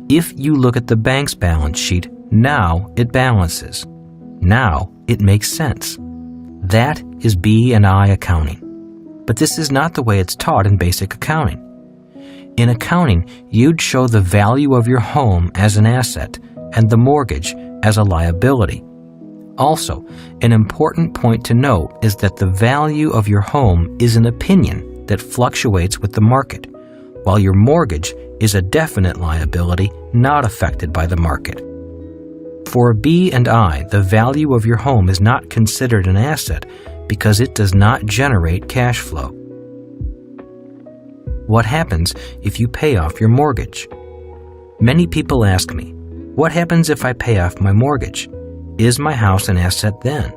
If you look at the bank's balance sheet, now it balances. Now it makes sense. That is B&I accounting. But this is not the way it's taught in basic accounting. In accounting, you'd show the value of your home as an asset and the mortgage as a liability. Also, an important point to note is that the value of your home is an opinion that fluctuates with the market, while your mortgage is a definite liability not affected by the market. For a B&I, the value of your home is not considered an asset because it does not generate cash flow. What happens if you pay off your mortgage? Many people ask me, what happens if I pay off my mortgage? Is my house an asset then?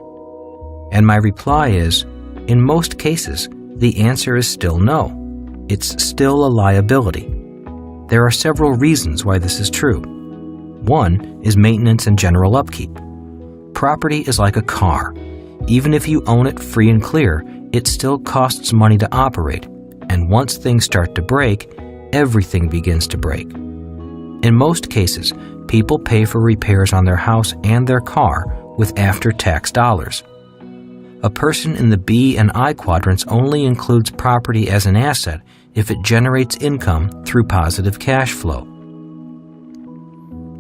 And my reply is, in most cases, the answer is still no. It's still a liability. There are several reasons why this is true. One is maintenance and general upkeep. Property is like a car. Even if you own it free and clear, it still costs money to operate, and once things start to break, everything begins to break. In most cases, people pay for repairs on their house and their car with after-tax dollars. A person in the B and I quadrants only includes property as an asset if it generates income through positive cash flow.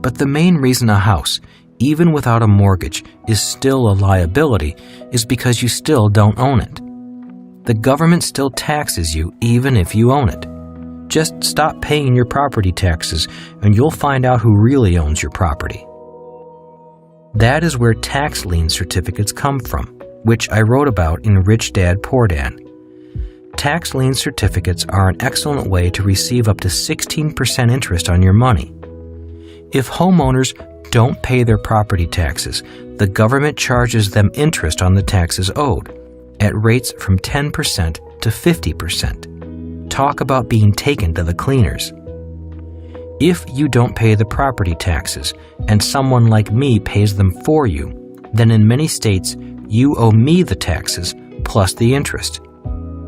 But the main reason a house, even without a mortgage, is still a liability is because you still don't own it. The government still taxes you even if you own it. Just stop paying your property taxes and you'll find out who really owns your property. That is where tax lien certificates come from, which I wrote about in Rich Dad, Poor Dad. Tax lien certificates are an excellent way to receive up to 16% interest on your money. If homeowners don't pay their property taxes, the government charges them interest on the taxes owed, at rates from 10% to 50%. Talk about being taken to the cleaners. If you don't pay the property taxes and someone like me pays them for you, then in many states you owe me the taxes plus the interest.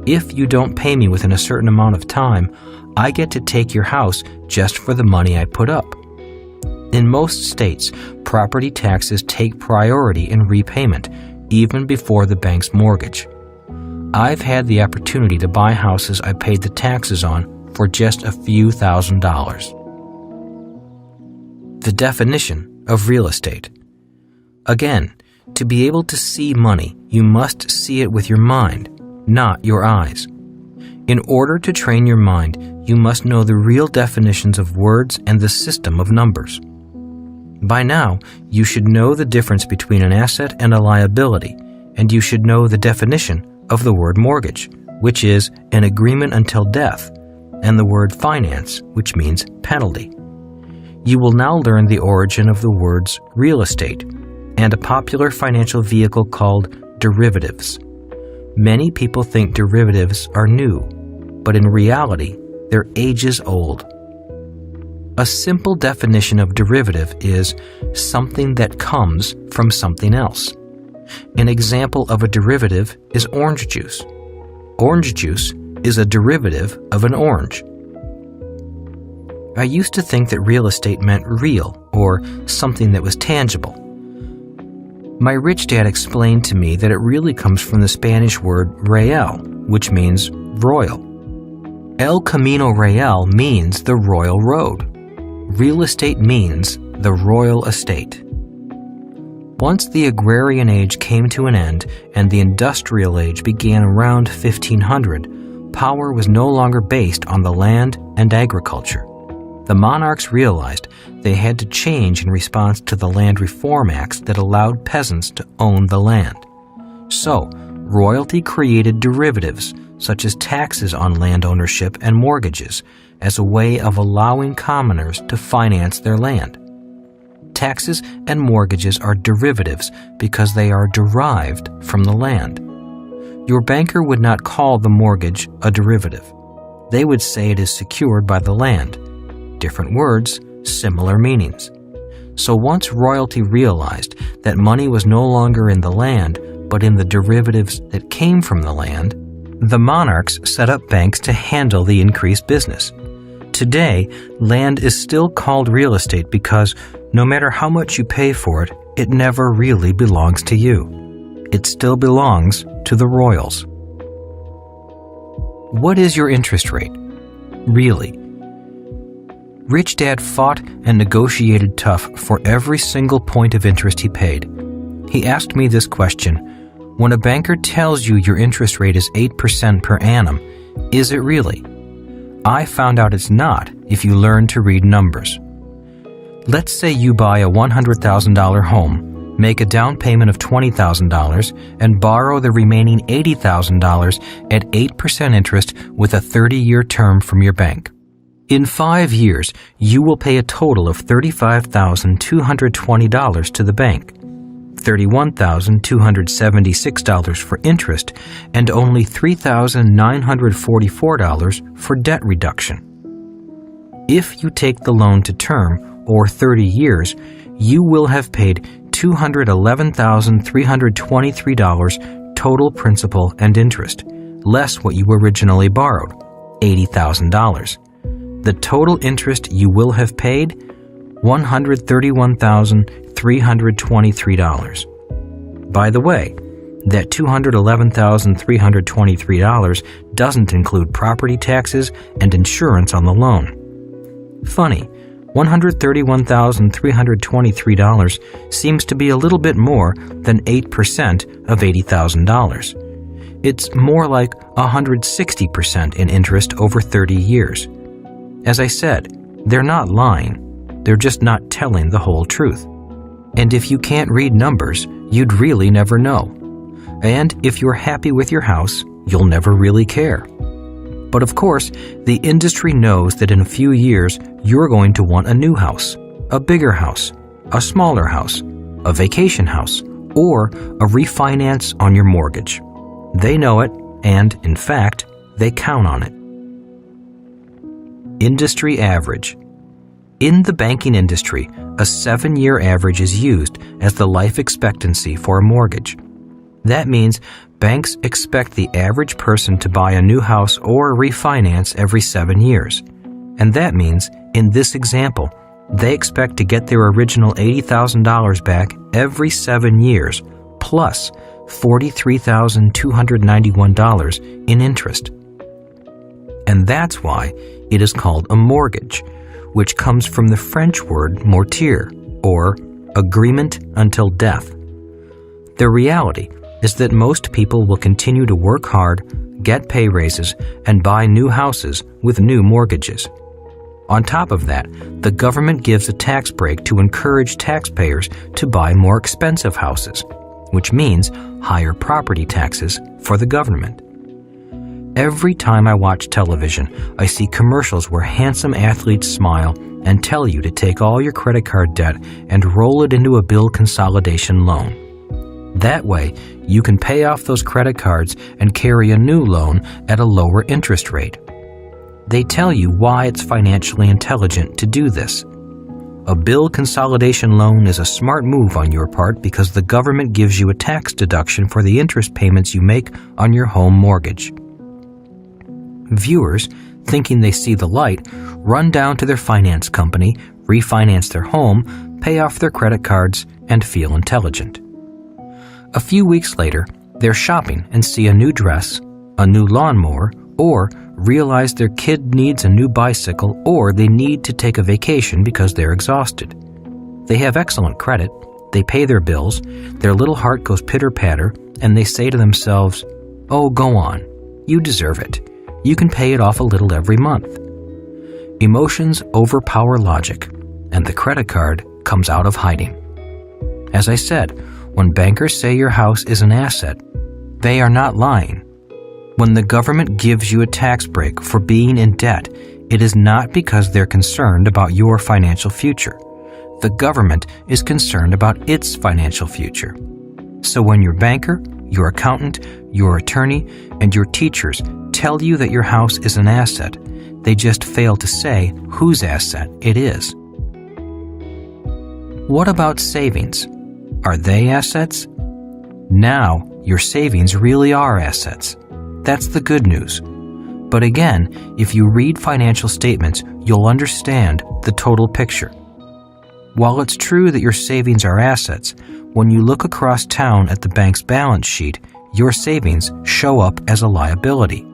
If you don't pay me within a certain amount of time, I get to take your house just for the money I put up. In most states, property taxes take priority in repayment, even before the bank's mortgage. I've had the opportunity to buy houses I paid the taxes on for just a few $1,000s. The definition of real estate. Again, to be able to see money, you must see it with your mind, not your eyes. In order to train your mind, you must know the real definitions of words and the system of numbers. By now, you should know the difference between an asset and a liability, and you should know the definition of the word mortgage, which is an agreement until death, and the word finance, which means penalty. You will now learn the origin of the words real estate and a popular financial vehicle called derivatives. Many people think derivatives are new, but in reality, they're ages old. A simple definition of derivative is something that comes from something else. An example of a derivative is orange juice. Orange juice is a derivative of an orange. I used to think that real estate meant real, or something that was tangible. My rich dad explained to me that it really comes from the Spanish word real, which means royal. El Camino Real means the royal road. Real estate means the royal estate. Once the agrarian age came to an end and the industrial age began around 1500, power was no longer based on the land and agriculture. The monarchs realized they had to change in response to the Land Reform Acts that allowed peasants to own the land. So, royalty created derivatives, such as taxes on land ownership and mortgages, as a way of allowing commoners to finance their land. Taxes and mortgages are derivatives because they are derived from the land. Your banker would not call the mortgage a derivative. They would say it is secured by the land. Different words, similar meanings. So once royalty realized that money was no longer in the land, but in the derivatives that came from the land, the monarchs set up banks to handle the increased business. Today, land is still called real estate because no matter how much you pay for it, it never really belongs to you. It still belongs to the royals. What is your interest rate? Really? Rich Dad fought and negotiated tough for every single point of interest he paid. He asked me this question: when a banker tells you your interest rate is 8% per annum, is it really? I found out it's not if you learn to read numbers. Let's say you buy a $100,000 home, make a down payment of $20,000, and borrow the remaining $80,000 at 8% interest with a 30-year term from your bank. In 5 years, you will pay a total of $35,220 to the bank, $31,276 for interest, and only $3,944 for debt reduction. If you take the loan to term, or 30 years, you will have paid $211,323 total principal and interest, less what you originally borrowed, $80,000. The total interest you will have paid, $131,323. By the way, that $211,323 doesn't include property taxes and insurance on the loan. Funny, $131,323 seems to be a little bit more than 8% of $80,000. It's more like 160% in interest over 30 years. As I said, they're not lying. They're just not telling the whole truth. And if you can't read numbers, you'd really never know. And if you're happy with your house, you'll never really care. But of course, the industry knows that in a few years, you're going to want a new house, a bigger house, a smaller house, a vacation house, or a refinance on your mortgage. They know it, and in fact, they count on it. Industry average. In the banking industry, a 7-year average is used as the life expectancy for a mortgage. That means Banks expect the average person to buy a new house or refinance every 7 years. And that means, in this example, they expect to get their original $80,000 back every 7 years, plus $43,291 in interest. And that's why it is called a mortgage, which comes from the French word mortier, or agreement until death. The reality is that most people will continue to work hard, get pay raises, and buy new houses with new mortgages. On top of that, the government gives a tax break to encourage taxpayers to buy more expensive houses, which means higher property taxes for the government. Every time I watch television, I see commercials where handsome athletes smile and tell you to take all your credit card debt and roll it into a bill consolidation loan. That way, you can pay off those credit cards and carry a new loan at a lower interest rate. They tell you why it's financially intelligent to do this. A bill consolidation loan is a smart move on your part because the government gives you a tax deduction for the interest payments you make on your home mortgage. Viewers, thinking they see the light, run down to their finance company, refinance their home, pay off their credit cards, and feel intelligent. A few weeks later, they're shopping and see a new dress, a new lawnmower, or realize their kid needs a new bicycle, or they need to take a vacation because they're exhausted. They have excellent credit, they pay their bills, their little heart goes pitter-patter, and they say to themselves, "Oh, go on, you deserve it. You can pay it off a little every month." Emotions overpower logic, and the credit card comes out of hiding. As I said, when bankers say your house is an asset, they are not lying. When the government gives you a tax break for being in debt, it is not because they're concerned about your financial future. The government is concerned about its financial future. So when your banker, your accountant, your attorney, and your teachers tell you that your house is an asset, they just fail to say whose asset it is. What about savings? Are they assets? Now, your savings really are assets. That's the good news. But again, if you read financial statements, you'll understand the total picture. While it's true that your savings are assets, when you look across town at the bank's balance sheet, your savings show up as a liability.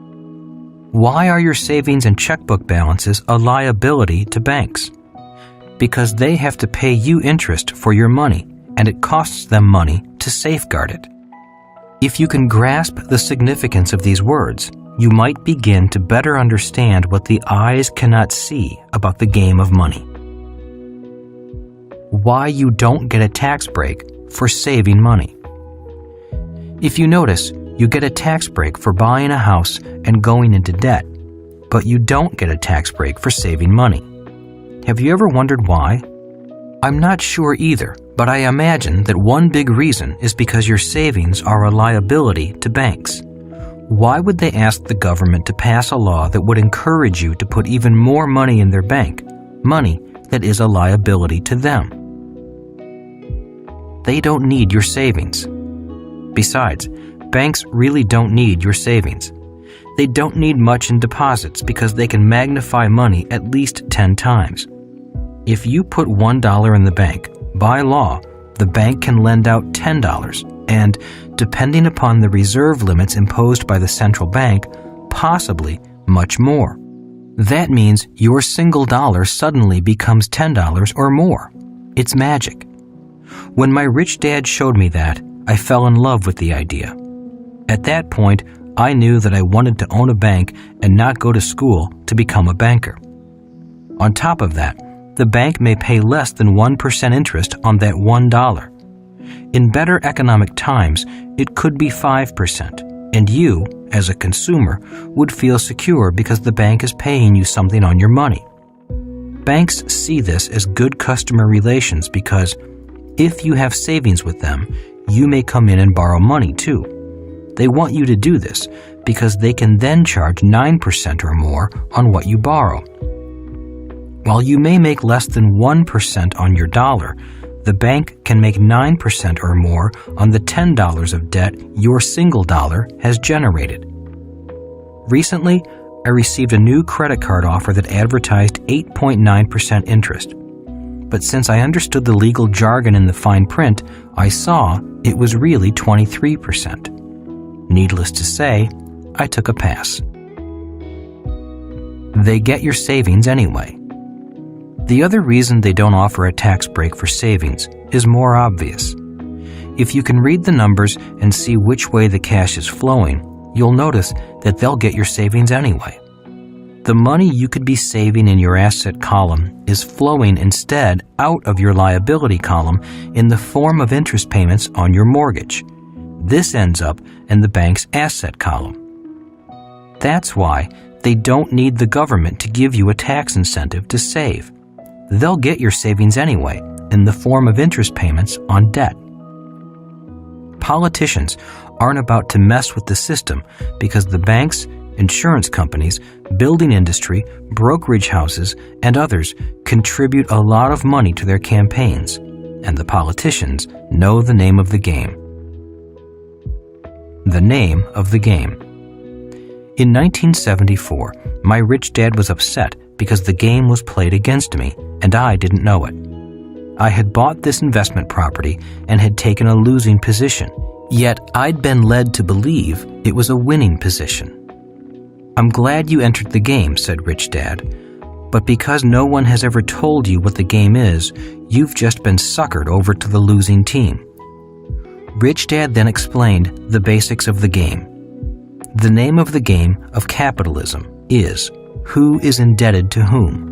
Why are your savings and checkbook balances a liability to banks? Because they have to pay you interest for your money, and it costs them money to safeguard it. If you can grasp the significance of these words, you might begin to better understand what the eyes cannot see about the game of money. Why you don't get a tax break for saving money. If you notice, you get a tax break for buying a house and going into debt, but you don't get a tax break for saving money. Have you ever wondered why? I'm not sure either, but I imagine that one big reason is because your savings are a liability to banks. Why would they ask the government to pass a law that would encourage you to put even more money in their bank, money that is a liability to them? They don't need your savings. Besides, banks really don't need your savings. They don't need much in deposits because they can magnify money at least 10 times. If you put $1 in the bank, by law, the bank can lend out $10 and, depending upon the reserve limits imposed by the central bank, possibly much more. That means your single dollar suddenly becomes $10 or more. It's magic. When my rich dad showed me that, I fell in love with the idea. At that point, I knew that I wanted to own a bank and not go to school to become a banker. On top of that, the bank may pay less than 1% interest on that $1. In better economic times, it could be 5%, and you, as a consumer, would feel secure because the bank is paying you something on your money. Banks see this as good customer relations because if you have savings with them, you may come in and borrow money too. They want you to do this because they can then charge 9% or more on what you borrow. While you may make less than 1% on your dollar, the bank can make 9% or more on the $10 of debt your single dollar has generated. Recently, I received a new credit card offer that advertised 8.9% interest. But since I understood the legal jargon in the fine print, I saw it was really 23%. Needless to say, I took a pass. They get your savings anyway. The other reason they don't offer a tax break for savings is more obvious. If you can read the numbers and see which way the cash is flowing, you'll notice that they'll get your savings anyway. The money you could be saving in your asset column is flowing instead out of your liability column in the form of interest payments on your mortgage. This ends up in the bank's asset column. That's why they don't need the government to give you a tax incentive to save. They'll get your savings anyway in the form of interest payments on debt. Politicians aren't about to mess with the system because the banks, insurance companies, building industry, brokerage houses, and others contribute a lot of money to their campaigns, and the politicians know the name of the game. The name of the game. In 1974, my rich dad was upset because the game was played against me, and I didn't know it. I had bought this investment property and had taken a losing position, yet I'd been led to believe it was a winning position. "I'm glad you entered the game," said Rich Dad, "but because no one has ever told you what the game is, you've just been suckered over to the losing team." Rich Dad then explained the basics of the game. The name of the game of capitalism is who is indebted to whom.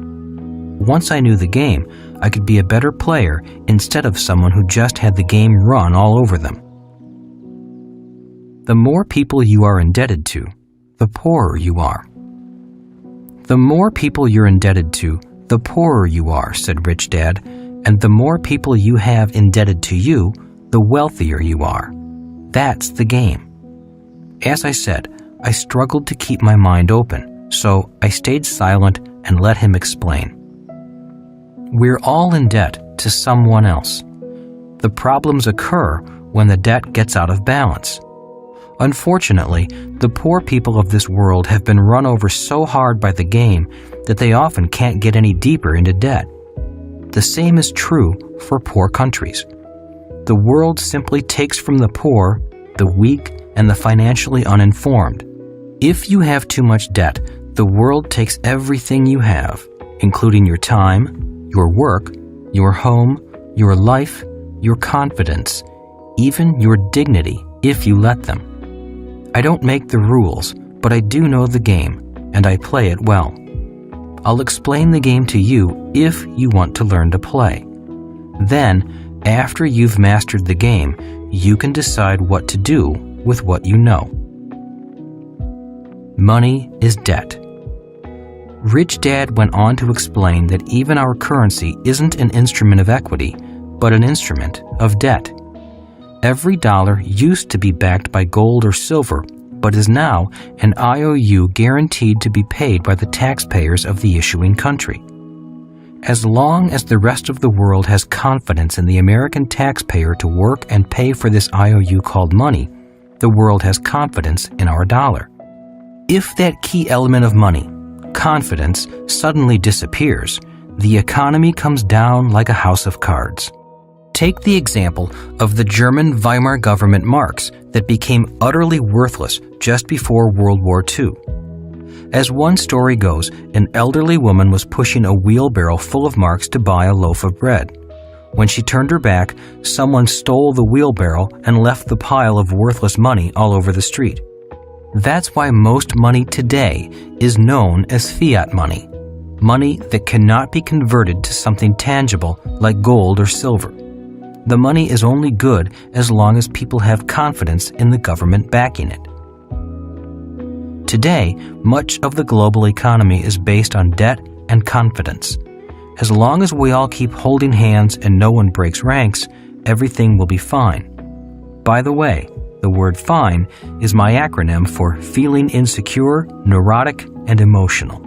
Once I knew the game, I could be a better player instead of someone who just had the game run all over them. The more people you are indebted to, the poorer you are. The more people you're indebted to, the poorer you are, said Rich Dad, and the more people you have indebted to you, the wealthier you are. That's the game. As I said, I struggled to keep my mind open, so I stayed silent and let him explain. We're all in debt to someone else. The problems occur when the debt gets out of balance. Unfortunately, the poor people of this world have been run over so hard by the game that they often can't get any deeper into debt. The same is true for poor countries. The world simply takes from the poor, the weak, and the financially uninformed. If you have too much debt, the world takes everything you have, including your time, your work, your home, your life, your confidence, even your dignity if you let them. I don't make the rules, but I do know the game, and I play it well. I'll explain the game to you if you want to learn to play. Then, after you've mastered the game, you can decide what to do with what you know. Money is debt. Rich Dad went on to explain that even our currency isn't an instrument of equity, but an instrument of debt. Every dollar used to be backed by gold or silver, but is now an IOU guaranteed to be paid by the taxpayers of the issuing country. As long as the rest of the world has confidence in the American taxpayer to work and pay for this IOU called money, the world has confidence in our dollar. If that key element of money, confidence, suddenly disappears, the economy comes down like a house of cards. Take the example of the German Weimar government marks that became utterly worthless just before World War II. As one story goes, an elderly woman was pushing a wheelbarrow full of marks to buy a loaf of bread. When she turned her back, someone stole the wheelbarrow and left the pile of worthless money all over the street. That's why most money today is known as fiat money, money that cannot be converted to something tangible like gold or silver. The money is only good as long as people have confidence in the government backing it. Today, much of the global economy is based on debt and confidence. As long as we all keep holding hands and no one breaks ranks, everything will be fine. By the way, the word FINE is my acronym for feeling insecure, neurotic, and emotional.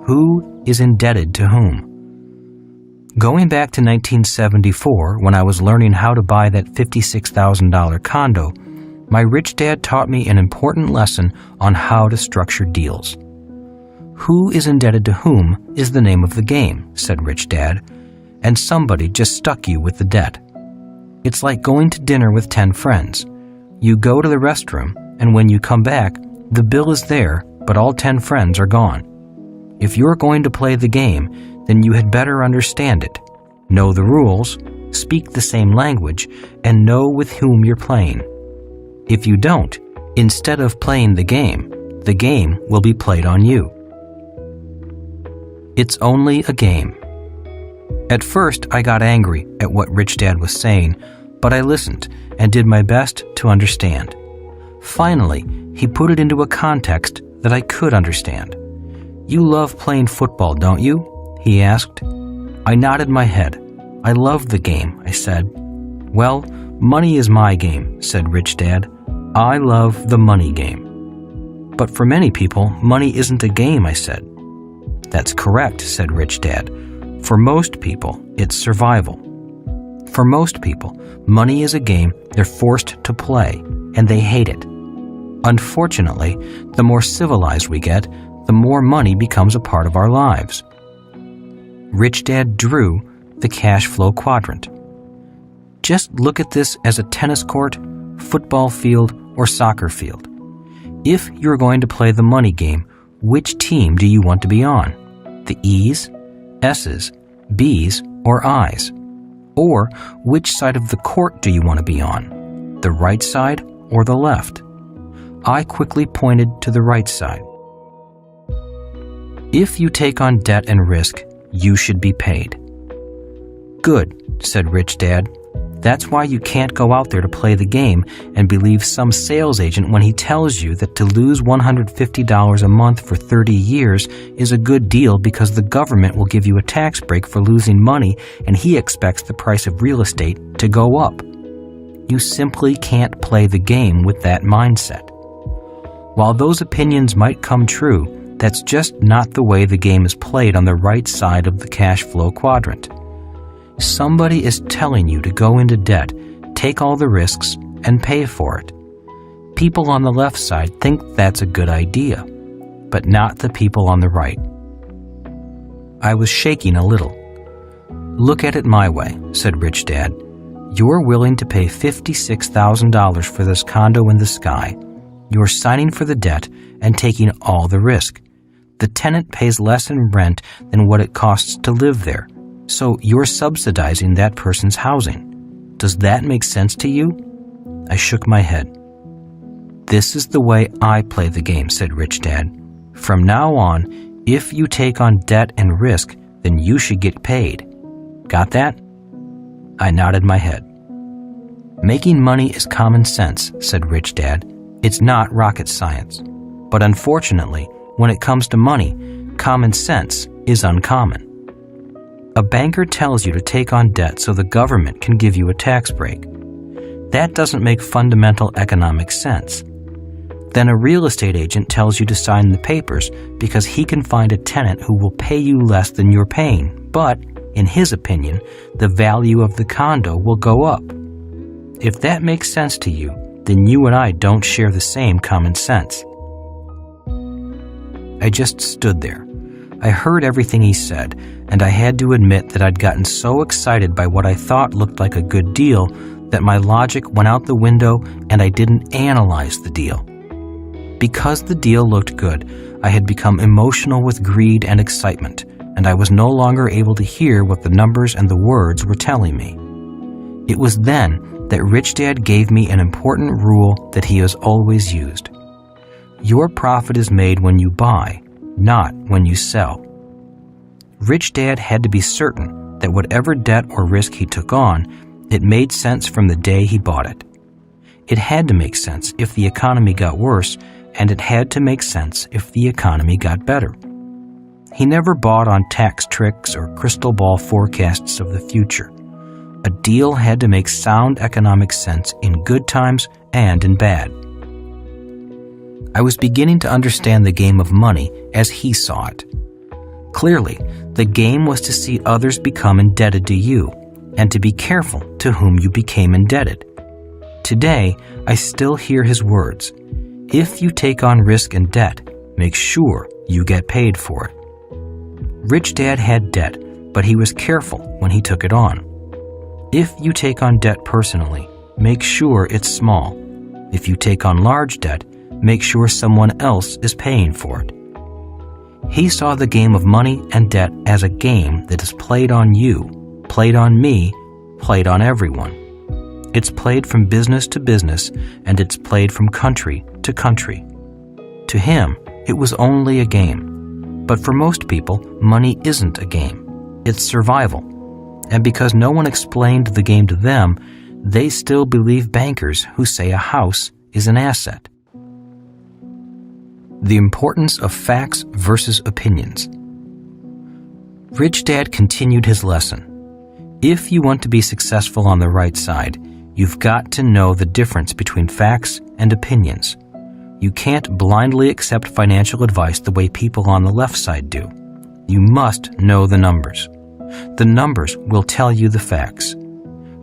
Who is indebted to whom? Going back to 1974, when I was learning how to buy that $56,000 condo, my rich dad taught me an important lesson on how to structure deals. Who is indebted to whom is the name of the game, said Rich Dad, and somebody just stuck you with the debt. It's like going to dinner with 10 friends. You go to the restroom, and when you come back, the bill is there, but all 10 friends are gone. If you're going to play the game, then you had better understand it, know the rules, speak the same language, and know with whom you're playing. If you don't, instead of playing the game will be played on you. It's only a game. At first, I got angry at what Rich Dad was saying, but I listened and did my best to understand. Finally, he put it into a context that I could understand. You love playing football, don't you? He asked. I nodded my head. I love the game, I said. Well, money is my game, said Rich Dad. I love the money game. But for many people, money isn't a game, I said. That's correct, said Rich Dad. For most people, it's survival. For most people, money is a game they're forced to play, and they hate it. Unfortunately, the more civilized we get, the more money becomes a part of our lives. Rich Dad drew the Cashflow Quadrant. Just look at this as a tennis court, football field, or soccer field. If you're going to play the money game, which team do you want to be on? The E's, S's, B's, or I's? Or which side of the court do you want to be on? The right side or the left? I quickly pointed to the right side. If you take on debt and risk, you should be paid. Good, said Rich Dad. That's why you can't go out there to play the game and believe some sales agent when he tells you that to lose $150 a month for 30 years is a good deal because the government will give you a tax break for losing money and he expects the price of real estate to go up. You simply can't play the game with that mindset. While those opinions might come true, that's just not the way the game is played on the right side of the cash flow quadrant. Somebody is telling you to go into debt, take all the risks, and pay for it. People on the left side think that's a good idea, but not the people on the right. I was shaking a little. Look at it my way, said Rich Dad. You're willing to pay $56,000 for this condo in the sky. You're signing for the debt and taking all the risk. The tenant pays less in rent than what it costs to live there, so you're subsidizing that person's housing. Does that make sense to you? I shook my head. This is the way I play the game, said Rich Dad. From now on, if you take on debt and risk, then you should get paid. Got that? I nodded my head. Making money is common sense, said Rich Dad. It's not rocket science. But unfortunately, when it comes to money, common sense is uncommon. A banker tells you to take on debt so the government can give you a tax break. That doesn't make fundamental economic sense. Then a real estate agent tells you to sign the papers because he can find a tenant who will pay you less than you're paying, but, in his opinion, the value of the condo will go up. If that makes sense to you, then you and I don't share the same common sense. I just stood there. I heard everything he said, and I had to admit that I'd gotten so excited by what I thought looked like a good deal that my logic went out the window and I didn't analyze the deal. Because the deal looked good, I had become emotional with greed and excitement, and I was no longer able to hear what the numbers and the words were telling me. It was then that Rich Dad gave me an important rule that he has always used. Your profit is made when you buy, not when you sell. Rich Dad had to be certain that whatever debt or risk he took on, it made sense from the day he bought it. It had to make sense if the economy got worse, and it had to make sense if the economy got better. He never bought on tax tricks or crystal ball forecasts of the future. A deal had to make sound economic sense in good times and in bad. I was beginning to understand the game of money as he saw it. Clearly, the game was to see others become indebted to you and to be careful to whom you became indebted. Today, I still hear his words. If you take on risk and debt, make sure you get paid for it. Rich Dad had debt, but he was careful when he took it on. If you take on debt personally, make sure it's small. If you take on large debt, make sure someone else is paying for it. He saw the game of money and debt as a game that is played on you, played on me, played on everyone. It's played from business to business, and it's played from country to country. To him, it was only a game. But for most people, money isn't a game. It's survival. And because no one explained the game to them, they still believe bankers who say a house is an asset. The importance of facts versus opinions. Rich Dad continued his lesson. If you want to be successful on the right side, you've got to know the difference between facts and opinions. You can't blindly accept financial advice the way people on the left side do. You must know the numbers. The numbers will tell you the facts.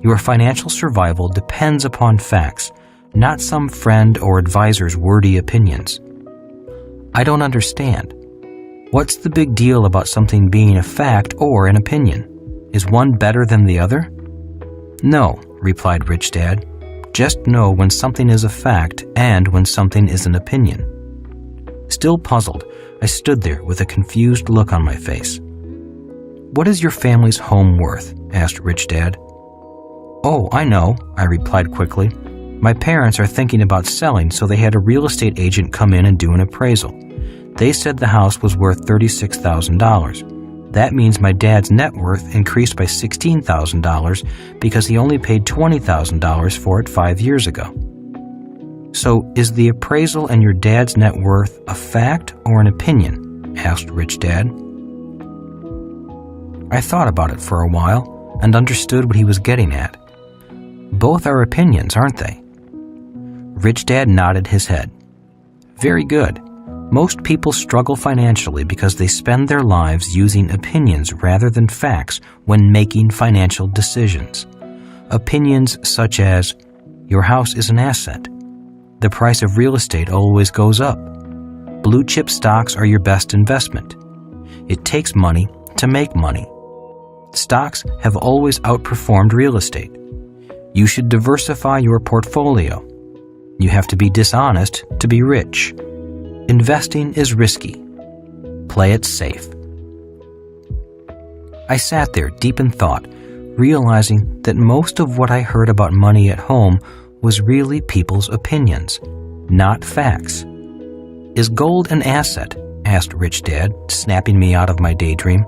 Your financial survival depends upon facts, not some friend or advisor's wordy opinions. I don't understand. What's the big deal about something being a fact or an opinion? Is one better than the other? No, replied Rich Dad. Just know when something is a fact and when something is an opinion. Still puzzled, I stood there with a confused look on my face. What is your family's home worth? Asked Rich Dad. Oh, I know, I replied quickly. My parents are thinking about selling, so they had a real estate agent come in and do an appraisal. They said the house was worth $36,000. That means my dad's net worth increased by $16,000 because he only paid $20,000 for it 5 years ago. So, is the appraisal and your dad's net worth a fact or an opinion? Asked Rich Dad. I thought about it for a while and understood what he was getting at. Both are opinions, aren't they? Rich Dad nodded his head. Very good. Most people struggle financially because they spend their lives using opinions rather than facts when making financial decisions. Opinions such as, your house is an asset. The price of real estate always goes up. Blue chip stocks are your best investment. It takes money to make money. Stocks have always outperformed real estate. You should diversify your portfolio. You have to be dishonest to be rich. Investing is risky. Play it safe. I sat there deep in thought, realizing that most of what I heard about money at home was really people's opinions, not facts. Is gold an asset? Asked Rich Dad, snapping me out of my daydream.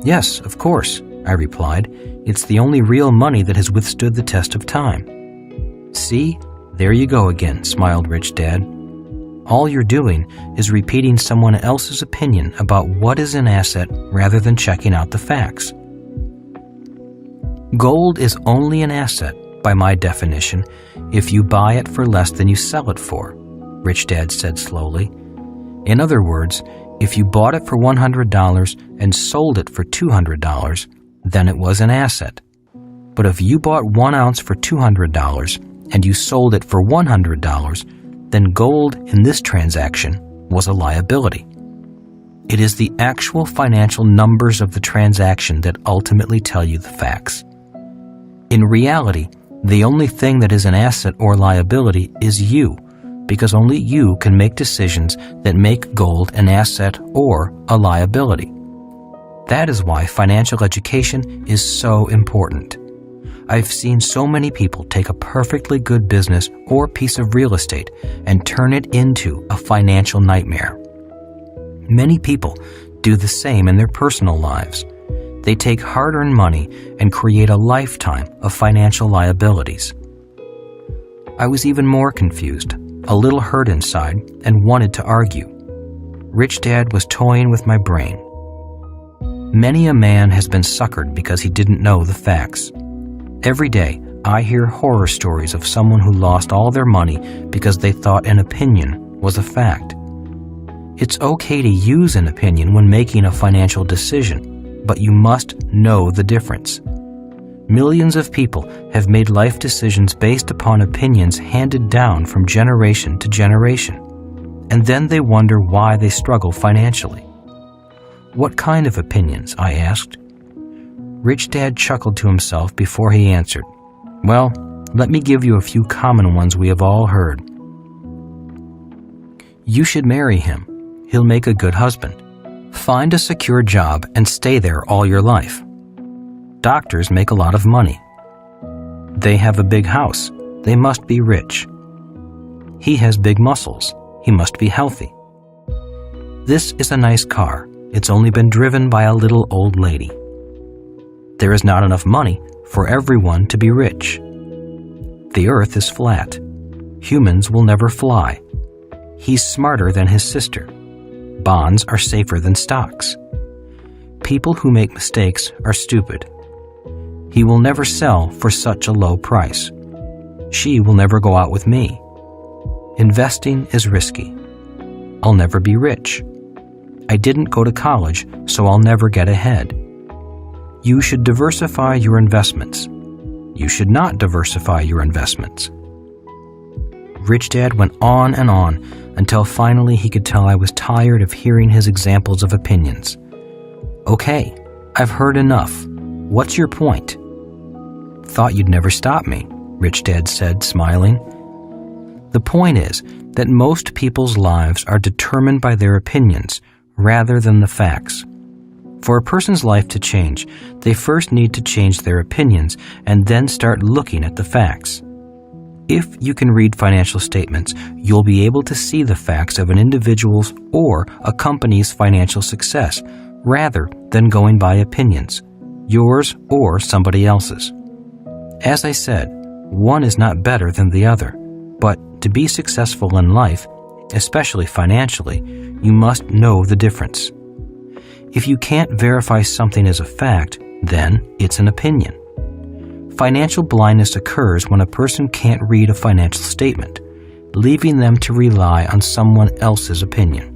Yes, of course, I replied. It's the only real money that has withstood the test of time. See, there you go again, smiled Rich Dad. All you're doing is repeating someone else's opinion about what is an asset rather than checking out the facts. Gold is only an asset, by my definition, if you buy it for less than you sell it for, Rich Dad said slowly. In other words, if you bought it for $100 and sold it for $200, then it was an asset. But if you bought 1 ounce for $200 and you sold it for $100, then gold in this transaction was a liability. It is the actual financial numbers of the transaction that ultimately tell you the facts. In reality, the only thing that is an asset or liability is you, because only you can make decisions that make gold an asset or a liability. That is why financial education is so important. I've seen so many people take a perfectly good business or piece of real estate and turn it into a financial nightmare. Many people do the same in their personal lives. They take hard-earned money and create a lifetime of financial liabilities. I was even more confused, a little hurt inside, and wanted to argue. Rich Dad was toying with my brain. Many a man has been suckered because he didn't know the facts. Every day, I hear horror stories of someone who lost all their money because they thought an opinion was a fact. It's okay to use an opinion when making a financial decision, but you must know the difference. Millions of people have made life decisions based upon opinions handed down from generation to generation, and then they wonder why they struggle financially. "What kind of opinions?" I asked. Rich Dad chuckled to himself before he answered. "Well, let me give you a few common ones we have all heard. You should marry him. He'll make a good husband. Find a secure job and stay there all your life. Doctors make a lot of money. They have a big house. They must be rich. He has big muscles. He must be healthy. This is a nice car. It's only been driven by a little old lady. There is not enough money for everyone to be rich. The earth is flat. Humans will never fly. He's smarter than his sister. Bonds are safer than stocks. People who make mistakes are stupid. He will never sell for such a low price. She will never go out with me. Investing is risky. I'll never be rich. I didn't go to college, so I'll never get ahead. You should diversify your investments. You should not diversify your investments." Rich Dad went on and on until finally he could tell I was tired of hearing his examples of opinions. "Okay, I've heard enough. What's your point?" "Thought you'd never stop me," Rich Dad said, smiling. "The point is that most people's lives are determined by their opinions rather than the facts. For a person's life to change, they first need to change their opinions and then start looking at the facts. If you can read financial statements, you'll be able to see the facts of an individual's or a company's financial success, rather than going by opinions, yours or somebody else's. As I said, one is not better than the other, but to be successful in life, especially financially, you must know the difference. If you can't verify something as a fact, then it's an opinion. Financial blindness occurs when a person can't read a financial statement, leaving them to rely on someone else's opinion.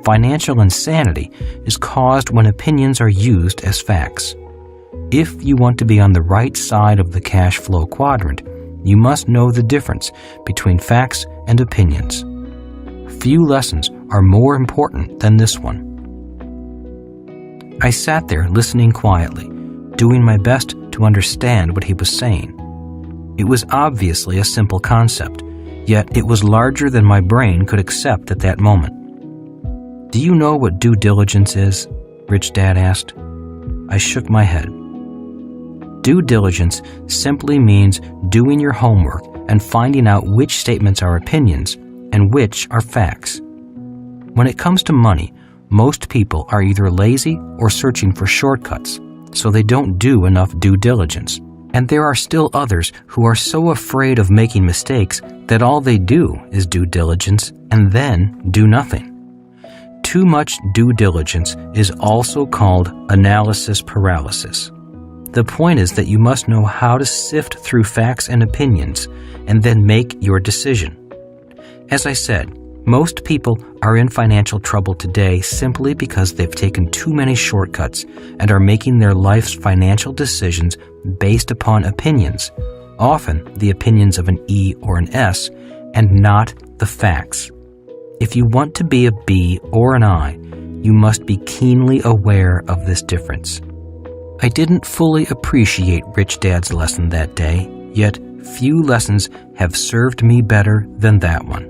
Financial insanity is caused when opinions are used as facts. If you want to be on the right side of the cash flow quadrant, you must know the difference between facts and opinions. Few lessons are more important than this one. I sat there listening quietly, doing my best to understand what he was saying. It was obviously a simple concept, yet it was larger than my brain could accept at that moment. "Do you know what due diligence is?" Rich Dad asked. I shook my head. Due diligence simply means doing your homework and finding out which statements are opinions and which are facts. When it comes to money, most people are either lazy or searching for shortcuts, so they don't do enough due diligence. And there are still others who are so afraid of making mistakes that all they do is due diligence and then do nothing. Too much due diligence is also called analysis paralysis. The point is that you must know how to sift through facts and opinions and then make your decision. As I said, most people are in financial trouble today simply because they've taken too many shortcuts and are making their life's financial decisions based upon opinions, often the opinions of an E or an S, and not the facts. If you want to be a B or an I, you must be keenly aware of this difference. I didn't fully appreciate Rich Dad's lesson that day, yet few lessons have served me better than that one.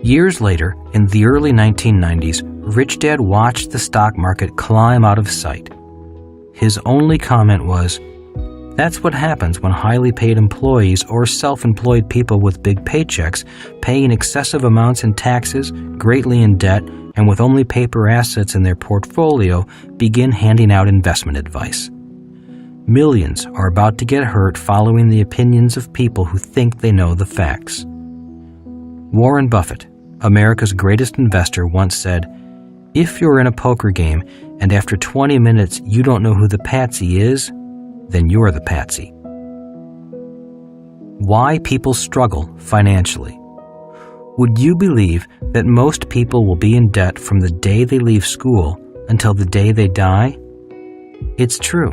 Years later, in the early 1990s, Rich Dad watched the stock market climb out of sight. His only comment was, "That's what happens when highly paid employees or self-employed people with big paychecks, paying excessive amounts in taxes, greatly in debt, and with only paper assets in their portfolio, begin handing out investment advice. Millions are about to get hurt following the opinions of people who think they know the facts." Warren Buffett, America's greatest investor, once said, "If you're in a poker game and after 20 minutes you don't know who the patsy is, then you're the patsy." Why people struggle financially. Would you believe that most people will be in debt from the day they leave school until the day they die? It's true.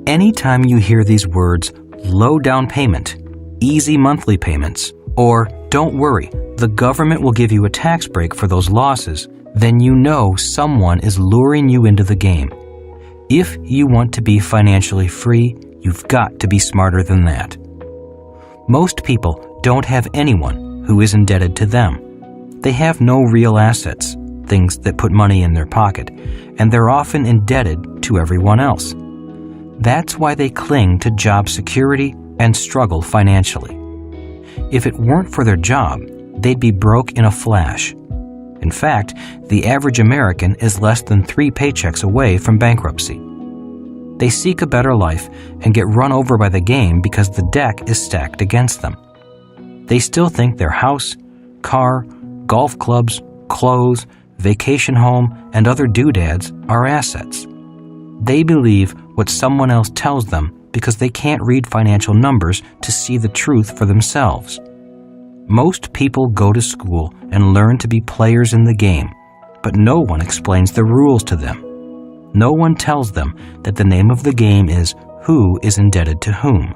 Anytime you hear these words, low down payment, easy monthly payments, or don't worry, the government will give you a tax break for those losses, then you know someone is luring you into the game. If you want to be financially free, you've got to be smarter than that. Most people don't have anyone who is indebted to them. They have no real assets, things that put money in their pocket, and they're often indebted to everyone else. That's why they cling to job security and struggle financially. If it weren't for their job, they'd be broke in a flash. In fact, the average American is less than 3 paychecks away from bankruptcy. They seek a better life and get run over by the game because the deck is stacked against them. They still think their house, car, golf clubs, clothes, vacation home, and other doodads are assets. They believe what someone else tells them because they can't read financial numbers to see the truth for themselves. Most people go to school and learn to be players in the game, but no one explains the rules to them. No one tells them that the name of the game is who is indebted to whom.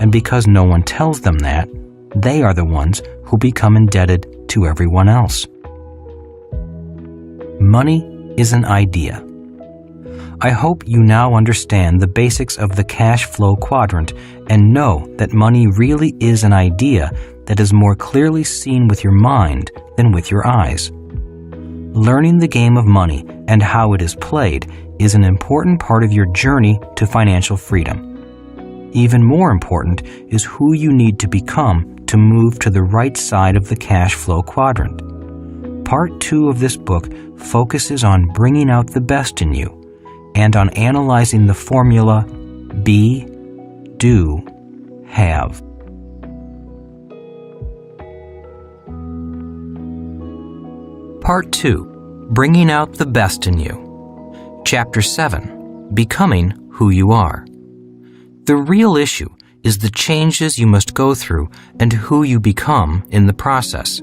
And because no one tells them that, they are the ones who become indebted to everyone else. Money is an idea. I hope you now understand the basics of the cash flow quadrant and know that money really is an idea that is more clearly seen with your mind than with your eyes. Learning the game of money and how it is played is an important part of your journey to financial freedom. Even more important is who you need to become to move to the right side of the cash flow quadrant. Part 2 of this book focuses on bringing out the best in you and on analyzing the formula be, do, have. Part 2, Bringing Out the Best in You. Chapter 7, Becoming Who You Are. The real issue is the changes you must go through and who you become in the process.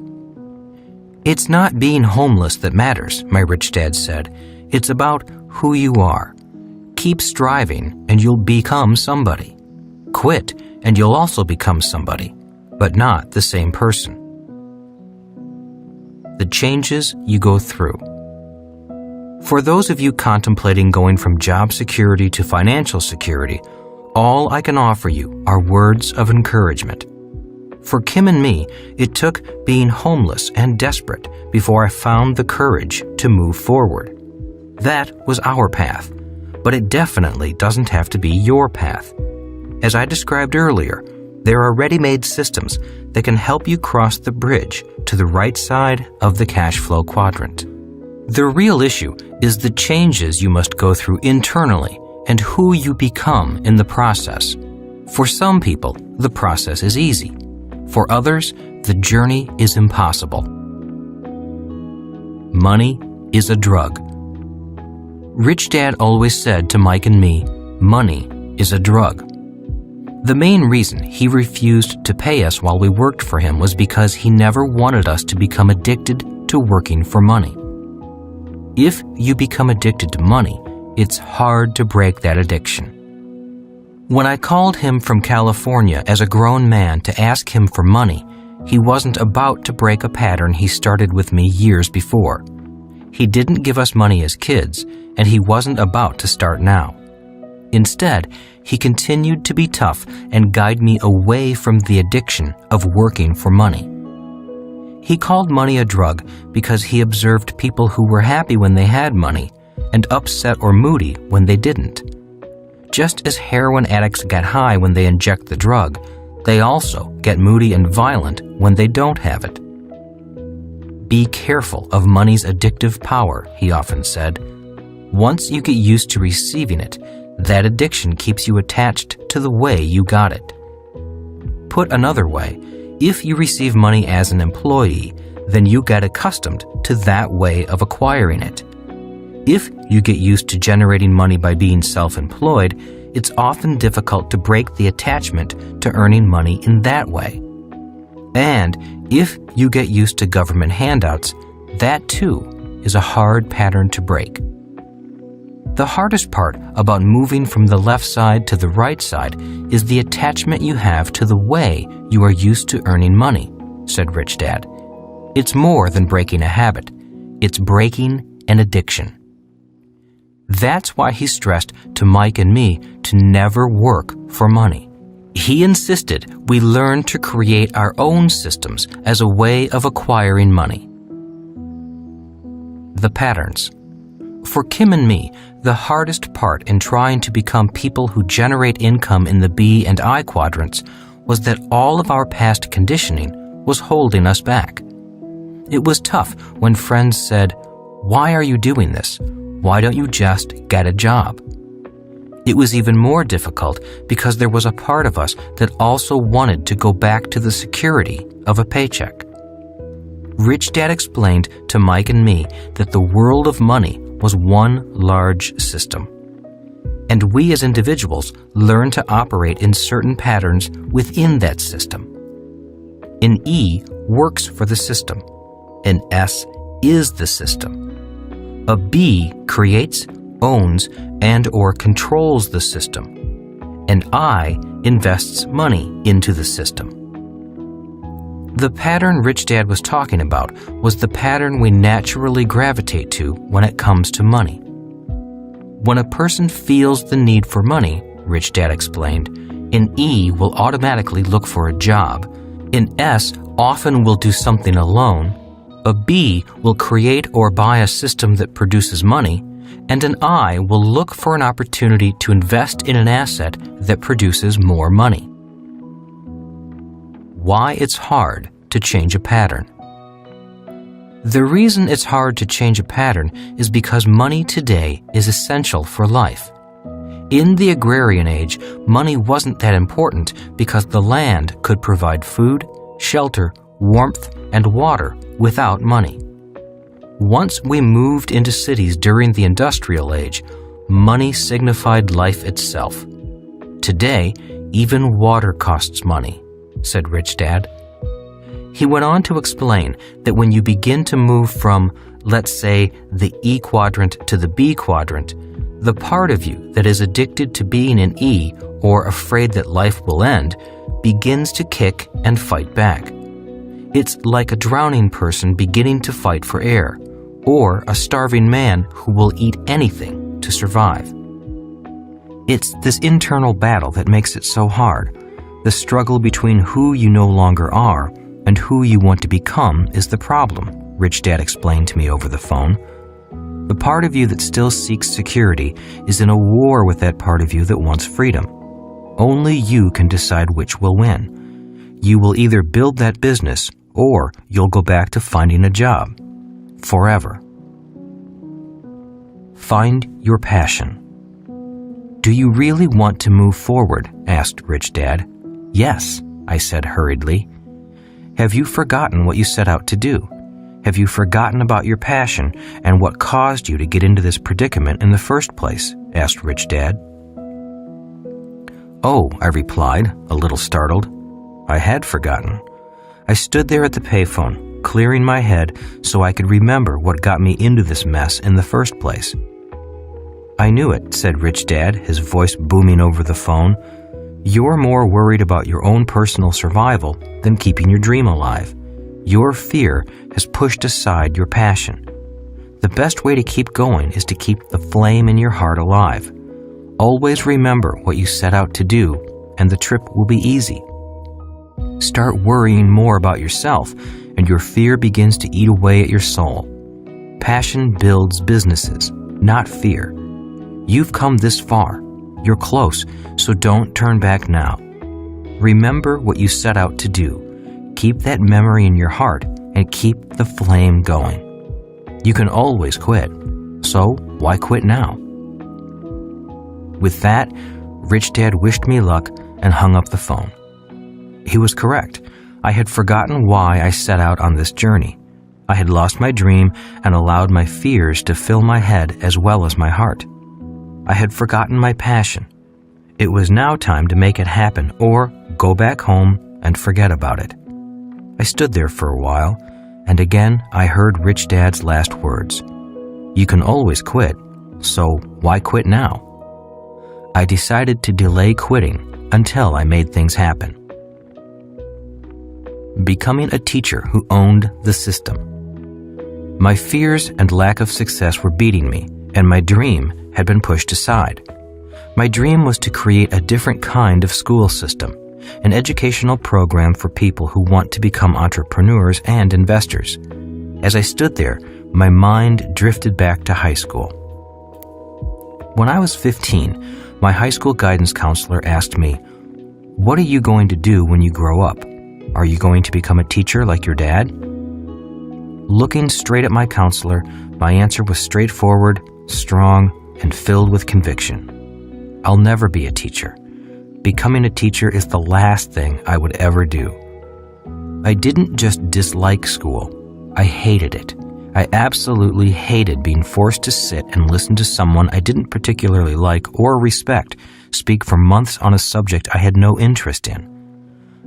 It's not being homeless that matters, my rich dad said. It's about who you are. Keep striving and you'll become somebody. Quit and you'll also become somebody, but not the same person. The changes you go through. For those of you contemplating going from job security to financial security, all I can offer you are words of encouragement. For Kim and me, it took being homeless and desperate before I found the courage to move forward. That was our path, but it definitely doesn't have to be your path. As I described earlier, there are ready-made systems that can help you cross the bridge to the right side of the cash flow quadrant. The real issue is the changes you must go through internally and who you become in the process. For some people, the process is easy. For others, the journey is impossible. Money is a drug. Rich Dad always said to Mike and me, money is a drug. The main reason he refused to pay us while we worked for him was because he never wanted us to become addicted to working for money. If you become addicted to money, it's hard to break that addiction. When I called him from California as a grown man to ask him for money, he wasn't about to break a pattern he started with me years before. He didn't give us money as kids, and he wasn't about to start now. Instead, he continued to be tough and guide me away from the addiction of working for money. He called money a drug because he observed people who were happy when they had money and upset or moody when they didn't. Just as heroin addicts get high when they inject the drug, they also get moody and violent when they don't have it. Be careful of money's addictive power, he often said. Once you get used to receiving it, that addiction keeps you attached to the way you got it. Put another way, if you receive money as an employee, then you get accustomed to that way of acquiring it. If you get used to generating money by being self-employed, it's often difficult to break the attachment to earning money in that way. And if you get used to government handouts, that too is a hard pattern to break. The hardest part about moving from the left side to the right side is the attachment you have to the way you are used to earning money, said Rich Dad. It's more than breaking a habit. It's breaking an addiction. That's why he stressed to Mike and me to never work for money. He insisted we learn to create our own systems as a way of acquiring money. The patterns. For Kim and me, the hardest part in trying to become people who generate income in the B and I quadrants was that all of our past conditioning was holding us back. It was tough when friends said, "Why are you doing this? Why don't you just get a job?" It was even more difficult because there was a part of us that also wanted to go back to the security of a paycheck. Rich Dad explained to Mike and me that the world of money was one large system, and we as individuals learn to operate in certain patterns within that system. An E works for the system. An S is the system. A B creates, owns, and/or controls the system. An I invests money into the system. The pattern Rich Dad was talking about was the pattern we naturally gravitate to when it comes to money. When a person feels the need for money, Rich Dad explained, an E will automatically look for a job. An S often will do something alone. A B will create or buy a system that produces money, and an I will look for an opportunity to invest in an asset that produces more money. Why it's hard to change a pattern. The reason it's hard to change a pattern is because money today is essential for life. In the agrarian age, money wasn't that important because the land could provide food, shelter, warmth, and water without money. Once we moved into cities during the industrial age, money signified life itself. Today, even water costs money, said Rich Dad. He went on to explain that when you begin to move from, let's say, the E quadrant to the B quadrant, the part of you that is addicted to being an E or afraid that life will end begins to kick and fight back. It's like a drowning person beginning to fight for air, or a starving man who will eat anything to survive. It's this internal battle that makes it so hard. The struggle between who you no longer are and who you want to become is the problem, Rich Dad explained to me over the phone. The part of you that still seeks security is in a war with that part of you that wants freedom. Only you can decide which will win. You will either build that business or you'll go back to finding a job. Forever. Find your passion. Do you really want to move forward? Asked Rich Dad. Yes, I said hurriedly. Have you forgotten what you set out to do? Have you forgotten about your passion and what caused you to get into this predicament in the first place? Asked Rich Dad. Oh, I replied, a little startled. I had forgotten. I stood there at the payphone, clearing my head so I could remember what got me into this mess in the first place. I knew it, said Rich Dad, his voice booming over the phone. You're more worried about your own personal survival than keeping your dream alive. Your fear has pushed aside your passion. The best way to keep going is to keep the flame in your heart alive. Always remember what you set out to do, and the trip will be easy. Start worrying more about yourself, and your fear begins to eat away at your soul. Passion builds businesses, not fear. You've come this far. You're close, so don't turn back now. Remember what you set out to do. Keep that memory in your heart and keep the flame going. You can always quit, so why quit now? With that, Rich Dad wished me luck and hung up the phone. He was correct. I had forgotten why I set out on this journey. I had lost my dream and allowed my fears to fill my head as well as my heart. I had forgotten my passion. It was now time to make it happen or go back home and forget about it. I stood there for a while, and again I heard Rich Dad's last words. You can always quit, so why quit now? I decided to delay quitting until I made things happen. Becoming a teacher who owned the system. My fears and lack of success were beating me, and my dream had been pushed aside. My dream was to create a different kind of school system, an educational program for people who want to become entrepreneurs and investors. As I stood there, my mind drifted back to high school. When I was 15, my high school guidance counselor asked me, "What are you going to do when you grow up? Are you going to become a teacher like your dad?" Looking straight at my counselor, my answer was straightforward, strong, and filled with conviction. I'll never be a teacher. Becoming a teacher is the last thing I would ever do. I didn't just dislike school. I hated it. I absolutely hated being forced to sit and listen to someone I didn't particularly like or respect speak for months on a subject I had no interest in.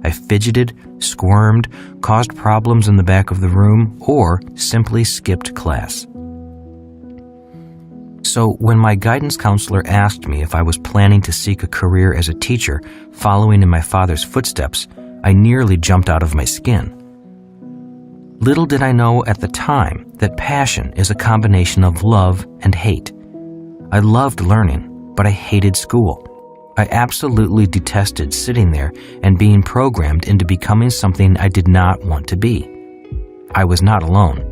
I fidgeted, squirmed, caused problems in the back of the room, or simply skipped class. So when my guidance counselor asked me if I was planning to seek a career as a teacher following in my father's footsteps, I nearly jumped out of my skin. Little did I know at the time that passion is a combination of love and hate. I loved learning, but I hated school. I absolutely detested sitting there and being programmed into becoming something I did not want to be. I was not alone.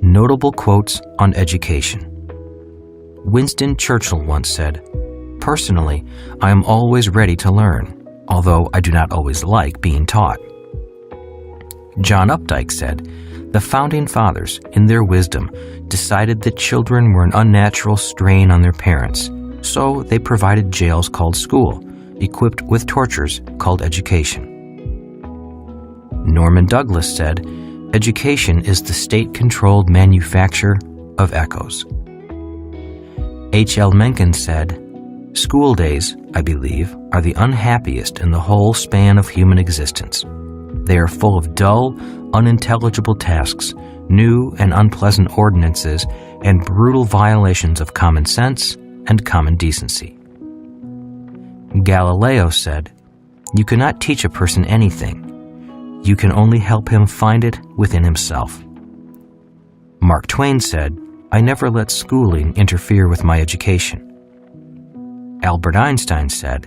Notable quotes on education. Winston Churchill once said, "Personally, I am always ready to learn, although I do not always like being taught." John Updike said, "The founding fathers, in their wisdom, decided that children were an unnatural strain on their parents, so they provided jails called school, equipped with tortures called education." Norman Douglas said, "Education is the state-controlled manufacture of echoes." H.L. Mencken said, "School days, I believe, are the unhappiest in the whole span of human existence. They are full of dull, unintelligible tasks, new and unpleasant ordinances, and brutal violations of common sense and common decency." Galileo said, "You cannot teach a person anything. You can only help him find it within himself." Mark Twain said, "I never let schooling interfere with my education." Albert Einstein said,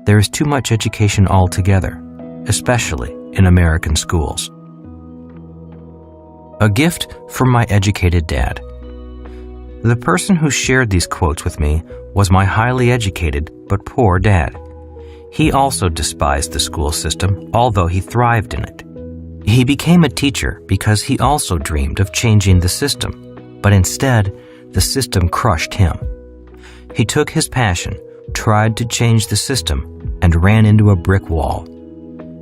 "There is too much education altogether, especially in American schools." A gift from my educated dad. The person who shared these quotes with me was my highly educated but poor dad. He also despised the school system, although he thrived in it. He became a teacher because he also dreamed of changing the system, but instead, the system crushed him. He took his passion, tried to change the system, and ran into a brick wall.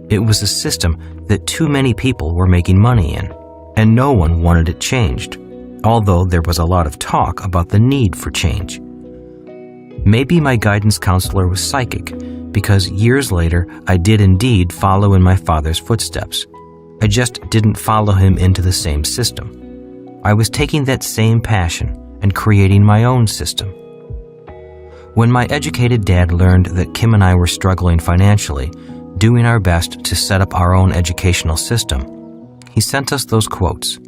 It was a system that too many people were making money in, and no one wanted it changed, although there was a lot of talk about the need for change. Maybe my guidance counselor was psychic, because years later I did indeed follow in my father's footsteps. I just didn't follow him into the same system. I was taking that same passion and creating my own system. When my educated dad learned that Kim and I were struggling financially, doing our best to set up our own educational system, he sent us those quotes.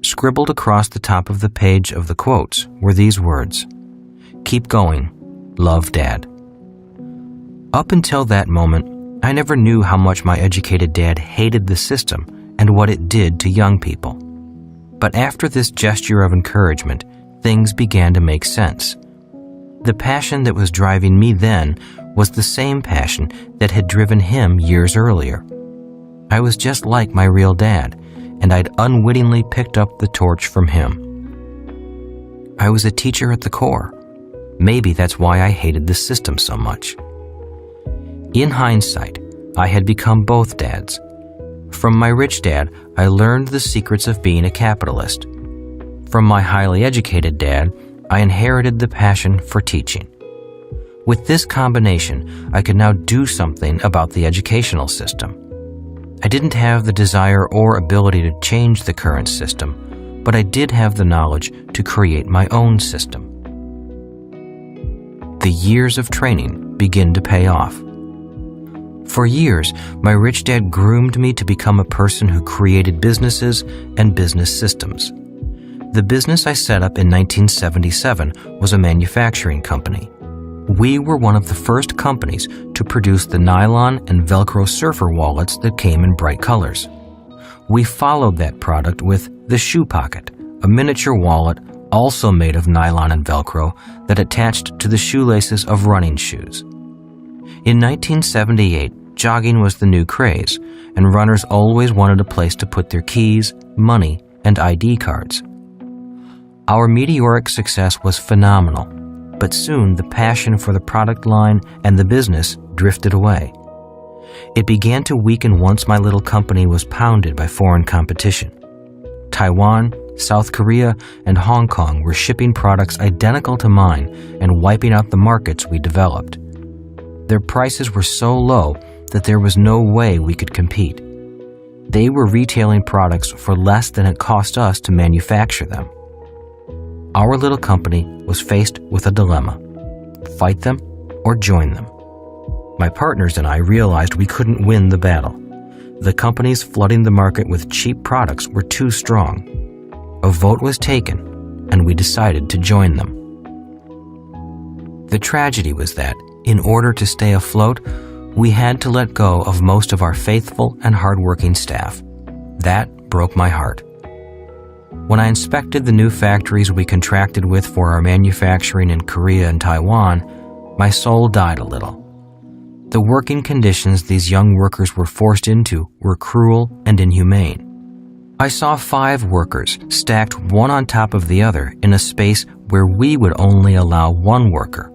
Scribbled across the top of the page of the quotes were these words: "Keep going. Love, Dad." Up until that moment, I never knew how much my educated dad hated the system and what it did to young people. But after this gesture of encouragement, things began to make sense. The passion that was driving me then was the same passion that had driven him years earlier. I was just like my real dad, and I'd unwittingly picked up the torch from him. I was a teacher at the core. Maybe that's why I hated the system so much. In hindsight, I had become both dads. From my rich dad, I learned the secrets of being a capitalist. From my highly educated dad, I inherited the passion for teaching. With this combination, I could now do something about the educational system. I didn't have the desire or ability to change the current system, but I did have the knowledge to create my own system. The years of training begin to pay off. For years, my rich dad groomed me to become a person who created businesses and business systems. The business I set up in 1977 was a manufacturing company. We were one of the first companies to produce the nylon and Velcro surfer wallets that came in bright colors. We followed that product with the shoe pocket, a miniature wallet also made of nylon and Velcro that attached to the shoelaces of running shoes. In 1978, jogging was the new craze, and runners always wanted a place to put their keys, money, and ID cards. Our meteoric success was phenomenal, but soon the passion for the product line and the business drifted away. It began to weaken once my little company was pounded by foreign competition. Taiwan, South Korea, and Hong Kong were shipping products identical to mine and wiping out the markets we developed. Their prices were so low that there was no way we could compete. They were retailing products for less than it cost us to manufacture them. Our little company was faced with a dilemma: fight them or join them. My partners and I realized we couldn't win the battle. The companies flooding the market with cheap products were too strong. A vote was taken, and we decided to join them. The tragedy was that, in order to stay afloat, we had to let go of most of our faithful and hardworking staff. That broke my heart. When I inspected the new factories we contracted with for our manufacturing in Korea and Taiwan, my soul died a little. The working conditions these young workers were forced into were cruel and inhumane. I saw 5 workers stacked one on top of the other in a space where we would only allow 1 worker.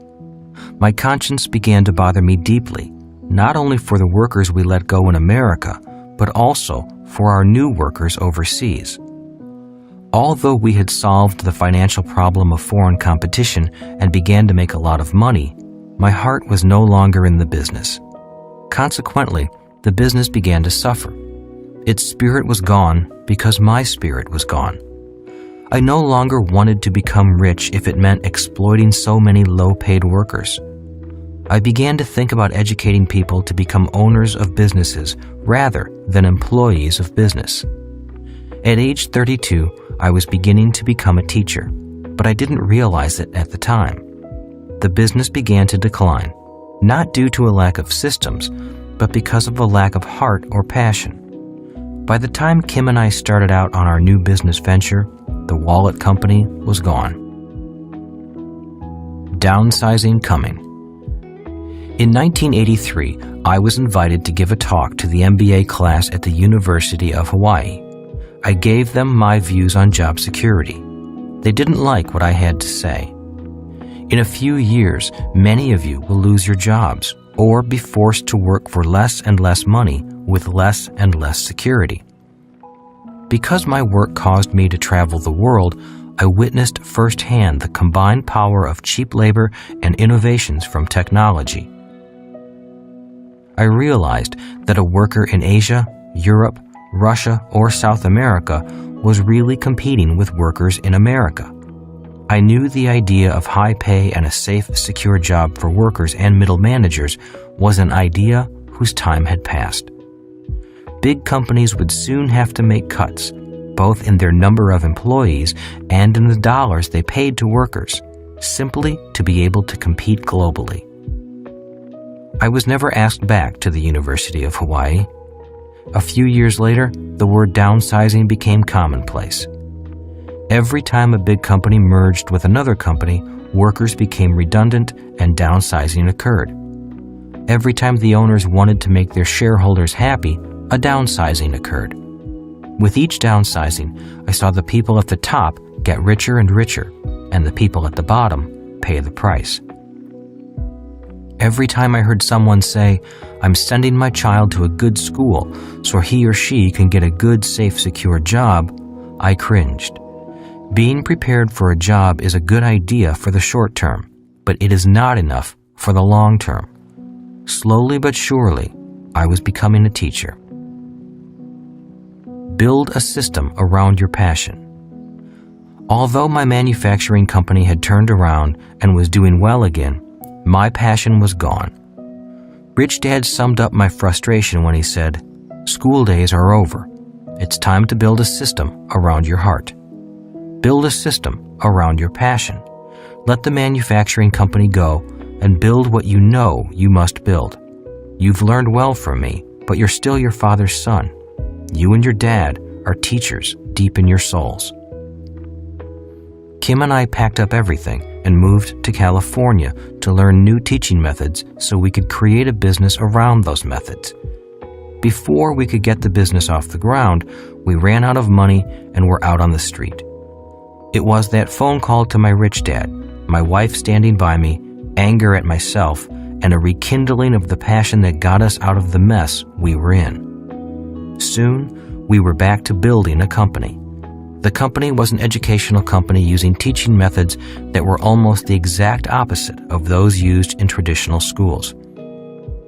My conscience began to bother me deeply, not only for the workers we let go in America, but also for our new workers overseas. Although we had solved the financial problem of foreign competition and began to make a lot of money, my heart was no longer in the business. Consequently, the business began to suffer. Its spirit was gone because my spirit was gone. I no longer wanted to become rich if it meant exploiting so many low-paid workers. I began to think about educating people to become owners of businesses rather than employees of business. At age 32, I was beginning to become a teacher, but I didn't realize it at the time. The business began to decline, not due to a lack of systems, but because of a lack of heart or passion. By the time Kim and I started out on our new business venture, the wallet company was gone. Downsizing coming. In 1983, I was invited to give a talk to the MBA class at the University of Hawaii. I gave them my views on job security. They didn't like what I had to say. In a few years, many of you will lose your jobs or be forced to work for less and less money with less and less security. Because my work caused me to travel the world, I witnessed firsthand the combined power of cheap labor and innovations from technology. I realized that a worker in Asia, Europe, Russia, or South America was really competing with workers in America. I knew the idea of high pay and a safe, secure job for workers and middle managers was an idea whose time had passed. Big companies would soon have to make cuts, both in their number of employees and in the dollars they paid to workers, simply to be able to compete globally. I was never asked back to the University of Hawaii. A few years later, the word downsizing became commonplace. Every time a big company merged with another company, workers became redundant and downsizing occurred. Every time the owners wanted to make their shareholders happy, a downsizing occurred. With each downsizing, I saw the people at the top get richer and richer, and the people at the bottom pay the price. Every time I heard someone say, "I'm sending my child to a good school so he or she can get a good, safe, secure job," I cringed. Being prepared for a job is a good idea for the short term, but it is not enough for the long term. Slowly but surely, I was becoming a teacher. Build a system around your passion. Although my manufacturing company had turned around and was doing well again, my passion was gone. Rich Dad summed up my frustration when he said, "School days are over. It's time to build a system around your heart. Build a system around your passion. Let the manufacturing company go and build what you know you must build. You've learned well from me, but you're still your father's son. You and your dad are teachers deep in your souls." Kim and I packed up everything and moved to California to learn new teaching methods so we could create a business around those methods. Before we could get the business off the ground, we ran out of money and were out on the street. It was that phone call to my rich dad, my wife standing by me, anger at myself, and a rekindling of the passion that got us out of the mess we were in. Soon, we were back to building a company. The company was an educational company using teaching methods that were almost the exact opposite of those used in traditional schools.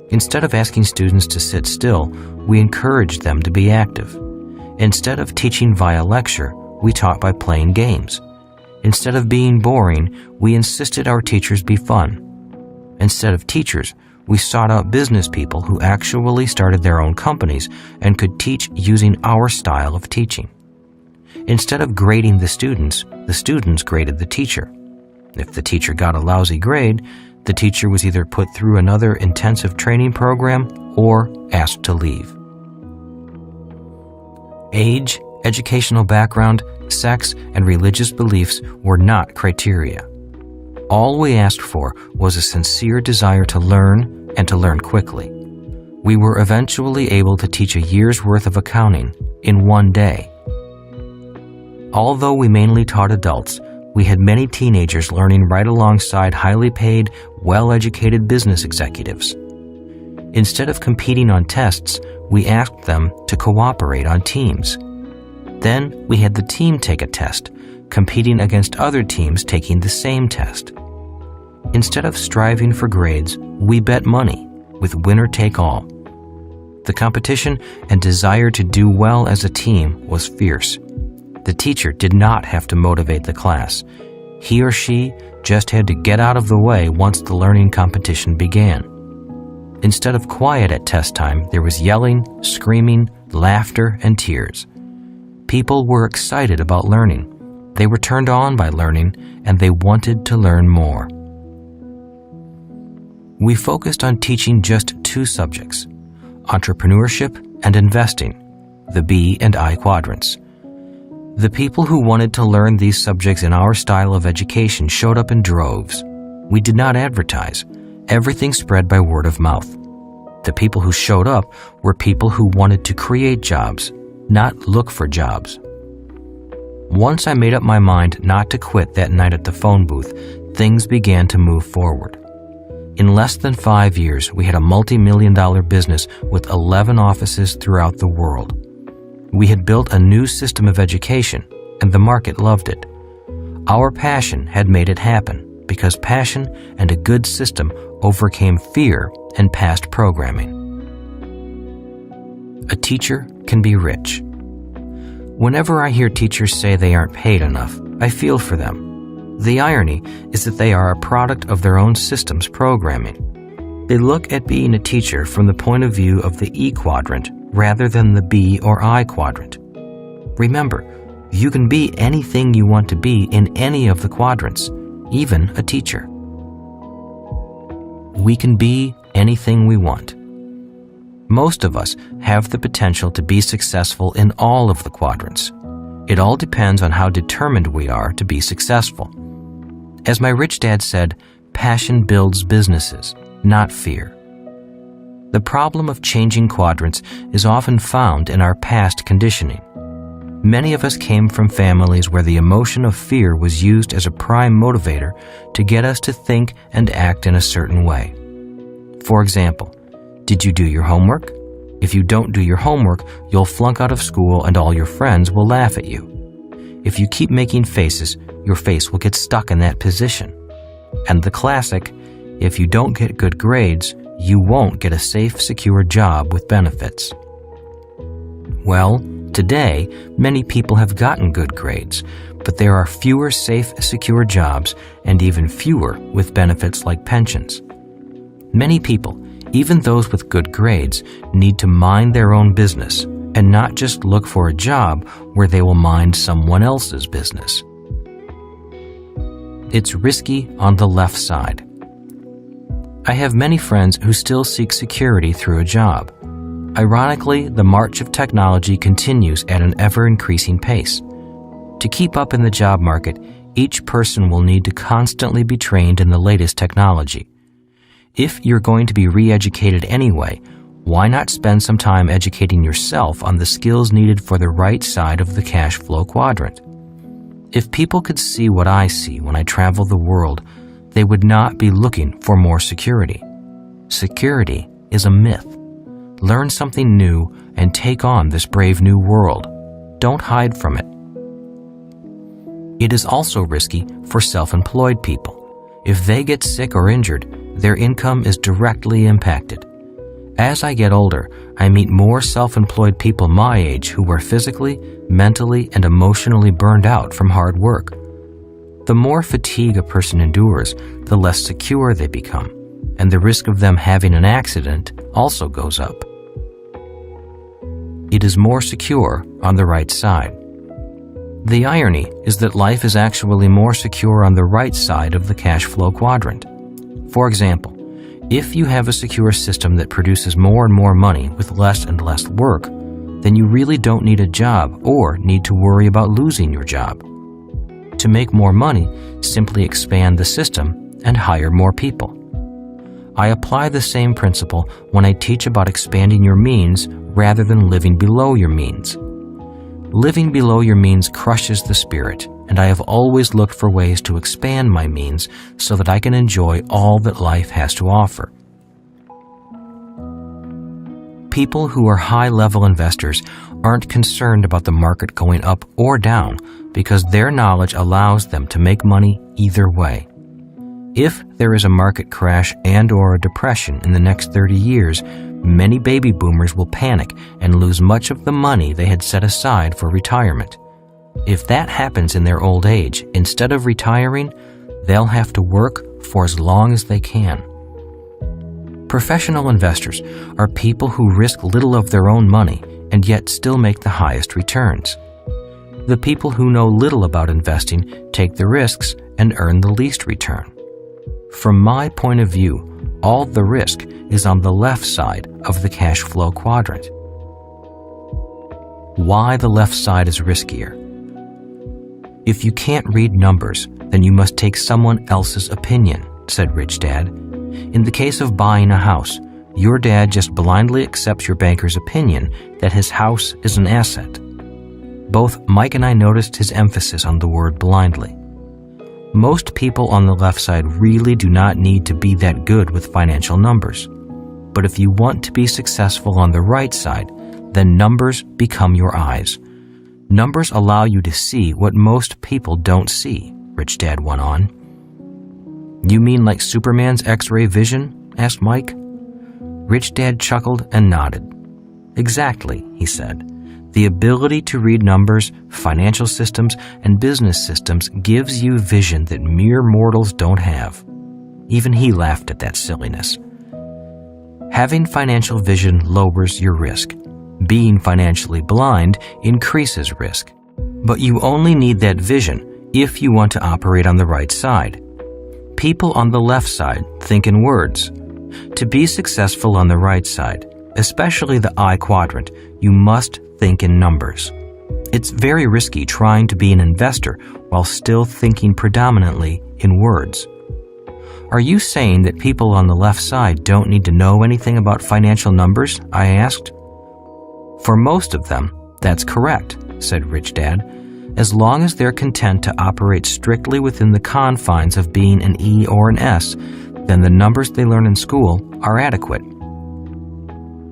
Instead of asking students to sit still, we encouraged them to be active. Instead of teaching via lecture, we taught by playing games. Instead of being boring, we insisted our teachers be fun. Instead of teachers, we sought out business people who actually started their own companies and could teach using our style of teaching. Instead of grading the students graded the teacher. If the teacher got a lousy grade, the teacher was either put through another intensive training program or asked to leave. Age, educational background, sex, and religious beliefs were not criteria. All we asked for was a sincere desire to learn and to learn quickly. We were eventually able to teach a year's worth of accounting in one day. Although we mainly taught adults, we had many teenagers learning right alongside highly paid, well-educated business executives. Instead of competing on tests, we asked them to cooperate on teams. Then we had the team take a test, competing against other teams taking the same test. Instead of striving for grades, we bet money, with winner take all. The competition and desire to do well as a team was fierce. The teacher did not have to motivate the class. He or she just had to get out of the way once the learning competition began. Instead of quiet at test time, there was yelling, screaming, laughter, and tears. People were excited about learning. They were turned on by learning, and they wanted to learn more. We focused on teaching just two subjects: entrepreneurship and investing, the B and I quadrants. The people who wanted to learn these subjects in our style of education showed up in droves. We did not advertise. Everything spread by word of mouth. The people who showed up were people who wanted to create jobs, not look for jobs. Once I made up my mind not to quit that night at the phone booth, things began to move forward. In less than 5 years, we had a multi-million-dollar business with 11 offices throughout the world. We had built a new system of education, and the market loved it. Our passion had made it happen because passion and a good system overcame fear and past programming. A teacher can be rich. Whenever I hear teachers say they aren't paid enough, I feel for them. The irony is that they are a product of their own system's programming. They look at being a teacher from the point of view of the E quadrant rather than the B or I quadrant. Remember, you can be anything you want to be in any of the quadrants, even a teacher. We can be anything we want. Most of us have the potential to be successful in all of the quadrants. It all depends on how determined we are to be successful. As my rich dad said, passion builds businesses, not fear. The problem of changing quadrants is often found in our past conditioning. Many of us came from families where the emotion of fear was used as a prime motivator to get us to think and act in a certain way. For example, did you do your homework? If you don't do your homework, you'll flunk out of school and all your friends will laugh at you. If you keep making faces, your face will get stuck in that position. And the classic, if you don't get good grades, you won't get a safe, secure job with benefits. Well, Today, many people have gotten good grades, but there are fewer safe, secure jobs and even fewer with benefits like pensions. Many people, even those with good grades, need to mind their own business and not just look for a job where they will mind someone else's business. It's risky on the left side. I have many friends who still seek security through a job. Ironically, the march of technology continues at an ever-increasing pace. To keep up in the job market, each person will need to constantly be trained in the latest technology. If you're going to be re-educated anyway, why not spend some time educating yourself on the skills needed for the right side of the cash flow quadrant? If people could see what I see when I travel the world, they would not be looking for more security. Security is a myth. Learn something new and take on this brave new world. Don't hide from it. It is also risky for self-employed people. If they get sick or injured, their income is directly impacted. As I get older, I meet more self-employed people my age who are physically, mentally, and emotionally burned out from hard work. The more fatigue a person endures, the less secure they become, and the risk of them having an accident also goes up. It is more secure on the right side. The irony is that life is actually more secure on the right side of the cash flow quadrant. For example, if you have a secure system that produces more and more money with less and less work, then you really don't need a job or need to worry about losing your job. To make more money, simply expand the system and hire more people. I apply the same principle when I teach about expanding your means rather than living below your means. Living below your means crushes the spirit, and I have always looked for ways to expand my means so that I can enjoy all that life has to offer. People who are high-level investors aren't concerned about the market going up or down because their knowledge allows them to make money either way. If there is a market crash and/or a depression in the next 30 years, many baby boomers will panic and lose much of the money they had set aside for retirement. If that happens in their old age, instead of retiring, they'll have to work for as long as they can. Professional investors are people who risk little of their own money and yet still make the highest returns. The people who know little about investing take the risks and earn the least return. From my point of view, all the risk is on the left side of the cash flow quadrant. Why the left side is riskier? If you can't read numbers, then you must take someone else's opinion, said Rich Dad. In the case of buying a house, your dad just blindly accepts your banker's opinion that his house is an asset. Both Mike and I noticed his emphasis on the word blindly. Most people on the left side really do not need to be that good with financial numbers. But if you want to be successful on the right side, then numbers become your eyes. Numbers allow you to see what most people don't see, Rich Dad went on. You mean like Superman's X-ray vision? Asked Mike. Rich Dad chuckled and nodded. Exactly, he said. The ability to read numbers, financial systems, and business systems gives you vision that mere mortals don't have. Even he laughed at that silliness. Having financial vision lowers your risk. Being financially blind increases risk. But you only need that vision if you want to operate on the right side. People on the left side think in words. To be successful on the right side, especially the I quadrant, you must think in numbers. It's very risky trying to be an investor while still thinking predominantly in words. Are you saying that people on the left side don't need to know anything about financial numbers? I asked. For most of them, that's correct, said Rich Dad. As long as they're content to operate strictly within the confines of being an E or an S, then the numbers they learn in school are adequate.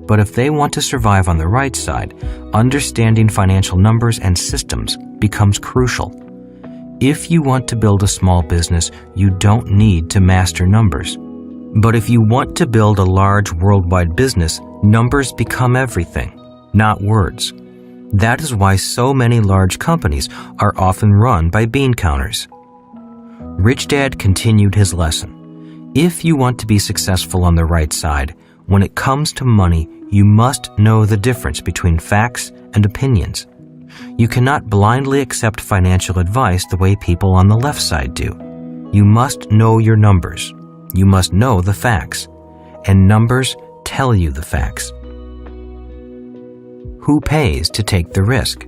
But if they want to survive on the right side, understanding financial numbers and systems becomes crucial. If you want to build a small business, you don't need to master numbers. But if you want to build a large worldwide business, numbers become everything, not words. That is why so many large companies are often run by bean counters. Rich Dad continued his lesson. If you want to be successful on the right side, when it comes to money, you must know the difference between facts and opinions. You cannot blindly accept financial advice the way people on the left side do. You must know your numbers. You must know the facts. And numbers tell you the facts. Who pays to take the risk?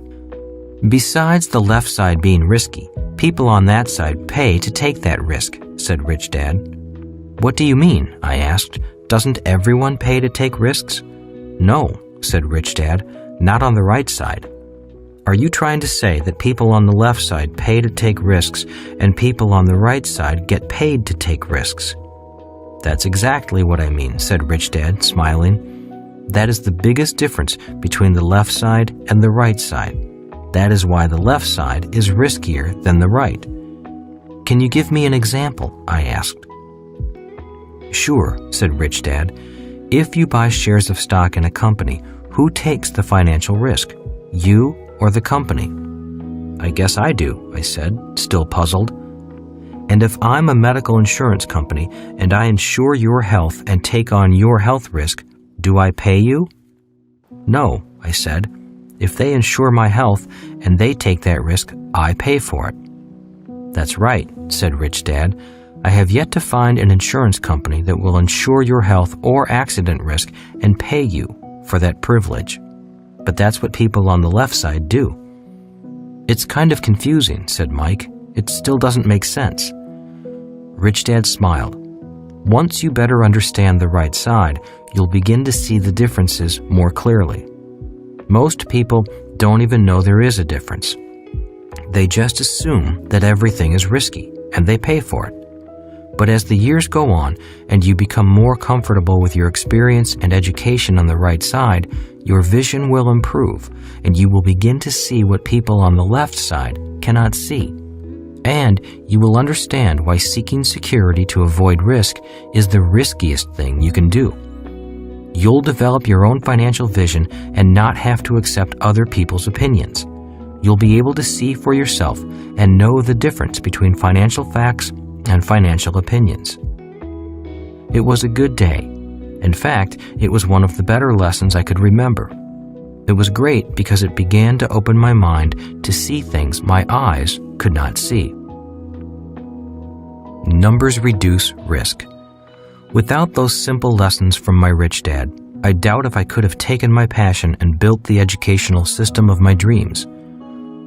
Besides the left side being risky, people on that side pay to take that risk, said Rich Dad. What do you mean? I asked. Doesn't everyone pay to take risks? No, said Rich Dad, not on the right side. Are you trying to say that people on the left side pay to take risks and people on the right side get paid to take risks? That's exactly what I mean, said Rich Dad, smiling. That is the biggest difference between the left side and the right side. That is why the left side is riskier than the right. Can you give me an example? I asked. Sure, said Rich Dad. If you buy shares of stock in a company, who takes the financial risk? You or the company? I guess I do, I said, still puzzled. And if I'm a medical insurance company and I insure your health and take on your health risk, do I pay you? No, I said. If they insure my health and they take that risk, I pay for it. That's right, said Rich Dad. I have yet to find an insurance company that will insure your health or accident risk and pay you for that privilege. But that's what people on the left side do. It's kind of confusing, said Mike. It still doesn't make sense. Rich Dad smiled. Once you better understand the right side, you'll begin to see the differences more clearly. Most people don't even know there is a difference. They just assume that everything is risky, and they pay for it. But as the years go on and you become more comfortable with your experience and education on the right side, your vision will improve, and you will begin to see what people on the left side cannot see. And you will understand why seeking security to avoid risk is the riskiest thing you can do. You'll develop your own financial vision and not have to accept other people's opinions. You'll be able to see for yourself and know the difference between financial facts and financial opinions. It was a good day. In fact, it was one of the better lessons I could remember. It was great because it began to open my mind to see things my eyes could not see. Numbers reduce risk. Without those simple lessons from my rich dad, I doubt if I could have taken my passion and built the educational system of my dreams.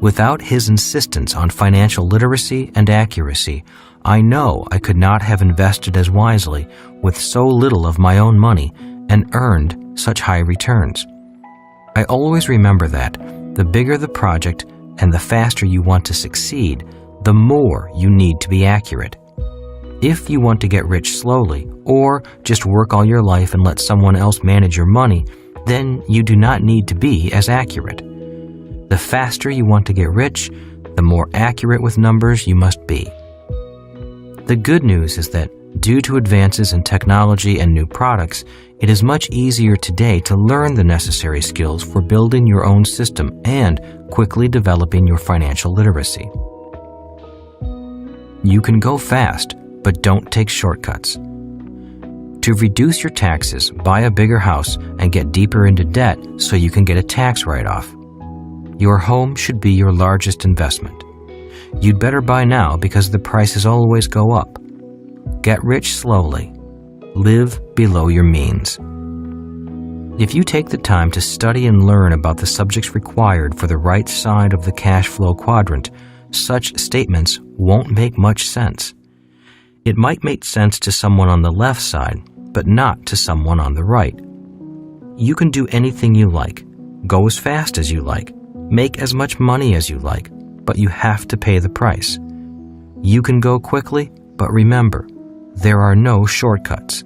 Without his insistence on financial literacy and accuracy, I know I could not have invested as wisely with so little of my own money and earned such high returns. I always remember that the bigger the project and the faster you want to succeed, the more you need to be accurate. If you want to get rich slowly, or just work all your life and let someone else manage your money, then you do not need to be as accurate. The faster you want to get rich, the more accurate with numbers you must be. The good news is that, due to advances in technology and new products, it is much easier today to learn the necessary skills for building your own system and quickly developing your financial literacy. You can go fast, but don't take shortcuts. To reduce your taxes, buy a bigger house and get deeper into debt so you can get a tax write-off. Your home should be your largest investment. You'd better buy now because the prices always go up. Get rich slowly. Live below your means. If you take the time to study and learn about the subjects required for the right side of the cash flow quadrant, such statements won't make much sense. It might make sense to someone on the left side, but not to someone on the right. You can do anything you like, go as fast as you like, make as much money as you like, but you have to pay the price. You can go quickly, but remember, there are no shortcuts.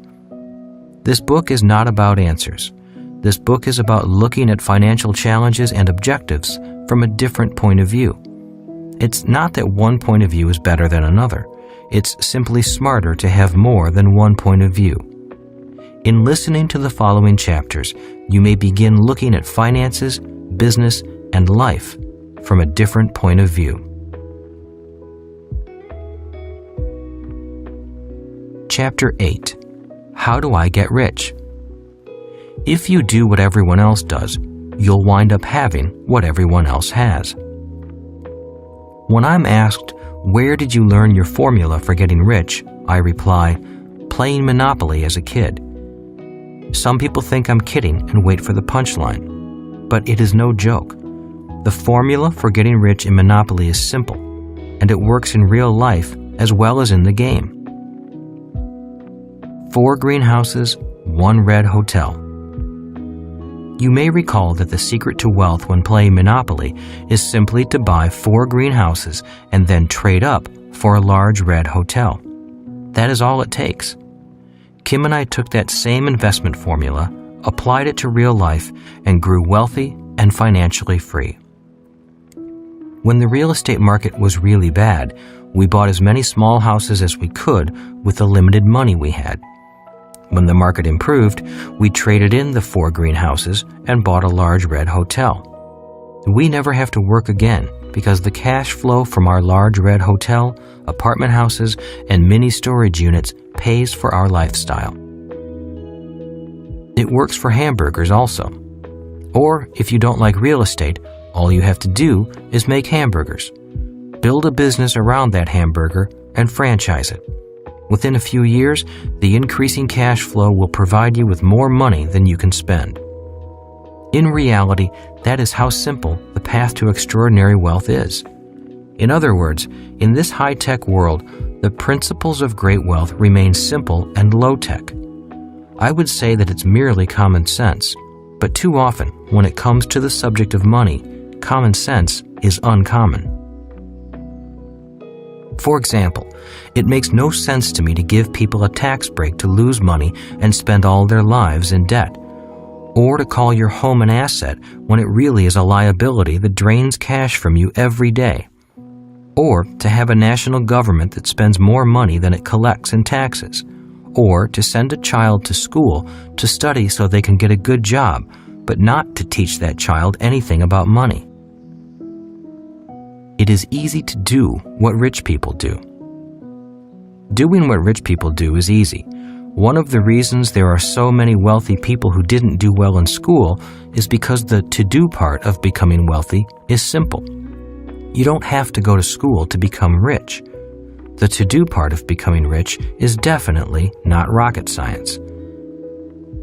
This book is not about answers. This book is about looking at financial challenges and objectives from a different point of view. It's not that one point of view is better than another. It's simply smarter to have more than one point of view. In listening to the following chapters, you may begin looking at finances, business, and life from a different point of view. Chapter 8. How do I get rich? If you do what everyone else does, you'll wind up having what everyone else has. When I'm asked, "Where did you learn your formula for getting rich?" I reply, "Playing Monopoly as a kid." Some people think I'm kidding and wait for the punchline, but it is no joke. The formula for getting rich in Monopoly is simple, and it works in real life as well as in the game. 4 greenhouses, 1 red hotel. You may recall that the secret to wealth when playing Monopoly is simply to buy 4 greenhouses and then trade up for a large red hotel. That is all it takes. Kim and I took that same investment formula, applied it to real life, and grew wealthy and financially free. When the real estate market was really bad, we bought as many small houses as we could with the limited money we had. When the market improved, we traded in the 4 greenhouses and bought a large red hotel. We never have to work again because the cash flow from our large red hotel, apartment houses, and mini storage units pays for our lifestyle. It works for hamburgers also. Or if you don't like real estate, all you have to do is make hamburgers. Build a business around that hamburger and franchise it. Within a few years, the increasing cash flow will provide you with more money than you can spend. In reality, that is how simple the path to extraordinary wealth is. In other words, in this high-tech world, the principles of great wealth remain simple and low-tech. I would say that it's merely common sense, but too often, when it comes to the subject of money, common sense is uncommon. For example, it makes no sense to me to give people a tax break to lose money and spend all their lives in debt, or to call your home an asset when it really is a liability that drains cash from you every day, or to have a national government that spends more money than it collects in taxes, or to send a child to school to study so they can get a good job, but not to teach that child anything about money. It is easy to do what rich people do. Doing what rich people do is easy. One of the reasons there are so many wealthy people who didn't do well in school is because the to-do part of becoming wealthy is simple. You don't have to go to school to become rich. The to-do part of becoming rich is definitely not rocket science.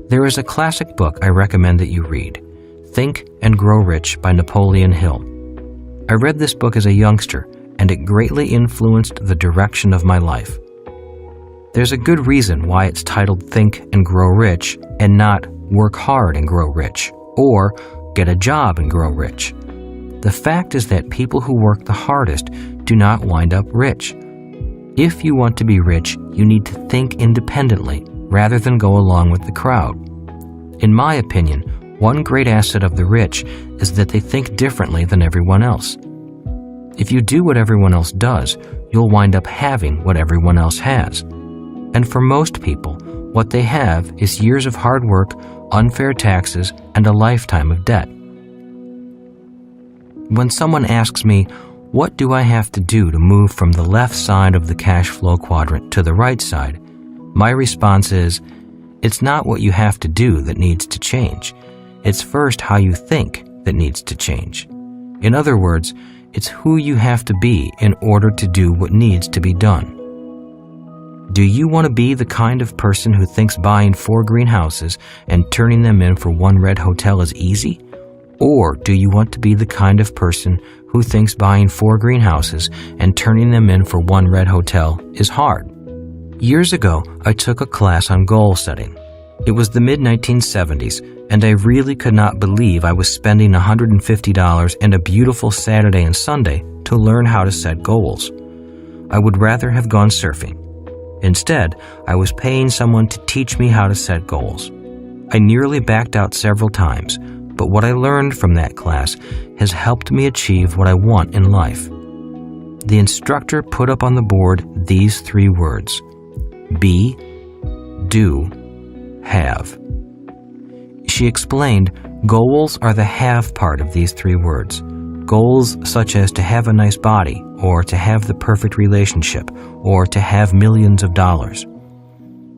There is a classic book I recommend that you read, Think and Grow Rich by Napoleon Hill. I read this book as a youngster, and it greatly influenced the direction of my life. There's a good reason why it's titled Think and Grow Rich and not Work Hard and Grow Rich or Get a Job and Grow Rich. The fact is that people who work the hardest do not wind up rich. If you want to be rich, you need to think independently rather than go along with the crowd. In my opinion, one great asset of the rich is that they think differently than everyone else. If you do what everyone else does, you'll wind up having what everyone else has. And for most people, what they have is years of hard work, unfair taxes, and a lifetime of debt. When someone asks me, what do I have to do to move from the left side of the cash flow quadrant to the right side? My response is, it's not what you have to do that needs to change. It's first how you think that needs to change. In other words, it's who you have to be in order to do what needs to be done. Do you want to be the kind of person who thinks buying 4 greenhouses and turning them in for 1 red hotel is easy? Or do you want to be the kind of person who thinks buying 4 greenhouses and turning them in for 1 red hotel is hard? Years ago, I took a class on goal setting. It was the mid-1970s, and I really could not believe I was spending $150 and a beautiful Saturday and Sunday to learn how to set goals. I would rather have gone surfing. Instead, I was paying someone to teach me how to set goals. I nearly backed out several times, but what I learned from that class has helped me achieve what I want in life. The instructor put up on the board these 3 words: be, do, have. She explained, Goals are the have part of these three words. Goals such as to have a nice body, or to have the perfect relationship, or to have millions of dollars.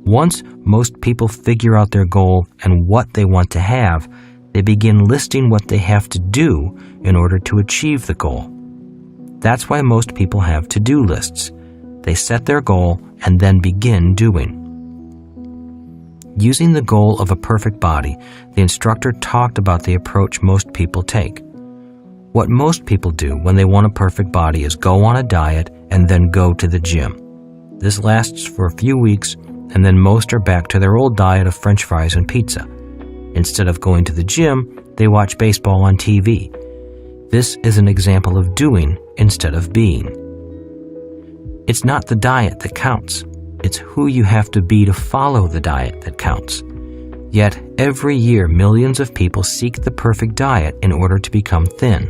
Once most people figure out their goal and what they want to have, they begin listing what they have to do in order to achieve the goal. That's why most people have to-do lists. They set their goal and then begin doing. Using the goal of a perfect body, the instructor talked about the approach most people take. What most people do when they want a perfect body is go on a diet and then go to the gym. This lasts for a few weeks, and then most are back to their old diet of French fries and pizza. Instead of going to the gym, they watch baseball on TV. This is an example of doing instead of being. It's not the diet that counts. It's who you have to be to follow the diet that counts. Yet, every year, millions of people seek the perfect diet in order to become thin.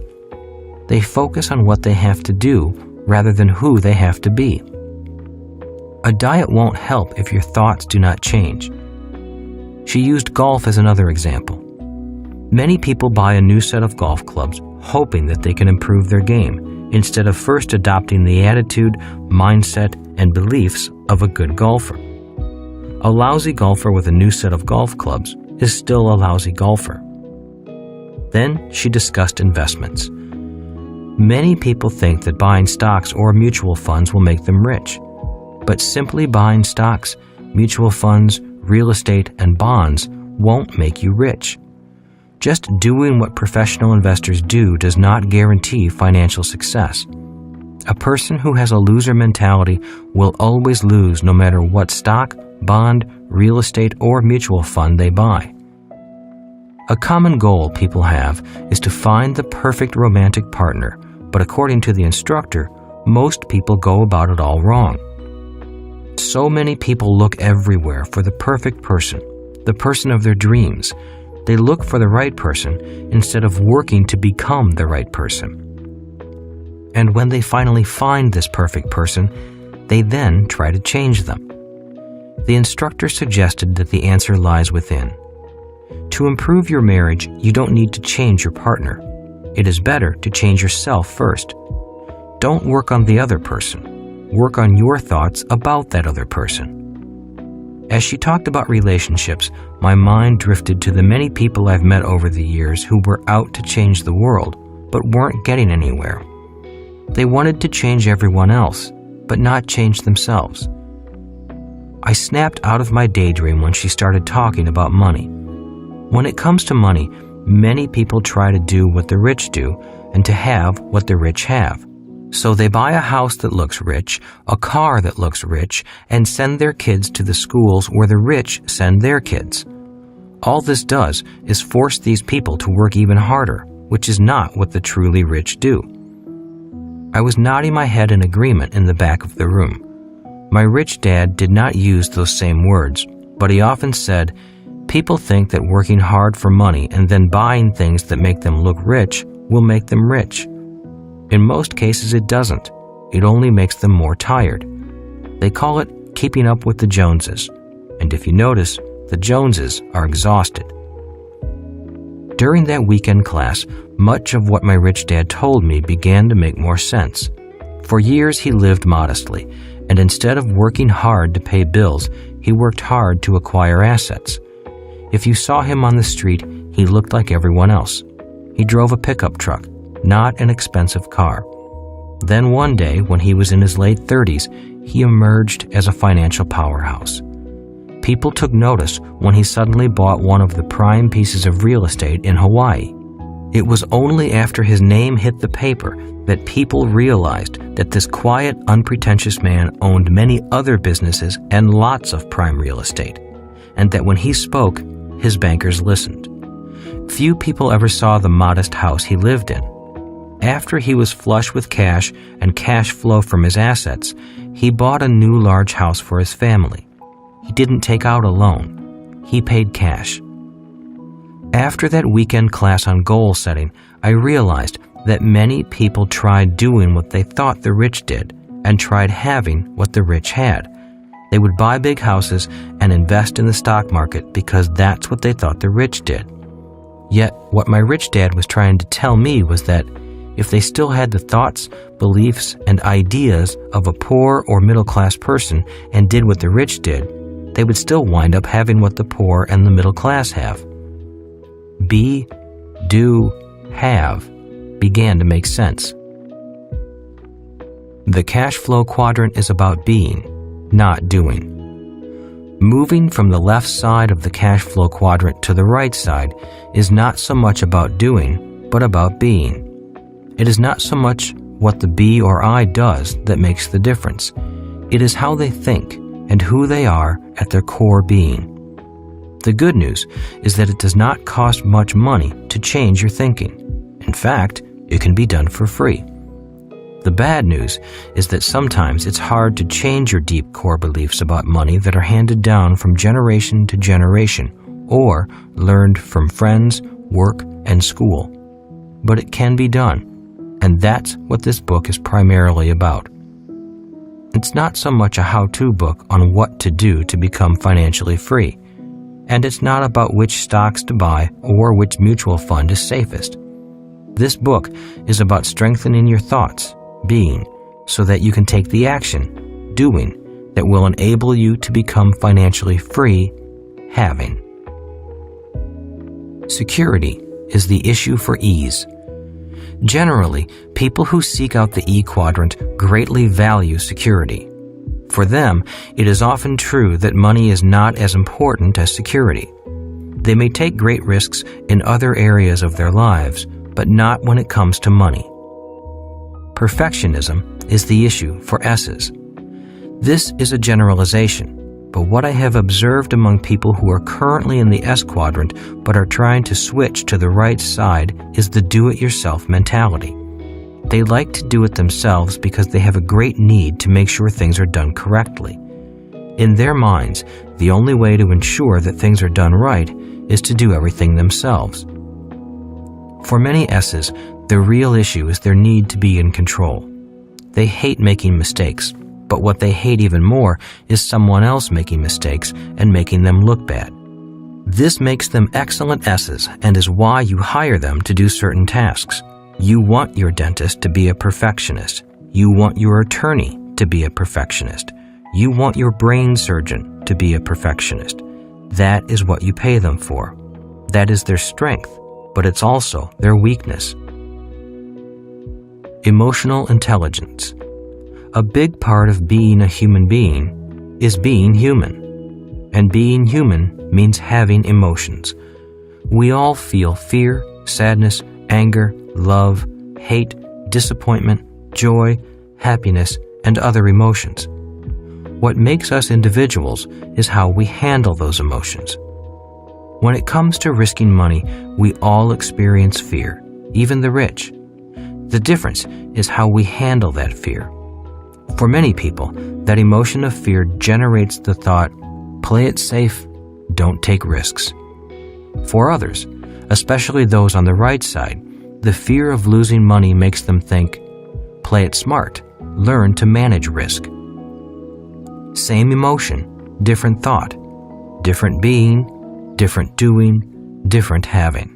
They focus on what they have to do rather than who they have to be. A diet won't help if your thoughts do not change. She used golf as another example. Many people buy a new set of golf clubs hoping that they can improve their game, instead of first adopting the attitude, mindset, and beliefs of a good golfer. A lousy golfer with a new set of golf clubs is still a lousy golfer. Then she discussed investments. Many people think that buying stocks or mutual funds will make them rich. But simply buying stocks, mutual funds, real estate, and bonds won't make you rich. Just doing what professional investors do does not guarantee financial success. A person who has a loser mentality will always lose no matter what stock, bond, real estate, or mutual fund they buy. A common goal people have is to find the perfect romantic partner, but according to the instructor, most people go about it all wrong. So many people look everywhere for the perfect person, the person of their dreams. They look for the right person instead of working to become the right person. And when they finally find this perfect person, they then try to change them. The instructor suggested that the answer lies within. To improve your marriage, you don't need to change your partner. It is better to change yourself first. Don't work on the other person. Work on your thoughts about that other person. As she talked about relationships, my mind drifted to the many people I've met over the years who were out to change the world, but weren't getting anywhere. They wanted to change everyone else, but not change themselves. I snapped out of my daydream when she started talking about money. When it comes to money, many people try to do what the rich do and to have what the rich have. So they buy a house that looks rich, a car that looks rich, and send their kids to the schools where the rich send their kids. All this does is force these people to work even harder, which is not what the truly rich do. I was nodding my head in agreement in the back of the room. My rich dad did not use those same words, but he often said, "People think that working hard for money and then buying things that make them look rich will make them rich. In most cases, it doesn't. It only makes them more tired. They call it keeping up with the Joneses. And if you notice, the Joneses are exhausted." During that weekend class, much of what my rich dad told me began to make more sense. For years, he lived modestly, and instead of working hard to pay bills, he worked hard to acquire assets. If you saw him on the street, he looked like everyone else. He drove a pickup truck, not an expensive car. Then one day, when he was in his late 30s, he emerged as a financial powerhouse. People took notice when he suddenly bought one of the prime pieces of real estate in Hawaii. It was only after his name hit the paper that people realized that this quiet, unpretentious man owned many other businesses and lots of prime real estate, and that when he spoke, his bankers listened. Few people ever saw the modest house he lived in. After he was flush with cash and cash flow from his assets, he bought a new large house for his family. He didn't take out a loan. He paid cash. After that weekend class on goal setting, I realized that many people tried doing what they thought the rich did and tried having what the rich had. They would buy big houses and invest in the stock market because that's what they thought the rich did. Yet, what my rich dad was trying to tell me was that if they still had the thoughts, beliefs, and ideas of a poor or middle-class person and did what the rich did, they would still wind up having what the poor and the middle class have. Be, do, have began to make sense. The Cashflow Quadrant is about being, not doing. Moving from the left side of the Cashflow Quadrant to the right side is not so much about doing, but about being. It is not so much what the be or I does that makes the difference. It is how they think and who they are at their core being. The good news is that it does not cost much money to change your thinking. In fact, it can be done for free. The bad news is that sometimes it's hard to change your deep core beliefs about money that are handed down from generation to generation or learned from friends, work, and school. But it can be done, and that's what this book is primarily about. It's not so much a how-to book on what to do to become financially free, and it's not about which stocks to buy or which mutual fund is safest. This book is about strengthening your thoughts, being, so that you can take the action, doing, that will enable you to become financially free, having. Security is the issue for ease. Generally, people who seek out the E quadrant greatly value security. For them, it is often true that money is not as important as security. They may take great risks in other areas of their lives, but not when it comes to money. Perfectionism is the issue for S's. This is a generalization, but what I have observed among people who are currently in the S quadrant but are trying to switch to the right side is the do-it-yourself mentality. They like to do it themselves because they have a great need to make sure things are done correctly. In their minds, the only way to ensure that things are done right is to do everything themselves. For many S's, the real issue is their need to be in control. They hate making mistakes, but what they hate even more is someone else making mistakes and making them look bad. This makes them excellent S's and is why you hire them to do certain tasks. You want your dentist to be a perfectionist. You want your attorney to be a perfectionist. You want your brain surgeon to be a perfectionist. That is what you pay them for. That is their strength, but it's also their weakness. Emotional intelligence. A big part of being a human being is being human. And being human means having emotions. We all feel fear, sadness, anger, love, hate, disappointment, joy, happiness, and other emotions. What makes us individuals is how we handle those emotions. When it comes to risking money, we all experience fear, even the rich. The difference is how we handle that fear. For many people, that emotion of fear generates the thought, play it safe, don't take risks. For others, especially those on the right side, the fear of losing money makes them think, play it smart, learn to manage risk. Same emotion, different thought, different being, different doing, different having.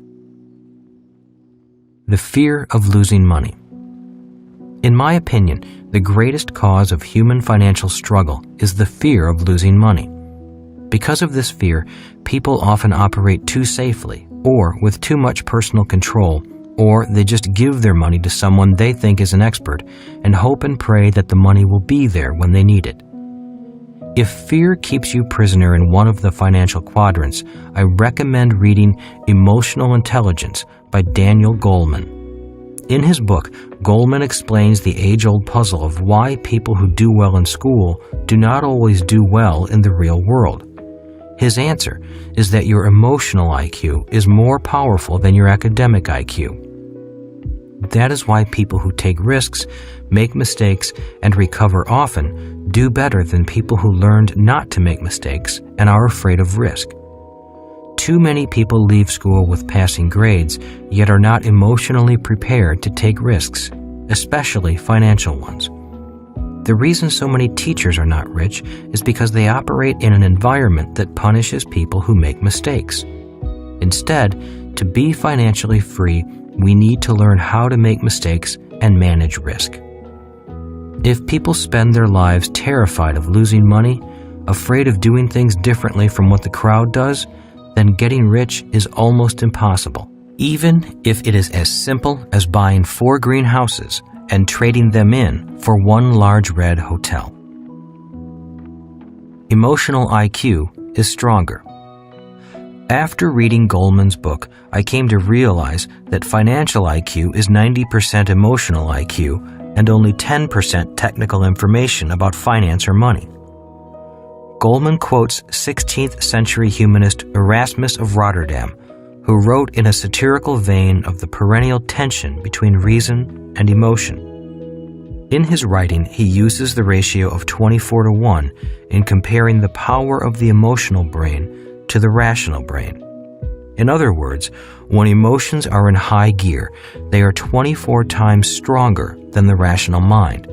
The fear of losing money. In my opinion, the greatest cause of human financial struggle is the fear of losing money. Because of this fear, people often operate too safely or with too much personal control, or they just give their money to someone they think is an expert and hope and pray that the money will be there when they need it. If fear keeps you prisoner in one of the financial quadrants, I recommend reading Emotional Intelligence by Daniel Goleman. In his book, Goleman explains the age-old puzzle of why people who do well in school do not always do well in the real world. His answer is that your emotional IQ is more powerful than your academic IQ. That is why people who take risks, make mistakes, and recover often do better than people who learned not to make mistakes and are afraid of risk. Too many people leave school with passing grades, yet are not emotionally prepared to take risks, especially financial ones. The reason so many teachers are not rich is because they operate in an environment that punishes people who make mistakes. Instead, To be financially free, we need to learn how to make mistakes and manage risk. If people spend their lives terrified of losing money, afraid of doing things differently from what the crowd does, then getting rich is almost impossible, even if it is as simple as buying 4 greenhouses and trading them in for one large red hotel. Emotional IQ is stronger. After reading Goleman's book, I came to realize that financial IQ is 90% emotional IQ and only 10% technical information about finance or money. Goleman quotes 16th century humanist Erasmus of Rotterdam, who wrote in a satirical vein of the perennial tension between reason and emotion. In his writing, he uses the ratio of 24:1 in comparing the power of the emotional brain to the rational brain. In other words, when emotions are in high gear, they are 24 times stronger than the rational mind.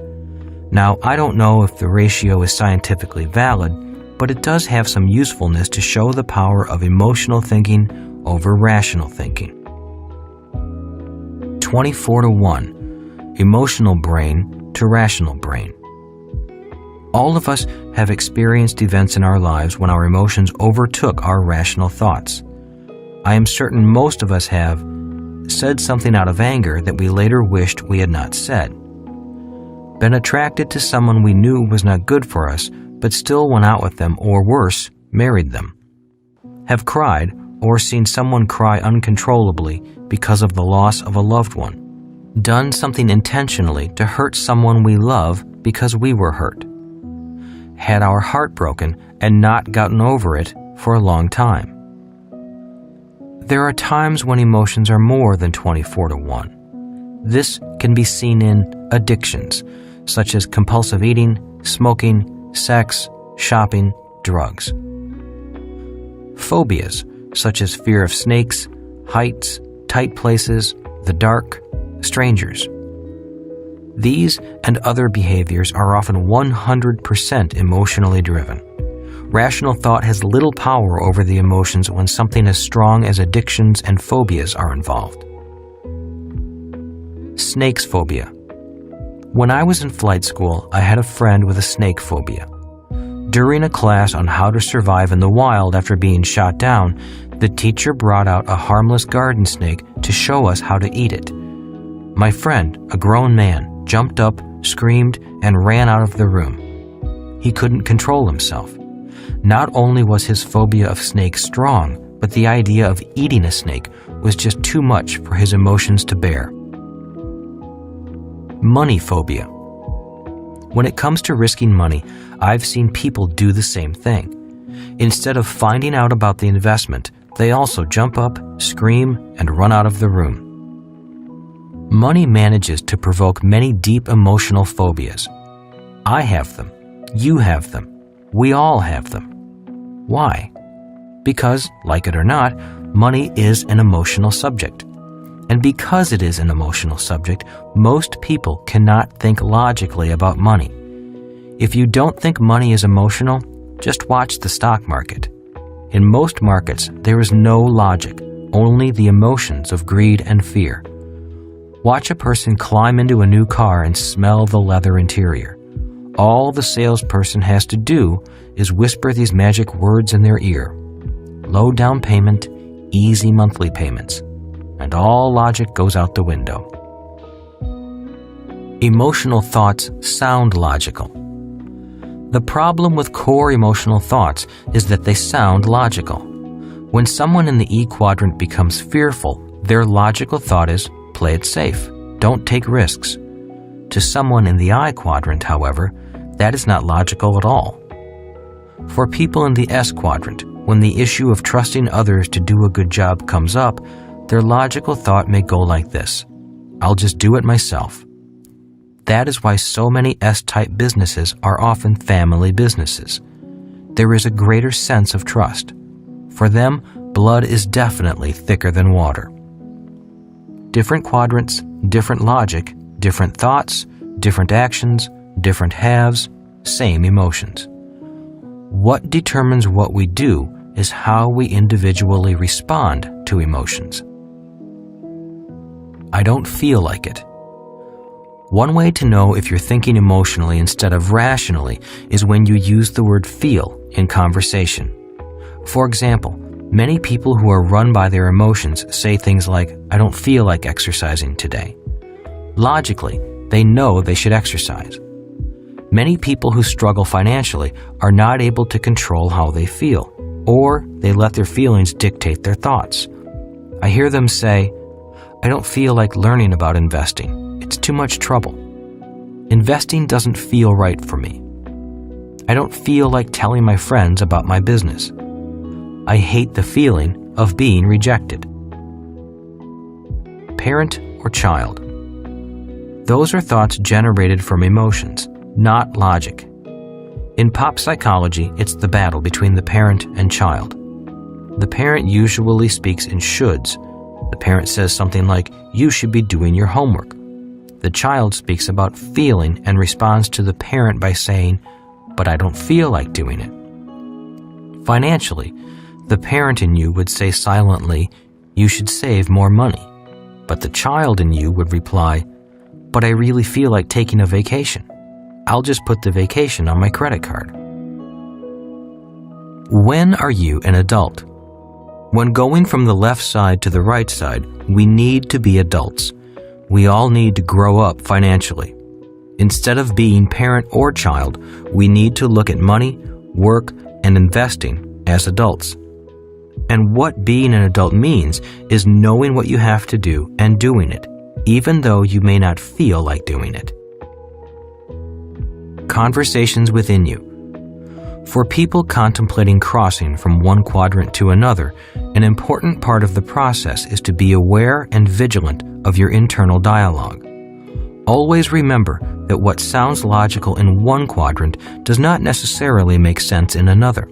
Now, I don't know if the ratio is scientifically valid, but it does have some usefulness to show the power of emotional thinking over rational thinking. 24:1, emotional brain to rational brain. All of us have experienced events in our lives when our emotions overtook our rational thoughts. I am certain most of us have said something out of anger that we later wished we had not said, been attracted to someone we knew was not good for us, but still went out with them, or worse, married them, have cried or seen someone cry uncontrollably because of the loss of a loved one, done something intentionally to hurt someone we love because we were hurt, had our heart broken and not gotten over it for a long time. There are times when emotions are more than 24:1. This can be seen in addictions, such as compulsive eating, smoking, sex, shopping, drugs. Phobias, such as fear of snakes, heights, tight places, the dark, strangers. These and other behaviors are often 100% emotionally driven. Rational thought has little power over the emotions when something as strong as addictions and phobias are involved. Snakes phobia. When I was in flight school, I had a friend with a snake phobia. During a class on how to survive in the wild after being shot down, the teacher brought out a harmless garden snake to show us how to eat it. My friend, a grown man, jumped up, screamed, and ran out of the room. He couldn't control himself. Not only was his phobia of snakes strong, but the idea of eating a snake was just too much for his emotions to bear. Money phobia. When it comes to risking money, I've seen people do the same thing. Instead of finding out about the investment, they also jump up, scream, and run out of the room. Money manages to provoke many deep emotional phobias. I have them. You have them. We all have them. Why? Because, like it or not, money is an emotional subject. And because it is an emotional subject, most people cannot think logically about money. If you don't think money is emotional, just watch the stock market. In most markets, there is no logic, only the emotions of greed and fear. Watch a person climb into a new car and smell the leather interior. All the salesperson has to do is whisper these magic words in their ear. Low down payment, easy monthly payments. And all logic goes out the window. Emotional thoughts sound logical. The problem with core emotional thoughts is that they sound logical. When someone in the E quadrant becomes fearful, their logical thought is, play it safe, don't take risks. To someone in the I quadrant, however, that is not logical at all. For people in the S quadrant, when the issue of trusting others to do a good job comes up, their logical thought may go like this: I'll just do it myself. That is why so many S-type businesses are often family businesses. There is a greater sense of trust. For them, blood is definitely thicker than water. Different quadrants, different logic, different thoughts, different actions, different halves, same emotions. What determines what we do is how we individually respond to emotions. I don't feel like it. One way to know if you're thinking emotionally instead of rationally is when you use the word feel in conversation. For example, many people who are run by their emotions say things like, I don't feel like exercising today. Logically, they know they should exercise. Many people who struggle financially are not able to control how they feel, or they let their feelings dictate their thoughts. I hear them say, I don't feel like learning about investing. It's too much trouble. Investing doesn't feel right for me. I don't feel like telling my friends about my business. I hate the feeling of being rejected. Parent or child. Those are thoughts generated from emotions, not logic. In pop psychology, it's the battle between the parent and child. The parent usually speaks in shoulds. The parent says something like, you should be doing your homework. The child speaks about feeling and responds to the parent by saying, but I don't feel like doing it. Financially, the parent in you would say silently, you should save more money. But the child in you would reply, but I really feel like taking a vacation. I'll just put the vacation on my credit card. When are you an adult? When going from the left side to the right side, we need to be adults. We all need to grow up financially. Instead of being parent or child, we need to look at money, work, and investing as adults. And what being an adult means is knowing what you have to do and doing it, even though you may not feel like doing it. Conversations within you. For people contemplating crossing from one quadrant to another, an important part of the process is to be aware and vigilant of your internal dialogue. Always remember that what sounds logical in one quadrant does not necessarily make sense in another.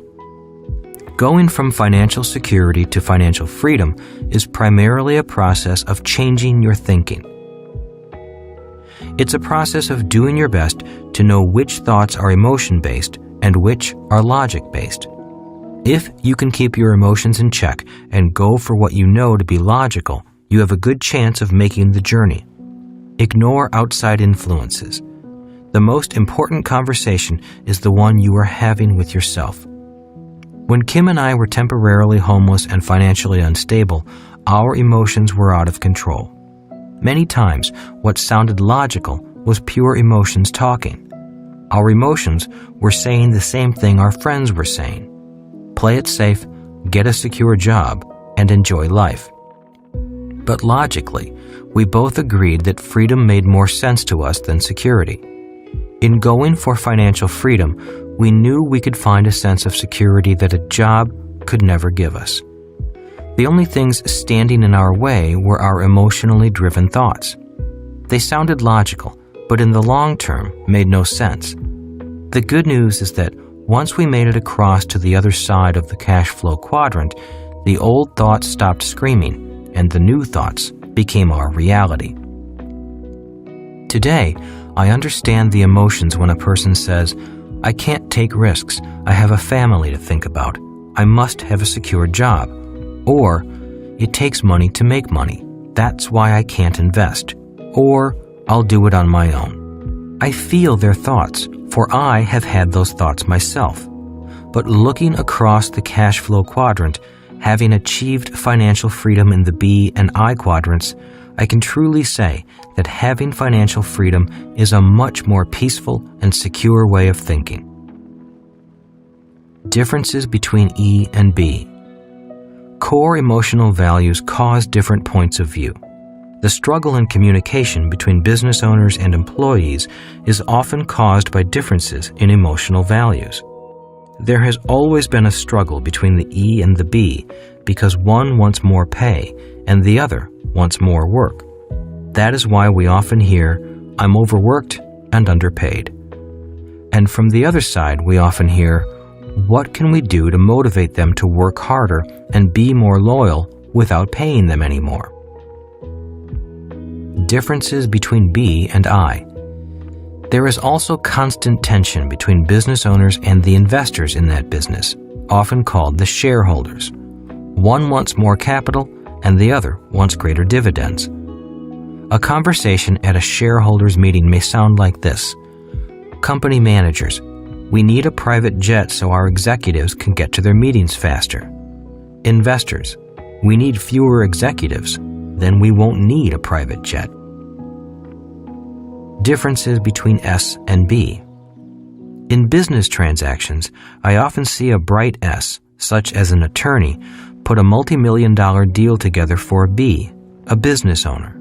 Going from financial security to financial freedom is primarily a process of changing your thinking. It's a process of doing your best to know which thoughts are emotion-based and which are logic-based. If you can keep your emotions in check and go for what you know to be logical, you have a good chance of making the journey. Ignore outside influences. The most important conversation is the one you are having with yourself. When Kim and I were temporarily homeless and financially unstable, our emotions were out of control. Many times, what sounded logical was pure emotions talking. Our emotions were saying the same thing our friends were saying. Play it safe, get a secure job, and enjoy life. But logically, we both agreed that freedom made more sense to us than security. In going for financial freedom, we knew we could find a sense of security that a job could never give us. The only things standing in our way were our emotionally driven thoughts. They sounded logical, but in the long term made no sense. The good news is that once we made it across to the other side of the Cashflow Quadrant, the old thoughts stopped screaming, and the new thoughts became our reality. Today, I understand the emotions when a person says, I can't take risks, I have a family to think about, I must have a secure job, or it takes money to make money, that's why I can't invest, or I'll do it on my own. I feel their thoughts, for I have had those thoughts myself. But looking across the cash flow quadrant, having achieved financial freedom in the B and I quadrants, I can truly say that having financial freedom is a much more peaceful and secure way of thinking. Differences between E and B. Core emotional values cause different points of view. The struggle in communication between business owners and employees is often caused by differences in emotional values. There has always been a struggle between the E and the B because one wants more pay and the other wants more work. That is why we often hear, I'm overworked and underpaid. And from the other side, we often hear, what can we do to motivate them to work harder and be more loyal without paying them anymore? Differences between B and I. There is also constant tension between business owners and the investors in that business, often called the shareholders. One wants more capital and the other wants greater dividends. A conversation at a shareholders meeting may sound like this. Company managers, we need a private jet so our executives can get to their meetings faster. Investors, we need fewer executives, then we won't need a private jet. Differences between S and B. In business transactions, I often see a bright S, such as an attorney, put a multi-million-dollar deal together for a B, a business owner.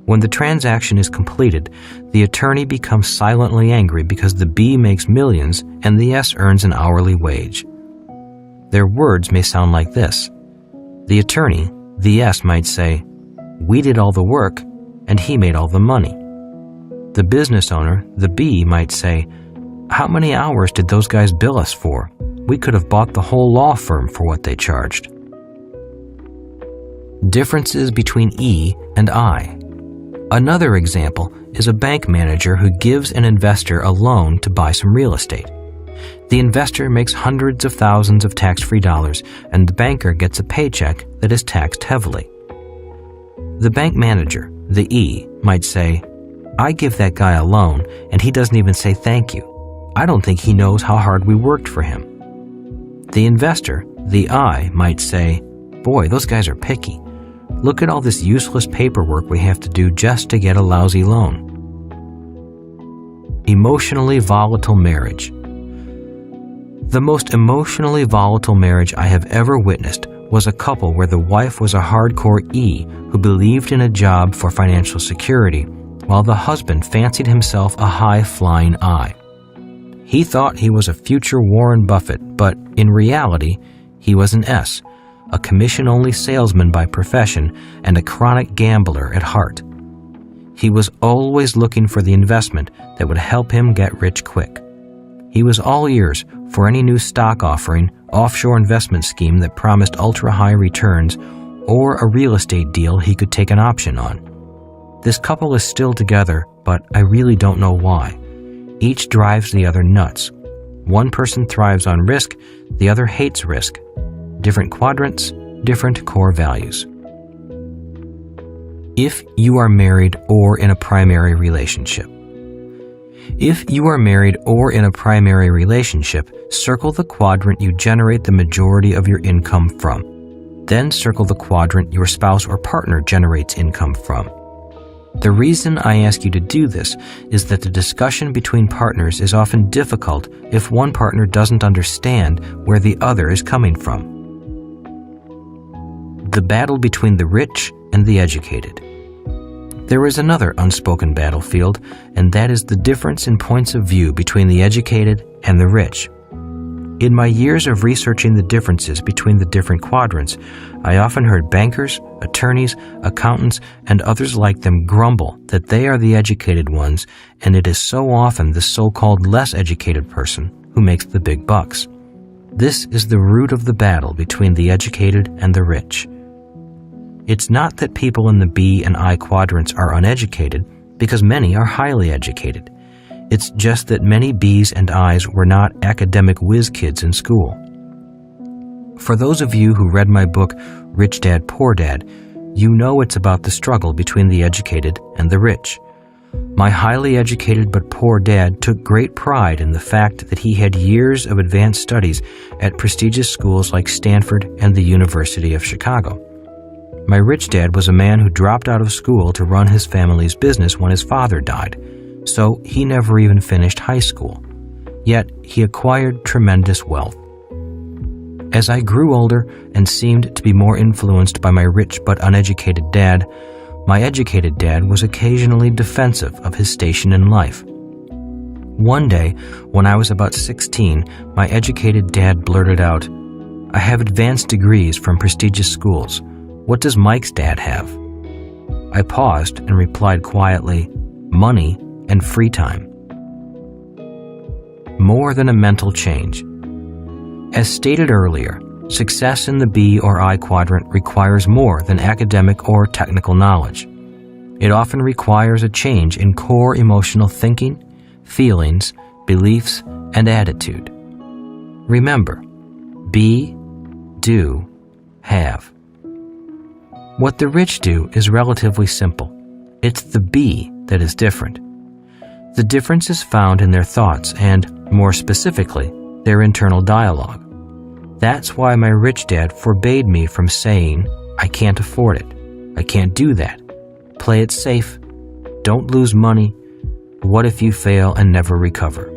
When the transaction is completed, the attorney becomes silently angry because the B makes millions and the S earns an hourly wage. Their words may sound like this. The attorney, the S, might say, "We did all the work, and he made all the money." The business owner, the B, might say, "How many hours did those guys bill us for? We could have bought the whole law firm for what they charged." Differences between E and I. Another example is a bank manager who gives an investor a loan to buy some real estate. The investor makes hundreds of thousands of tax-free dollars, and the banker gets a paycheck that is taxed heavily. The bank manager, the E, might say, "I give that guy a loan, and he doesn't even say thank you. I don't think he knows how hard we worked for him." The investor, the I, might say, "Boy, those guys are picky. Look at all this useless paperwork we have to do just to get a lousy loan." Emotionally volatile marriage. The most emotionally volatile marriage I have ever witnessed was a couple where the wife was a hardcore E who believed in a job for financial security, while the husband fancied himself a high-flying I. He thought he was a future Warren Buffett, but in reality, he was an S, a commission-only salesman by profession and a chronic gambler at heart. He was always looking for the investment that would help him get rich quick. He was all ears for any new stock offering, offshore investment scheme that promised ultra-high returns, or a real estate deal he could take an option on. This couple is still together, but I really don't know why. Each drives the other nuts. One person thrives on risk, the other hates risk. Different quadrants, different core values. If you are married or in a primary relationship. If you are married or in a primary relationship, circle the quadrant you generate the majority of your income from. Then circle the quadrant your spouse or partner generates income from. The reason I ask you to do this is that the discussion between partners is often difficult if one partner doesn't understand where the other is coming from. The battle between the rich and the educated. There is another unspoken battlefield, and that is the difference in points of view between the educated and the rich. In my years of researching the differences between the different quadrants, I often heard bankers, attorneys, accountants, and others like them grumble that they are the educated ones, and it is so often the so-called less educated person who makes the big bucks. This is the root of the battle between the educated and the rich. It's not that people in the B and I quadrants are uneducated, because many are highly educated. It's just that many B's and I's were not academic whiz kids in school. For those of you who read my book, Rich Dad, Poor Dad, you know it's about the struggle between the educated and the rich. My highly educated but poor dad took great pride in the fact that he had years of advanced studies at prestigious schools like Stanford and the University of Chicago. My rich dad was a man who dropped out of school to run his family's business when his father died, so he never even finished high school. Yet he acquired tremendous wealth. As I grew older and seemed to be more influenced by my rich but uneducated dad, my educated dad was occasionally defensive of his station in life. One day, when I was about 16, my educated dad blurted out, "I have advanced degrees from prestigious schools. What does Mike's dad have?" I paused and replied quietly, "Money and free time." More than a mental change. As stated earlier, success in the B or I quadrant requires more than academic or technical knowledge. It often requires a change in core emotional thinking, feelings, beliefs, and attitude. Remember, be, do, have. What the rich do is relatively simple. It's the B that is different. The difference is found in their thoughts and, more specifically, their internal dialogue. That's why my rich dad forbade me from saying, "I can't afford it. I can't do that. Play it safe. Don't lose money. What if you fail and never recover?"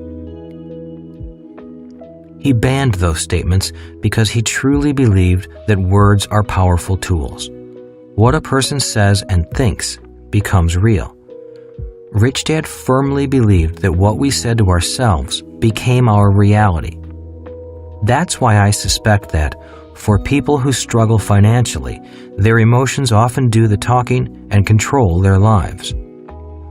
He banned those statements because he truly believed that words are powerful tools. What a person says and thinks becomes real. Rich Dad firmly believed that what we said to ourselves became our reality. That's why I suspect that, for people who struggle financially, their emotions often do the talking and control their lives.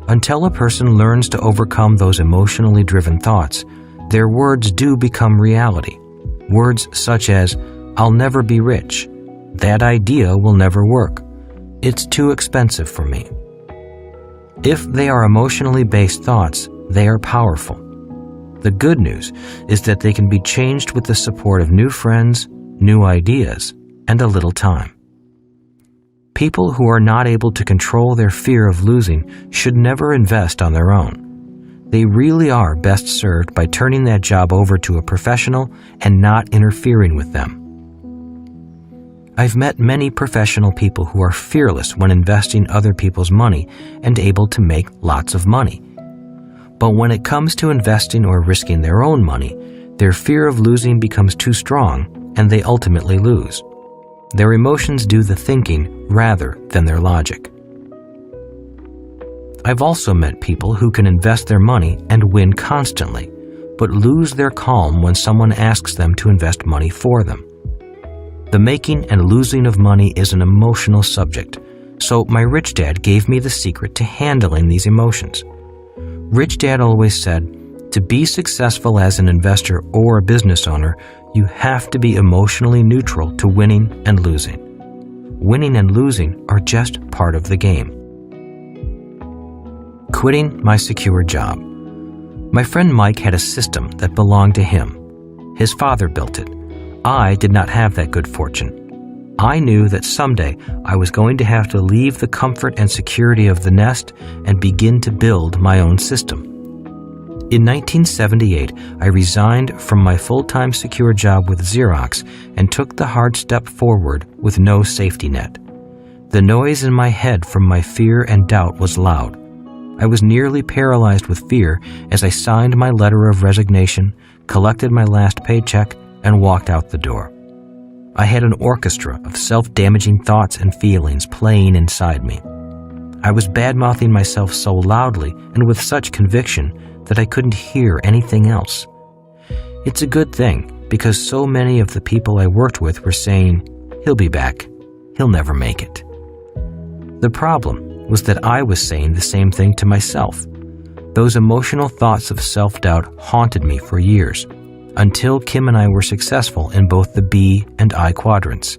Until a person learns to overcome those emotionally driven thoughts, their words do become reality. Words such as, "I'll never be rich," "That idea will never work," "It's too expensive for me." If they are emotionally based thoughts, they are powerful. The good news is that they can be changed with the support of new friends, new ideas, and a little time. People who are not able to control their fear of losing should never invest on their own. They really are best served by turning that job over to a professional and not interfering with them. I've met many professional people who are fearless when investing other people's money and able to make lots of money. But when it comes to investing or risking their own money, their fear of losing becomes too strong and they ultimately lose. Their emotions do the thinking rather than their logic. I've also met people who can invest their money and win constantly, but lose their calm when someone asks them to invest money for them. The making and losing of money is an emotional subject, so my rich dad gave me the secret to handling these emotions. Rich Dad always said, to be successful as an investor or a business owner, you have to be emotionally neutral to winning and losing. Winning and losing are just part of the game. Quitting my secure job. My friend Mike had a system that belonged to him. His father built it. I did not have that good fortune. I knew that someday I was going to have to leave the comfort and security of the nest and begin to build my own system. In 1978, I resigned from my full-time secure job with Xerox and took the hard step forward with no safety net. The noise in my head from my fear and doubt was loud. I was nearly paralyzed with fear as I signed my letter of resignation, collected my last paycheck, and walked out the door. I had an orchestra of self-damaging thoughts and feelings playing inside me. I was bad-mouthing myself so loudly and with such conviction that I couldn't hear anything else. It's a good thing, because so many of the people I worked with were saying, "He'll be back. He'll never make it." The problem was that I was saying the same thing to myself. Those emotional thoughts of self-doubt haunted me for years, until Kim and I were successful in both the B and I quadrants.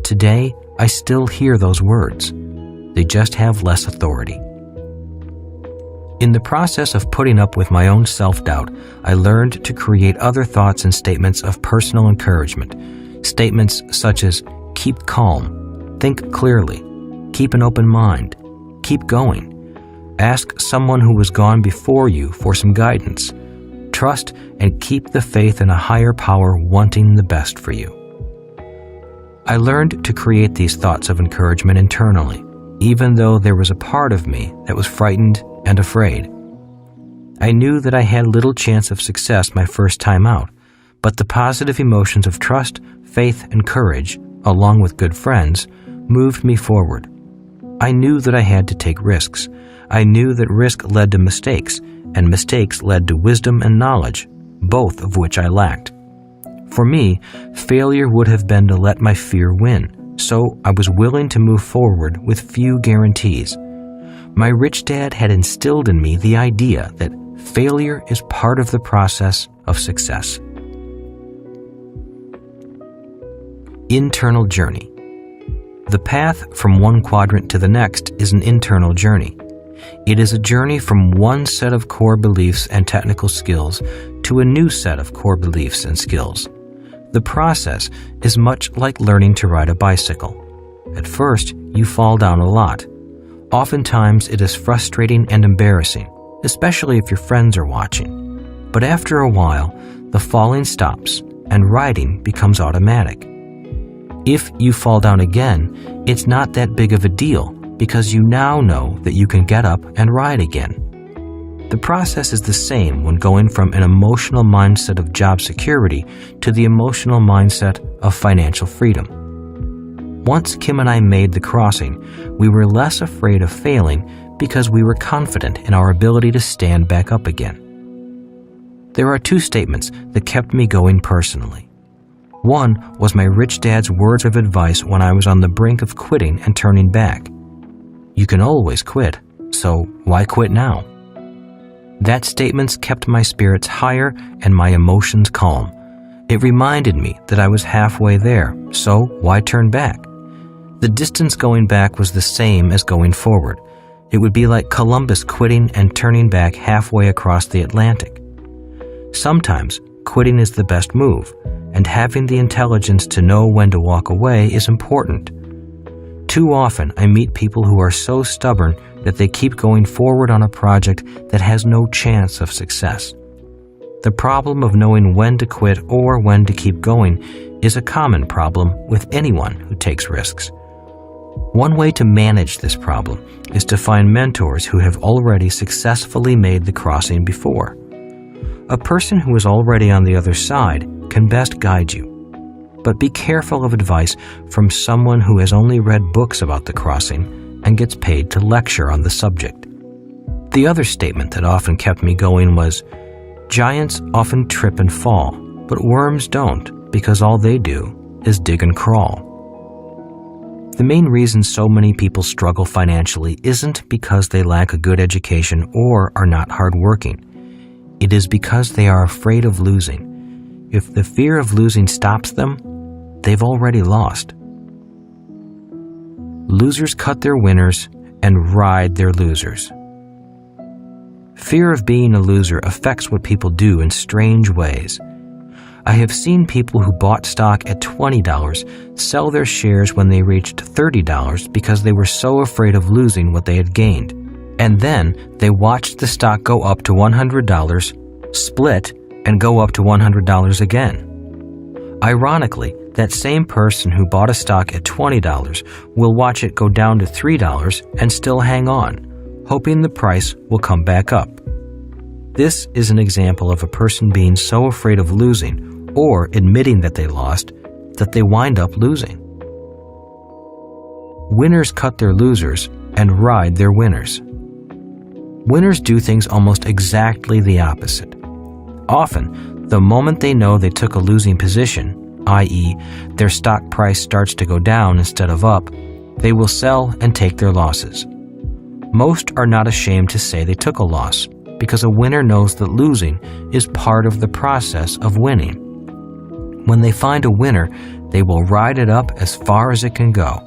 Today, I still hear those words. They just have less authority. In the process of putting up with my own self-doubt, I learned to create other thoughts and statements of personal encouragement. Statements such as, keep calm, think clearly, keep an open mind, keep going, ask someone who was gone before you for some guidance, trust and keep the faith in a higher power wanting the best for you. I learned to create these thoughts of encouragement internally, even though there was a part of me that was frightened and afraid. I knew that I had little chance of success my first time out, but the positive emotions of trust, faith, and courage, along with good friends, moved me forward. I knew that I had to take risks. I knew that risk led to mistakes, and mistakes led to wisdom and knowledge, both of which I lacked. For me, failure would have been to let my fear win, so I was willing to move forward with few guarantees. My rich dad had instilled in me the idea that failure is part of the process of success. Internal journey. The path from one quadrant to the next is an internal journey. It is a journey from one set of core beliefs and technical skills to a new set of core beliefs and skills. The process is much like learning to ride a bicycle. At first, you fall down a lot. Oftentimes, it is frustrating and embarrassing, especially if your friends are watching. But after a while, the falling stops and riding becomes automatic. If you fall down again, it's not that big of a deal because you now know that you can get up and ride again. The process is the same when going from an emotional mindset of job security to the emotional mindset of financial freedom. Once Kim and I made the crossing, we were less afraid of failing because we were confident in our ability to stand back up again. There are two statements that kept me going personally. One was my rich dad's words of advice when I was on the brink of quitting and turning back. You can always quit, so why quit now? That statement kept my spirits higher and my emotions calm. It reminded me that I was halfway there, so why turn back? The distance going back was the same as going forward. It would be like Columbus quitting and turning back halfway across the Atlantic. Sometimes, quitting is the best move, and having the intelligence to know when to walk away is important. Too often, I meet people who are so stubborn that they keep going forward on a project that has no chance of success. The problem of knowing when to quit or when to keep going is a common problem with anyone who takes risks. One way to manage this problem is to find mentors who have already successfully made the crossing before. A person who is already on the other side can best guide you. But be careful of advice from someone who has only read books about the crossing and gets paid to lecture on the subject. The other statement that often kept me going was, giants often trip and fall, but worms don't because all they do is dig and crawl. The main reason so many people struggle financially isn't because they lack a good education or are not hardworking. It is because they are afraid of losing. If the fear of losing stops them, they've already lost. Losers cut their winners and ride their losers. Fear of being a loser affects what people do in strange ways. I have seen people who bought stock at $20 sell their shares when they reached $30 because they were so afraid of losing what they had gained. And then they watched the stock go up to $100, split, and go up to $100 again. Ironically, that same person who bought a stock at $20 will watch it go down to $3 and still hang on, hoping the price will come back up. This is an example of a person being so afraid of losing or admitting that they lost that they wind up losing. Winners cut their losers and ride their winners. Winners do things almost exactly the opposite. Often, the moment they know they took a losing position, i.e., their stock price starts to go down instead of up, they will sell and take their losses. Most are not ashamed to say they took a loss, because a winner knows that losing is part of the process of winning. When they find a winner, they will ride it up as far as it can go.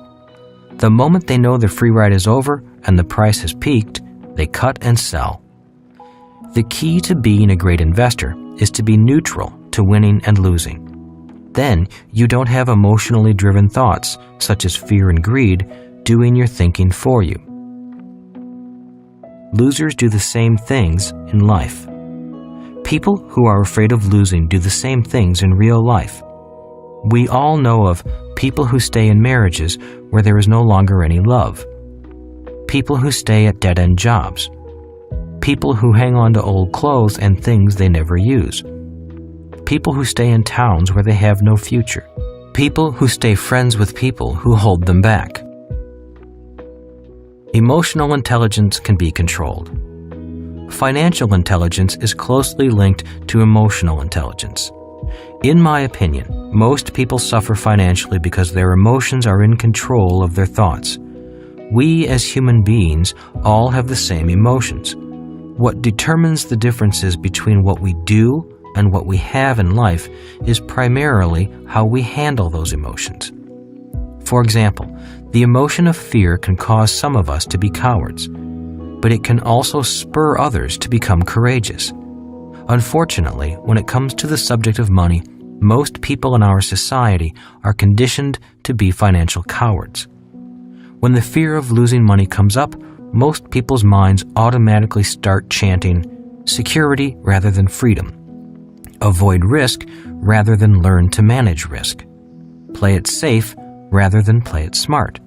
The moment they know the free ride is over and the price has peaked, they cut and sell. The key to being a great investor is to be neutral to winning and losing. Then you don't have emotionally driven thoughts, such as fear and greed, doing your thinking for you. Losers do the same things in life. People who are afraid of losing do the same things in real life. We all know of people who stay in marriages where there is no longer any love. People who stay at dead-end jobs. People who hang on to old clothes and things they never use. People who stay in towns where they have no future. People who stay friends with people who hold them back. Emotional intelligence can be controlled. Financial intelligence is closely linked to emotional intelligence. In my opinion, most people suffer financially because their emotions are in control of their thoughts. We as human beings all have the same emotions. What determines the differences between what we do and what we have in life is primarily how we handle those emotions. For example, the emotion of fear can cause some of us to be cowards, but it can also spur others to become courageous. Unfortunately, when it comes to the subject of money, most people in our society are conditioned to be financial cowards. When the fear of losing money comes up, most people's minds automatically start chanting security rather than freedom, avoid risk rather than learn to manage risk, play it safe rather than play it smart,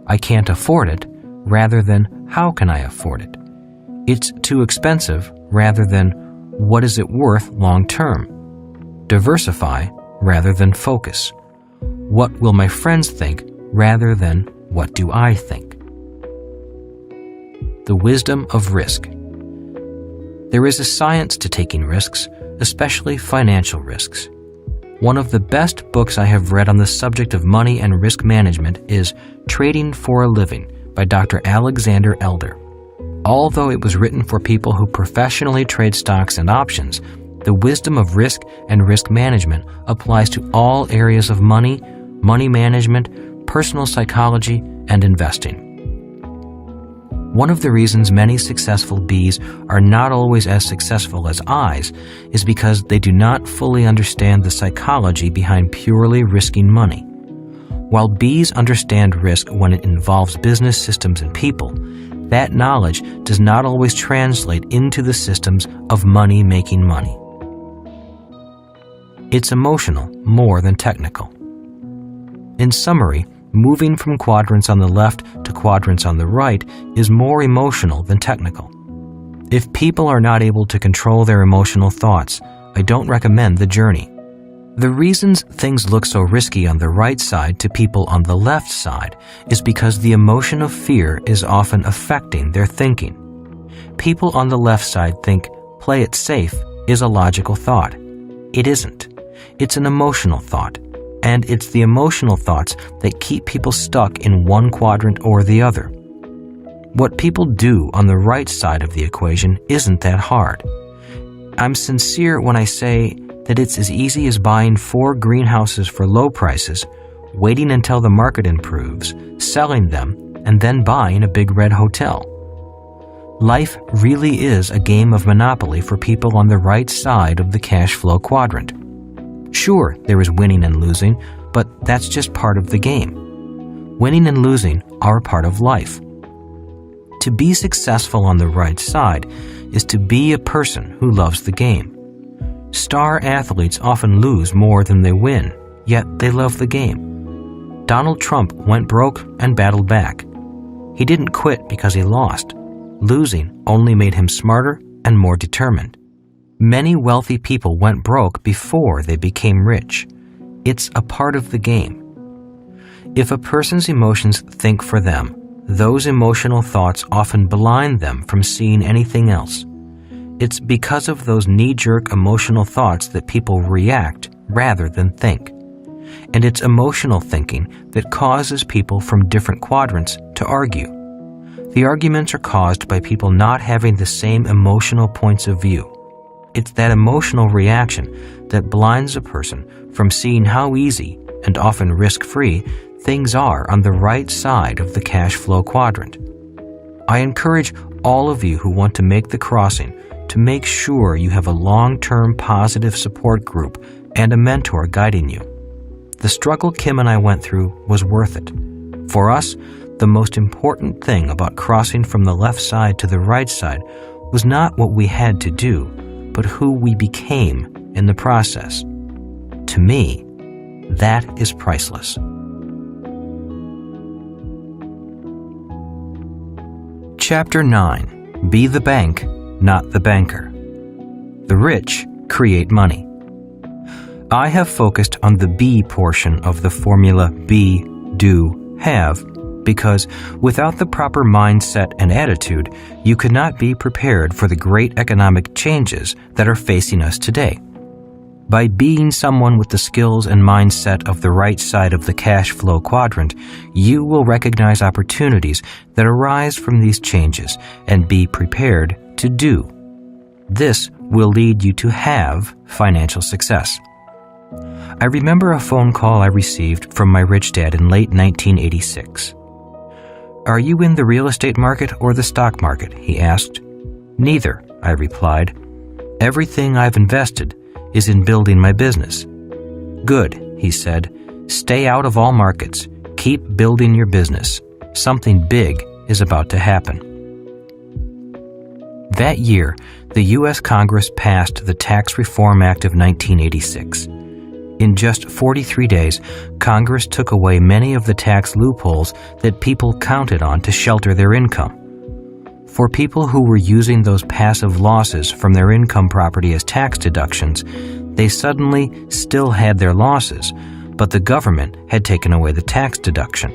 I can't afford it rather than how can I afford it, it's too expensive rather than what is it worth long term, diversify rather than focus, what will my friends think rather than what do I think. The wisdom of risk. There is a science to taking risks, especially financial risks. One of the best books I have read on the subject of money and risk management is Trading for a Living by Dr. Alexander Elder. Although it was written for people who professionally trade stocks and options, the wisdom of risk and risk management applies to all areas of money, money management, personal psychology, and investing. One of the reasons many successful Bs are not always as successful as Is is because they do not fully understand the psychology behind purely risking money. While Bs understand risk when it involves business systems and people, that knowledge does not always translate into the systems of money making money. It's emotional more than technical. In summary, moving from quadrants on the left to quadrants on the right is more emotional than technical. If people are not able to control their emotional thoughts, I don't recommend the journey. The reasons things look so risky on the right side to people on the left side is because the emotion of fear is often affecting their thinking. People on the left side think, play it safe is a logical thought. It isn't. It's an emotional thought. And it's the emotional thoughts that keep people stuck in one quadrant or the other. What people do on the right side of the equation isn't that hard. I'm sincere when I say that it's as easy as buying 4 greenhouses for low prices, waiting until the market improves, selling them, and then buying a big red hotel. Life really is a game of Monopoly for people on the right side of the cash flow quadrant. Sure, there is winning and losing, but that's just part of the game. Winning and losing are a part of life. To be successful on the right side is to be a person who loves the game. Star athletes often lose more than they win, yet they love the game. Donald Trump went broke and battled back. He didn't quit because he lost. Losing only made him smarter and more determined. Many wealthy people went broke before they became rich. It's a part of the game. If a person's emotions think for them, those emotional thoughts often blind them from seeing anything else. It's because of those knee-jerk emotional thoughts that people react rather than think. And it's emotional thinking that causes people from different quadrants to argue. The arguments are caused by people not having the same emotional points of view. It's that emotional reaction that blinds a person from seeing how easy, and often risk-free, things are on the right side of the cash flow quadrant. I encourage all of you who want to make the crossing to make sure you have a long-term positive support group and a mentor guiding you. The struggle Kim and I went through was worth it. For us, the most important thing about crossing from the left side to the right side was not what we had to do, but who we became in the process. To me, that is priceless. Chapter 9. Be the bank, not the banker. The rich create money. I have focused on the B portion of the formula be, do, have, because without the proper mindset and attitude, you could not be prepared for the great economic changes that are facing us today. By being someone with the skills and mindset of the right side of the cash flow quadrant, you will recognize opportunities that arise from these changes and be prepared to do. This will lead you to have financial success. I remember a phone call I received from my rich dad in late 1986. "Are you in the real estate market or the stock market?" he asked. "Neither," I replied. "Everything I've invested is in building my business." "Good," he said. "Stay out of all markets. Keep building your business. Something big is about to happen." That year, the U.S. Congress passed the Tax Reform Act of 1986. In just 43 days, Congress took away many of the tax loopholes that people counted on to shelter their income. For people who were using those passive losses from their income property as tax deductions, they suddenly still had their losses, but the government had taken away the tax deduction.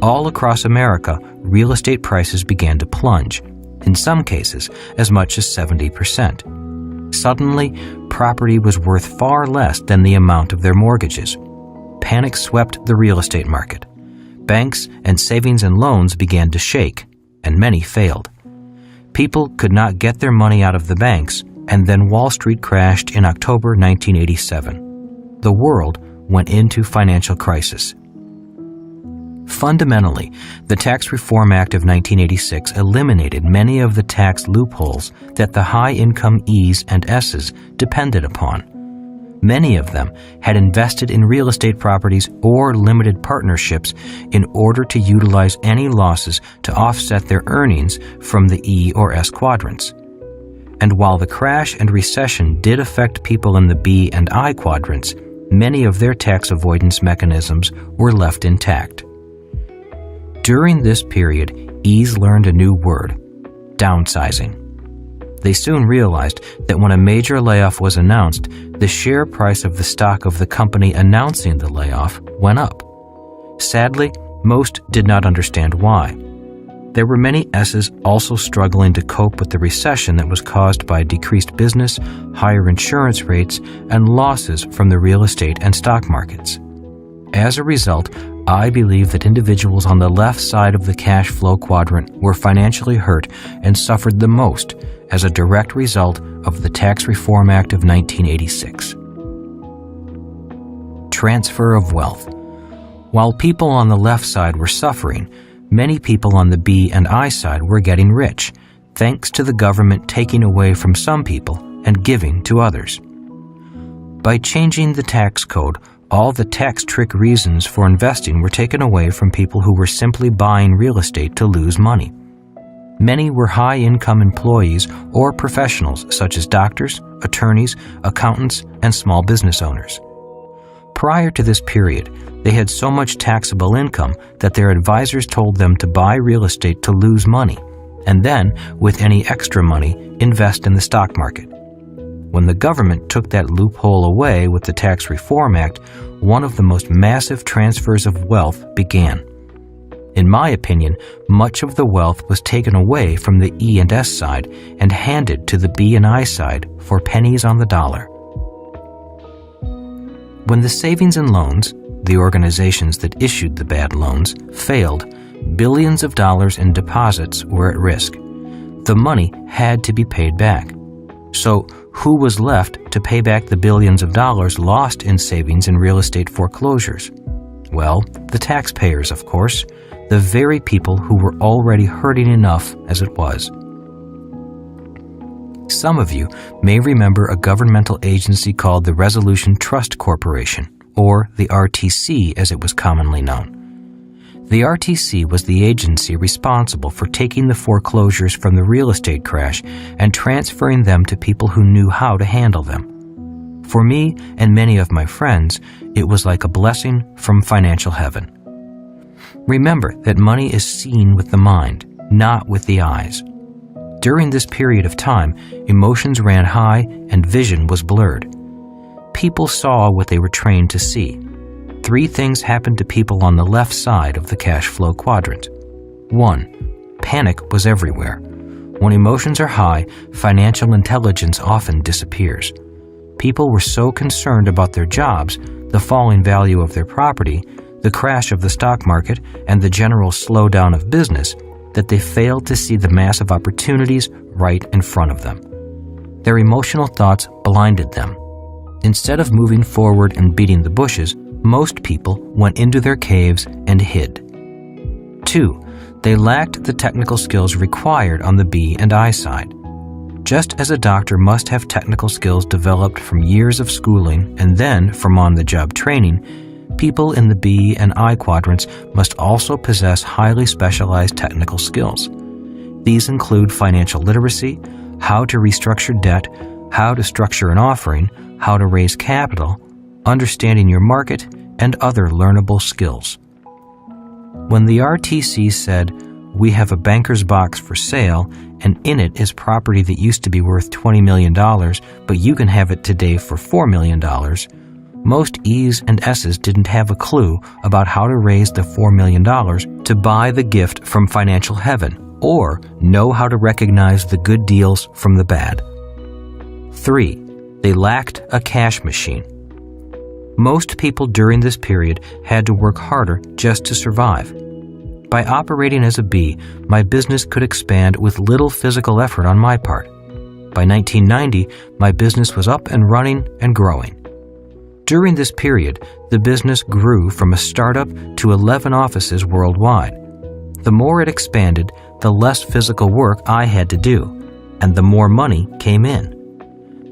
All across America, real estate prices began to plunge, in some cases as much as 70%. Suddenly, property was worth far less than the amount of their mortgages. Panic swept the real estate market. Banks and savings and loans began to shake, and many failed. People could not get their money out of the banks, and then Wall Street crashed in October 1987. The world went into financial crisis. Fundamentally, the Tax Reform Act of 1986 eliminated many of the tax loopholes that the high-income E's and S's depended upon. Many of them had invested in real estate properties or limited partnerships in order to utilize any losses to offset their earnings from the E or S quadrants. And while the crash and recession did affect people in the B and I quadrants, many of their tax avoidance mechanisms were left intact. During this period, E's learned a new word: downsizing. They soon realized that when a major layoff was announced, the share price of the stock of the company announcing the layoff went up. Sadly, most did not understand why. There were many S's also struggling to cope with the recession that was caused by decreased business, higher insurance rates, and losses from the real estate and stock markets. As a result, I believe that individuals on the left side of the cash flow quadrant were financially hurt and suffered the most as a direct result of the Tax Reform Act of 1986. Transfer of wealth. While people on the left side were suffering, many people on the B and I side were getting rich, thanks to the government taking away from some people and giving to others. By changing the tax code, all the tax trick reasons for investing were taken away from people who were simply buying real estate to lose money. Many were high-income employees or professionals such as doctors, attorneys, accountants, and small business owners. Prior to this period, they had so much taxable income that their advisors told them to buy real estate to lose money, and then, with any extra money, invest in the stock market. When the government took that loophole away with the Tax Reform Act, one of the most massive transfers of wealth began. In my opinion, much of the wealth was taken away from the E and S side and handed to the B and I side for pennies on the dollar. When the savings and loans, the organizations that issued the bad loans, failed, billions of dollars in deposits were at risk. The money had to be paid back. So, who was left to pay back the billions of dollars lost in savings and real estate foreclosures? Well, the taxpayers, of course, the very people who were already hurting enough as it was. Some of you may remember a governmental agency called the Resolution Trust Corporation, or the RTC as it was commonly known. The RTC was the agency responsible for taking the foreclosures from the real estate crash and transferring them to people who knew how to handle them. For me and many of my friends, it was like a blessing from financial heaven. Remember that money is seen with the mind, not with the eyes. During this period of time, emotions ran high and vision was blurred. People saw what they were trained to see. 3 things happened to people on the left side of the cash flow quadrant. 1. Panic was everywhere. When emotions are high, financial intelligence often disappears. People were so concerned about their jobs, the falling value of their property, the crash of the stock market, and the general slowdown of business that they failed to see the massive opportunities right in front of them. Their emotional thoughts blinded them. Instead of moving forward and beating the bushes, most people went into their caves and hid. 2. They lacked the technical skills required on the B and I side. Just as a doctor must have technical skills developed from years of schooling and then from on-the-job training, people in the B and I quadrants must also possess highly specialized technical skills. These include financial literacy, how to restructure debt, how to structure an offering, how to raise capital, understanding your market, and other learnable skills. When the RTC said, "We have a banker's box for sale, and in it is property that used to be worth $20 million, but you can have it today for $4 million, most E's and S's didn't have a clue about how to raise the $4 million to buy the gift from financial heaven, or know how to recognize the good deals from the bad. 3. They lacked a cash machine. Most people during this period had to work harder just to survive. By operating as a B, my business could expand with little physical effort on my part. By 1990, my business was up and running and growing. During this period, the business grew from a startup to 11 offices worldwide. The more it expanded, the less physical work I had to do, and the more money came in.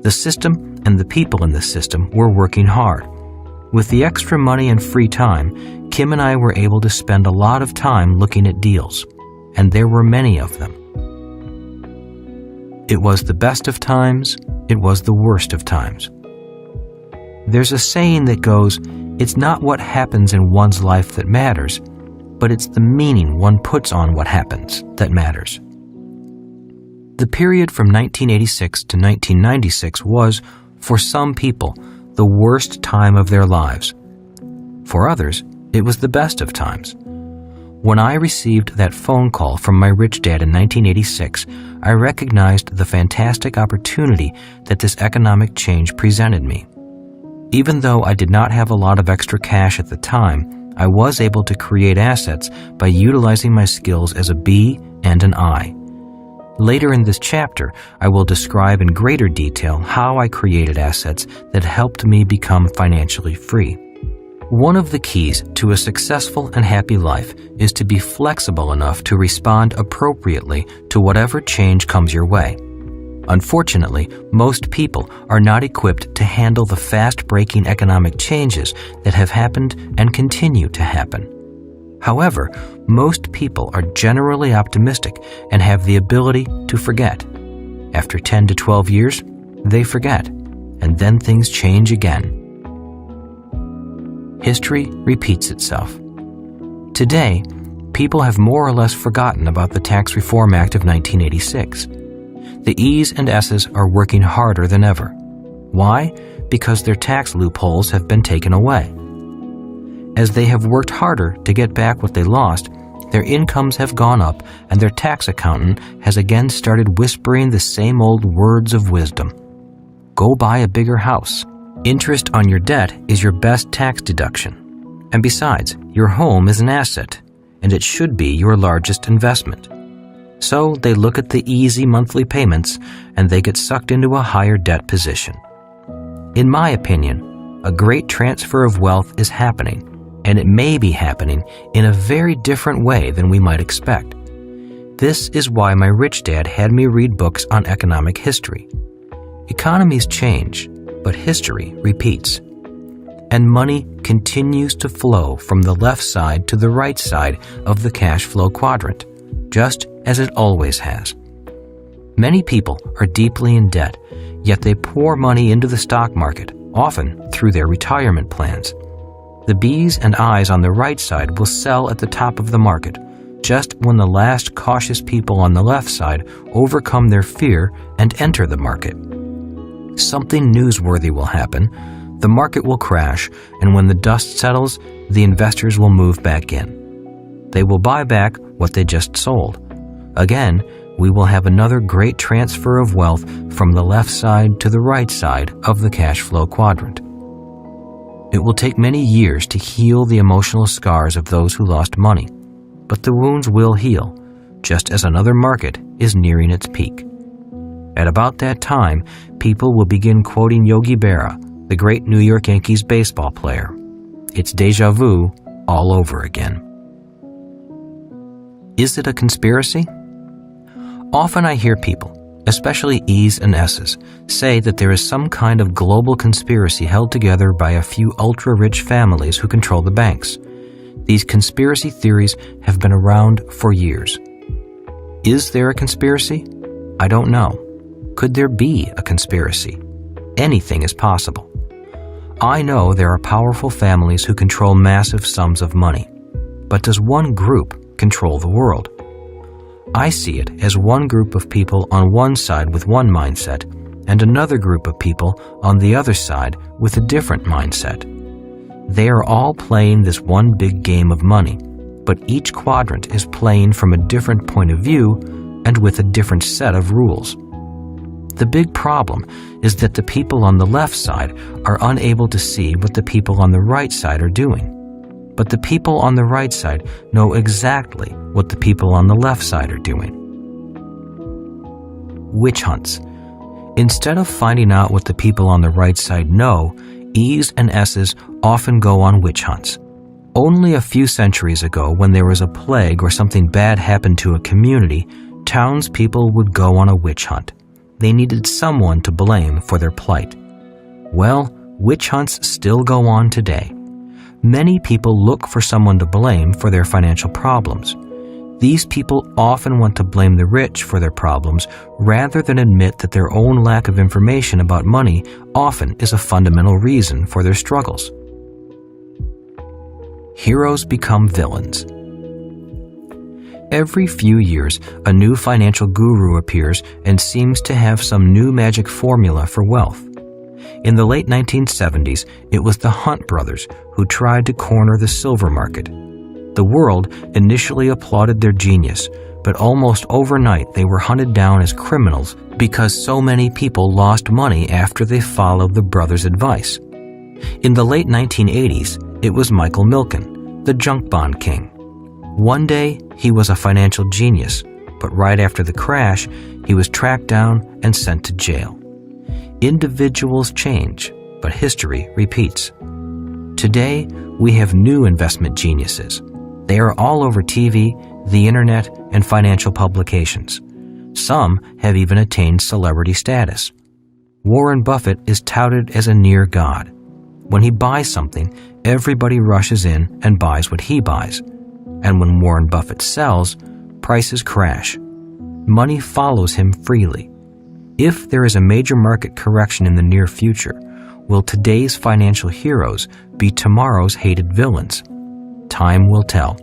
The system and the people in the system were working hard. With the extra money and free time, Kim and I were able to spend a lot of time looking at deals, and there were many of them. It was the best of times, it was the worst of times. There's a saying that goes, "It's not what happens in one's life that matters, but it's the meaning one puts on what happens that matters." The period from 1986 to 1996 was, for some people, the worst time of their lives. For others, it was the best of times. When I received that phone call from my rich dad in 1986, I recognized the fantastic opportunity that this economic change presented me. Even though I did not have a lot of extra cash at the time, I was able to create assets by utilizing my skills as a B and an I. Later in this chapter, I will describe in greater detail how I created assets that helped me become financially free. One of the keys to a successful and happy life is to be flexible enough to respond appropriately to whatever change comes your way. Unfortunately, most people are not equipped to handle the fast-breaking economic changes that have happened and continue to happen. However, most people are generally optimistic and have the ability to forget. After 10 to 12 years, they forget, and then things change again. History repeats itself. Today, people have more or less forgotten about the Tax Reform Act of 1986. The E's and S's are working harder than ever. Why? Because their tax loopholes have been taken away. As they have worked harder to get back what they lost, their incomes have gone up and their tax accountant has again started whispering the same old words of wisdom. Go buy a bigger house. Interest on your debt is your best tax deduction. And besides, your home is an asset, and it should be your largest investment. So they look at the easy monthly payments and they get sucked into a higher debt position. In my opinion, a great transfer of wealth is happening, and it may be happening in a very different way than we might expect. This is why my rich dad had me read books on economic history. Economies change, but history repeats. And money continues to flow from the left side to the right side of the cash flow quadrant, just as it always has. Many people are deeply in debt, yet they pour money into the stock market, often through their retirement plans. The B's and I's on the right side will sell at the top of the market, just when the last cautious people on the left side overcome their fear and enter the market. Something newsworthy will happen, the market will crash, and when the dust settles, the investors will move back in. They will buy back what they just sold. Again, we will have another great transfer of wealth from the left side to the right side of the cash flow quadrant. It will take many years to heal the emotional scars of those who lost money, but the wounds will heal, just as another market is nearing its peak. At about that time, people will begin quoting Yogi Berra, the great New York Yankees baseball player. It's déjà vu all over again. Is it a conspiracy? Often I hear people, especially E's and S's, say that there is some kind of global conspiracy held together by a few ultra-rich families who control the banks. These conspiracy theories have been around for years. Is there a conspiracy? I don't know. Could there be a conspiracy? Anything is possible. I know there are powerful families who control massive sums of money. But does one group control the world? I see it as one group of people on one side with one mindset and another group of people on the other side with a different mindset. They are all playing this one big game of money, but each quadrant is playing from a different point of view and with a different set of rules. The big problem is that the people on the left side are unable to see what the people on the right side are doing. But the people on the right side know exactly what the people on the left side are doing. Witch hunts. Instead of finding out what the people on the right side know, E's and S's often go on witch hunts. Only a few centuries ago, when there was a plague or something bad happened to a community, townspeople would go on a witch hunt. They needed someone to blame for their plight. Well, witch hunts still go on today. Many people look for someone to blame for their financial problems. These people often want to blame the rich for their problems rather than admit that their own lack of information about money often is a fundamental reason for their struggles. Heroes become villains. Every few years, a new financial guru appears and seems to have some new magic formula for wealth. In the late 1970s, it was the Hunt brothers who tried to corner the silver market. The world initially applauded their genius, but almost overnight they were hunted down as criminals because so many people lost money after they followed the brothers' advice. In the late 1980s, it was Michael Milken, the junk bond king. One day, he was a financial genius, but right after the crash, he was tracked down and sent to jail. Individuals change, but history repeats. Today, we have new investment geniuses. They are all over TV, the internet, and financial publications. Some have even attained celebrity status. Warren Buffett is touted as a near god. When he buys something, everybody rushes in and buys what he buys. And when Warren Buffett sells, prices crash. Money follows him freely. If there is a major market correction in the near future, will today's financial heroes be tomorrow's hated villains? Time will tell.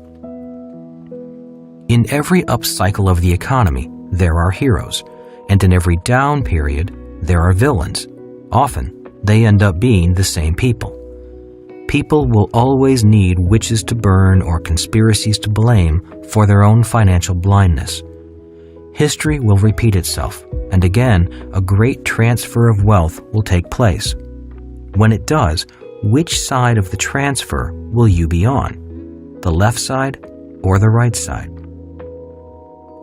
In every upcycle of the economy, there are heroes, and in every down period, there are villains. Often, they end up being the same people. People will always need witches to burn or conspiracies to blame for their own financial blindness. History will repeat itself, and again, a great transfer of wealth will take place. When it does, which side of the transfer will you be on? The left side or the right side?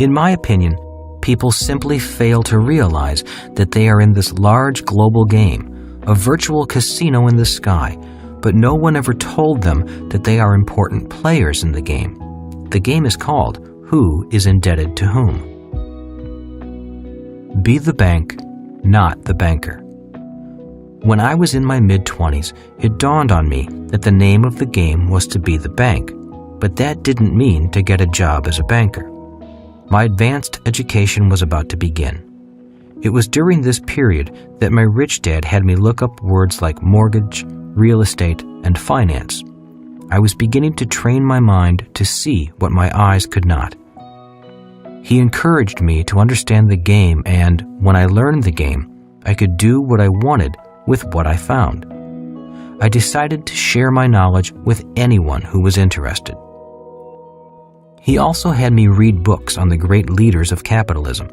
In my opinion, people simply fail to realize that they are in this large global game, a virtual casino in the sky, but no one ever told them that they are important players in the game. The game is called Who is Indebted to Whom? Be the bank, not the banker. When I was in my mid-20s, it dawned on me that the name of the game was to be the bank, but that didn't mean to get a job as a banker. My advanced education was about to begin. It was during this period that my rich dad had me look up words like mortgage, real estate, and finance. I was beginning to train my mind to see what my eyes could not. He encouraged me to understand the game, and when I learned the game, I could do what I wanted with what I found. I decided to share my knowledge with anyone who was interested. He also had me read books on the great leaders of capitalism,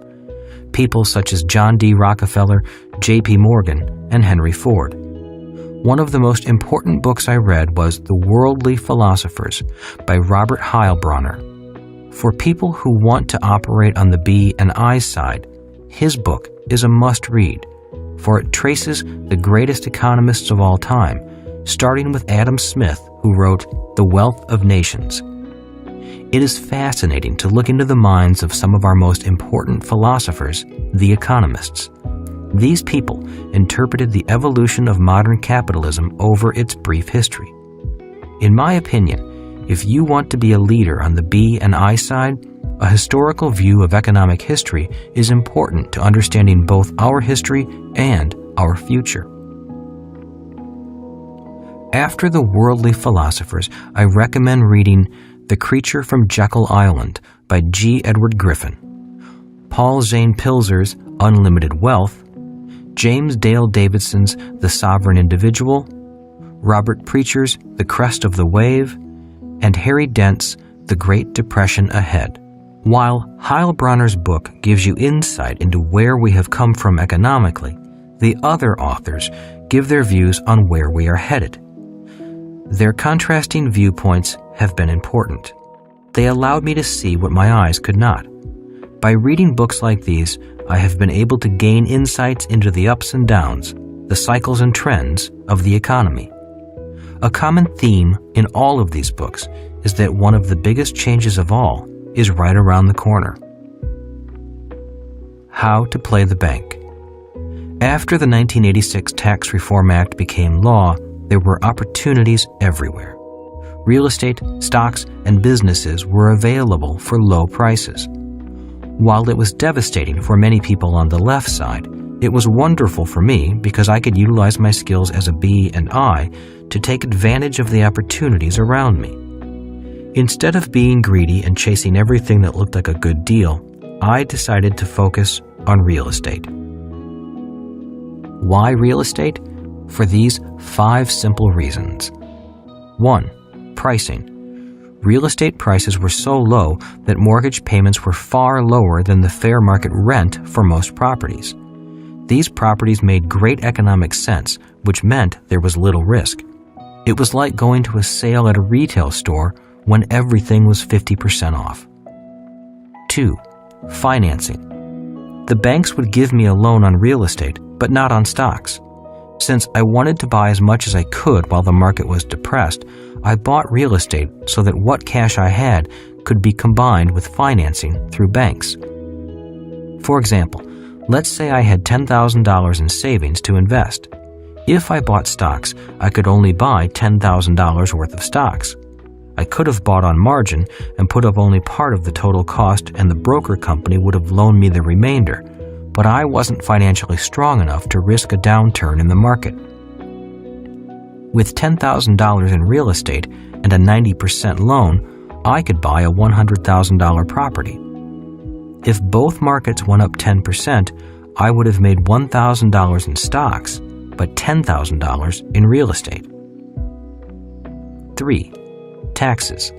people such as John D. Rockefeller, J.P. Morgan, and Henry Ford. One of the most important books I read was The Worldly Philosophers by Robert Heilbronner. For people who want to operate on the B and I side, his book is a must-read, for it traces the greatest economists of all time, starting with Adam Smith, who wrote The Wealth of Nations. It is fascinating to look into the minds of some of our most important philosophers, the economists. These people interpreted the evolution of modern capitalism over its brief history. In my opinion, if you want to be a leader on the B and I side, A historical view of economic history is important to understanding both our history and our future. After the worldly philosophers, I recommend reading The Creature from Jekyll Island by G. Edward Griffin, Paul Zane Pilzer's Unlimited Wealth, James Dale Davidson's The Sovereign Individual, Robert Preacher's The Crest of the Wave, and Harry Dent's The Great Depression Ahead. While Heilbronner's book gives you insight into where we have come from economically, the other authors give their views on where we are headed. Their contrasting viewpoints have been important. They allowed me to see what my eyes could not. By reading books like these, I have been able to gain insights into the ups and downs, the cycles and trends of the economy. A common theme in all of these books is that one of the biggest changes of all is right around the corner. How to play the bank. After the 1986 Tax Reform Act became law, there were opportunities everywhere. Real estate, stocks, and businesses were available for low prices. While it was devastating for many people on the left side, it was wonderful for me because I could utilize my skills as a B and I to take advantage of the opportunities around me. Instead of being greedy and chasing everything that looked like a good deal, I decided to focus on real estate. Why real estate? For these 5 simple reasons. 1. Pricing. Real estate prices were so low that mortgage payments were far lower than the fair market rent for most properties. These properties made great economic sense, which meant there was little risk. It was like going to a sale at a retail store when everything was 50% off. 2. Financing. The banks would give me a loan on real estate, but not on stocks. Since I wanted to buy as much as I could while the market was depressed, I bought real estate so that what cash I had could be combined with financing through banks. For example, let's say I had $10,000 in savings to invest. If I bought stocks, I could only buy $10,000 worth of stocks. I could have bought on margin and put up only part of the total cost, and the broker company would have loaned me the remainder, but I wasn't financially strong enough to risk a downturn in the market. With $10,000 in real estate and a 90% loan, I could buy a $100,000 property. If both markets went up 10%, I would have made $1,000 in stocks, but $10,000 in real estate. 3. Taxes.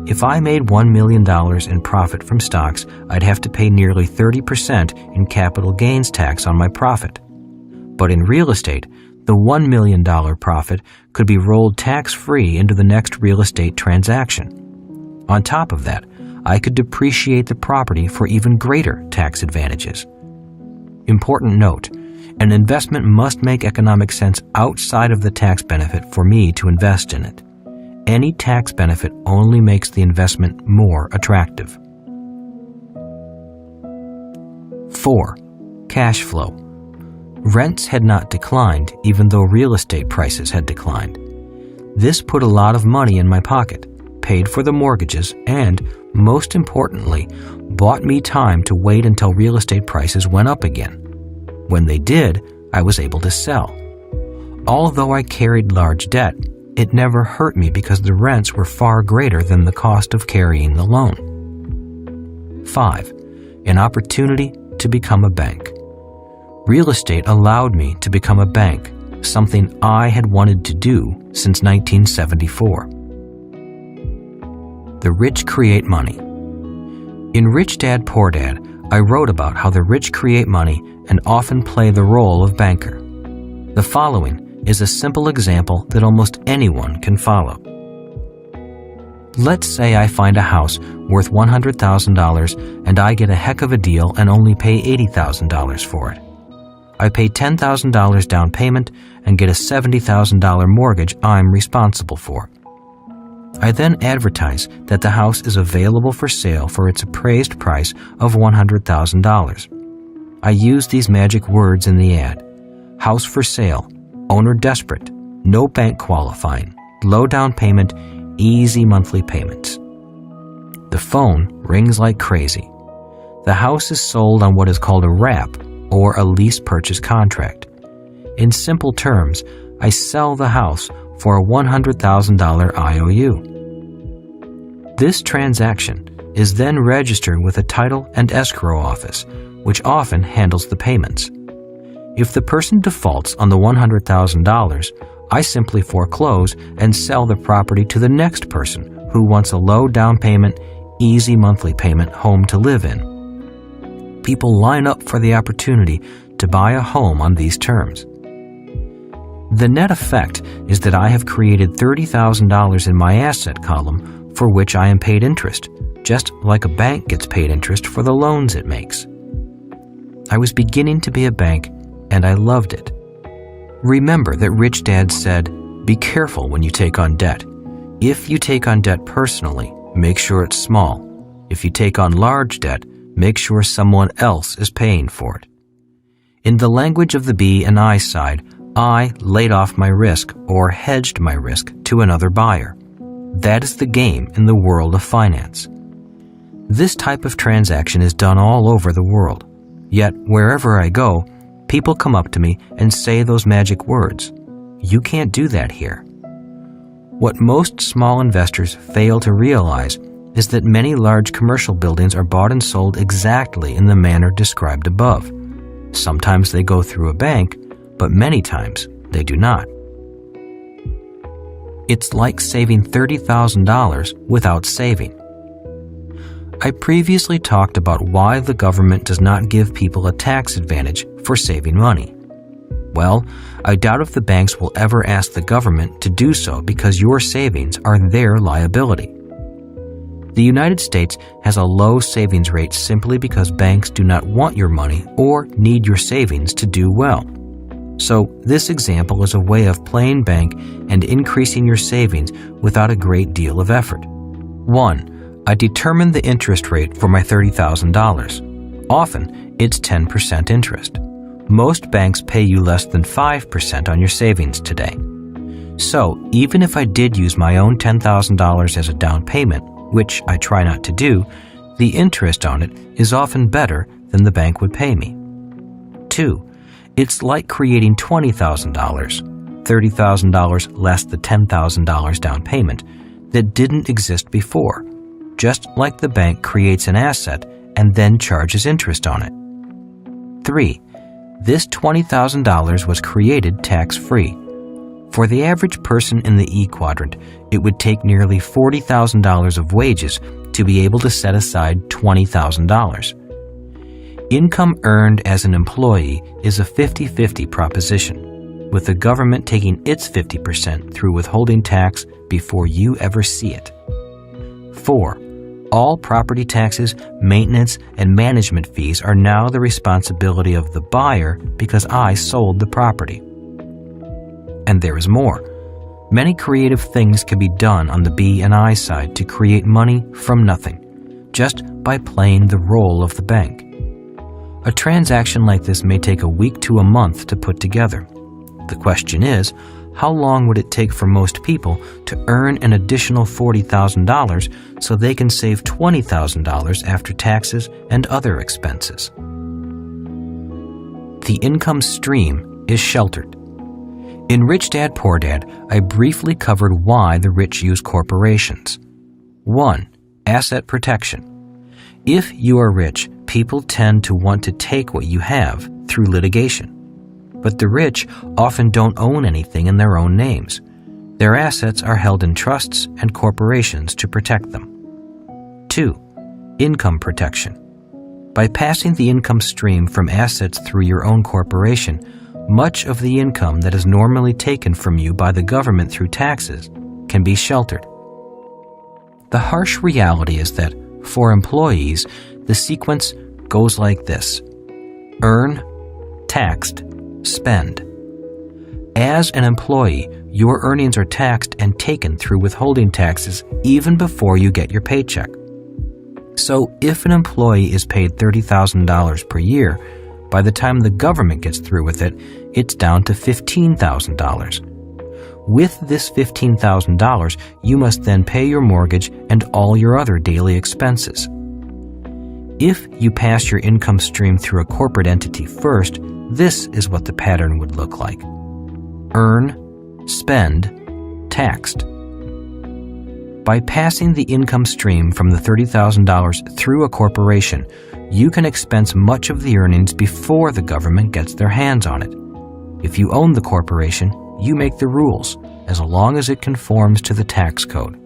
If I made $1 million in profit from stocks, I'd have to pay nearly 30% in capital gains tax on my profit. But in real estate, the $1 million profit could be rolled tax-free into the next real estate transaction. On top of that, I could depreciate the property for even greater tax advantages. Important note, an investment must make economic sense outside of the tax benefit for me to invest in it. Any tax benefit only makes the investment more attractive. 4. Cash flow. Rents had not declined even though real estate prices had declined. This put a lot of money in my pocket, paid for the mortgages, and, most importantly, bought me time to wait until real estate prices went up again. When they did, I was able to sell. Although I carried large debt, it never hurt me because the rents were far greater than the cost of carrying the loan. 5. An opportunity to become a bank. Real estate allowed me to become a bank, something I had wanted to do since 1974. The rich create money. In Rich Dad, Poor Dad, I wrote about how the rich create money and often play the role of banker. The following is a simple example that almost anyone can follow. Let's say I find a house worth $100,000 and I get a heck of a deal and only pay $80,000 for it. I pay $10,000 down payment and get a $70,000 mortgage I'm responsible for. I then advertise that the house is available for sale for its appraised price of $100,000. I use these magic words in the ad: house for sale, owner desperate, no bank qualifying, low down payment, easy monthly payments. The The phone rings like crazy. The house is sold on what is called a wrap, or a lease purchase contract. In simple terms, I sell the house for a $100,000 IOU. This transaction is then registered with a title and escrow office, which often handles the payments. If the person defaults on the $100,000, I simply foreclose and sell the property to the next person who wants a low down payment, easy monthly payment home to live in. People line up for the opportunity to buy a home on these terms. The net effect is that I have created $30,000 in my asset column for which I am paid interest, just like a bank gets paid interest for the loans it makes. I was beginning to be a bank, and I loved it. Remember that Rich Dad said, "Be careful when you take on debt. If you take on debt personally, make sure it's small. If you take on large debt, make sure someone else is paying for it." In the language of the B and I side, I laid off my risk or hedged my risk to another buyer. That is the game in the world of finance. This type of transaction is done all over the world. Yet, wherever I go, people come up to me and say those magic words. You can't do that here. What most small investors fail to realize is that many large commercial buildings are bought and sold exactly in the manner described above. Sometimes they go through a bank, but many times they do not. It's like saving $30,000 without saving. I previously talked about why the government does not give people a tax advantage for saving money. Well, I doubt if the banks will ever ask the government to do so because your savings are their liability. The United States has a low savings rate simply because banks do not want your money or need your savings to do well. So this example is a way of playing bank and increasing your savings without a great deal of effort. 1. I determine the interest rate for my $30,000. Often, it's 10% interest. Most banks pay you less than 5% on your savings today. So, even if I did use my own $10,000 as a down payment, which I try not to do, the interest on it is often better than the bank would pay me. 2. It's like creating $20,000, $30,000 less the $10,000 down payment, that didn't exist before, just like the bank creates an asset and then charges interest on it. 3. This $20,000 was created tax-free. For the average person in the E quadrant, it would take nearly $40,000 of wages to be able to set aside $20,000. Income earned as an employee is a 50-50 proposition, with the government taking its 50% through withholding tax before you ever see it. 4. All property taxes, maintenance, and management fees are now the responsibility of the buyer because I sold the property. And there is more. Many creative things can be done on the B and I side to create money from nothing, just by playing the role of the bank. A transaction like this may take a week to a month to put together. The question is, how long would it take for most people to earn an additional $40,000 so they can save $20,000 after taxes and other expenses? The income stream is sheltered. In Rich Dad, Poor Dad, I briefly covered why the rich use corporations. 1. Asset protection. If you are rich, people tend to want to take what you have through litigation. But the rich often don't own anything in their own names. Their assets are held in trusts and corporations to protect them. 2. Income protection. By passing the income stream from assets through your own corporation, much of the income that is normally taken from you by the government through taxes can be sheltered. The harsh reality is that, for employees, the sequence goes like this: earn, taxed, spend. As an employee, your earnings are taxed and taken through withholding taxes even before you get your paycheck. So if an employee is paid $30,000 per year, by the time the government gets through with it, it's down to $15,000. With this $15,000, you must then pay your mortgage and all your other daily expenses. If you pass your income stream through a corporate entity first, this is what the pattern would look like. Earn, spend, taxed. By passing the income stream from the $30,000 through a corporation, you can expense much of the earnings before the government gets their hands on it. If you own the corporation, you make the rules, as long as it conforms to the tax code.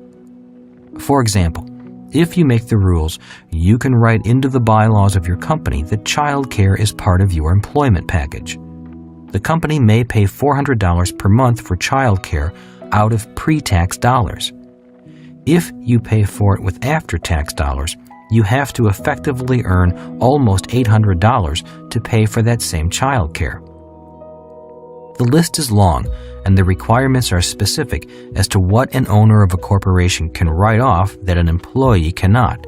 For example, if you make the rules, you can write into the bylaws of your company that child care is part of your employment package. The company may pay $400 per month for child care out of pre-tax dollars. If you pay for it with after-tax dollars, you have to effectively earn almost $800 to pay for that same child care. The list is long, and the requirements are specific as to what an owner of a corporation can write off that an employee cannot.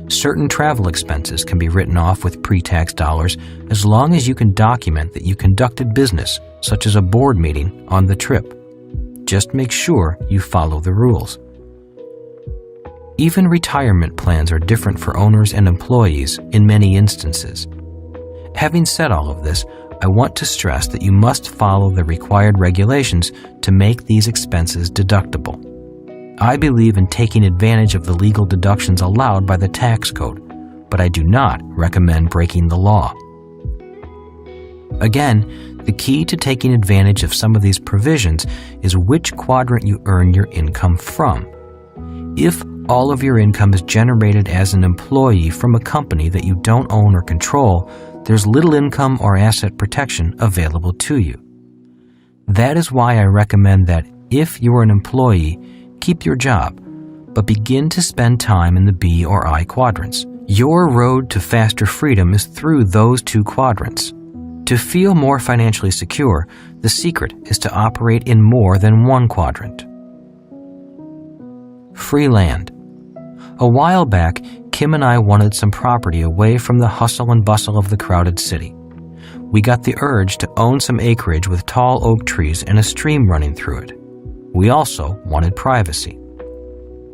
Certain travel expenses can be written off with pre-tax dollars as long as you can document that you conducted business, such as a board meeting, on the trip. Just make sure you follow the rules. Even retirement plans are different for owners and employees in many instances. Having said all of this, I want to stress that you must follow the required regulations to make these expenses deductible. I believe in taking advantage of the legal deductions allowed by the tax code, but I do not recommend breaking the law. Again, the key to taking advantage of some of these provisions is which quadrant you earn your income from. If all of your income is generated as an employee from a company that you don't own or control, there's little income or asset protection available to you. That is why I recommend that if you're an employee, keep your job, but begin to spend time in the B or I quadrants. Your road to faster freedom is through those two quadrants. To feel more financially secure, the secret is to operate in more than one quadrant. Free land. A while back, Kim and I wanted some property away from the hustle and bustle of the crowded city. We got the urge to own some acreage with tall oak trees and a stream running through it. We also wanted privacy.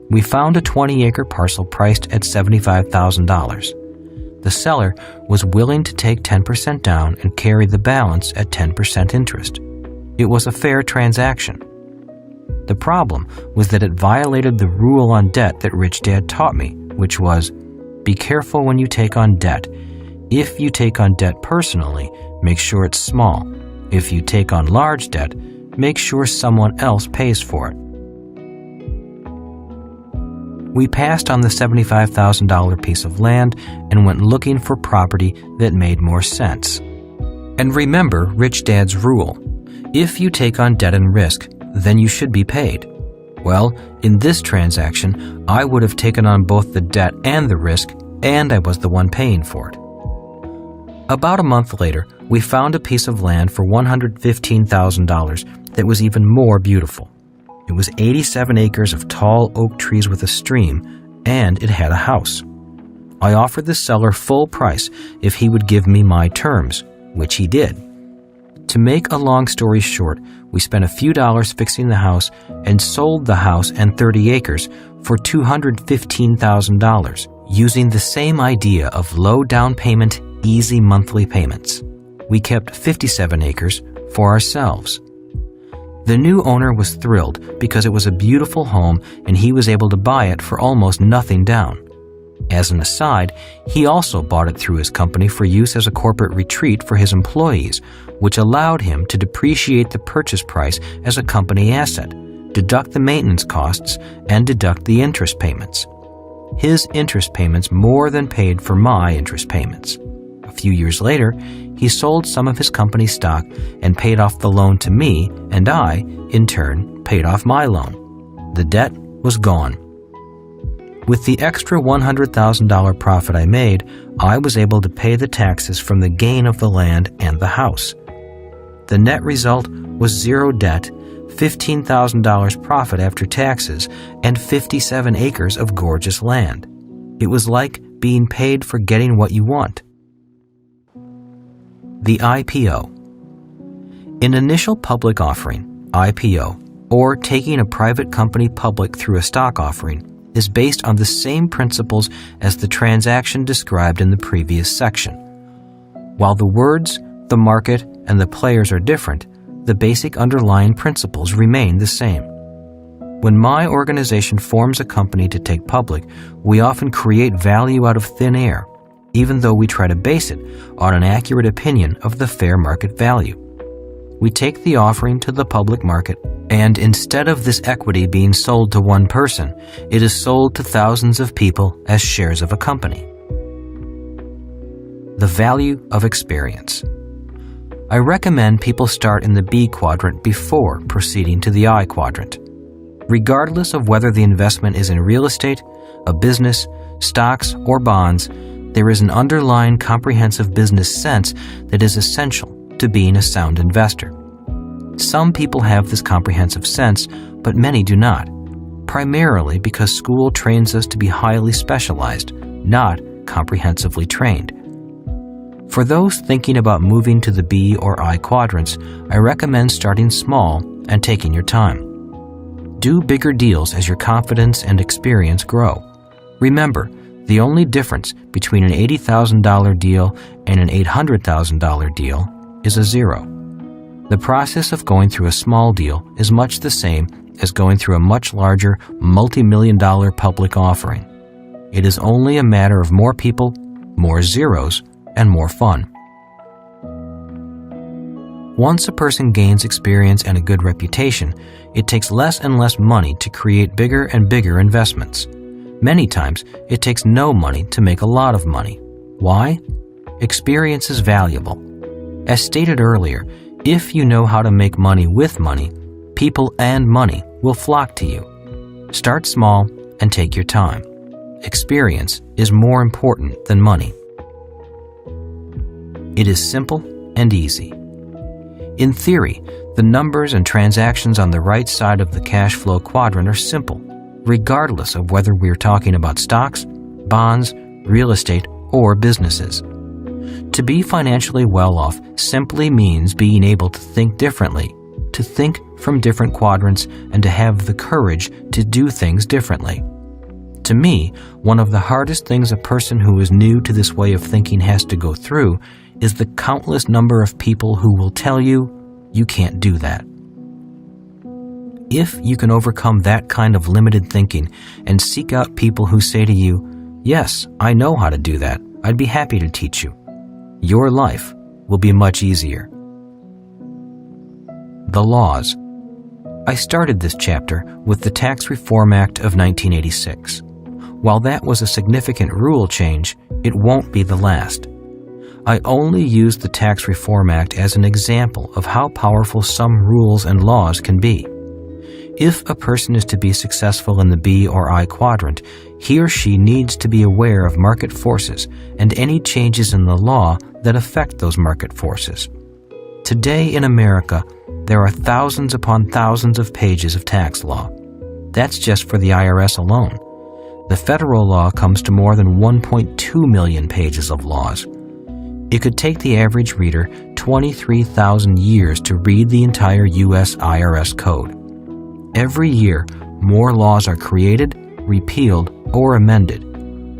We found a 20-acre parcel priced at $75,000. The seller was willing to take 10% down and carry the balance at 10% interest. It was a fair transaction. The problem was that it violated the rule on debt that Rich Dad taught me, which was, be careful when you take on debt. If you take on debt personally, make sure it's small. If you take on large debt, make sure someone else pays for it. We passed on the $75,000 piece of land and went looking for property that made more sense. And remember Rich Dad's rule. If you take on debt and risk, then you should be paid. Well, in this transaction, I would have taken on both the debt and the risk, and I was the one paying for it. About a month later, we found a piece of land for $115,000 that was even more beautiful. It was 87 acres of tall oak trees with a stream, and it had a house. I offered the seller full price if he would give me my terms, which he did. To make a long story short, we spent a few dollars fixing the house and sold the house and 30 acres for $215,000, using the same idea of low down payment, easy monthly payments. We kept 57 acres for ourselves. The new owner was thrilled because it was a beautiful home and he was able to buy it for almost nothing down. As an aside, he also bought it through his company for use as a corporate retreat for his employees, which allowed him to depreciate the purchase price as a company asset, deduct the maintenance costs, and deduct the interest payments. His interest payments more than paid for my interest payments. A few years later, he sold some of his company stock and paid off the loan to me, and I, in turn, paid off my loan. The debt was gone. With the extra $100,000 profit I made, I was able to pay the taxes from the gain of the land and the house. The net result was zero debt, $15,000 profit after taxes, and 57 acres of gorgeous land. It was like being paid for getting what you want. The IPO. An initial public offering, IPO, or taking a private company public through a stock offering is based on the same principles as the transaction described in the previous section. While the words, the market, and the players are different, the basic underlying principles remain the same. When my organization forms a company to take public, we often create value out of thin air, even though we try to base it on an accurate opinion of the fair market value. We take the offering to the public market, and instead of this equity being sold to one person, it is sold to thousands of people as shares of a company. The value of experience. I recommend people start in the B quadrant before proceeding to the I quadrant. Regardless of whether the investment is in real estate, a business, stocks, or bonds, there is an underlying comprehensive business sense that is essential to being a sound investor. Some people have this comprehensive sense, but many do not, primarily because school trains us to be highly specialized, not comprehensively trained. For those thinking about moving to the B or I quadrants, I recommend starting small and taking your time. Do bigger deals as your confidence and experience grow. Remember, the only difference between an $80,000 deal and an $800,000 deal is a zero. The process of going through a small deal is much the same as going through a much larger, multi-million-dollar public offering. It is only a matter of more people, more zeros, and more fun. Once a person gains experience and a good reputation, it takes less and less money to create bigger and bigger investments. Many times, it takes no money to make a lot of money. Why? Experience is valuable. As stated earlier, if you know how to make money with money, people and money will flock to you. Start small and take your time. Experience is more important than money. It is simple and easy. In theory, the numbers and transactions on the right side of the cash flow quadrant are simple, regardless of whether we're talking about stocks, bonds, real estate, or businesses. To be financially well off simply means being able to think differently, to think from different quadrants, and to have the courage to do things differently. To me, one of the hardest things a person who is new to this way of thinking has to go through is the countless number of people who will tell you, you can't do that. If you can overcome that kind of limited thinking and seek out people who say to you, yes, I know how to do that, I'd be happy to teach you, your life will be much easier. The laws. I started this chapter with the Tax Reform Act of 1986. While that was a significant rule change, it won't be the last. I only use the Tax Reform Act as an example of how powerful some rules and laws can be. If a person is to be successful in the B or I quadrant, he or she needs to be aware of market forces and any changes in the law that affect those market forces. Today in America, there are thousands upon thousands of pages of tax law. That's just for the IRS alone. The federal law comes to more than 1.2 million pages of laws. It could take the average reader 23,000 years to read the entire U.S. IRS code. Every year, more laws are created, repealed, or amended.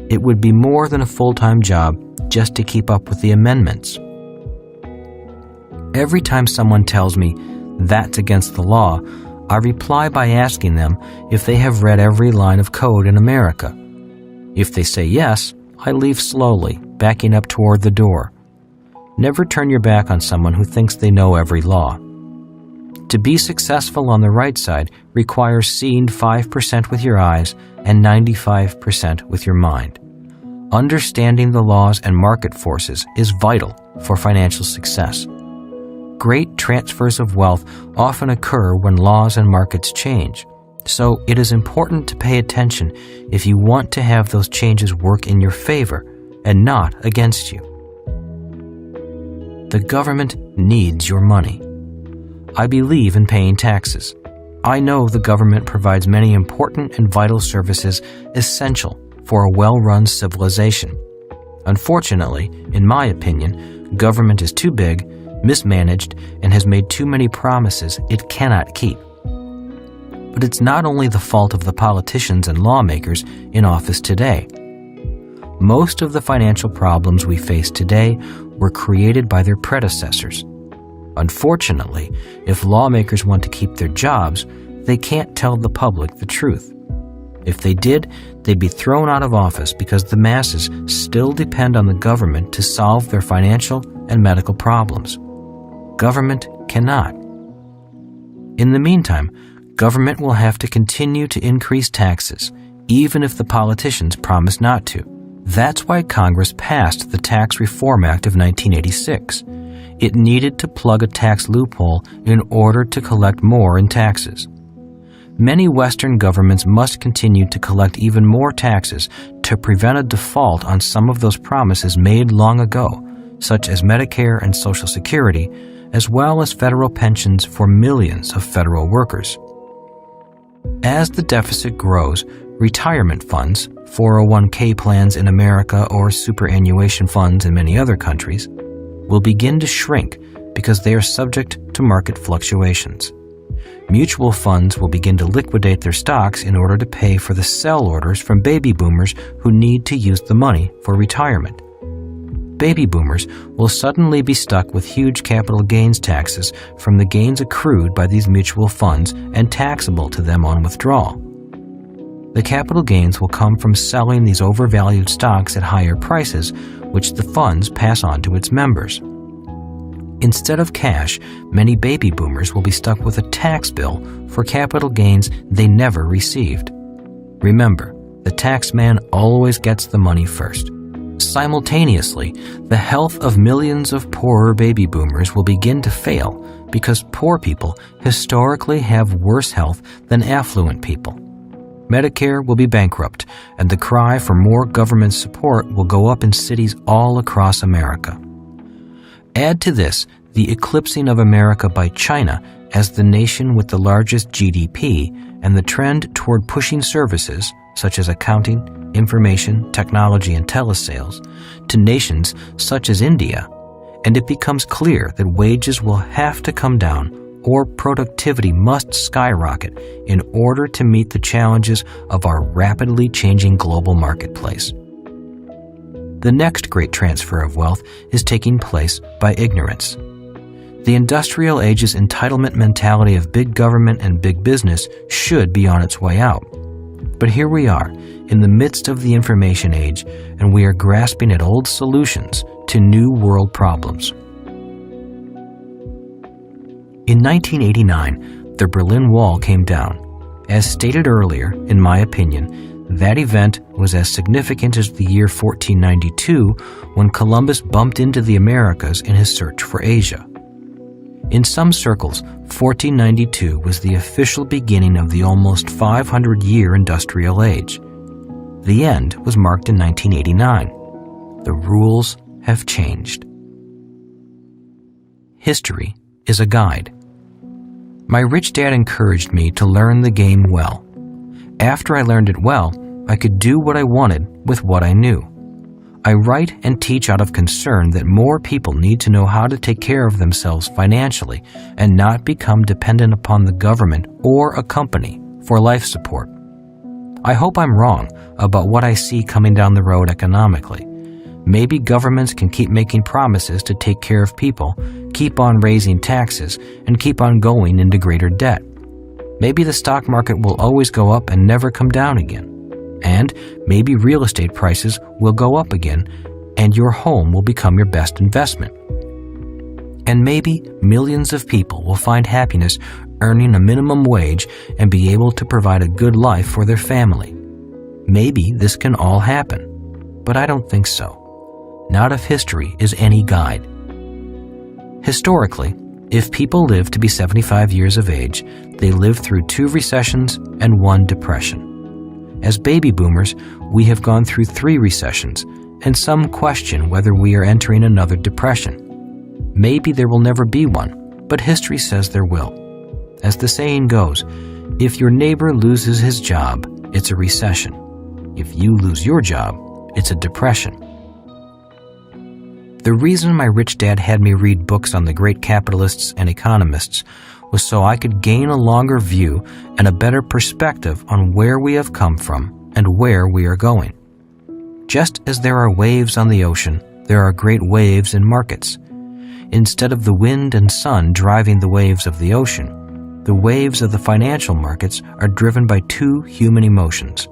It would be more than a full-time job just to keep up with the amendments. Every time someone tells me that's against the law, I reply by asking them if they have read every line of code in America. If they say yes, I leave slowly, backing up toward the door. Never turn your back on someone who thinks they know every law. To be successful on the right side requires seeing 5% with your eyes and 95% with your mind. Understanding the laws and market forces is vital for financial success. Great transfers of wealth often occur when laws and markets change, so it is important to pay attention if you want to have those changes work in your favor and not against you. The government needs your money. I believe in paying taxes. I know the government provides many important and vital services essential for a well-run civilization. Unfortunately, in my opinion, government is too big, mismanaged, and has made too many promises it cannot keep. But it's not only the fault of the politicians and lawmakers in office today. Most of the financial problems we face today were created by their predecessors. Unfortunately, if lawmakers want to keep their jobs, they can't tell the public the truth. If they did, they'd be thrown out of office because the masses still depend on the government to solve their financial and medical problems. Government cannot. In the meantime, government will have to continue to increase taxes, even if the politicians promise not to. That's why Congress passed the Tax Reform Act of 1986. It needed to plug a tax loophole in order to collect more in taxes. Many Western governments must continue to collect even more taxes to prevent a default on some of those promises made long ago, such as Medicare and Social Security, as well as federal pensions for millions of federal workers. As the deficit grows, retirement funds, 401k plans in America or superannuation funds in many other countries, will begin to shrink because they are subject to market fluctuations. Mutual funds will begin to liquidate their stocks in order to pay for the sell orders from baby boomers who need to use the money for retirement. Baby boomers will suddenly be stuck with huge capital gains taxes from the gains accrued by these mutual funds and taxable to them on withdrawal. The capital gains will come from selling these overvalued stocks at higher prices, which the funds pass on to its members. Instead of cash, many baby boomers will be stuck with a tax bill for capital gains they never received. Remember, the tax man always gets the money first. Simultaneously, the health of millions of poorer baby boomers will begin to fail because poor people historically have worse health than affluent people. Medicare will be bankrupt, and the cry for more government support will go up in cities all across America. Add to this the eclipsing of America by China as the nation with the largest GDP and the trend toward pushing services, such as accounting, information, technology, and telesales, to nations such as India, and it becomes clear that wages will have to come down or productivity must skyrocket in order to meet the challenges of our rapidly changing global marketplace. The next great transfer of wealth is taking place by ignorance. The industrial age's entitlement mentality of big government and big business should be on its way out. But here we are, in the midst of the information age, and we are grasping at old solutions to new world problems. In 1989, the Berlin Wall came down. As stated earlier, in my opinion, that event was as significant as the year 1492 when Columbus bumped into the Americas in his search for Asia. In some circles, 1492 was the official beginning of the almost 500-year industrial age. The end was marked in 1989. The rules have changed. History is a guide. My rich dad encouraged me to learn the game well. After I learned it well, I could do what I wanted with what I knew. I write and teach out of concern that more people need to know how to take care of themselves financially and not become dependent upon the government or a company for life support. I hope I'm wrong about what I see coming down the road economically. Maybe governments can keep making promises to take care of people, keep on raising taxes, and keep on going into greater debt. Maybe the stock market will always go up and never come down again. And maybe real estate prices will go up again, and your home will become your best investment. And maybe millions of people will find happiness earning a minimum wage and be able to provide a good life for their family. Maybe this can all happen, but I don't think so. Not if history is any guide. Historically, if people live to be 75 years of age, they live through 2 recessions and 1 depression. As baby boomers, we have gone through 3 recessions, and some question whether we are entering another depression. Maybe there will never be one, but history says there will. As the saying goes, if your neighbor loses his job, it's a recession. If you lose your job, it's a depression. The reason my rich dad had me read books on the great capitalists and economists was so I could gain a longer view and a better perspective on where we have come from and where we are going. Just as there are waves on the ocean, there are great waves in markets. Instead of the wind and sun driving the waves of the ocean, the waves of the financial markets are driven by two human emotions,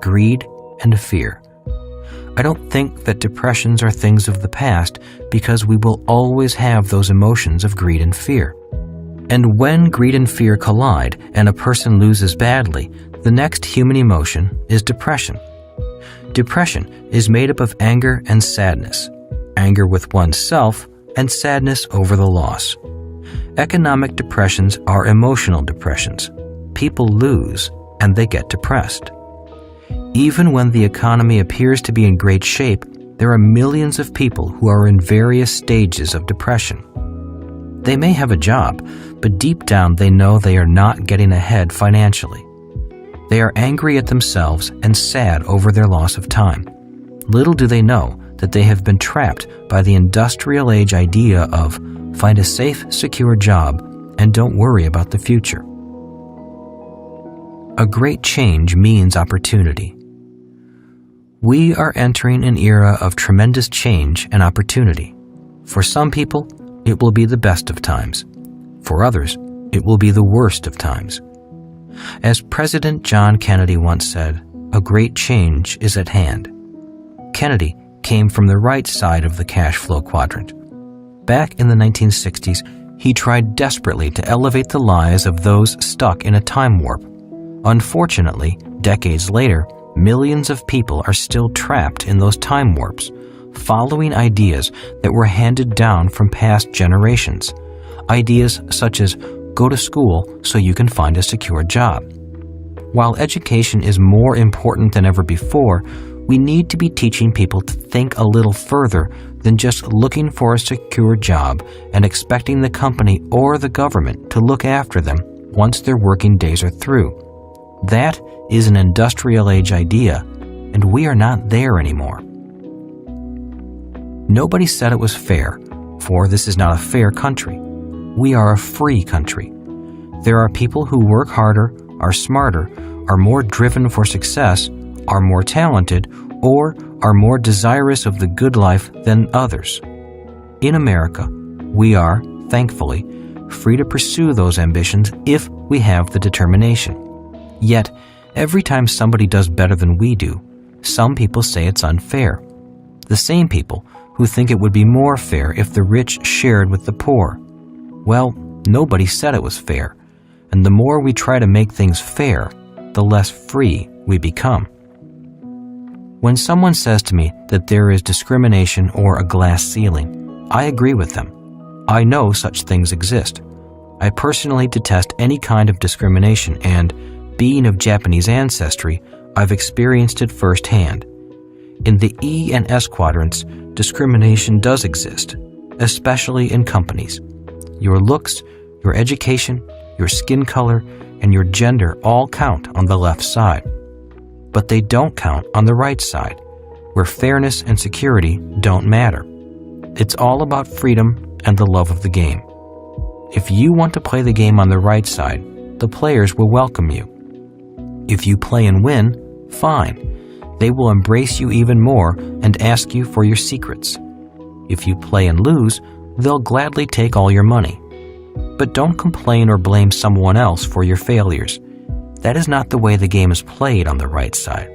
greed and fear. I don't think that depressions are things of the past because we will always have those emotions of greed and fear. And when greed and fear collide and a person loses badly, the next human emotion is depression. Depression is made up of anger and sadness, anger with oneself and sadness over the loss. Economic depressions are emotional depressions. People lose and they get depressed. Even when the economy appears to be in great shape, there are millions of people who are in various stages of depression. They may have a job, but deep down they know they are not getting ahead financially. They are angry at themselves and sad over their loss of time. Little do they know that they have been trapped by the industrial age idea of find a safe, secure job and don't worry about the future. A great change means opportunity. We are entering an era of tremendous change and opportunity. For some people, it will be the best of times. For others, it will be the worst of times. As President John Kennedy once said, a great change is at hand. Kennedy came from the right side of the Cashflow Quadrant. Back in the 1960s, he tried desperately to elevate the lives of those stuck in a time warp. Unfortunately, decades later, millions of people are still trapped in those time warps, following ideas that were handed down from past generations. Ideas such as, go to school so you can find a secure job. While education is more important than ever before, we need to be teaching people to think a little further than just looking for a secure job and expecting the company or the government to look after them once their working days are through. That is an industrial age idea, and we are not there anymore. Nobody said it was fair, for this is not a fair country. We are a free country. There are people who work harder, are smarter, are more driven for success, are more talented, or are more desirous of the good life than others. In America, we are, thankfully, free to pursue those ambitions if we have the determination. Yet, every time somebody does better than we do, some people say it's unfair. The same people who think it would be more fair if the rich shared with the poor. Well, nobody said it was fair, and the more we try to make things fair, the less free we become. When someone says to me that there is discrimination or a glass ceiling, I agree with them. I know such things exist. I personally detest any kind of discrimination, and, being of Japanese ancestry, I've experienced it firsthand. In the E and S quadrants, discrimination does exist, especially in companies. Your looks, your education, your skin color, and your gender all count on the left side. But they don't count on the right side, where fairness and security don't matter. It's all about freedom and the love of the game. If you want to play the game on the right side, the players will welcome you. If you play and win, fine. They will embrace you even more and ask you for your secrets. If you play and lose, they'll gladly take all your money. But don't complain or blame someone else for your failures. That is not the way the game is played on the right side.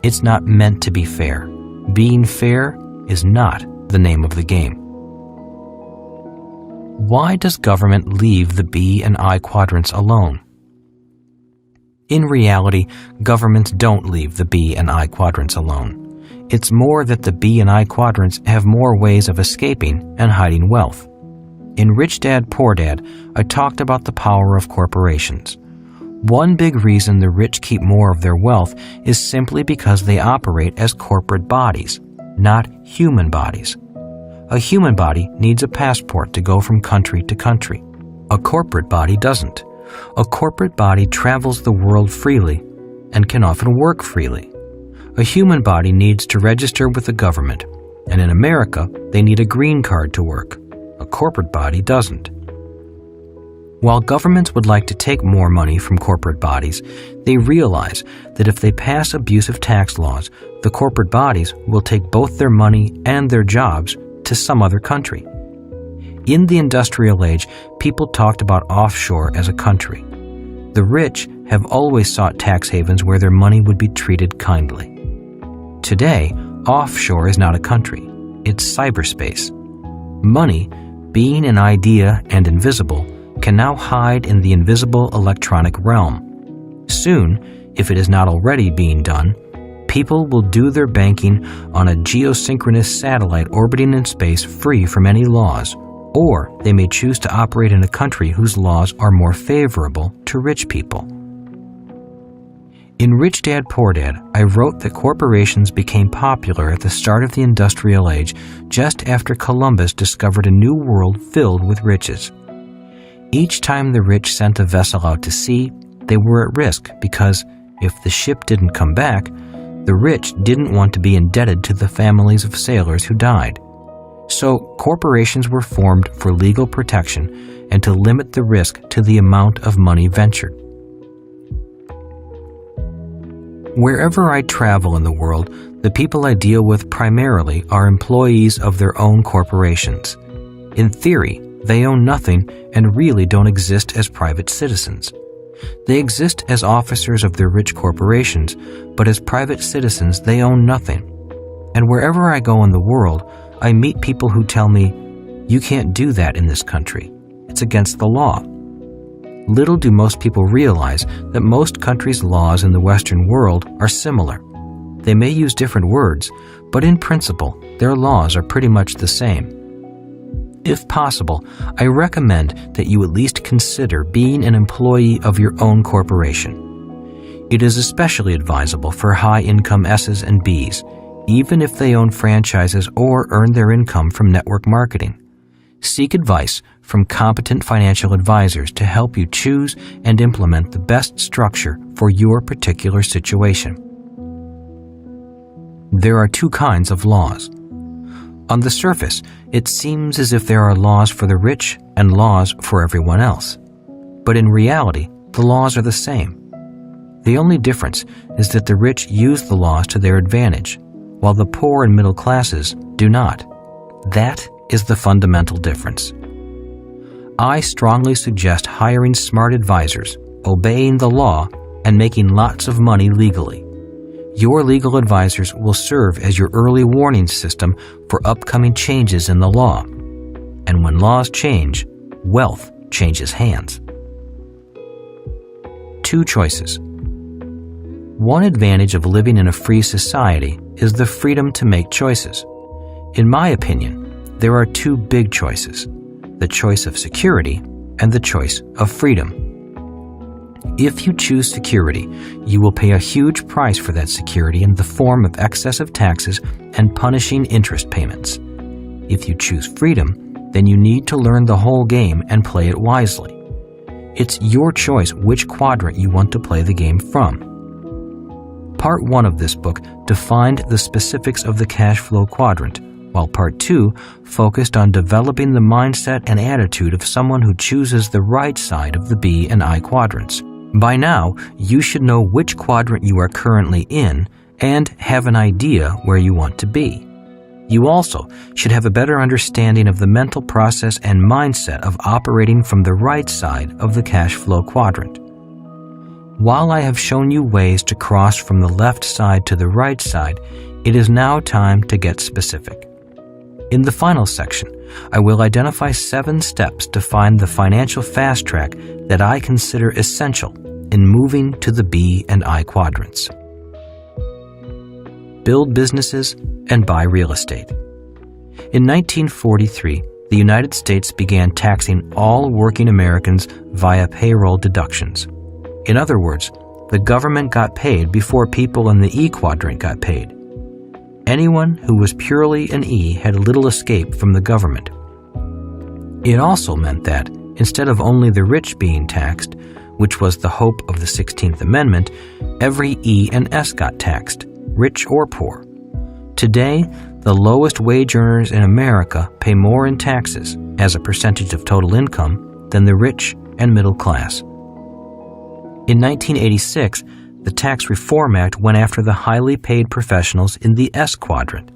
It's not meant to be fair. Being fair is not the name of the game. Why does government leave the B and I quadrants alone? In reality, governments don't leave the B and I quadrants alone. It's more that the B and I quadrants have more ways of escaping and hiding wealth. In Rich Dad, Poor Dad, I talked about the power of corporations. One big reason the rich keep more of their wealth is simply because they operate as corporate bodies, not human bodies. A human body needs a passport to go from country to country. A corporate body doesn't. A corporate body travels the world freely and can often work freely. A human body needs to register with the government, and in America, they need a green card to work. A corporate body doesn't. While governments would like to take more money from corporate bodies, they realize that if they pass abusive tax laws, the corporate bodies will take both their money and their jobs to some other country. In the industrial age, people talked about offshore as a country. The rich have always sought tax havens where their money would be treated kindly. Today, offshore is not a country. It's cyberspace. Money, being an idea and invisible, can now hide in the invisible electronic realm. Soon, if it is not already being done, people will do their banking on a geosynchronous satellite orbiting in space free from any laws, or they may choose to operate in a country whose laws are more favorable to rich people. In Rich Dad, Poor Dad, I wrote that corporations became popular at the start of the industrial age just after Columbus discovered a new world filled with riches. Each time the rich sent a vessel out to sea, they were at risk because if the ship didn't come back, the rich didn't want to be indebted to the families of sailors who died. So corporations were formed for legal protection and to limit the risk to the amount of money ventured. Wherever I travel in the world, the people I deal with primarily are employees of their own corporations. In theory, they own nothing and really don't exist as private citizens. They exist as officers of their rich corporations, but as private citizens they own nothing. And wherever I go in the world, I meet people who tell me, "You can't do that in this country. It's against the law." Little do most people realize that most countries' laws in the Western world are similar. They may use different words, but in principle, their laws are pretty much the same. If possible, I recommend that you at least consider being an employee of your own corporation. It is especially advisable for high-income S's and B's, even if they own franchises or earn their income from network marketing. Seek advice from competent financial advisors to help you choose and implement the best structure for your particular situation. There are two kinds of laws. On the surface, it seems as if there are laws for the rich and laws for everyone else. But in reality, the laws are the same. The only difference is that the rich use the laws to their advantage, while the poor and middle classes do not. That is the fundamental difference. I strongly suggest hiring smart advisors, obeying the law, and making lots of money legally. Your legal advisors will serve as your early warning system for upcoming changes in the law. And when laws change, wealth changes hands. Two choices. One advantage of living in a free society is the freedom to make choices. In my opinion, there are two big choices: the choice of security and the choice of freedom. If you choose security, you will pay a huge price for that security in the form of excessive taxes and punishing interest payments. If you choose freedom, then you need to learn the whole game and play it wisely. It's your choice which quadrant you want to play the game from. Part 1 of this book defined the specifics of the Cashflow Quadrant, while Part 2 focused on developing the mindset and attitude of someone who chooses the right side of the B and I quadrants. By now, you should know which quadrant you are currently in and have an idea where you want to be. You also should have a better understanding of the mental process and mindset of operating from the right side of the Cashflow Quadrant. While I have shown you ways to cross from the left side to the right side, it is now time to get specific. In the final section, I will identify 7 steps to find the financial fast track that I consider essential in moving to the B and I quadrants. Build businesses and buy real estate. In 1943, the United States began taxing all working Americans via payroll deductions. In other words, the government got paid before people in the E quadrant got paid. Anyone who was purely an E had little escape from the government. It also meant that, instead of only the rich being taxed, which was the hope of the 16th Amendment, every E and S got taxed, rich or poor. Today, the lowest wage earners in America pay more in taxes, as a percentage of total income, than the rich and middle class. In 1986, the Tax Reform Act went after the highly paid professionals in the S quadrant.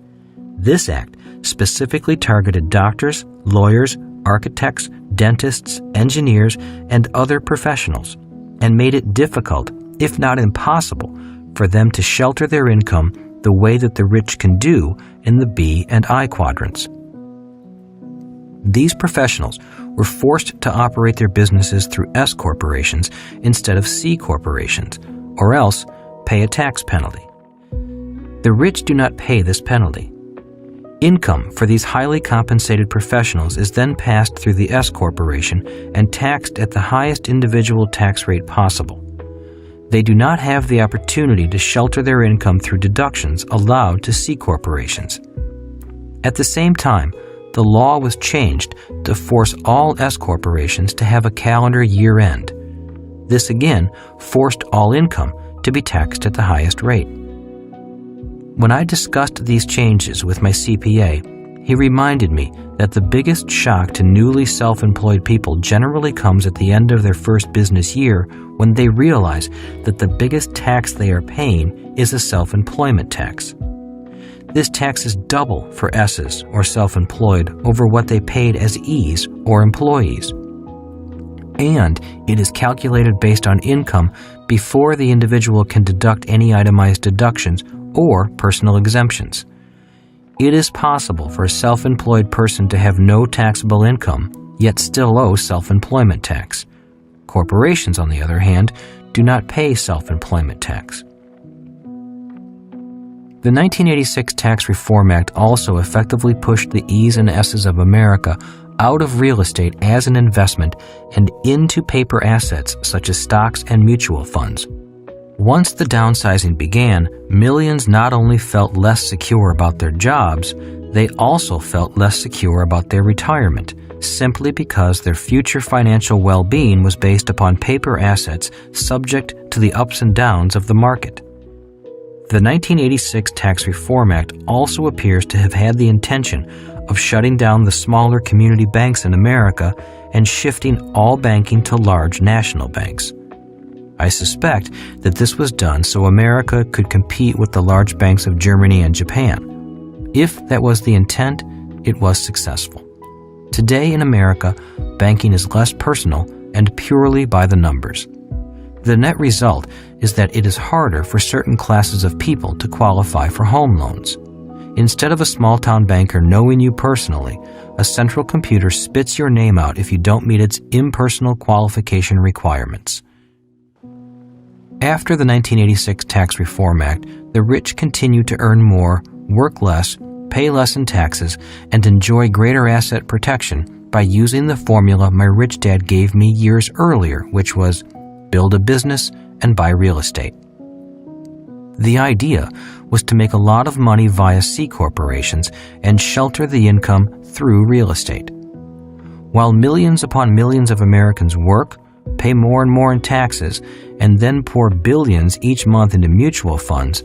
This act specifically targeted doctors, lawyers, architects, dentists, engineers, and other professionals, and made it difficult, if not impossible, for them to shelter their income the way that the rich can do in the B and I quadrants. These professionals were forced to operate their businesses through S corporations instead of C corporations, or else pay a tax penalty. The rich do not pay this penalty. Income for these highly compensated professionals is then passed through the S corporation and taxed at the highest individual tax rate possible. They do not have the opportunity to shelter their income through deductions allowed to C corporations. At the same time, the law was changed to force all S corporations to have a calendar year end. This again forced all income to be taxed at the highest rate. When I discussed these changes with my CPA, he reminded me that the biggest shock to newly self-employed people generally comes at the end of their first business year when they realize that the biggest tax they are paying is a self-employment tax. This tax is double for S's or self-employed over what they paid as E's or employees. And it is calculated based on income before the individual can deduct any itemized deductions or personal exemptions. It is possible for a self-employed person to have no taxable income, yet still owe self-employment tax. Corporations, on the other hand, do not pay self-employment tax. The 1986 Tax Reform Act also effectively pushed the E's and S's of America out of real estate as an investment and into paper assets such as stocks and mutual funds. Once the downsizing began, millions not only felt less secure about their jobs, they also felt less secure about their retirement, simply because their future financial well-being was based upon paper assets subject to the ups and downs of the market. The 1986 Tax Reform Act also appears to have had the intention of shutting down the smaller community banks in America and shifting all banking to large national banks. I suspect that this was done so America could compete with the large banks of Germany and Japan. If that was the intent, it was successful. Today in America, banking is less personal and purely by the numbers. The net result is that it is harder for certain classes of people to qualify for home loans. Instead of a small-town banker knowing you personally, a central computer spits your name out if you don't meet its impersonal qualification requirements. After the 1986 Tax Reform Act, the rich continued to earn more, work less, pay less in taxes, and enjoy greater asset protection by using the formula my rich dad gave me years earlier, which was build a business and buy real estate. The idea was to make a lot of money via C corporations and shelter the income through real estate. While millions upon millions of Americans work, pay more and more in taxes, and then pour billions each month into mutual funds,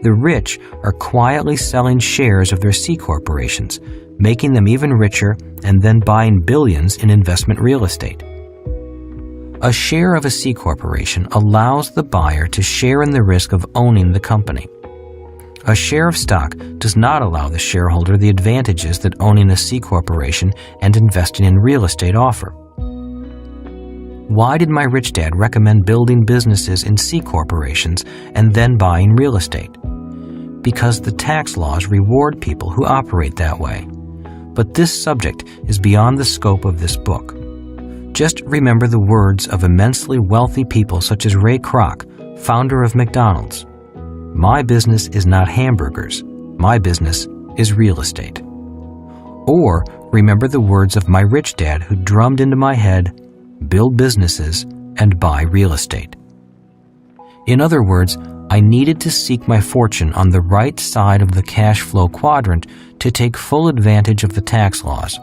the rich are quietly selling shares of their C corporations, making them even richer and then buying billions in investment real estate. A share of a C corporation allows the buyer to share in the risk of owning the company. A share of stock does not allow the shareholder the advantages that owning a C corporation and investing in real estate offer. Why did my rich dad recommend building businesses in C corporations and then buying real estate? Because the tax laws reward people who operate that way. But this subject is beyond the scope of this book. Just remember the words of immensely wealthy people such as Ray Kroc, founder of McDonald's. My business is not hamburgers. My business is real estate. Or remember the words of my rich dad who drummed into my head, build businesses and buy real estate. In other words, I needed to seek my fortune on the right side of the cash flow quadrant to take full advantage of the tax laws.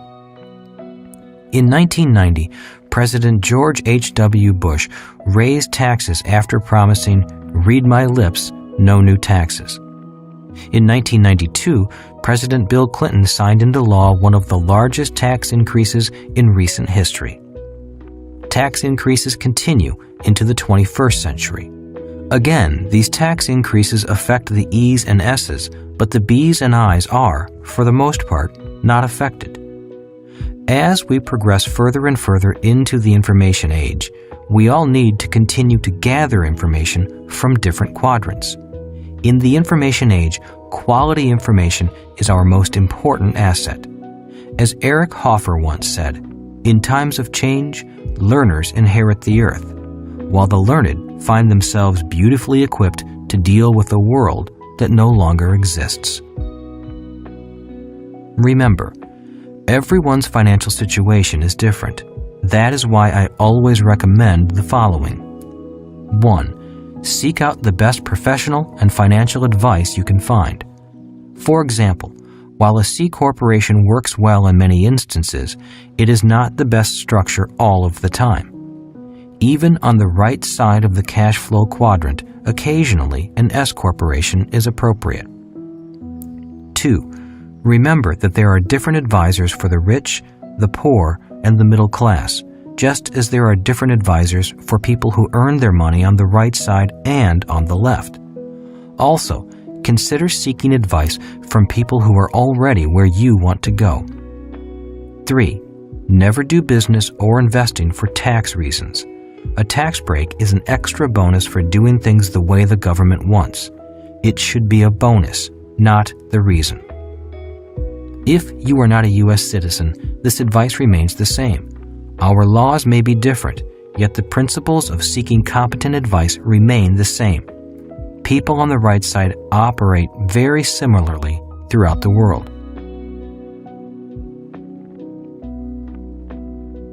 In 1990, President George H.W. Bush raised taxes after promising, "Read my lips, no new taxes." In 1992, President Bill Clinton signed into law one of the largest tax increases in recent history. Tax increases continue into the 21st century. Again, these tax increases affect the E's and S's, but the B's and I's are, for the most part, not affected. As we progress further and further into the information age, we all need to continue to gather information from different quadrants. In the information age, quality information is our most important asset. As Eric Hoffer once said, "In times of change, learners inherit the earth, while the learned find themselves beautifully equipped to deal with a world that no longer exists." Remember, everyone's financial situation is different. That is why I always recommend the following. 1. Seek out the best professional and financial advice you can find. For example, while a C corporation works well in many instances, it is not the best structure all of the time. Even on the right side of the cash flow quadrant, occasionally an S corporation is appropriate. 2. Remember that there are different advisors for the rich, the poor, and the middle class, just as there are different advisors for people who earn their money on the right side and on the left. Also, consider seeking advice from people who are already where you want to go. 3. Never do business or investing for tax reasons. A tax break is an extra bonus for doing things the way the government wants. It should be a bonus, not the reason. If you are not a U.S. citizen, this advice remains the same. Our laws may be different, yet the principles of seeking competent advice remain the same. People on the right side operate very similarly throughout the world.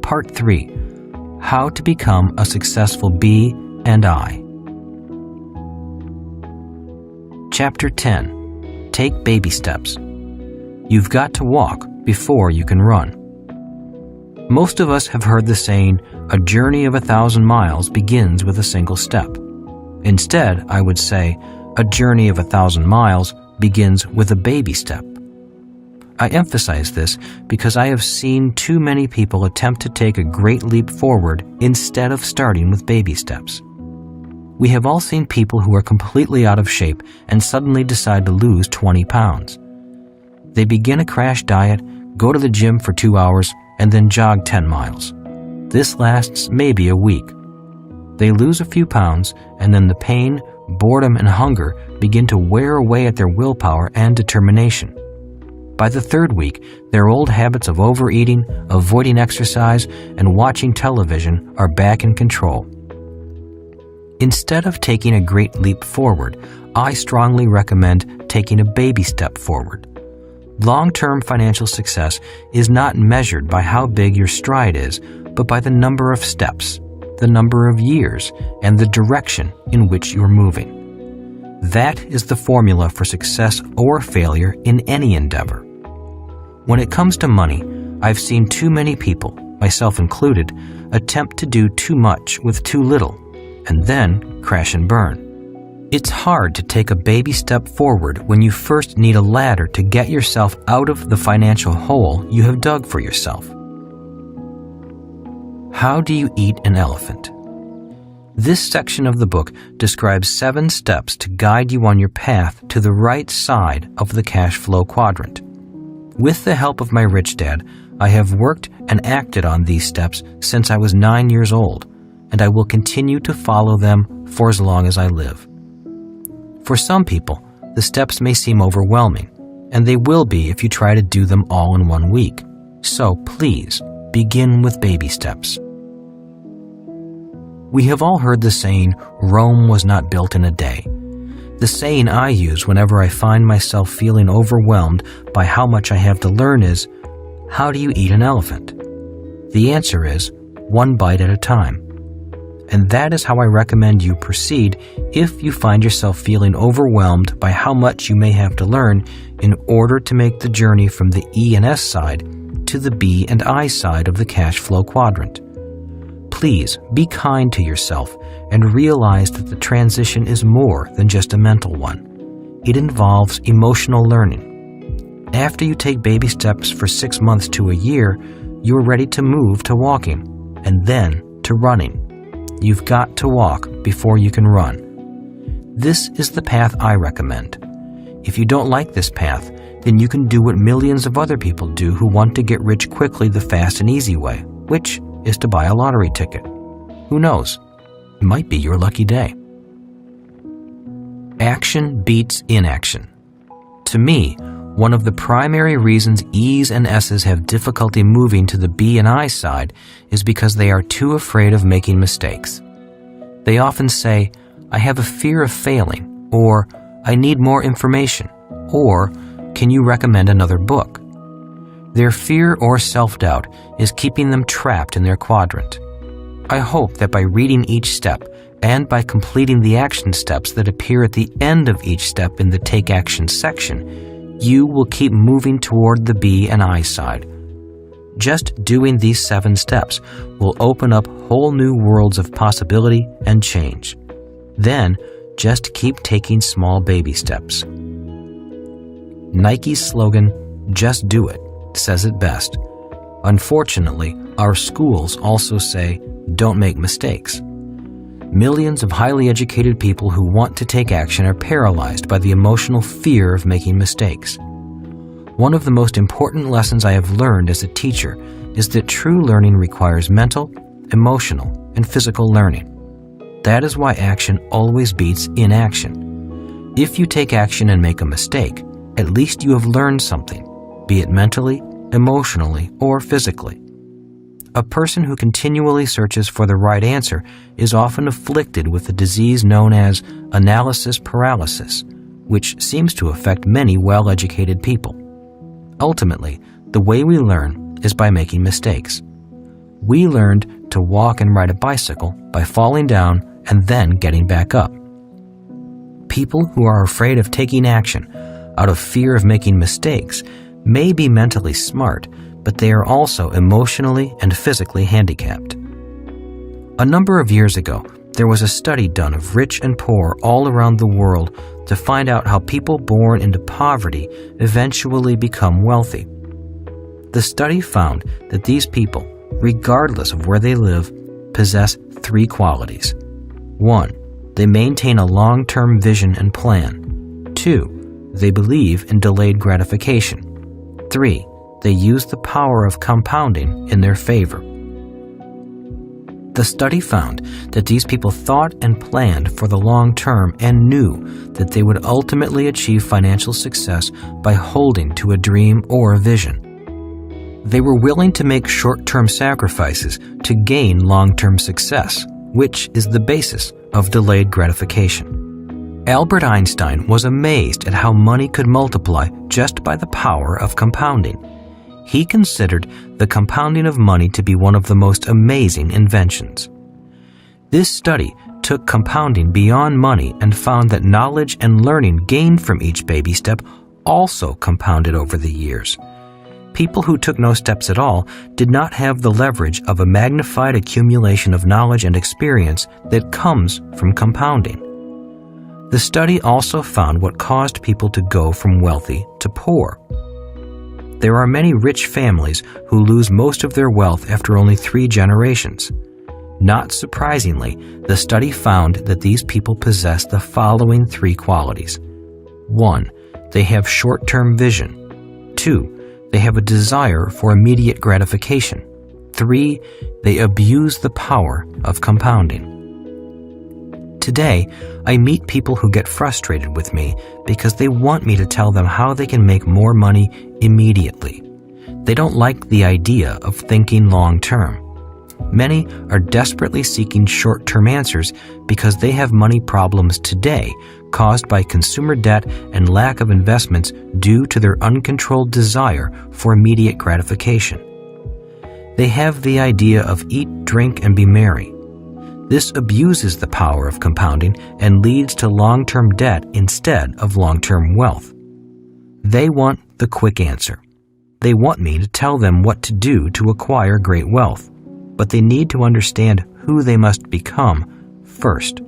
Part 3. How to become a successful B and I. Chapter 10. Take baby steps. You've got to walk before you can run. Most of us have heard the saying, "A journey of 1,000 miles begins with a single step." Instead, I would say, a journey of 1,000 miles begins with a baby step. I emphasize this because I have seen too many people attempt to take a great leap forward instead of starting with baby steps. We have all seen people who are completely out of shape and suddenly decide to lose 20 pounds. They begin a crash diet, go to the gym for 2 hours, and then jog 10 miles. This lasts maybe a week. They lose a few pounds, and then the pain, boredom, and hunger begin to wear away at their willpower and determination. By the 3rd week, their old habits of overeating, avoiding exercise, and watching television are back in control. Instead of taking a great leap forward, I strongly recommend taking a baby step forward. Long-term financial success is not measured by how big your stride is, but by the number of steps, the number of years, and the direction in which you're moving. That is the formula for success or failure in any endeavor. When it comes to money, I've seen too many people, myself included, attempt to do too much with too little, and then crash and burn. It's hard to take a baby step forward when you first need a ladder to get yourself out of the financial hole you have dug for yourself. How do you eat an elephant? This section of the book describes 7 steps to guide you on your path to the right side of the cash flow quadrant. With the help of my rich dad, I have worked and acted on these steps since I was 9 years old, and I will continue to follow them for as long as I live. For some people, the steps may seem overwhelming, and they will be if you try to do them all in 1 week. So please, begin with baby steps. We have all heard the saying, "Rome was not built in a day." The saying I use whenever I find myself feeling overwhelmed by how much I have to learn is, how do you eat an elephant? The answer is, 1 bite at a time. And that is how I recommend you proceed if you find yourself feeling overwhelmed by how much you may have to learn in order to make the journey from the E and S side to the B and I side of the cash flow quadrant. Please be kind to yourself and realize that the transition is more than just a mental one. It involves emotional learning. After you take baby steps for 6 months to a year, you are ready to move to walking, and then to running. You've got to walk before you can run. This is the path I recommend. If you don't like this path, then you can do what millions of other people do who want to get rich quickly the fast and easy way, which is to buy a lottery ticket. Who knows? It might be your lucky day. Action beats inaction. To me, one of the primary reasons E's and S's have difficulty moving to the B and I side is because they are too afraid of making mistakes. They often say, "I have a fear of failing," or "I need more information," or "Can you recommend another book?" Their fear or self-doubt is keeping them trapped in their quadrant. I hope that by reading each step and by completing the action steps that appear at the end of each step in the Take Action section, you will keep moving toward the B and I side. Just doing these 7 steps will open up whole new worlds of possibility and change. Then, just keep taking small baby steps. Nike's slogan, "Just do it," says it best. Unfortunately, our schools also say, "Don't make mistakes." Millions of highly educated people who want to take action are paralyzed by the emotional fear of making mistakes. One of the most important lessons I have learned as a teacher is that true learning requires mental, emotional, and physical learning. That is why action always beats inaction. If you take action and make a mistake, at least you have learned something, be it mentally, emotionally, or physically. A person who continually searches for the right answer is often afflicted with a disease known as analysis paralysis, which seems to affect many well-educated people. Ultimately, the way we learn is by making mistakes. We learned to walk and ride a bicycle by falling down and then getting back up. People who are afraid of taking action out of fear of making mistakes may be mentally smart, but they are also emotionally and physically handicapped. A number of years ago, there was a study done of rich and poor all around the world to find out how people born into poverty eventually become wealthy. The study found that these people, regardless of where they live, possess 3 qualities. 1. They maintain a long-term vision and plan. 2. They believe in delayed gratification. 3. They use the power of compounding in their favor. The study found that these people thought and planned for the long term and knew that they would ultimately achieve financial success by holding to a dream or a vision. They were willing to make short-term sacrifices to gain long-term success, which is the basis of delayed gratification. Albert Einstein was amazed at how money could multiply just by the power of compounding. He considered the compounding of money to be one of the most amazing inventions. This study took compounding beyond money and found that knowledge and learning gained from each baby step also compounded over the years. People who took no steps at all did not have the leverage of a magnified accumulation of knowledge and experience that comes from compounding. The study also found what caused people to go from wealthy to poor. There are many rich families who lose most of their wealth after only 3 generations. Not surprisingly, the study found that these people possess the following 3 qualities. 1. They have short-term vision. 2. They have a desire for immediate gratification. 3. They abuse the power of compounding. Today, I meet people who get frustrated with me because they want me to tell them how they can make more money immediately. They don't like the idea of thinking long-term. Many are desperately seeking short-term answers because they have money problems today caused by consumer debt and lack of investments due to their uncontrolled desire for immediate gratification. They have the idea of eat, drink, and be merry. This abuses the power of compounding and leads to long-term debt instead of long-term wealth. They want the quick answer. They want me to tell them what to do to acquire great wealth, but they need to understand who they must become first.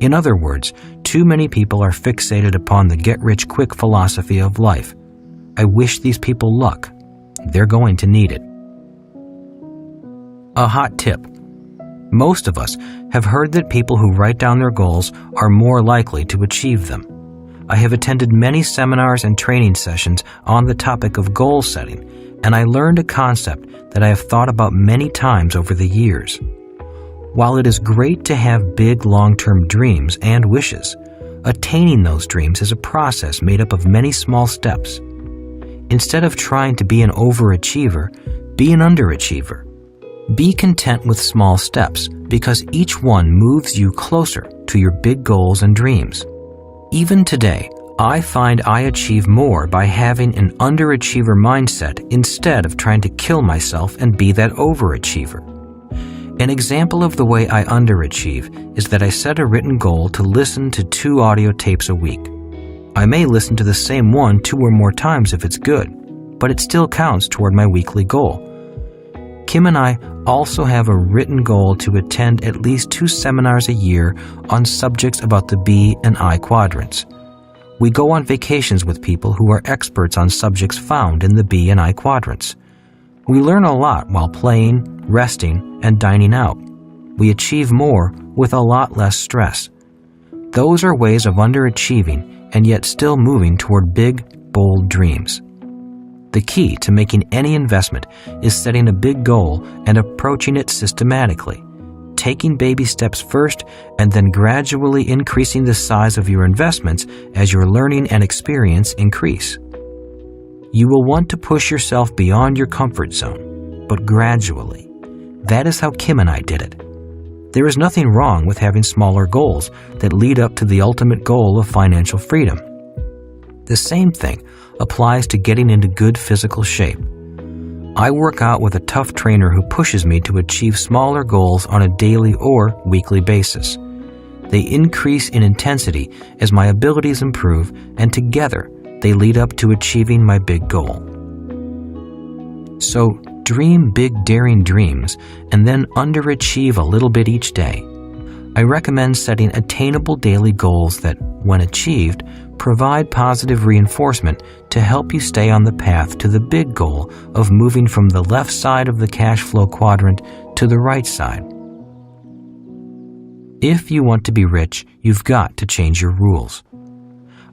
In other words, too many people are fixated upon the get-rich-quick philosophy of life. I wish these people luck. They're going to need it. A hot tip. Most of us have heard that people who write down their goals are more likely to achieve them. I have attended many seminars and training sessions on the topic of goal setting, and I learned a concept that I have thought about many times over the years. While it is great to have big long-term dreams and wishes, attaining those dreams is a process made up of many small steps. Instead of trying to be an overachiever, be an underachiever. Be content with small steps because each one moves you closer to your big goals and dreams. Even today, I find I achieve more by having an underachiever mindset instead of trying to kill myself and be that overachiever. An example of the way I underachieve is that I set a written goal to listen to 2 audio tapes a week. I may listen to the same one 2 or more times if it's good, but it still counts toward my weekly goal. Kim and I also have a written goal to attend at least 2 seminars a year on subjects about the B and I quadrants. We go on vacations with people who are experts on subjects found in the B and I quadrants. We learn a lot while playing, resting, and dining out. We achieve more with a lot less stress. Those are ways of underachieving and yet still moving toward big, bold dreams. The key to making any investment is setting a big goal and approaching it systematically, taking baby steps first and then gradually increasing the size of your investments as your learning and experience increase. You will want to push yourself beyond your comfort zone, but gradually. That is how Kim and I did it. There is nothing wrong with having smaller goals that lead up to the ultimate goal of financial freedom. The same thing applies to getting into good physical shape. I work out with a tough trainer who pushes me to achieve smaller goals on a daily or weekly basis. They increase in intensity as my abilities improve, and together they lead up to achieving my big goal. So, dream big, daring dreams and then underachieve a little bit each day. I recommend setting attainable daily goals that, when achieved, provide positive reinforcement to help you stay on the path to the big goal of moving from the left side of the cash flow quadrant to the right side. If you want to be rich, you've got to change your rules.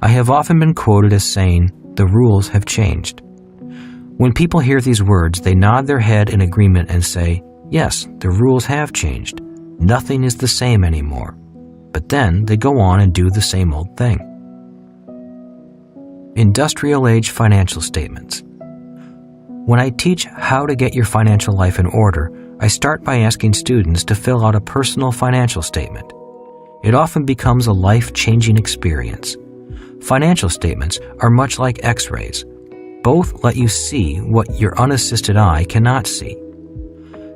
I have often been quoted as saying, "The rules have changed." When people hear these words, they nod their head in agreement and say, "Yes, the rules have changed. Nothing is the same anymore." But then they go on and do the same old thing. Industrial age financial statements. When I teach how to get your financial life in order, I start by asking students to fill out a personal financial statement. It often becomes a life-changing experience. Financial statements are much like X-rays. Both let you see what your unassisted eye cannot see.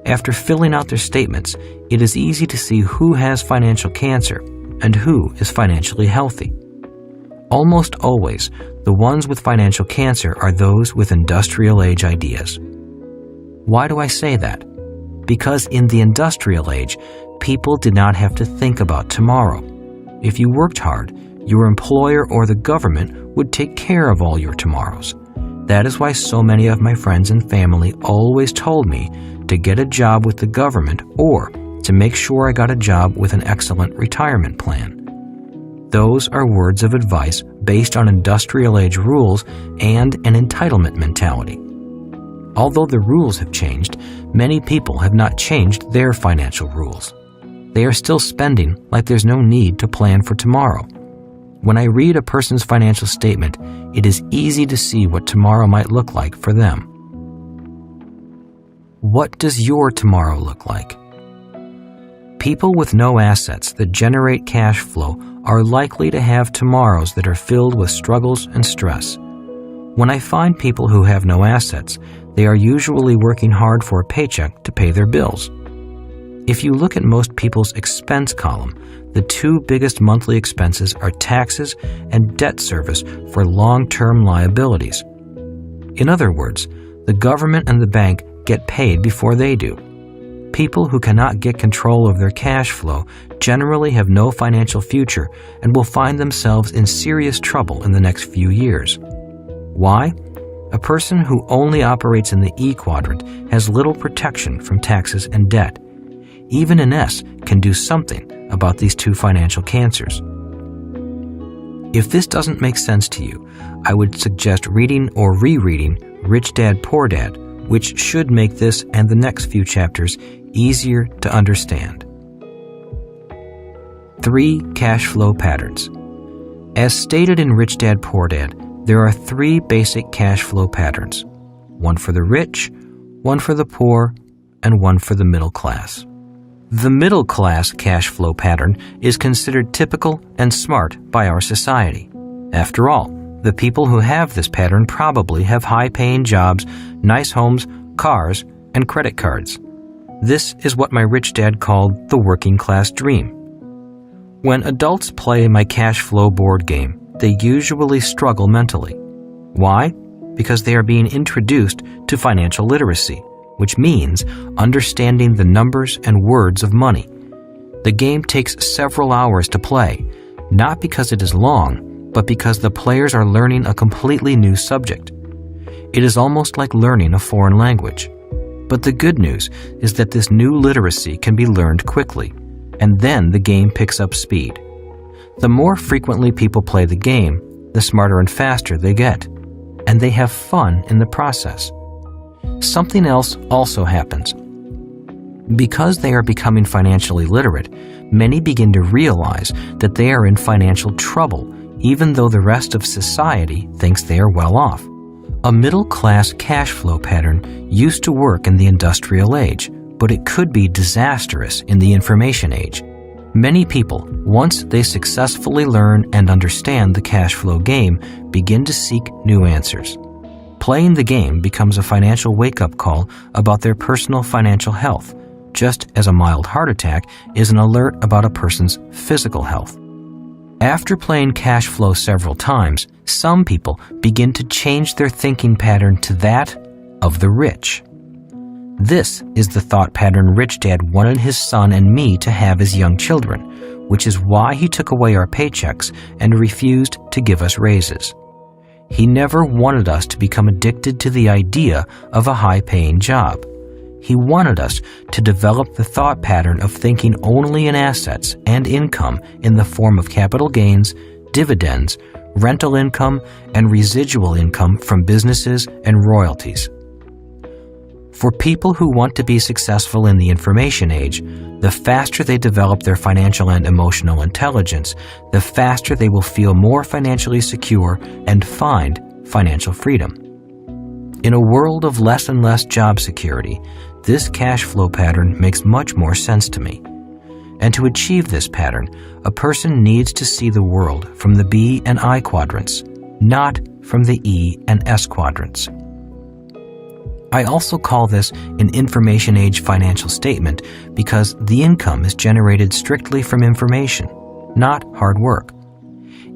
After filling out their statements, it is easy to see who has financial cancer and who is financially healthy. Almost always, the ones with financial cancer are those with industrial age ideas. Why do I say that? Because in the industrial age, people did not have to think about tomorrow. If you worked hard, your employer or the government would take care of all your tomorrows. That is why so many of my friends and family always told me to get a job with the government or to make sure I got a job with an excellent retirement plan. Those are words of advice based on industrial age rules and an entitlement mentality. Although the rules have changed, many people have not changed their financial rules. They are still spending like there's no need to plan for tomorrow. When I read a person's financial statement, it is easy to see what tomorrow might look like for them. What does your tomorrow look like? People with no assets that generate cash flow are likely to have tomorrows that are filled with struggles and stress. When I find people who have no assets, they are usually working hard for a paycheck to pay their bills. If you look at most people's expense column, the 2 biggest monthly expenses are taxes and debt service for long-term liabilities. In other words, the government and the bank get paid before they do. People who cannot get control of their cash flow generally have no financial future and will find themselves in serious trouble in the next few years. Why? A person who only operates in the E quadrant has little protection from taxes and debt. even an S can do something about these two financial cancers. If this doesn't make sense to you, I would suggest reading or rereading Rich Dad, Poor Dad, which should make this and the next few chapters easier to understand. 3 cash flow patterns. As stated in Rich Dad, Poor Dad, there are 3 basic cash flow patterns. One for the rich, one for the poor, and one for the middle class. The middle class cash flow pattern is considered typical and smart by our society. After all, the people who have this pattern probably have high-paying jobs, nice homes, cars, and credit cards. This is what my rich dad called the working class dream. When adults play my cash flow board game, they usually struggle mentally. Why? Because they are being introduced to financial literacy, which means understanding the numbers and words of money. The game takes several hours to play, not because it is long, but because the players are learning a completely new subject. It is almost like learning a foreign language. But the good news is that this new literacy can be learned quickly, and then the game picks up speed. The more frequently people play the game, the smarter and faster they get, and they have fun in the process. Something else also happens. Because they are becoming financially literate, many begin to realize that they are in financial trouble, even though the rest of society thinks they are well off. A middle-class cash flow pattern used to work in the industrial age, but it could be disastrous in the information age. Many people, once they successfully learn and understand the cash flow game, begin to seek new answers. Playing the game becomes a financial wake-up call about their personal financial health, just as a mild heart attack is an alert about a person's physical health. After playing cash flow several times, some people begin to change their thinking pattern to that of the rich. This is the thought pattern Rich Dad wanted his son and me to have as young children, which is why he took away our paychecks and refused to give us raises. He never wanted us to become addicted to the idea of a high-paying job. He wanted us to develop the thought pattern of thinking only in assets and income in the form of capital gains, dividends, rental income, and residual income from businesses and royalties. For people who want to be successful in the information age, the faster they develop their financial and emotional intelligence, the faster they will feel more financially secure and find financial freedom. In a world of less and less job security, this cash flow pattern makes much more sense to me. And to achieve this pattern, a person needs to see the world from the B and I quadrants, not from the E and S quadrants. I also call this an information age financial statement because the income is generated strictly from information, not hard work.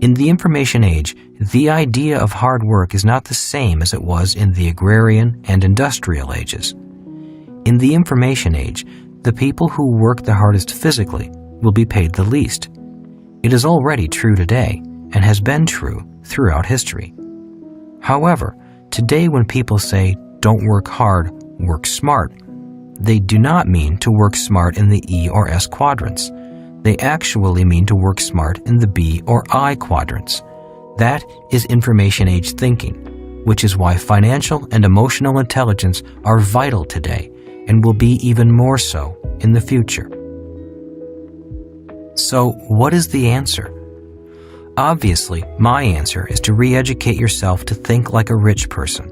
In the information age, the idea of hard work is not the same as it was in the agrarian and industrial ages. In the information age, the people who work the hardest physically will be paid the least. It is already true today and has been true throughout history. However, today when people say, "Don't work hard, work smart," they do not mean to work smart in the E or S quadrants. They actually mean to work smart in the B or I quadrants. That is information age thinking, which is why financial and emotional intelligence are vital today and will be even more so in the future. So, what is the answer? Obviously, my answer is to re-educate yourself to think like a rich person.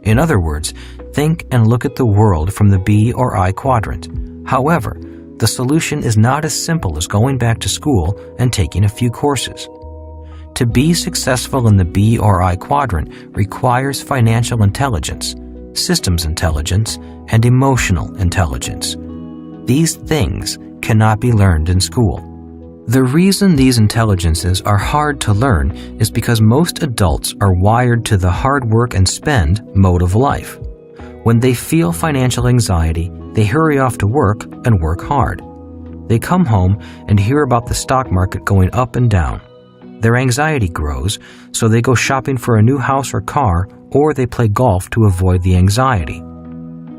In other words, think and look at the world from the B or I quadrant. However, the solution is not as simple as going back to school and taking a few courses. To be successful in the B or I quadrant requires financial intelligence, systems intelligence, and emotional intelligence. These things cannot be learned in school. The reason these intelligences are hard to learn is because most adults are wired to the hard work and spend mode of life. When they feel financial anxiety, they hurry off to work and work hard. They come home and hear about the stock market going up and down. Their anxiety grows, so they go shopping for a new house or car, or they play golf to avoid the anxiety.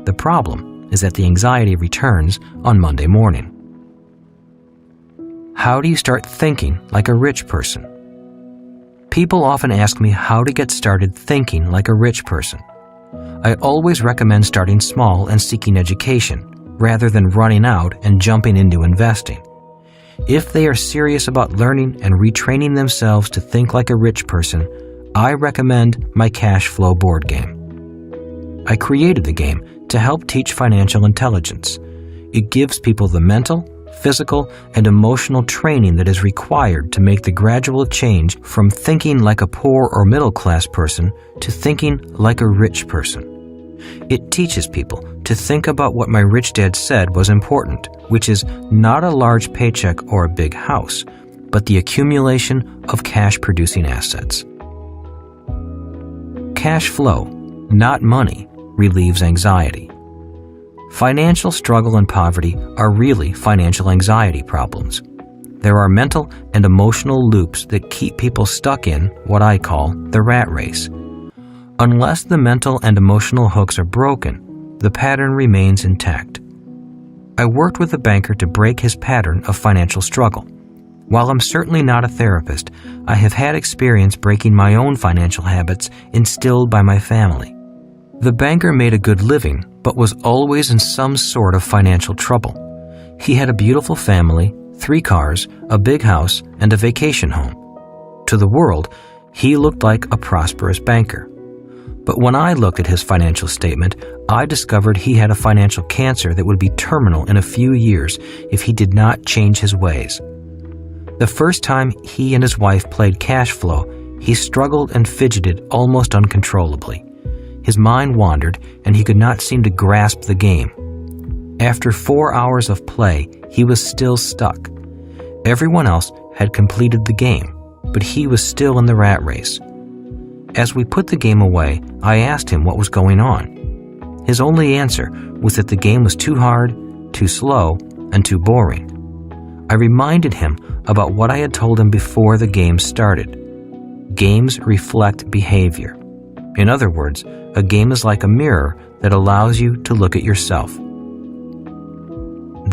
The problem is that the anxiety returns on Monday morning. How do you start thinking like a rich person? People often ask me how to get started thinking like a rich person. I always recommend starting small and seeking education, rather than running out and jumping into investing. If they are serious about learning and retraining themselves to think like a rich person, I recommend my Cashflow board game. I created the game to help teach financial intelligence. It gives people the mental, physical, and emotional training that is required to make the gradual change from thinking like a poor or middle-class person to thinking like a rich person. It teaches people to think about what my rich dad said was important, which is not a large paycheck or a big house, but the accumulation of cash-producing assets. Cash flow, not money, relieves anxiety. Financial struggle and poverty are really financial anxiety problems. There are mental and emotional loops that keep people stuck in what I call the rat race. Unless the mental and emotional hooks are broken, the pattern remains intact. I worked with a banker to break his pattern of financial struggle. While I'm certainly not a therapist, I have had experience breaking my own financial habits instilled by my family. The banker made a good living, but was always in some sort of financial trouble. He had a beautiful family, 3 cars, a big house, and a vacation home. To the world, he looked like a prosperous banker. But when I looked at his financial statement, I discovered he had a financial cancer that would be terminal in a few years if he did not change his ways. The first time he and his wife played cash flow, he struggled and fidgeted almost uncontrollably. His mind wandered, and he could not seem to grasp the game. After 4 hours of play, he was still stuck. Everyone else had completed the game, but he was still in the rat race. As we put the game away, I asked him what was going on. His only answer was that the game was too hard, too slow, and too boring. I reminded him about what I had told him before the game started. Games reflect behavior. In other words, a game is like a mirror that allows you to look at yourself.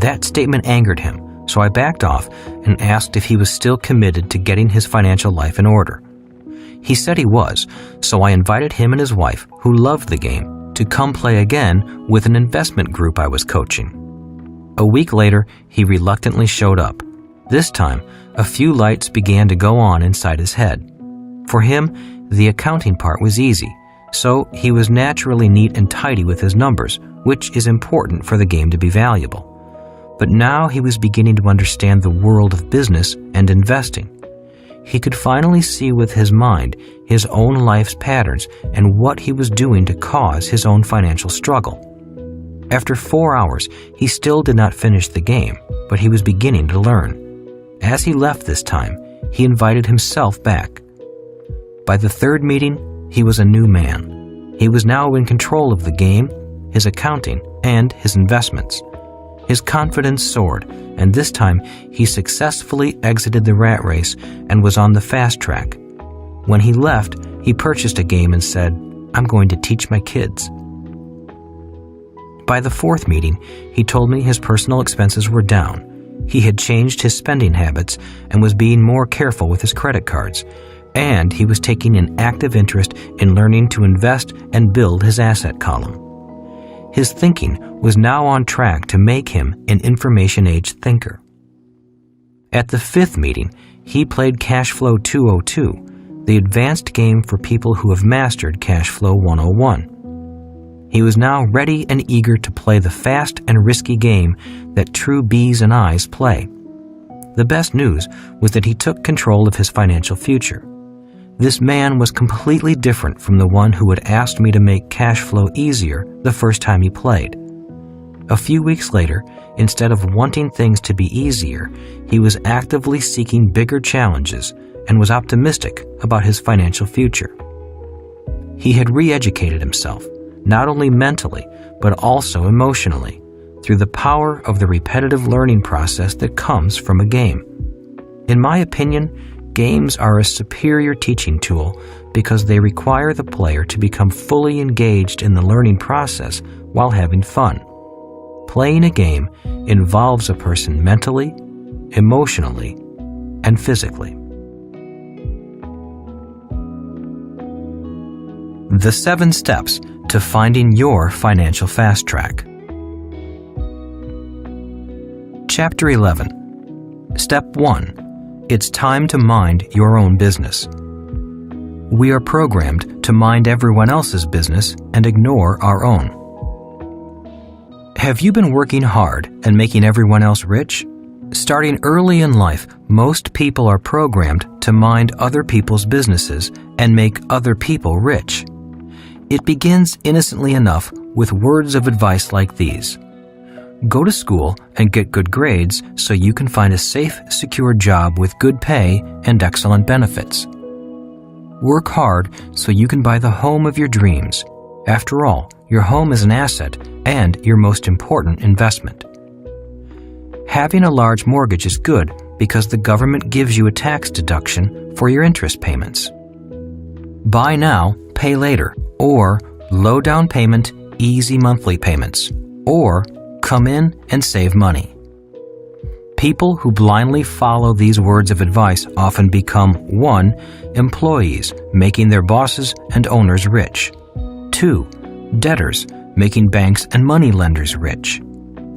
That statement angered him, so I backed off and asked if he was still committed to getting his financial life in order. He said he was, so I invited him and his wife, who loved the game, to come play again with an investment group I was coaching. A week later, he reluctantly showed up. This time, a few lights began to go on inside his head. For him, the accounting part was easy, so he was naturally neat and tidy with his numbers, which is important for the game to be valuable. But now he was beginning to understand the world of business and investing. He could finally see with his mind his own life's patterns and what he was doing to cause his own financial struggle. After 4 hours, he still did not finish the game, but he was beginning to learn. As he left this time, he invited himself back. By the 3rd meeting, he was a new man. He was now in control of the game, his accounting, and his investments. His confidence soared, and this time he successfully exited the rat race and was on the fast track. When he left, he purchased a game and said, "I'm going to teach my kids." By the 4th meeting, he told me his personal expenses were down. He had changed his spending habits and was being more careful with his credit cards, and he was taking an active interest in learning to invest and build his asset column. His thinking was now on track to make him an information-age thinker. At the 5th meeting, he played Cashflow 202, the advanced game for people who have mastered Cashflow 101. He was now ready and eager to play the fast and risky game that true B's and I's play. The best news was that he took control of his financial future. This man was completely different from the one who had asked me to make cash flow easier the first time he played. A few weeks later, instead of wanting things to be easier, he was actively seeking bigger challenges and was optimistic about his financial future. He had re-educated himself, not only mentally, but also emotionally, through the power of the repetitive learning process that comes from a game. In my opinion, games are a superior teaching tool because they require the player to become fully engaged in the learning process while having fun. playing a game involves a person mentally, emotionally, and physically. The 7 steps to finding your financial fast track. Chapter 11. Step 1. It's time to mind your own business. We are programmed to mind everyone else's business and ignore our own. Have you been working hard and making everyone else rich? Starting early in life, most people are programmed to mind other people's businesses and make other people rich. It begins innocently enough with words of advice like these. Go to school and get good grades so you can find a safe, secure job with good pay and excellent benefits. Work hard so you can buy the home of your dreams. After all, your home is an asset and your most important investment. Having a large mortgage is good because the government gives you a tax deduction for your interest payments. Buy now, pay later, or low down payment, easy monthly payments, or come in and save money. People who blindly follow these words of advice often become 1. Employees, making their bosses and owners rich. 2. Debtors, making banks and money lenders rich.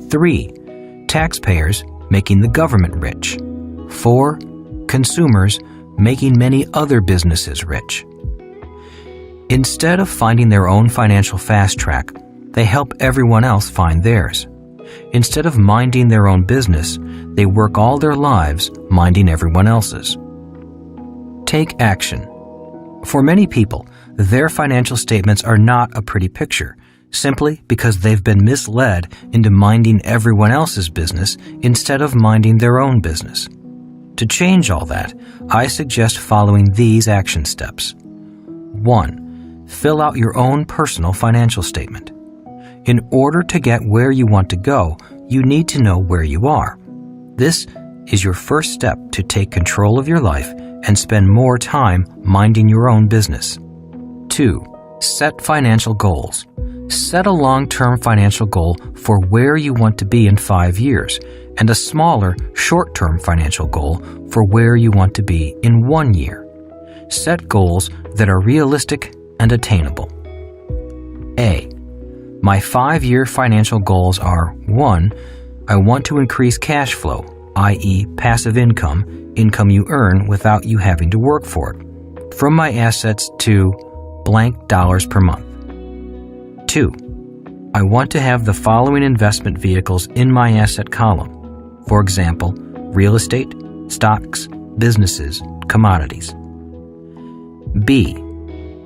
3. Taxpayers, making the government rich. 4. Consumers, making many other businesses rich. Instead of finding their own financial fast track, they help everyone else find theirs. Instead of minding their own business, they work all their lives minding everyone else's. Take action. For many people, their financial statements are not a pretty picture, simply because they've been misled into minding everyone else's business instead of minding their own business. To change all that, I suggest following these action steps. 1. Fill out your own personal financial statement. In order to get where you want to go, you need to know where you are. This is your first step to take control of your life and spend more time minding your own business. 2. Set financial goals. Set a long-term financial goal for where you want to be in 5 years and a smaller, short-term financial goal for where you want to be in 1 year. Set goals that are realistic and attainable. A. My 5-year financial goals are 1. I want to increase cash flow, i.e. passive income you earn without you having to work for it, from my assets to blank dollars per month. 2. I want to have the following investment vehicles in my asset column. For example, real estate, stocks, businesses, commodities. B.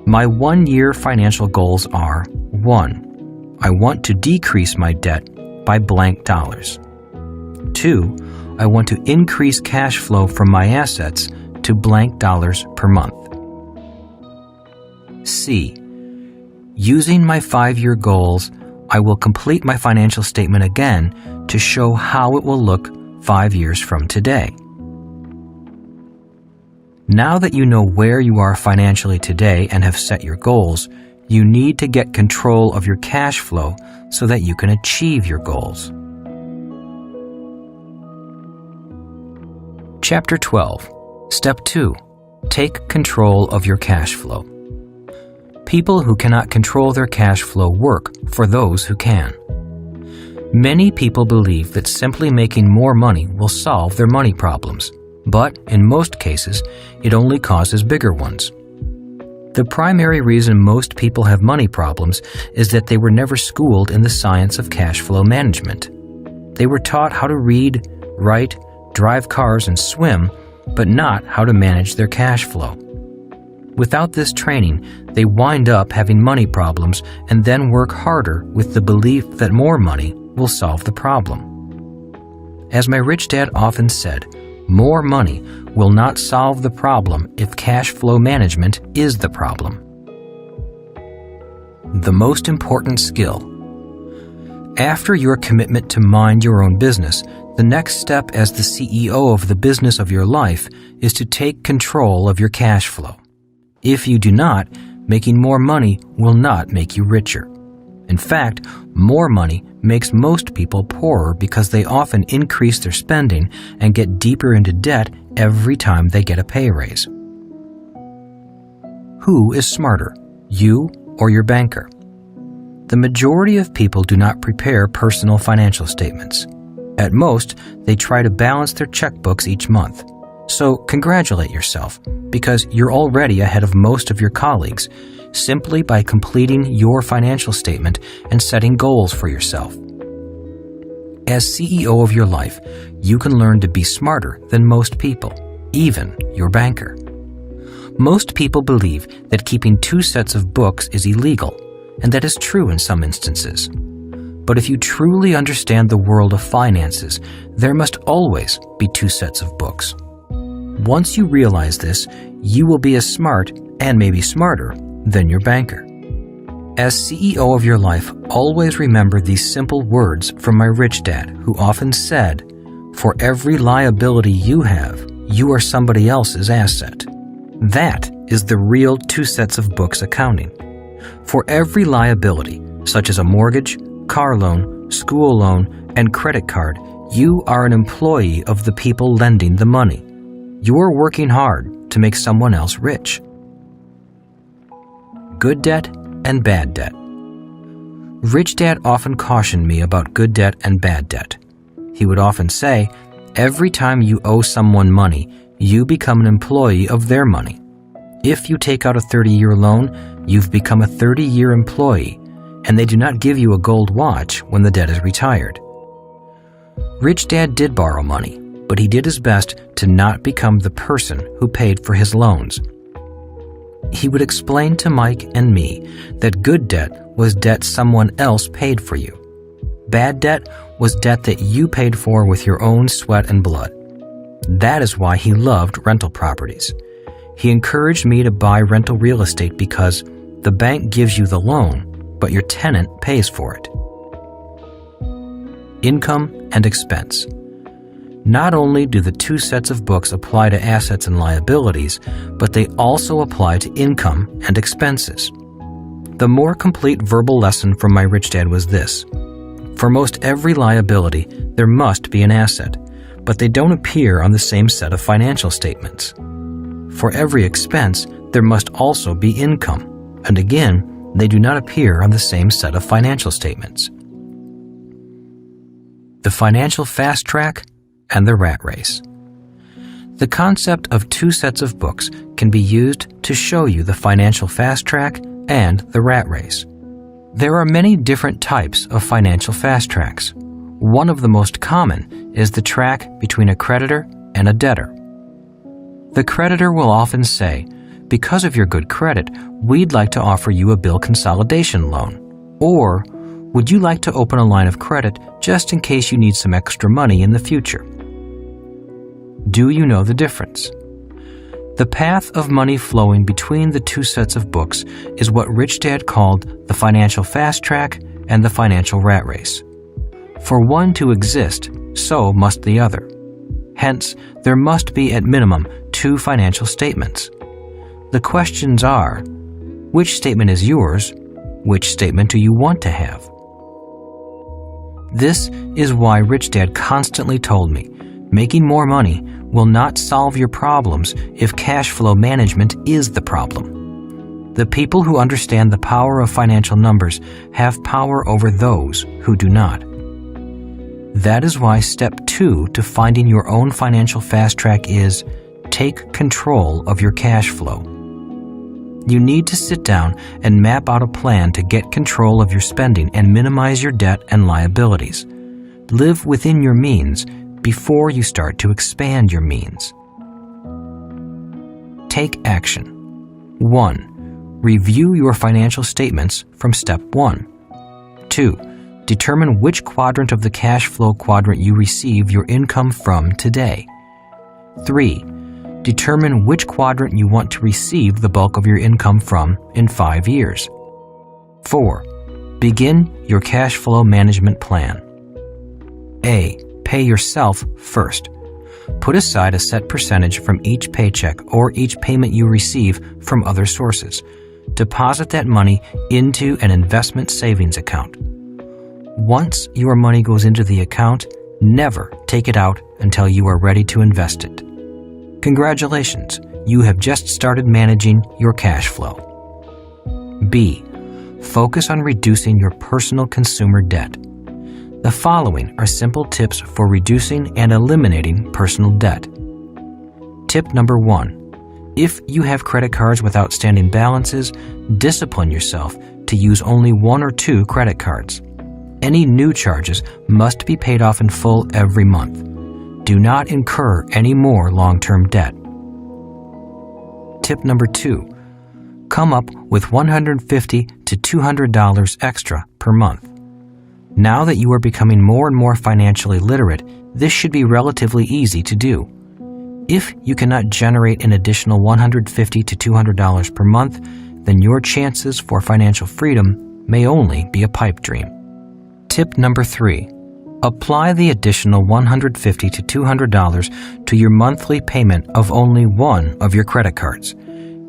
My 1-year financial goals are 1. I want to decrease my debt by blank dollars. 2. I want to increase cash flow from my assets to blank dollars per month. C. Using my 5-year goals, I will complete my financial statement again to show how it will look 5 years from today. Now that you know where you are financially today and have set your goals, you need to get control of your cash flow so that you can achieve your goals. Chapter 12. Step 2. Take control of your cash flow. People who cannot control their cash flow work for those who can. Many people believe that simply making more money will solve their money problems, but in most cases, it only causes bigger ones. The primary reason most people have money problems is that they were never schooled in the science of cash flow management. They were taught how to read, write, drive cars, and swim, but not how to manage their cash flow. Without this training, they wind up having money problems and then work harder with the belief that more money will solve the problem. As my rich dad often said, more money will not solve the problem if cash flow management is the problem. The most important skill. After your commitment to mind your own business, the next step as the CEO of the business of your life is to take control of your cash flow. If you do not, making more money will not make you richer. In fact, more money makes most people poorer because they often increase their spending and get deeper into debt every time they get a pay raise. Who is smarter, you or your banker? The majority of people do not prepare personal financial statements. At most, they try to balance their checkbooks each month. So congratulate yourself, because you're already ahead of most of your colleagues, simply by completing your financial statement and setting goals for yourself. As CEO of your life, you can learn to be smarter than most people, even your banker. Most people believe that keeping 2 sets of books is illegal, and that is true in some instances. But if you truly understand the world of finances, there must always be 2 sets of books. Once you realize this, you will be as smart, and maybe smarter, than your banker. As CEO of your life, always remember these simple words from my rich dad, who often said, "For every liability you have, you are somebody else's asset." That is the real 2 sets of books accounting. For every liability, such as a mortgage, car loan, school loan, and credit card, you are an employee of the people lending the money. You are working hard to make someone else rich. Good debt and bad debt. Rich Dad often cautioned me about good debt and bad debt. He would often say, every time you owe someone money, you become an employee of their money. If you take out a 30-year loan, you've become a 30-year employee, and they do not give you a gold watch when the debt is retired. Rich Dad did borrow money, but he did his best to not become the person who paid for his loans. He would explain to Mike and me that good debt was debt someone else paid for you. Bad debt was debt that you paid for with your own sweat and blood. That is why he loved rental properties. He encouraged me to buy rental real estate because the bank gives you the loan, but your tenant pays for it. Income and expense. Not only do the 2 sets of books apply to assets and liabilities, but they also apply to income and expenses. The more complete verbal lesson from my rich dad was this: for most every liability, there must be an asset, but they don't appear on the same set of financial statements. For every expense, there must also be income, and again, they do not appear on the same set of financial statements. The financial fast track and the rat race. The concept of 2 sets of books can be used to show you the financial fast track and the rat race. There are many different types of financial fast tracks. One of the most common is the track between a creditor and a debtor. The creditor will often say, "Because of your good credit, we'd like to offer you a bill consolidation loan," or "Would you like to open a line of credit just in case you need some extra money in the future?" Do you know the difference? The path of money flowing between the 2 sets of books is what Rich Dad called the financial fast track and the financial rat race. For one to exist, so must the other. Hence, there must be at minimum 2 financial statements. The questions are, which statement is yours? Which statement do you want to have? This is why Rich Dad constantly told me, making more money will not solve your problems if cash flow management is the problem. The people who understand the power of financial numbers have power over those who do not. That is why step 2 to finding your own financial fast track is take control of your cash flow. You need to sit down and map out a plan to get control of your spending and minimize your debt and liabilities. Live within your means before you start to expand your means. Take action. 1. Review your financial statements from step 1. 2. Determine which quadrant of the cash flow quadrant you receive your income from today. 3. Determine which quadrant you want to receive the bulk of your income from in 5 years. 4. Begin your cash flow management plan. A. Pay yourself first. Put aside a set percentage from each paycheck or each payment you receive from other sources. deposit that money into an investment savings account. Once your money goes into the account, never take it out until you are ready to invest it. Congratulations, you have just started managing your cash flow. B. Focus on reducing your personal consumer debt. The following are simple tips for reducing and eliminating personal debt. Tip number 1. If you have credit cards with outstanding balances, discipline yourself to use only 1 or 2 credit cards. Any new charges must be paid off in full every month. Do not incur any more long-term debt. Tip number 2. Come up with $150 to $200 extra per month. Now that you are becoming more and more financially literate, this should be relatively easy to do. If you cannot generate an additional $150 to $200 per month, then your chances for financial freedom may only be a pipe dream. Tip number 3. Apply the additional $150 to $200 to your monthly payment of only one of your credit cards.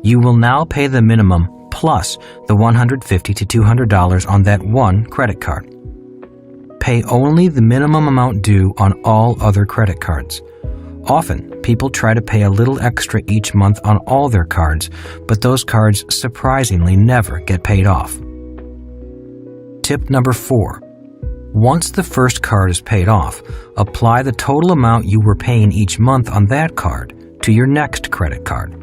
You will now pay the minimum plus the $150 to $200 on that one credit card. Pay only the minimum amount due on all other credit cards. Often, people try to pay a little extra each month on all their cards, but those cards surprisingly never get paid off. Tip number 4. Once the first card is paid off, apply the total amount you were paying each month on that card to your next credit card.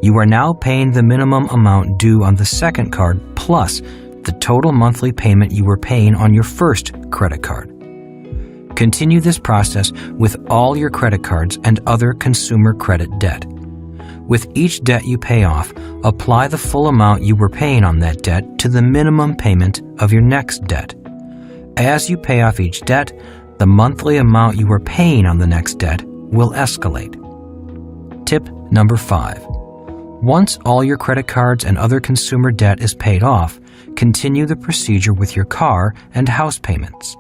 You are now paying the minimum amount due on the second card plus the total monthly payment you were paying on your first credit card. Continue this process with all your credit cards and other consumer credit debt. With each debt you pay off, apply the full amount you were paying on that debt to the minimum payment of your next debt. As you pay off each debt, the monthly amount you were paying on the next debt will escalate. Tip number 5. Once all your credit cards and other consumer debt is paid off, continue the procedure with your car and house payments.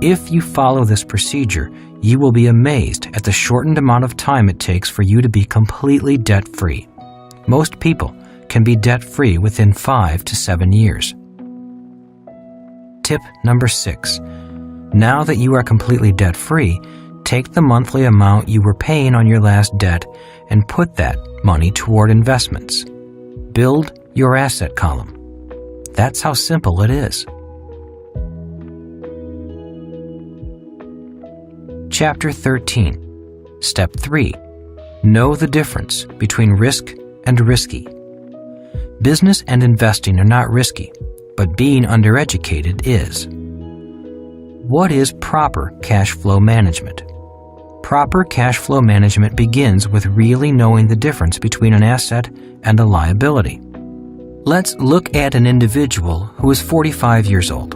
If you follow this procedure, you will be amazed at the shortened amount of time it takes for you to be completely debt-free. Most people can be debt-free within 5 to 7 years. Tip number 6. Now that you are completely debt-free, take the monthly amount you were paying on your last debt and put that money toward investments. Build your asset column. That's how simple it is. Chapter 13. Step 3. Know the difference between risk and risky. Business and investing are not risky, but being undereducated is. What is proper cash flow management? Proper cash flow management begins with really knowing the difference between an asset and a liability. Let's look at an individual who is 45 years old.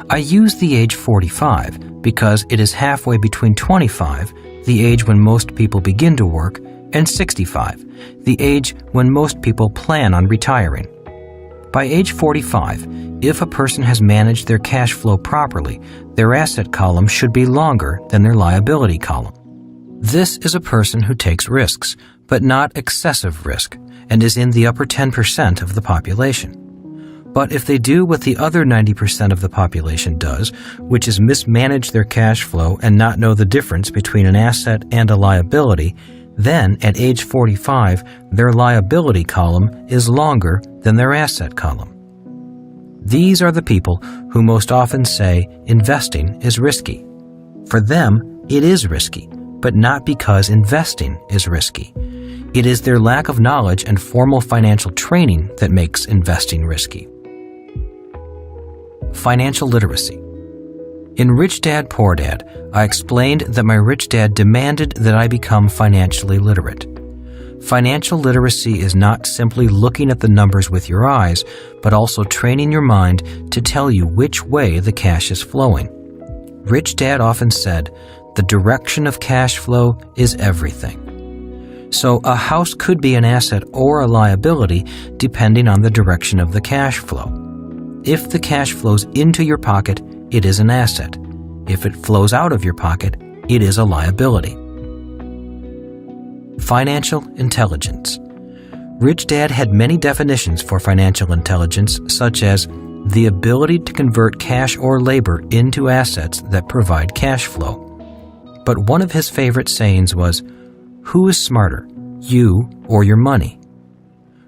I use the age 45 because it is halfway between 25, the age when most people begin to work, and 65, the age when most people plan on retiring. By age 45, if a person has managed their cash flow properly, their asset column should be longer than their liability column. This is a person who takes risks, but not excessive risk, and is in the upper 10% of the population. But if they do what the other 90% of the population does, which is mismanage their cash flow and not know the difference between an asset and a liability, then at age 45, their liability column is longer than their asset column. These are the people who most often say investing is risky. For them, it is risky, but not because investing is risky. It is their lack of knowledge and formal financial training that makes investing risky. Financial literacy. In Rich Dad, Poor Dad, I explained that my rich dad demanded that I become financially literate. Financial literacy is not simply looking at the numbers with your eyes, but also training your mind to tell you which way the cash is flowing. Rich Dad often said, the direction of cash flow is everything. So a house could be an asset or a liability depending on the direction of the cash flow. If the cash flows into your pocket, it is an asset. If it flows out of your pocket, it is a liability. Financial intelligence. Rich Dad had many definitions for financial intelligence, such as the ability to convert cash or labor into assets that provide cash flow. But one of his favorite sayings was, "Who is smarter, you or your money?"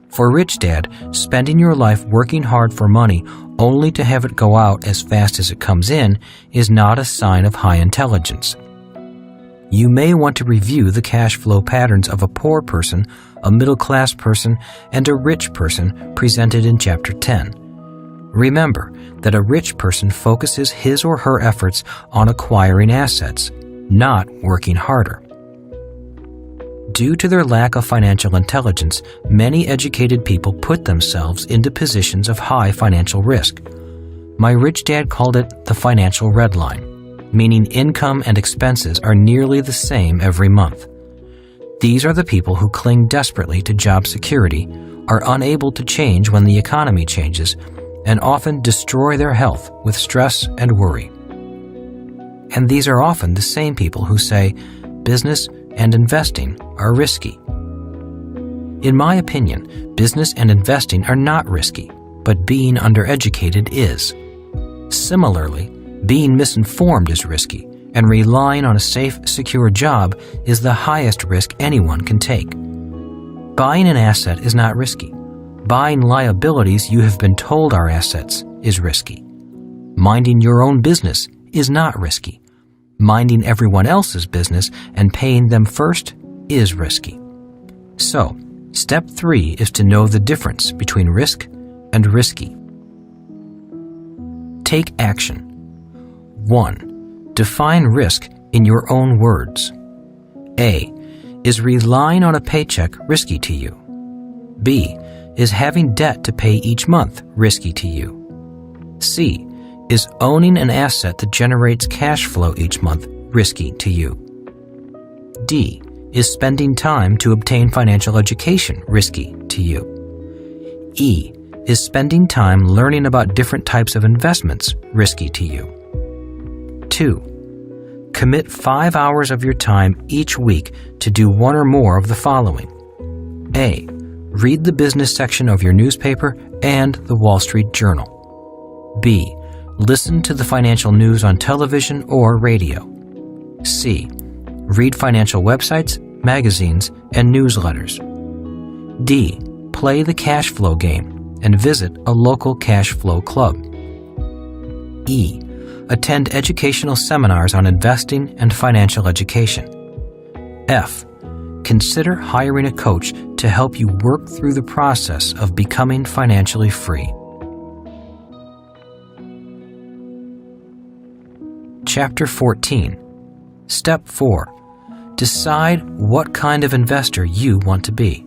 For Rich Dad, spending your life working hard for money only to have it go out as fast as it comes in is not a sign of high intelligence. You may want to review the cash flow patterns of a poor person, a middle-class person, and a rich person presented in Chapter 10. Remember that a rich person focuses his or her efforts on acquiring assets, not working harder. Due to their lack of financial intelligence, many educated people put themselves into positions of high financial risk. My rich dad called it the financial red line, meaning income and expenses are nearly the same every month. These are the people who cling desperately to job security, are unable to change when the economy changes, and often destroy their health with stress and worry. And these are often the same people who say business and investing are risky. In my opinion, business and investing are not risky, but being undereducated is. Similarly, being misinformed is risky, and relying on a safe, secure job is the highest risk anyone can take. Buying an asset is not risky. Buying liabilities you have been told are assets is risky. Minding your own business is not risky. Minding everyone else's business and paying them first is risky. So, step 3 is to know the difference between risk and risky. Take action. 1. Define risk in your own words. A. Is relying on a paycheck risky to you? B. Is having debt to pay each month risky to you? C. Is owning an asset that generates cash flow each month risky to you? D. Is spending time to obtain financial education risky to you? E. Is spending time learning about different types of investments risky to you? 2. Commit 5 hours of your time each week to do one or more of the following. A. Read the business section of your newspaper and the Wall Street Journal. B. Listen to the financial news on television or radio. C. Read financial websites, magazines, and newsletters. D. Play the cash flow game and visit a local cash flow club. E. Attend educational seminars on investing and financial education. F. Consider hiring a coach to help you work through the process of becoming financially free. Chapter 14. Step 4. Decide what kind of investor you want to be.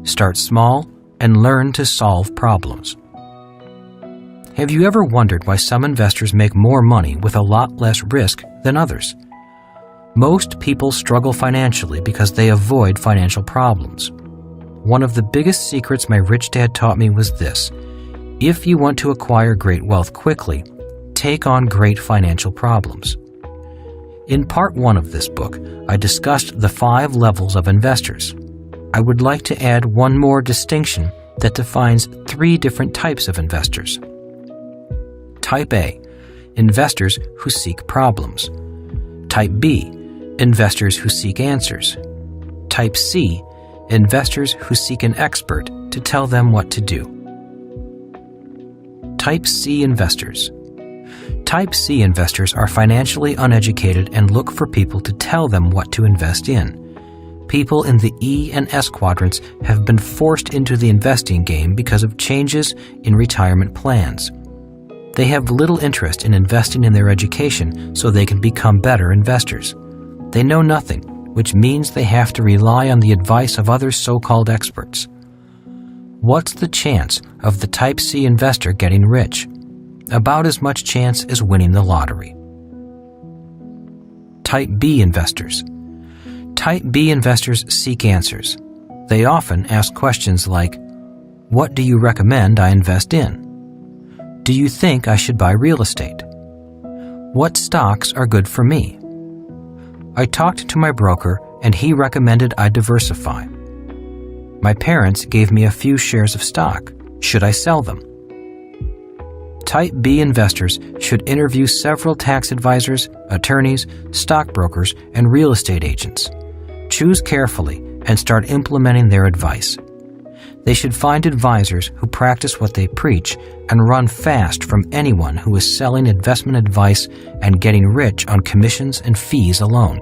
Start small and learn to solve problems. Have you ever wondered why some investors make more money with a lot less risk than others? Most people struggle financially because they avoid financial problems. One of the biggest secrets my rich dad taught me was this: if you want to acquire great wealth quickly, take on great financial problems. In part 1 of this book, I discussed the 5 levels of investors. I would like to add one more distinction that defines 3 different types of investors. Type A, investors who seek problems. Type B, investors who seek answers. Type C, investors who seek an expert to tell them what to do. Type C investors. Type C investors are financially uneducated and look for people to tell them what to invest in. People in the E and S quadrants have been forced into the investing game because of changes in retirement plans. They have little interest in investing in their education so they can become better investors. They know nothing, which means they have to rely on the advice of other so-called experts. What's the chance of the Type C investor getting rich? About as much chance as winning the lottery. Type B investors. Type B investors seek answers. They often ask questions like, what do you recommend I invest in? Do you think I should buy real estate? What stocks are good for me? I talked to my broker and he recommended I diversify. My parents gave me a few shares of stock. Should I sell them? Type B investors should interview several tax advisors, attorneys, stockbrokers, and real estate agents. Choose carefully and start implementing their advice. They should find advisors who practice what they preach and run fast from anyone who is selling investment advice and getting rich on commissions and fees alone.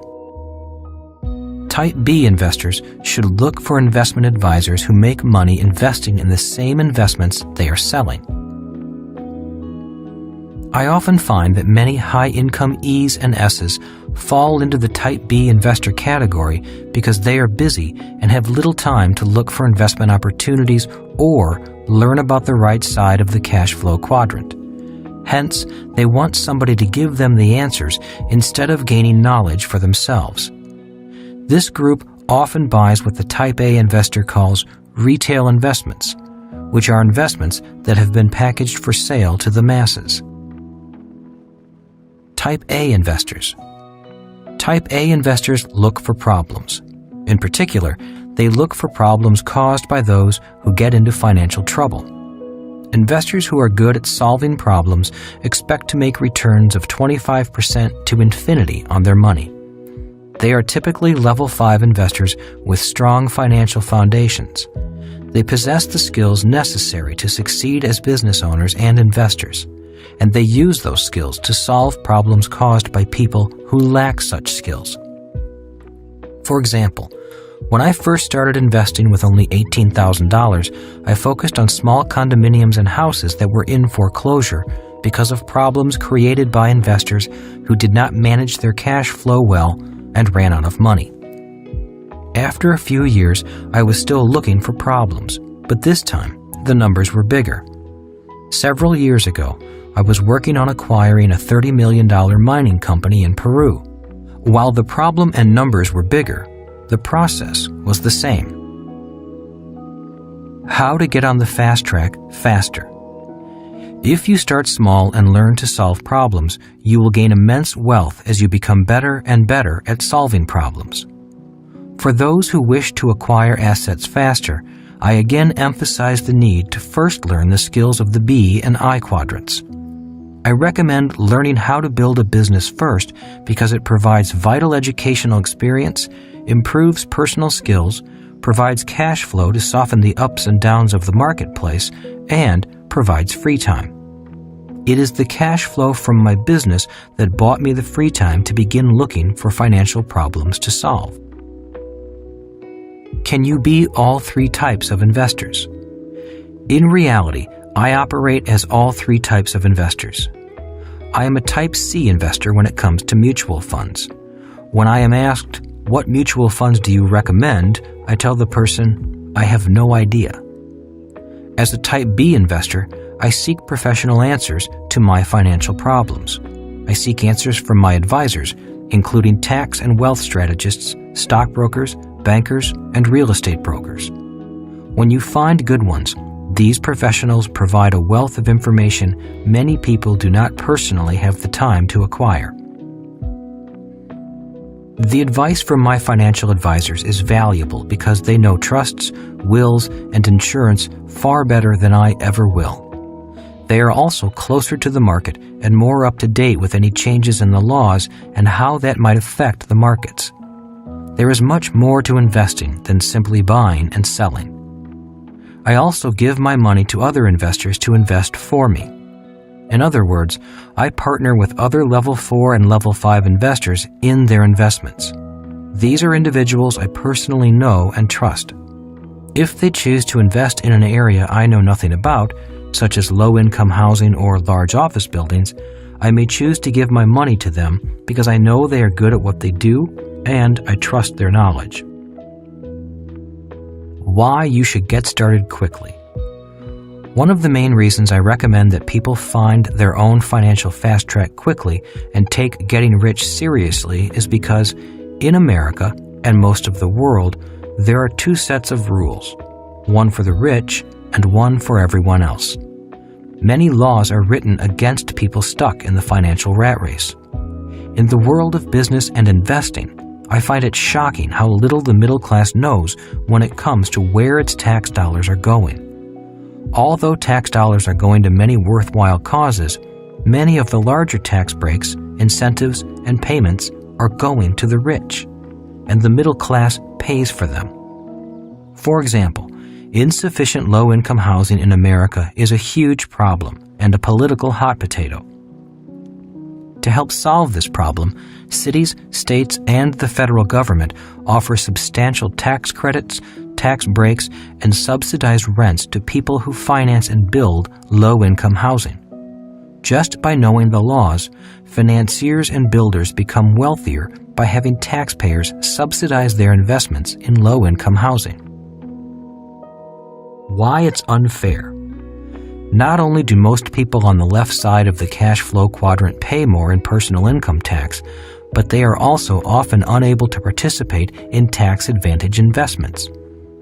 Type B investors should look for investment advisors who make money investing in the same investments they are selling. I often find that many high-income E's and S's fall into the Type B investor category because they are busy and have little time to look for investment opportunities or learn about the right side of the cash flow quadrant. Hence, they want somebody to give them the answers instead of gaining knowledge for themselves. This group often buys what the Type A investor calls retail investments, which are investments that have been packaged for sale to the masses. Type A investors. Type A investors look for problems. In particular, they look for problems caused by those who get into financial trouble. Investors who are good at solving problems expect to make returns of 25% to infinity on their money. They are typically level 5 investors with strong financial foundations. They possess the skills necessary to succeed as business owners and investors, and they use those skills to solve problems caused by people who lack such skills. For example, when I first started investing with only $18,000, I focused on small condominiums and houses that were in foreclosure because of problems created by investors who did not manage their cash flow well and ran out of money. After a few years, I was still looking for problems, but this time, the numbers were bigger. Several years ago, I was working on acquiring a $30 million mining company in Peru. While the problem and numbers were bigger, the process was the same. How to get on the fast track faster. If you start small and learn to solve problems, you will gain immense wealth as you become better and better at solving problems. For those who wish to acquire assets faster, I again emphasize the need to first learn the skills of the B and I quadrants. I recommend learning how to build a business first because it provides vital educational experience, improves personal skills, provides cash flow to soften the ups and downs of the marketplace, and provides free time. It is the cash flow from my business that bought me the free time to begin looking for financial problems to solve. Can you be all three types of investors? In reality, I operate as all three types of investors. I am a Type C investor when it comes to mutual funds. When I am asked, "What mutual funds do you recommend?" I tell the person, "I have no idea." As a Type B investor, I seek professional answers to my financial problems. I seek answers from my advisors, including tax and wealth strategists, stockbrokers, bankers, and real estate brokers. When you find good ones, these professionals provide a wealth of information many people do not personally have the time to acquire. The advice from my financial advisors is valuable because they know trusts, wills, and insurance far better than I ever will. They are also closer to the market and more up to date with any changes in the laws and how that might affect the markets. There is much more to investing than simply buying and selling. I also give my money to other investors to invest for me. In other words, I partner with other Level 4 and Level 5 investors in their investments. These are individuals I personally know and trust. If they choose to invest in an area I know nothing about, such as low-income housing or large office buildings, I may choose to give my money to them because I know they are good at what they do and I trust their knowledge. Why you should get started quickly. One of the main reasons I recommend that people find their own financial fast track quickly and take getting rich seriously is because in America and most of the world, there are two sets of rules, one for the rich and one for everyone else. Many laws are written against people stuck in the financial rat race. In the world of business and investing, I find it shocking how little the middle class knows when it comes to where its tax dollars are going. Although tax dollars are going to many worthwhile causes, many of the larger tax breaks, incentives, and payments are going to the rich, and the middle class pays for them. For example, insufficient low-income housing in America is a huge problem and a political hot potato. To help solve this problem, cities, states, and the federal government offer substantial tax credits, tax breaks, and subsidized rents to people who finance and build low-income housing. Just by knowing the laws, financiers and builders become wealthier by having taxpayers subsidize their investments in low-income housing. Why it's unfair. Not only do most people on the left side of the cash flow quadrant pay more in personal income tax, but they are also often unable to participate in tax advantage investments.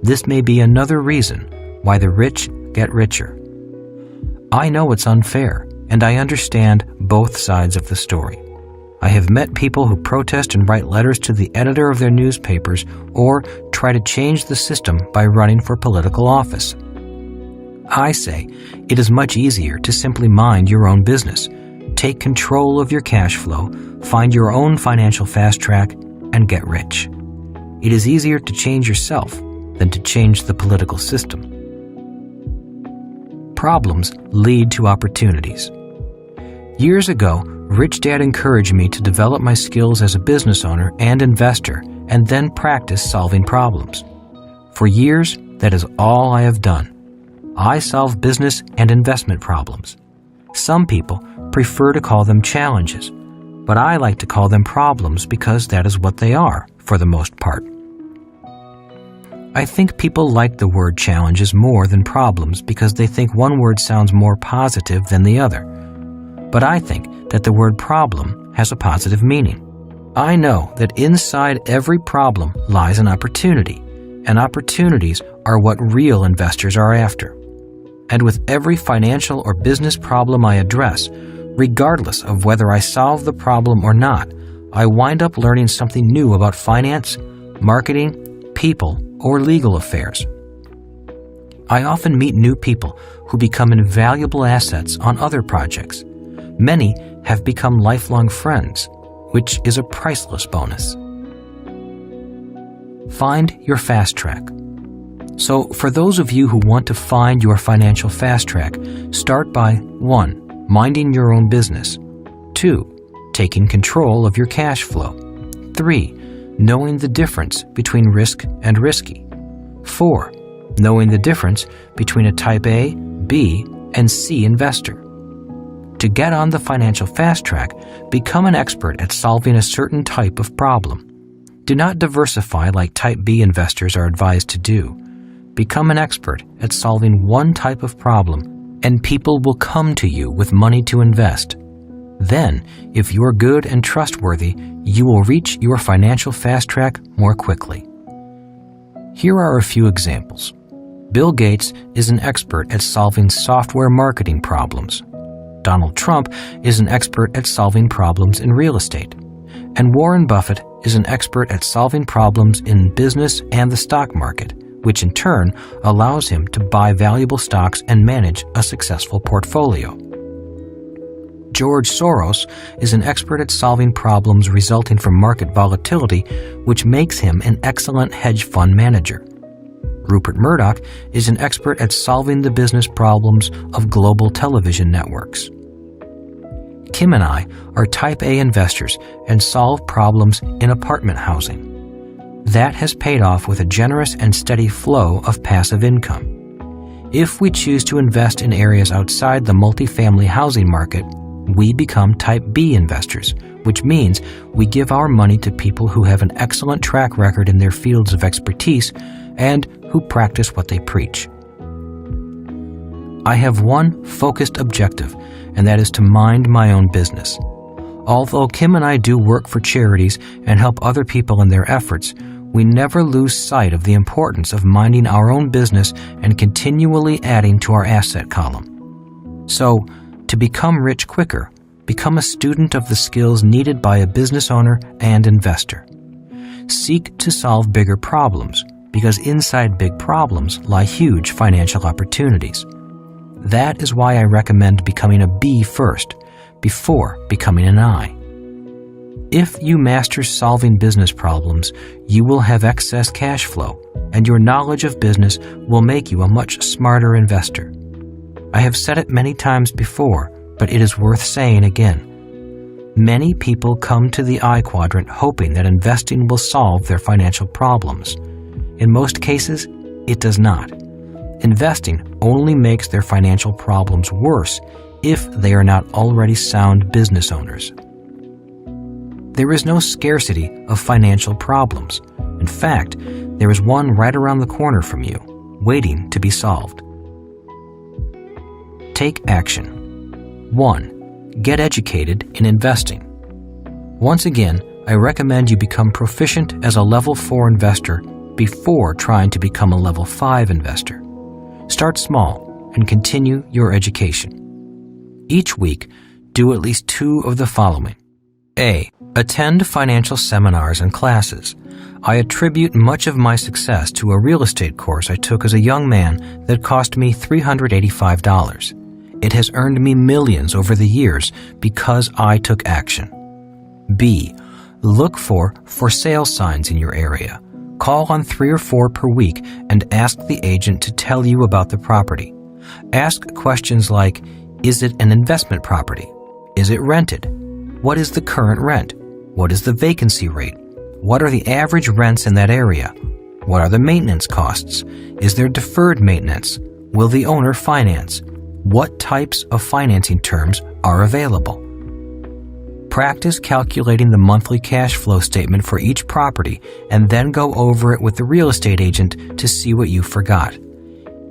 This may be another reason why the rich get richer. I know it's unfair, and I understand both sides of the story. I have met people who protest and write letters to the editor of their newspapers or try to change the system by running for political office. I say it is much easier to simply mind your own business, take control of your cash flow, find your own financial fast track, and get rich. It is easier to change yourself than to change the political system. Problems lead to opportunities. Years ago, Rich Dad encouraged me to develop my skills as a business owner and investor and then practice solving problems. For years, that is all I have done. I solve business and investment problems. Some people prefer to call them challenges, but I like to call them problems because that is what they are, for the most part. I think people like the word challenges more than problems because they think one word sounds more positive than the other. But I think that the word problem has a positive meaning. I know that inside every problem lies an opportunity, and opportunities are what real investors are after. And with every financial or business problem I address, regardless of whether I solve the problem or not, I wind up learning something new about finance, marketing, people, or legal affairs. I often meet new people who become invaluable assets on other projects. Many have become lifelong friends, which is a priceless bonus. Find your fast track. So, for those of you who want to find your financial fast track, start by 1. Minding your own business. 2. Taking control of your cash flow. 3. Knowing the difference between risk and risky. 4. Knowing the difference between a type A, B, and C investor. To get on the financial fast track, become an expert at solving a certain type of problem. Do not diversify like type B investors are advised to do. Become an expert at solving one type of problem, and people will come to you with money to invest. Then, if you're good and trustworthy, you will reach your financial fast track more quickly. Here are a few examples. Bill Gates is an expert at solving software marketing problems. Donald Trump is an expert at solving problems in real estate. And Warren Buffett is an expert at solving problems in business and the stock market, which in turn allows him to buy valuable stocks and manage a successful portfolio. George Soros is an expert at solving problems resulting from market volatility, which makes him an excellent hedge fund manager. Rupert Murdoch is an expert at solving the business problems of global television networks. Kim and I are type A investors and solve problems in apartment housing. That has paid off with a generous and steady flow of passive income. If we choose to invest in areas outside the multifamily housing market, we become type B investors, which means we give our money to people who have an excellent track record in their fields of expertise and who practice what they preach. I have one focused objective, and that is to mind my own business. Although Kim and I do work for charities and help other people in their efforts, we never lose sight of the importance of minding our own business and continually adding to our asset column. So, to become rich quicker, become a student of the skills needed by a business owner and investor. seek to solve bigger problems, because inside big problems lie huge financial opportunities. That is why I recommend becoming a B first, before becoming an I. If you master solving business problems, you will have excess cash flow, and your knowledge of business will make you a much smarter investor. I have said it many times before, but it is worth saying again. Many people come to the I quadrant hoping that investing will solve their financial problems. In most cases, it does not. Investing only makes their financial problems worse if they are not already sound business owners. There is no scarcity of financial problems. In fact, there is one right around the corner from you, waiting to be solved. Take action. 1. Get educated in investing. Once again, I recommend you become proficient as a level 4 investor before trying to become a level 5 investor. Start small and continue your education. Each week, do at least 2 of the following. A. Attend financial seminars and classes. I attribute much of my success to a real estate course I took as a young man that cost me $385. It has earned me millions over the years because I took action. B. Look for sale signs in your area. Call on 3 or 4 per week and ask the agent to tell you about the property. Ask questions like, is it an investment property? Is it rented? What is the current rent? What is the vacancy rate? What are the average rents in that area? What are the maintenance costs? Is there deferred maintenance? Will the owner finance? What types of financing terms are available? Practice calculating the monthly cash flow statement for each property and then go over it with the real estate agent to see what you forgot.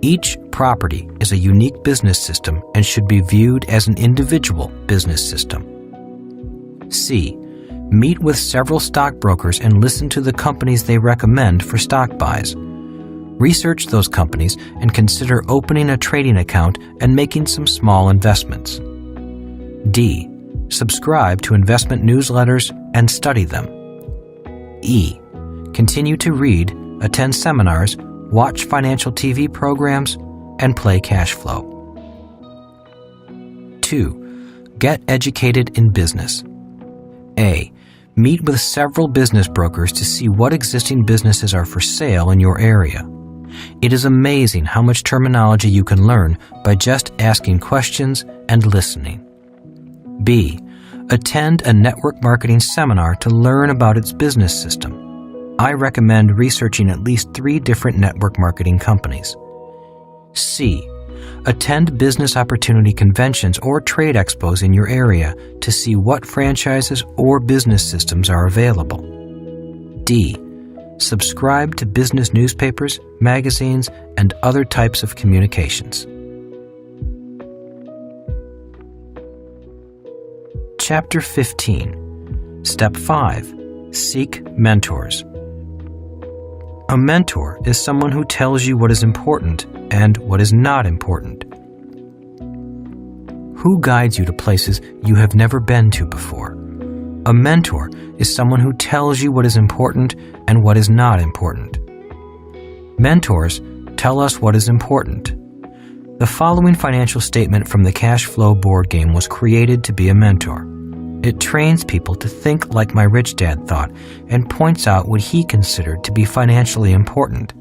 Each property is a unique business system and should be viewed as an individual business system. C. Meet with several stockbrokers and listen to the companies they recommend for stock buys. Research those companies and consider opening a trading account and making some small investments. D. Subscribe to investment newsletters and study them. E. Continue to read, attend seminars, watch financial TV programs, and play cash flow. 2. Get educated in business. A. Meet with several business brokers to see what existing businesses are for sale in your area. It is amazing how much terminology you can learn by just asking questions and listening. B. Attend a network marketing seminar to learn about its business system. I recommend researching at least 3 different network marketing companies. C. Attend business opportunity conventions or trade expos in your area to see what franchises or business systems are available. D. Subscribe to business newspapers, magazines, and other types of communications. Chapter 15. Step 5. Seek mentors. A mentor is someone who tells you what is important and what is not important. Who guides you to places you have never been to before? A mentor is someone who tells you what is important and what is not important. Mentors tell us what is important. The following financial statement from the Cashflow board game was created to be a mentor. It trains people to think like my rich dad thought and points out what he considered to be financially important.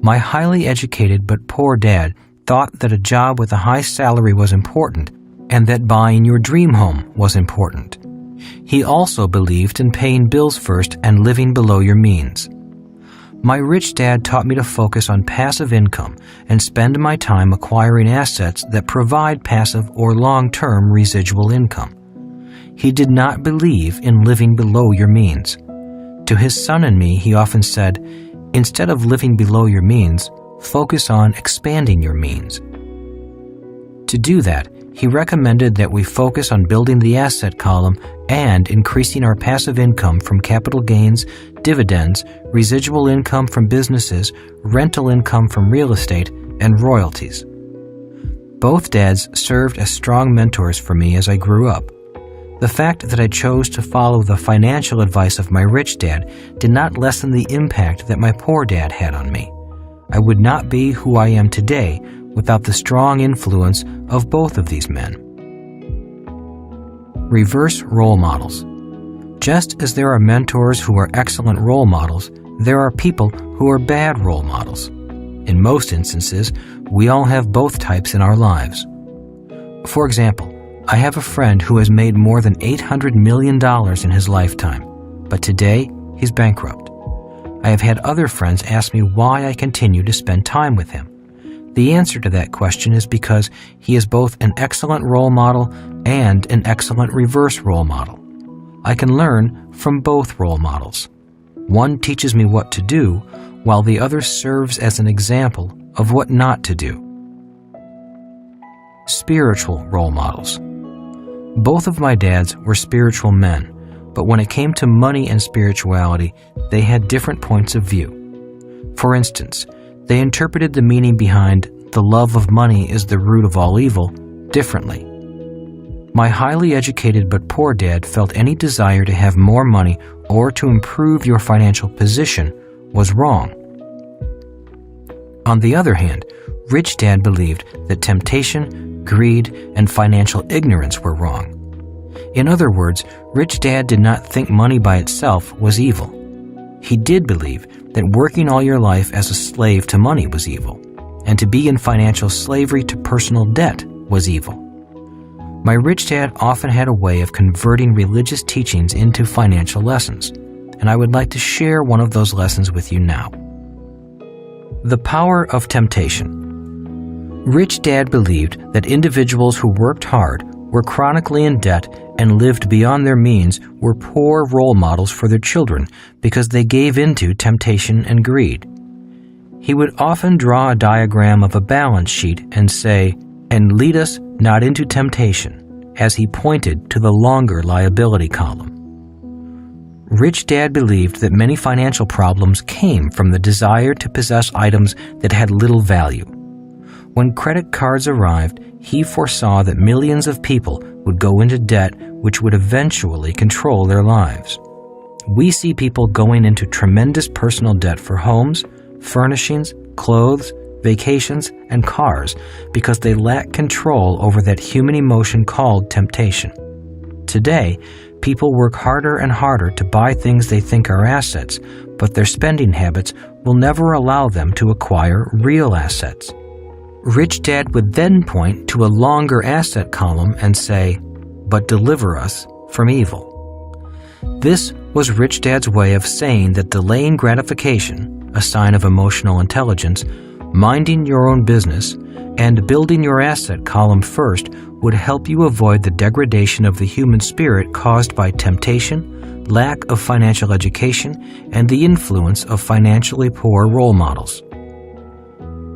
My highly educated but poor dad thought that a job with a high salary was important and that buying your dream home was important. He also believed in paying bills first and living below your means. My rich dad taught me to focus on passive income and spend my time acquiring assets that provide passive or long-term residual income. He did not believe in living below your means. To his son and me, he often said, instead of living below your means, focus on expanding your means. To do that, he recommended that we focus on building the asset column and increasing our passive income from capital gains, dividends, residual income from businesses, rental income from real estate, and royalties. Both dads served as strong mentors for me as I grew up. The fact that I chose to follow the financial advice of my rich dad did not lessen the impact that my poor dad had on me. I would not be who I am today without the strong influence of both of these men. Reverse role models. Just as there are mentors who are excellent role models, there are people who are bad role models. In most instances, we all have both types in our lives. For example, I have a friend who has made more than $800 million in his lifetime, but today he's bankrupt. I have had other friends ask me why I continue to spend time with him. The answer to that question is because he is both an excellent role model and an excellent reverse role model. I can learn from both role models. One teaches me what to do, while the other serves as an example of what not to do. Spiritual role models. Both of my dads were spiritual men, but when it came to money and spirituality, they had different points of view. For instance, they interpreted the meaning behind "the love of money is the root of all evil" differently. My highly educated but poor dad felt any desire to have more money or to improve your financial position was wrong. On the other hand, rich dad believed that temptation, greed, and financial ignorance were wrong. In other words, rich dad did not think money by itself was evil. He did believe that working all your life as a slave to money was evil, and to be in financial slavery to personal debt was evil. My rich dad often had a way of converting religious teachings into financial lessons, and I would like to share one of those lessons with you now. The power of temptation. Rich dad believed that individuals who worked hard, were chronically in debt, and lived beyond their means were poor role models for their children because they gave into temptation and greed. He would often draw a diagram of a balance sheet and say, "And lead us not into temptation," as he pointed to the longer liability column. Rich dad believed that many financial problems came from the desire to possess items that had little value. When credit cards arrived, he foresaw that millions of people would go into debt, which would eventually control their lives. We see people going into tremendous personal debt for homes, furnishings, clothes, vacations, and cars because they lack control over that human emotion called temptation. Today, people work harder and harder to buy things they think are assets, but their spending habits will never allow them to acquire real assets. Rich dad would then point to a longer asset column and say, "But deliver us from evil." This was rich dad's way of saying that delaying gratification, a sign of emotional intelligence, minding your own business, and building your asset column first would help you avoid the degradation of the human spirit caused by temptation, lack of financial education, and the influence of financially poor role models.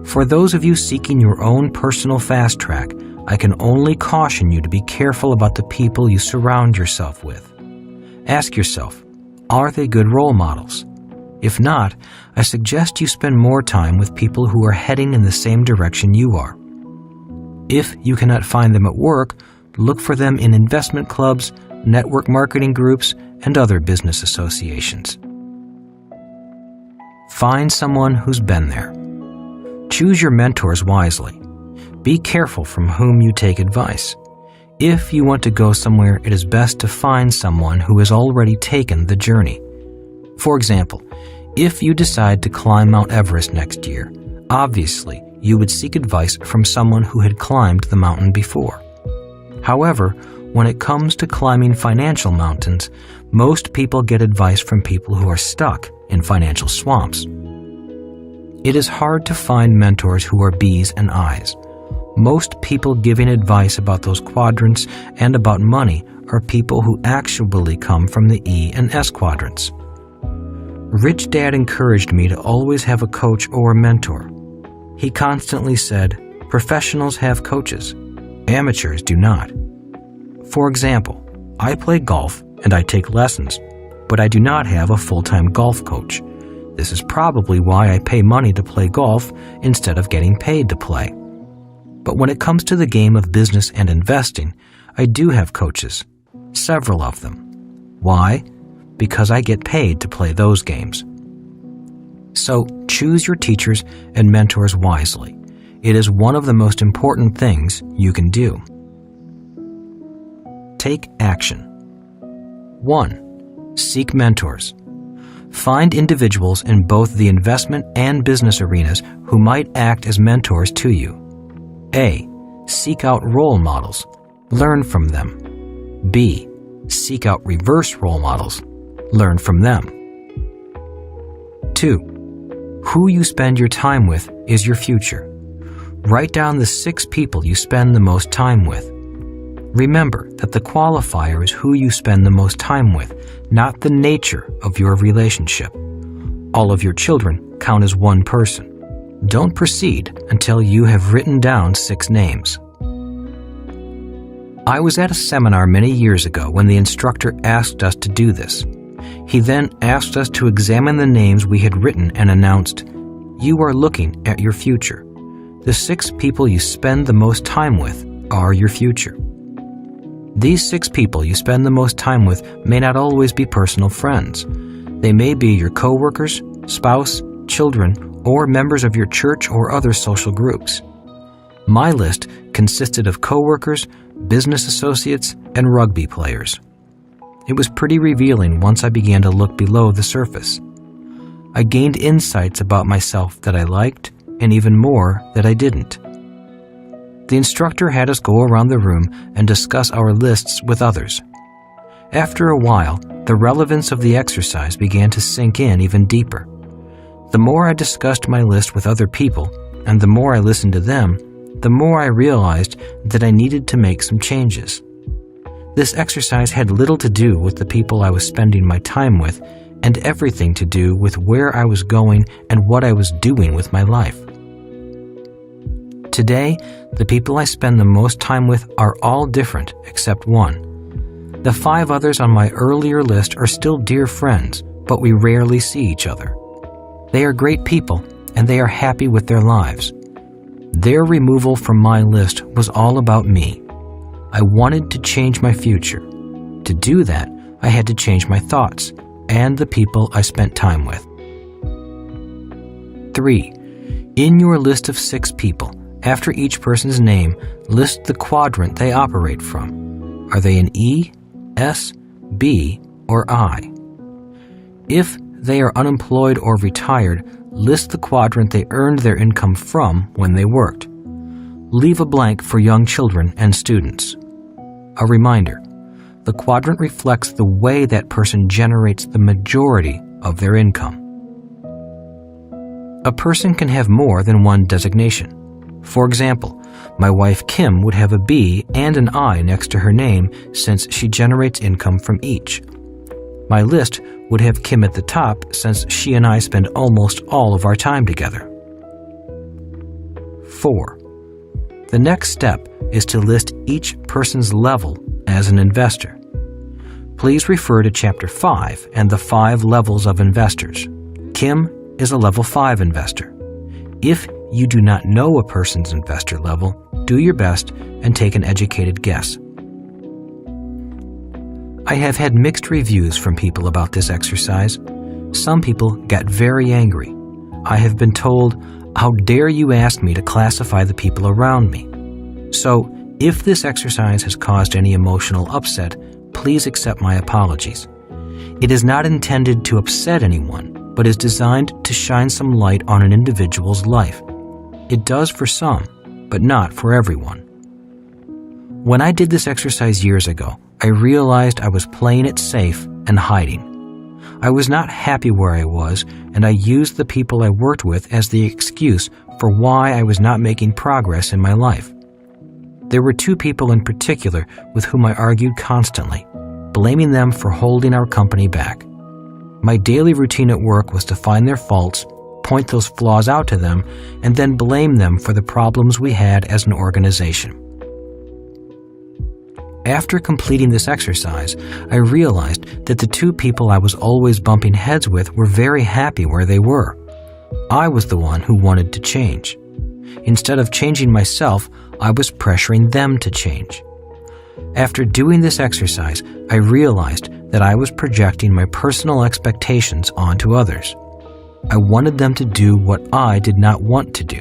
For those of you seeking your own personal fast track, I can only caution you to be careful about the people you surround yourself with. Ask yourself, are they good role models? If not, I suggest you spend more time with people who are heading in the same direction you are. If you cannot find them at work, look for them in investment clubs, network marketing groups, and other business associations. Find someone who's been there. Choose your mentors wisely. Be careful from whom you take advice. If you want to go somewhere, it is best to find someone who has already taken the journey. For example, if you decide to climb Mount Everest next year, obviously you would seek advice from someone who had climbed the mountain before. However, when it comes to climbing financial mountains, most people get advice from people who are stuck in financial swamps. It is hard to find mentors who are B's and I's. Most people giving advice about those quadrants and about money are people who actually come from the E and S quadrants. Rich Dad encouraged me to always have a coach or a mentor. He constantly said, "Professionals have coaches. Amateurs do not." For example, I play golf and I take lessons, but I do not have a full-time golf coach. This is probably why I pay money to play golf instead of getting paid to play. But when it comes to the game of business and investing, I do have coaches. Several of them. Why? Because I get paid to play those games. So choose your teachers and mentors wisely. It is one of the most important things you can do. Take action. 1. Seek mentors. Find individuals in both the investment and business arenas who might act as mentors to you. A. Seek out role models. Learn from them. B. Seek out reverse role models. Learn from them. 2. Who you spend your time with is your future. Write down the 6 people you spend the most time with. Remember that the qualifier is who you spend the most time with, not the nature of your relationship. All of your children count as one person. Don't proceed until you have written down 6 names. I was at a seminar many years ago when the instructor asked us to do this. He then asked us to examine the names we had written and announced, "You are looking at your future. The 6 people you spend the most time with are your future." These 6 people you spend the most time with may not always be personal friends. They may be your coworkers, spouse, children, or members of your church or other social groups. My list consisted of coworkers, business associates, and rugby players. It was pretty revealing once I began to look below the surface. I gained insights about myself that I liked, and even more that I didn't. The instructor had us go around the room and discuss our lists with others. After a while, the relevance of the exercise began to sink in even deeper. The more I discussed my list with other people, and the more I listened to them, the more I realized that I needed to make some changes. This exercise had little to do with the people I was spending my time with, and everything to do with where I was going and what I was doing with my life. Today, the people I spend the most time with are all different except one. The 5 others on my earlier list are still dear friends, but we rarely see each other. They are great people, and they are happy with their lives. Their removal from my list was all about me. I wanted to change my future. To do that, I had to change my thoughts and the people I spent time with. 3. In your list of 6 people, after each person's name, list the quadrant they operate from. Are they an E, S, B, or I? If they are unemployed or retired, list the quadrant they earned their income from when they worked. Leave a blank for young children and students. A reminder, the quadrant reflects the way that person generates the majority of their income. A person can have more than one designation. For example, my wife Kim would have a B and an I next to her name since she generates income from each. My list would have Kim at the top since she and I spend almost all of our time together. 4. The next step is to list each person's level as an investor. Please refer to Chapter 5 and the 5 levels of investors. Kim is a level 5 investor. If you do not know a person's investor level, do your best and take an educated guess. I have had mixed reviews from people about this exercise. Some people got very angry. I have been told, "How dare you ask me to classify the people around me?" So, if this exercise has caused any emotional upset, please accept my apologies. It is not intended to upset anyone, but is designed to shine some light on an individual's life. It does for some, but not for everyone. When I did this exercise years ago, I realized I was playing it safe and hiding. I was not happy where I was, and I used the people I worked with as the excuse for why I was not making progress in my life. There were 2 people in particular with whom I argued constantly, blaming them for holding our company back. My daily routine at work was to find their faults, point those flaws out to them, and then blame them for the problems we had as an organization. After completing this exercise, I realized that the 2 people I was always bumping heads with were very happy where they were. I was the one who wanted to change. Instead of changing myself, I was pressuring them to change. After doing this exercise, I realized that I was projecting my personal expectations onto others. I wanted them to do what I did not want to do.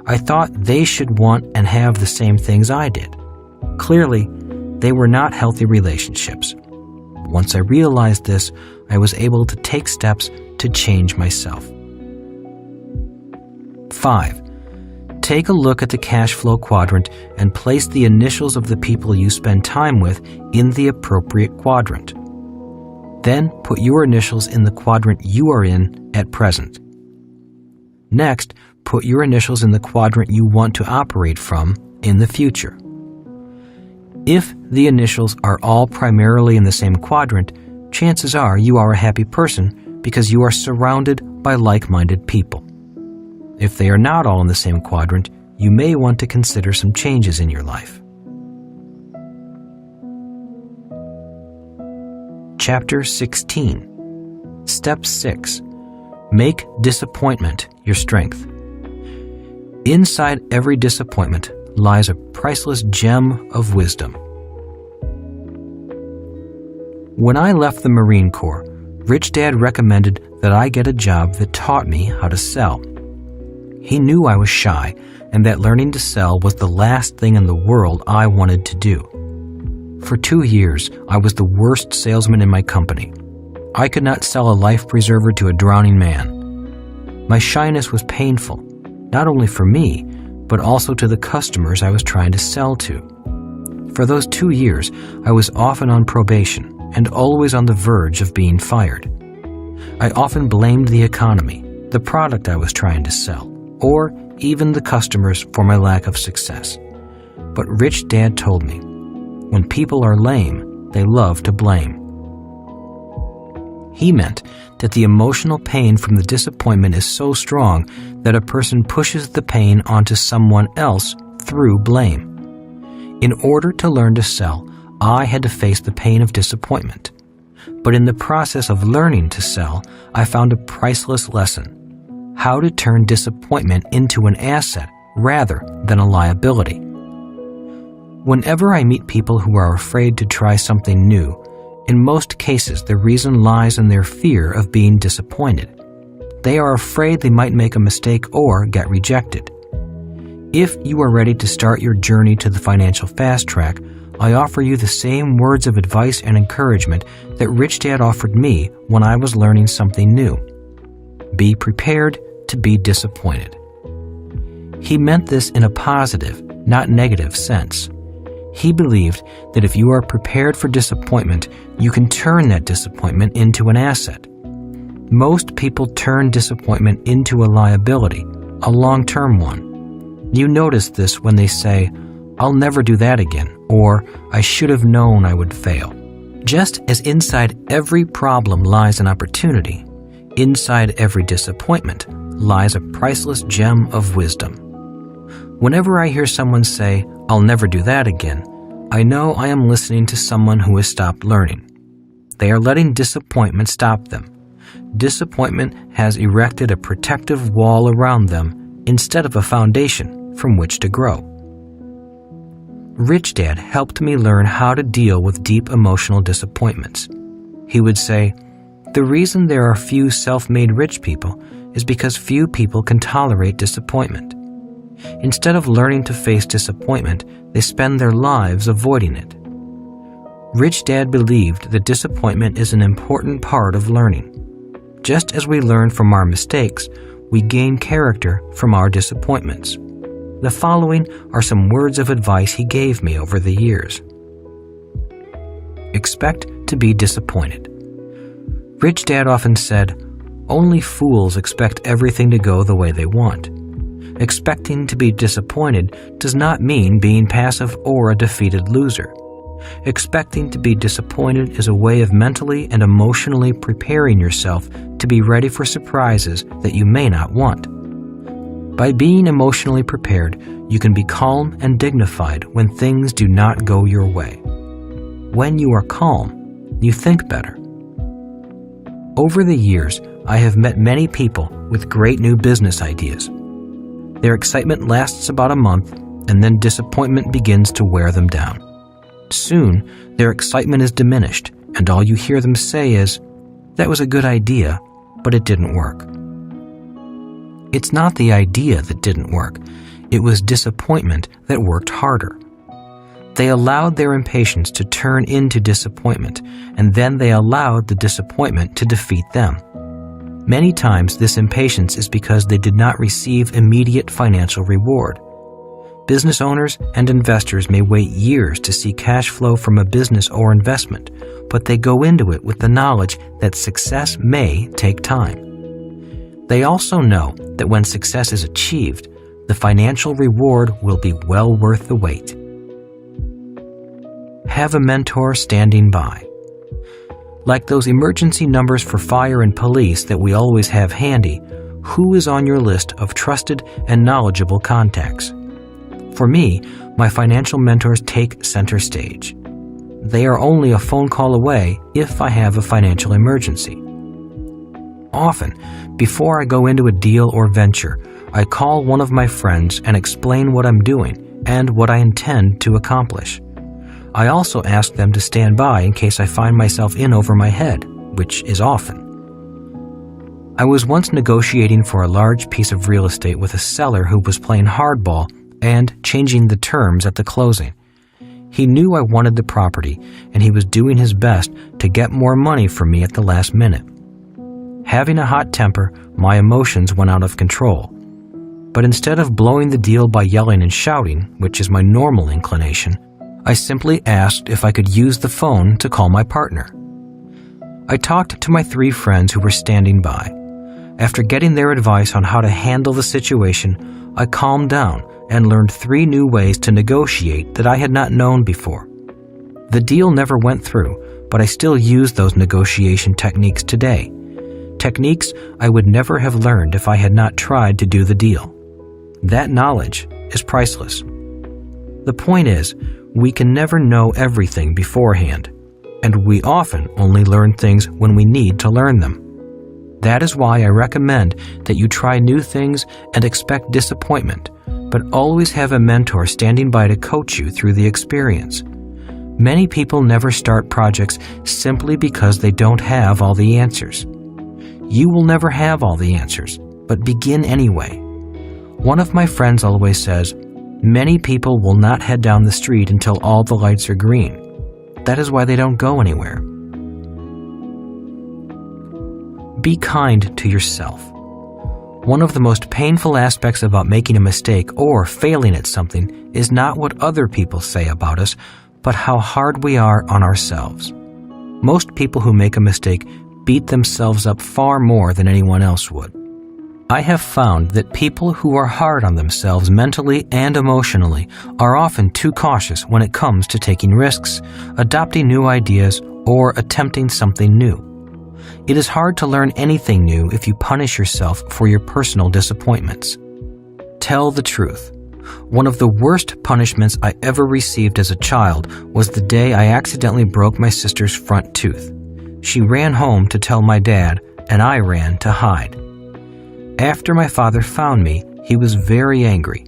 I thought they should want and have the same things I did. Clearly, they were not healthy relationships. Once I realized this, I was able to take steps to change myself. 5. Take a look at the cash flow quadrant and place the initials of the people you spend time with in the appropriate quadrant. Then put your initials in the quadrant you are in at present. Next, put your initials in the quadrant you want to operate from in the future. If the initials are all primarily in the same quadrant, chances are you are a happy person because you are surrounded by like-minded people. If they are not all in the same quadrant, you may want to consider some changes in your life. Chapter 16. Step 6. Make disappointment your strength. Inside every disappointment lies a priceless gem of wisdom. When I left the Marine Corps, Rich Dad recommended that I get a job that taught me how to sell. He knew I was shy and that learning to sell was the last thing in the world I wanted to do. For 2 years, I was the worst salesman in my company. I could not sell a life preserver to a drowning man. My shyness was painful, not only for me, but also to the customers I was trying to sell to. For those 2 years, I was often on probation and always on the verge of being fired. I often blamed the economy, the product I was trying to sell, or even the customers for my lack of success. But Rich Dad told me, when people are lame, they love to blame. He meant that the emotional pain from the disappointment is so strong that a person pushes the pain onto someone else through blame. In order to learn to sell, I had to face the pain of disappointment. But in the process of learning to sell, I found a priceless lesson: how to turn disappointment into an asset rather than a liability. Whenever I meet people who are afraid to try something new, in most cases the reason lies in their fear of being disappointed. They are afraid they might make a mistake or get rejected. If you are ready to start your journey to the financial fast track, I offer you the same words of advice and encouragement that Rich Dad offered me when I was learning something new. Be prepared to be disappointed. He meant this in a positive, not negative sense. He believed that if you are prepared for disappointment, you can turn that disappointment into an asset. Most people turn disappointment into a liability, a long-term one. You notice this when they say, "I'll never do that again," or "I should have known I would fail." Just as inside every problem lies an opportunity, inside every disappointment lies a priceless gem of wisdom. Whenever I hear someone say, "I'll never do that again," I know I am listening to someone who has stopped learning. They are letting disappointment stop them. Disappointment has erected a protective wall around them instead of a foundation from which to grow. Rich Dad helped me learn how to deal with deep emotional disappointments. He would say, "The reason there are few self-made rich people is because few people can tolerate disappointment. Instead of learning to face disappointment, they spend their lives avoiding it." Rich Dad believed that disappointment is an important part of learning. Just as we learn from our mistakes, we gain character from our disappointments. The following are some words of advice he gave me over the years. Expect to be disappointed. Rich Dad often said, "Only fools expect everything to go the way they want." Expecting to be disappointed does not mean being passive or a defeated loser. Expecting to be disappointed is a way of mentally and emotionally preparing yourself to be ready for surprises that you may not want. By being emotionally prepared, you can be calm and dignified when things do not go your way. When you are calm, you think better. Over the years, I have met many people with great new business ideas. Their excitement lasts about a month, and then disappointment begins to wear them down. Soon, their excitement is diminished, and all you hear them say is, "That was a good idea, but it didn't work." It's not the idea that didn't work. It was disappointment that worked harder. They allowed their impatience to turn into disappointment, and then they allowed the disappointment to defeat them. Many times, this impatience is because they did not receive immediate financial reward. Business owners and investors may wait years to see cash flow from a business or investment, but they go into it with the knowledge that success may take time. They also know that when success is achieved, the financial reward will be well worth the wait. Have a mentor standing by. Like those emergency numbers for fire and police that we always have handy, who is on your list of trusted and knowledgeable contacts? For me, my financial mentors take center stage. They are only a phone call away if I have a financial emergency. Often, before I go into a deal or venture, I call one of my friends and explain what I'm doing and what I intend to accomplish. I also ask them to stand by in case I find myself in over my head, which is often. I was once negotiating for a large piece of real estate with a seller who was playing hardball and changing the terms at the closing. He knew I wanted the property, and he was doing his best to get more money from me at the last minute. Having a hot temper, my emotions went out of control. But instead of blowing the deal by yelling and shouting, which is my normal inclination, I simply asked if I could use the phone to call my partner. I talked to my 3 friends who were standing by. After getting their advice on how to handle the situation, I calmed down and learned 3 new ways to negotiate that I had not known before. The deal never went through, but I still use those negotiation techniques today. Techniques I would never have learned if I had not tried to do the deal. That knowledge is priceless. The point is, we can never know everything beforehand, and we often only learn things when we need to learn them. That is why I recommend that you try new things and expect disappointment, but always have a mentor standing by to coach you through the experience. Many people never start projects simply because they don't have all the answers. You will never have all the answers, but begin anyway. One of my friends always says, "Many people will not head down the street until all the lights are green. That is why they don't go anywhere." Be kind to yourself. One of the most painful aspects about making a mistake or failing at something is not what other people say about us, but how hard we are on ourselves. Most people who make a mistake beat themselves up far more than anyone else would. I have found that people who are hard on themselves mentally and emotionally are often too cautious when it comes to taking risks, adopting new ideas, or attempting something new. It is hard to learn anything new if you punish yourself for your personal disappointments. Tell the truth. One of the worst punishments I ever received as a child was the day I accidentally broke my sister's front tooth. She ran home to tell my dad, and I ran to hide. After my father found me, he was very angry.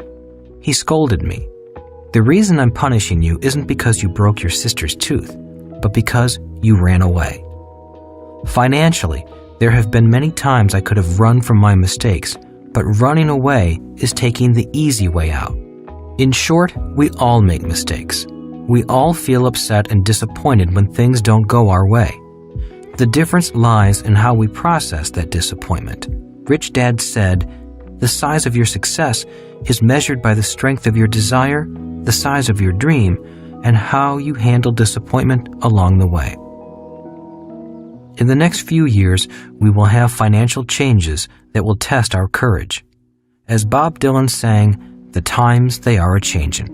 He scolded me. "The reason I'm punishing you isn't because you broke your sister's tooth, but because you ran away." Financially, there have been many times I could have run from my mistakes, but running away is taking the easy way out. In short, we all make mistakes. We all feel upset and disappointed when things don't go our way. The difference lies in how we process that disappointment. Rich Dad said, "The size of your success is measured by the strength of your desire, the size of your dream, and how you handle disappointment along the way." In the next few years, we will have financial changes that will test our courage. As Bob Dylan sang, "The times they are a-changin'."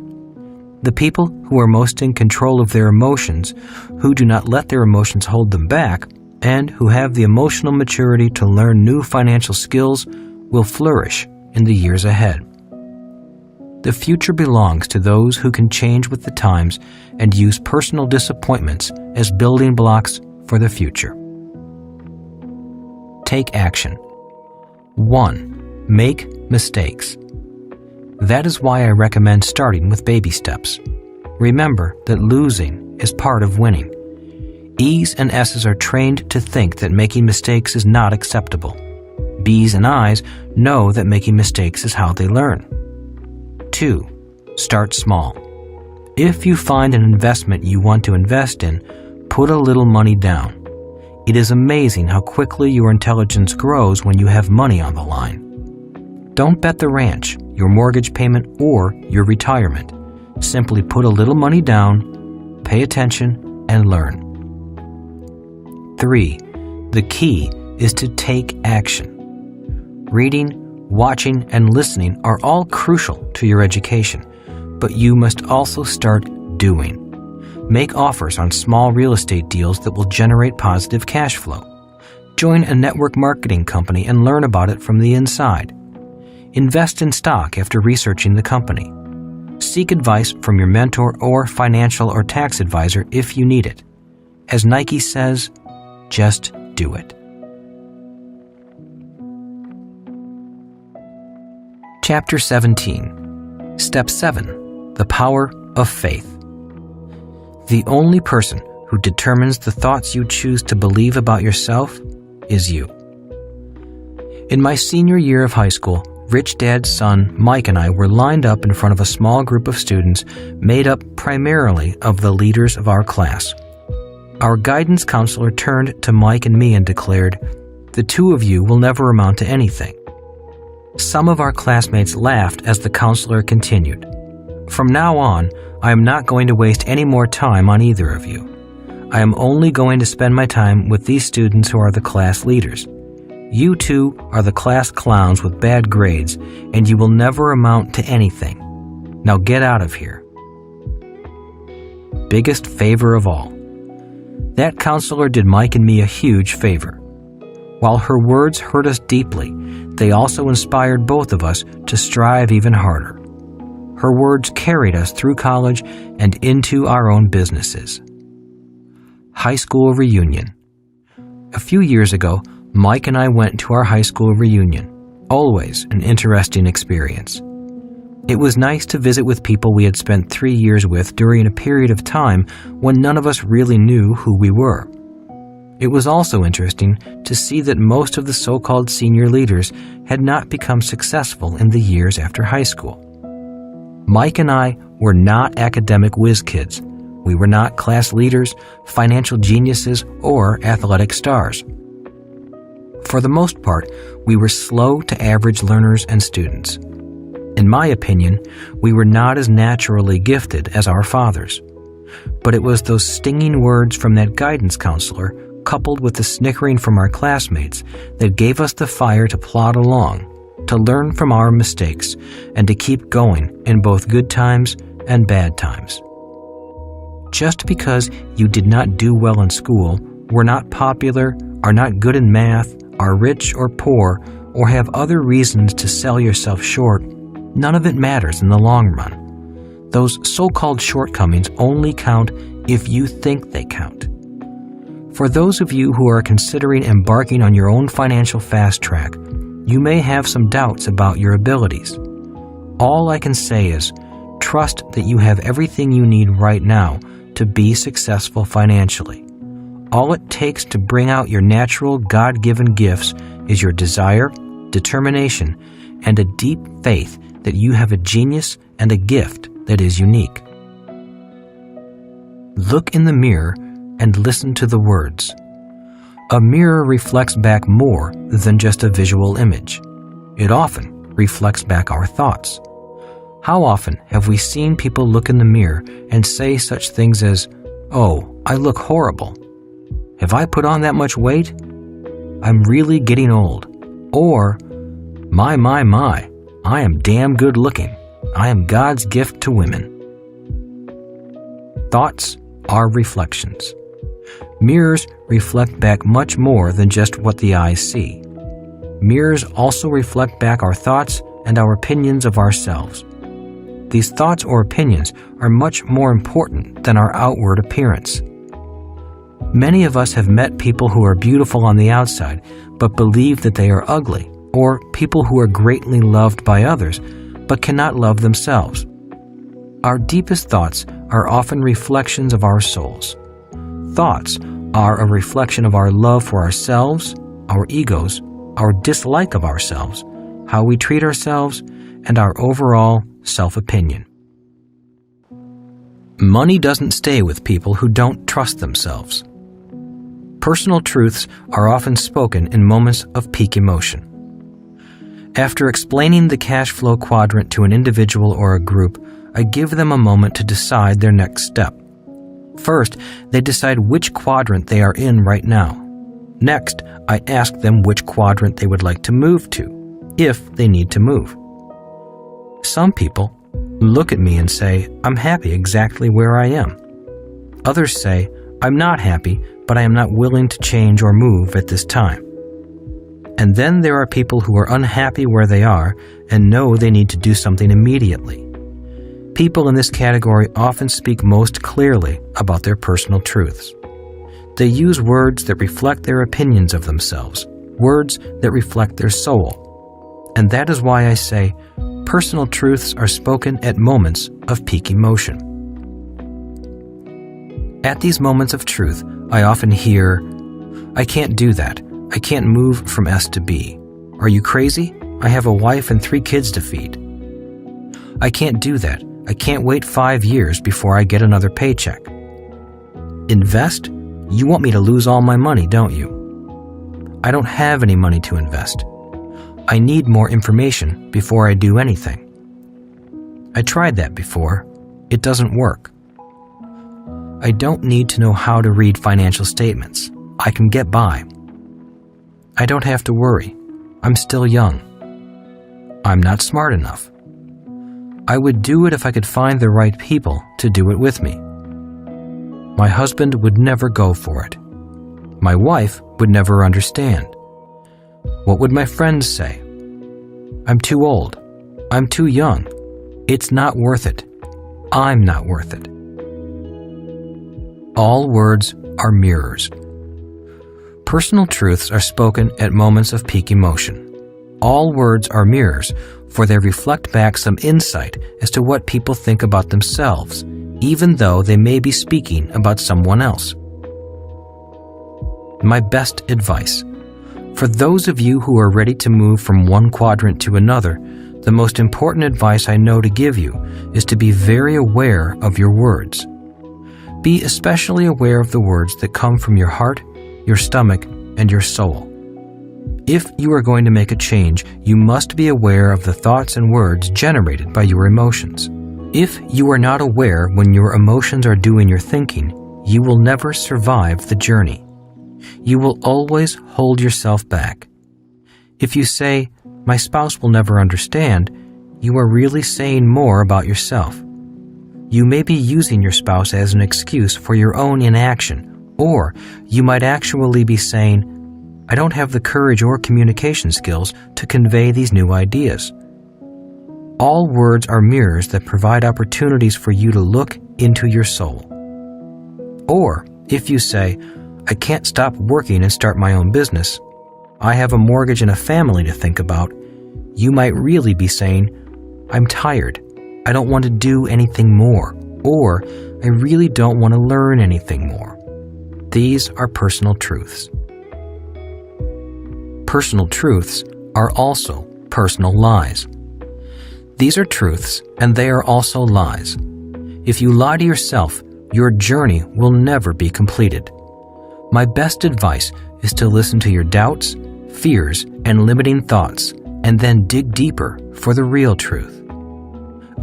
The people who are most in control of their emotions, who do not let their emotions hold them back, and who have the emotional maturity to learn new financial skills will flourish in the years ahead. The future belongs to those who can change with the times and use personal disappointments as building blocks for the future. Take action. 1. Make mistakes. That is why I recommend starting with baby steps. remember that losing is part of winning. E's and S's are trained to think that making mistakes is not acceptable. B's and I's know that making mistakes is how they learn. 2. Start small. If you find an investment you want to invest in, put a little money down. It is amazing how quickly your intelligence grows when you have money on the line. Don't bet the ranch, your mortgage payment, or your retirement. Simply put a little money down, pay attention, and learn. 3. The key is to take action. Reading, watching, and listening are all crucial to your education, but you must also start doing. Make offers on small real estate deals that will generate positive cash flow. Join a network marketing company and learn about it from the inside. Invest in stock after researching the company. Seek advice from your mentor or financial or tax advisor if you need it. As Nike says, just do it. Chapter 17. Step 7. The Power of Faith. The only person who determines the thoughts you choose to believe about yourself is you. In my senior year of high school, Rich Dad's son, Mike, and I were lined up in front of a small group of students made up primarily of the leaders of our class. Our guidance counselor turned to Mike and me and declared, "The two of you will never amount to anything." Some of our classmates laughed as the counselor continued, "From now on, I am not going to waste any more time on either of you. I am only going to spend my time with these students who are the class leaders. You two are the class clowns with bad grades, and you will never amount to anything. Now get out of here." Biggest favor of all. That counselor did Mike and me a huge favor. While her words hurt us deeply, they also inspired both of us to strive even harder. Her words carried us through college and into our own businesses. High school reunion. A few years ago, Mike and I went to our high school reunion. Always an interesting experience. It was nice to visit with people we had spent 3 years with during a period of time when none of us really knew who we were. It was also interesting to see that most of the so-called senior leaders had not become successful in the years after high school. Mike and I were not academic whiz kids. We were not class leaders, financial geniuses, or athletic stars. For the most part, we were slow to average learners and students. In my opinion, we were not as naturally gifted as our fathers. But it was those stinging words from that guidance counselor, coupled with the snickering from our classmates, that gave us the fire to plod along, to learn from our mistakes, and to keep going in both good times and bad times. Just because you did not do well in school, were not popular, are not good in math, are rich or poor, or have other reasons to sell yourself short, none of it matters in the long run. Those so-called shortcomings only count if you think they count. For those of you who are considering embarking on your own financial fast track, you may have some doubts about your abilities. All I can say is, trust that you have everything you need right now to be successful financially. All it takes to bring out your natural God-given gifts is your desire, determination, and a deep faith that you have a genius and a gift that is unique. Look in the mirror and listen to the words. A mirror reflects back more than just a visual image. It often reflects back our thoughts. How often have we seen people look in the mirror and say such things as, "Oh, I look horrible. Have I put on that much weight? I'm really getting old." Or, my, I am damn good looking. I am God's gift to women." Thoughts are reflections. Mirrors reflect back much more than just what the eyes see. Mirrors also reflect back our thoughts and our opinions of ourselves. These thoughts or opinions are much more important than our outward appearance. Many of us have met people who are beautiful on the outside, but believe that they are ugly, or people who are greatly loved by others, but cannot love themselves. Our deepest thoughts are often reflections of our souls. Thoughts are a reflection of our love for ourselves, our egos, our dislike of ourselves, how we treat ourselves, and our overall self-opinion. Money doesn't stay with people who don't trust themselves. Personal truths are often spoken in moments of peak emotion. After explaining the cash flow quadrant to an individual or a group, I give them a moment to decide their next step. First, they decide which quadrant they are in right now. Next, I ask them which quadrant they would like to move to, if they need to move. Some people look at me and say, I'm happy exactly where I am. Others say, I'm not happy, but I am not willing to change or move at this time. And then there are people who are unhappy where they are and know they need to do something immediately. People in this category often speak most clearly about their personal truths. They use words that reflect their opinions of themselves, words that reflect their soul. And that is why I say, personal truths are spoken at moments of peak emotion. At these moments of truth, I often hear, I can't do that. I can't move from S to B. Are you crazy? I have a wife and 3 kids to feed. I can't do that. I can't wait 5 years before I get another paycheck. Invest? You want me to lose all my money, don't you? I don't have any money to invest. I need more information before I do anything. I tried that before. It doesn't work. I don't need to know how to read financial statements. I can get by. I don't have to worry. I'm still young. I'm not smart enough. I would do it if I could find the right people to do it with me. My husband would never go for it. My wife would never understand. What would my friends say? I'm too old. I'm too young. It's not worth it. I'm not worth it. All words are mirrors. Personal truths are spoken at moments of peak emotion. All words are mirrors, for they reflect back some insight as to what people think about themselves, even though they may be speaking about someone else. My best advice. For those of you who are ready to move from one quadrant to another, the most important advice I know to give you is to be very aware of your words. Be especially aware of the words that come from your heart, your stomach, and your soul. If you are going to make a change, you must be aware of the thoughts and words generated by your emotions. If you are not aware when your emotions are doing your thinking, you will never survive the journey. You will always hold yourself back. If you say, my spouse will never understand, you are really saying more about yourself. You may be using your spouse as an excuse for your own inaction, or you might actually be saying, I don't have the courage or communication skills to convey these new ideas. All words are mirrors that provide opportunities for you to look into your soul. Or, if you say, I can't stop working and start my own business, I have a mortgage and a family to think about, you might really be saying, I'm tired. I don't want to do anything more, or I really don't want to learn anything more. These are personal truths. Personal truths are also personal lies. These are truths, and they are also lies. If you lie to yourself, your journey will never be completed. My best advice is to listen to your doubts, fears, and limiting thoughts, and then dig deeper for the real truth.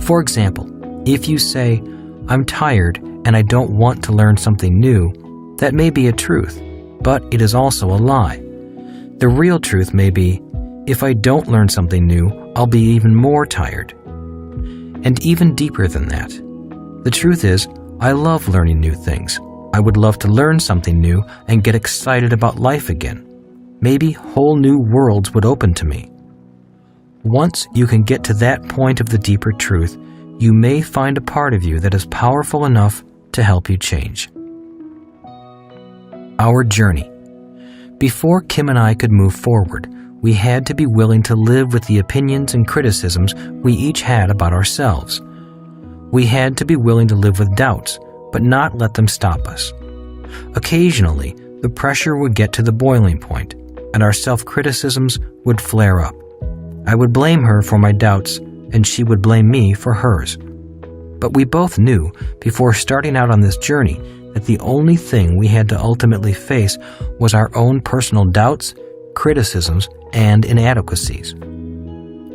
For example, if you say, I'm tired and I don't want to learn something new, that may be a truth, but it is also a lie. The real truth may be, if I don't learn something new, I'll be even more tired. And even deeper than that. The truth is, I love learning new things. I would love to learn something new and get excited about life again. Maybe whole new worlds would open to me. Once you can get to that point of the deeper truth, you may find a part of you that is powerful enough to help you change. Our journey. Before Kim and I could move forward, we had to be willing to live with the opinions and criticisms we each had about ourselves. We had to be willing to live with doubts, but not let them stop us. Occasionally, the pressure would get to the boiling point, and our self-criticisms would flare up. I would blame her for my doubts, and she would blame me for hers. But we both knew, before starting out on this journey, that the only thing we had to ultimately face was our own personal doubts, criticisms, and inadequacies.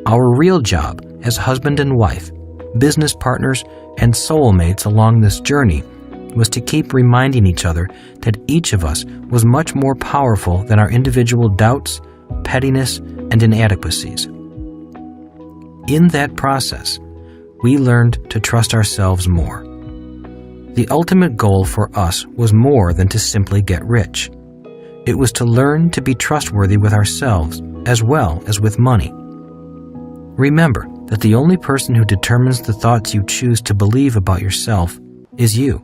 Our real job as husband and wife, business partners, and soulmates along this journey was to keep reminding each other that each of us was much more powerful than our individual doubts, pettiness, and inadequacies. In that process, we learned to trust ourselves more. The ultimate goal for us was more than to simply get rich. It was to learn to be trustworthy with ourselves as well as with money. Remember that the only person who determines the thoughts you choose to believe about yourself is you.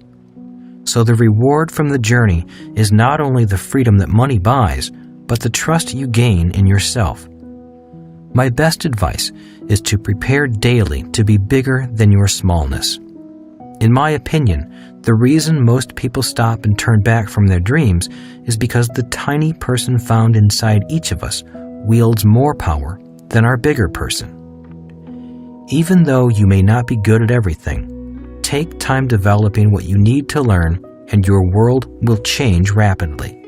So the reward from the journey is not only the freedom that money buys, but the trust you gain in yourself. My best advice is to prepare daily to be bigger than your smallness. In my opinion, the reason most people stop and turn back from their dreams is because the tiny person found inside each of us wields more power than our bigger person. Even though you may not be good at everything, take time developing what you need to learn, and your world will change rapidly.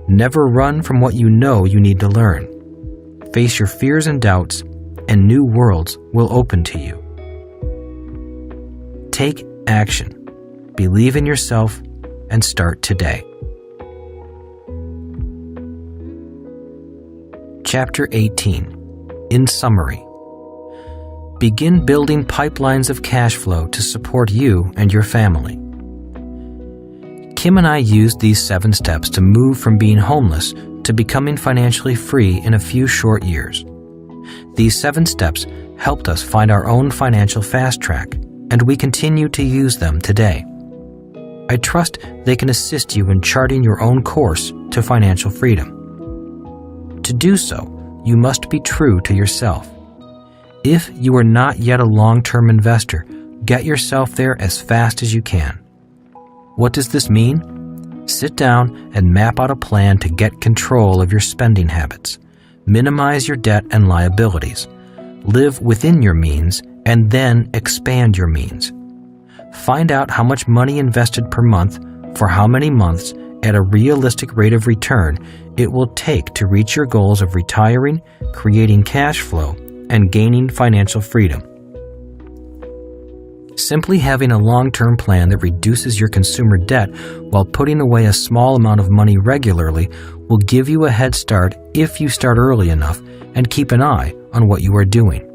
Never run from what you know you need to learn. Face your fears and doubts, and new worlds will open to you. Take action. Believe in yourself and start today. Chapter 18. In summary. Begin building pipelines of cash flow to support you and your family. Kim and I used these 7 steps to move from being homeless to becoming financially free in a few short years. These 7 steps helped us find our own financial fast track, and we continue to use them today. I trust they can assist you in charting your own course to financial freedom. To do so, you must be true to yourself. If you are not yet a long-term investor, get yourself there as fast as you can. What does this mean? Sit down and map out a plan to get control of your spending habits. Minimize your debt and liabilities. Live within your means and then expand your means. Find out how much money invested per month for how many months at a realistic rate of return it will take to reach your goals of retiring, creating cash flow, and gaining financial freedom. Simply having a long-term plan that reduces your consumer debt while putting away a small amount of money regularly will give you a head start if you start early enough and keep an eye on what you are doing.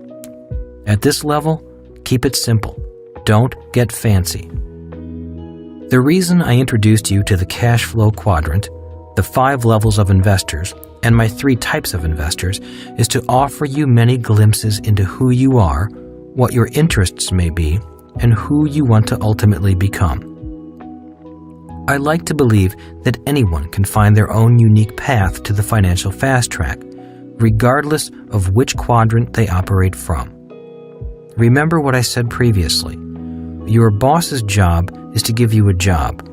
At this level, keep it simple. Don't get fancy. The reason I introduced you to the Cashflow Quadrant, the 5 levels of investors, and my 3 types of investors is to offer you many glimpses into who you are, what your interests may be, and who you want to ultimately become. I like to believe that anyone can find their own unique path to the financial fast track, regardless of which quadrant they operate from. Remember what I said previously. Your boss's job is to give you a job.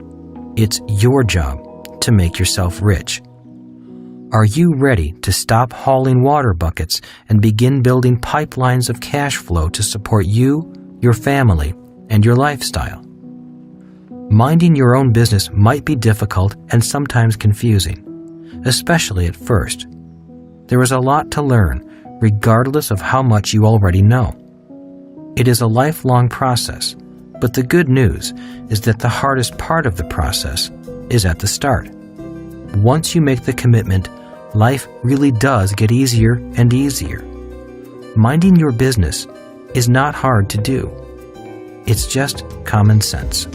It's your job to make yourself rich. Are you ready to stop hauling water buckets and begin building pipelines of cash flow to support you, your family, and your lifestyle? Minding your own business might be difficult and sometimes confusing, especially at first. There is a lot to learn, regardless of how much you already know. It is a lifelong process, but the good news is that the hardest part of the process is at the start. Once you make the commitment, life really does get easier and easier. Minding your business is not hard to do. It's just common sense.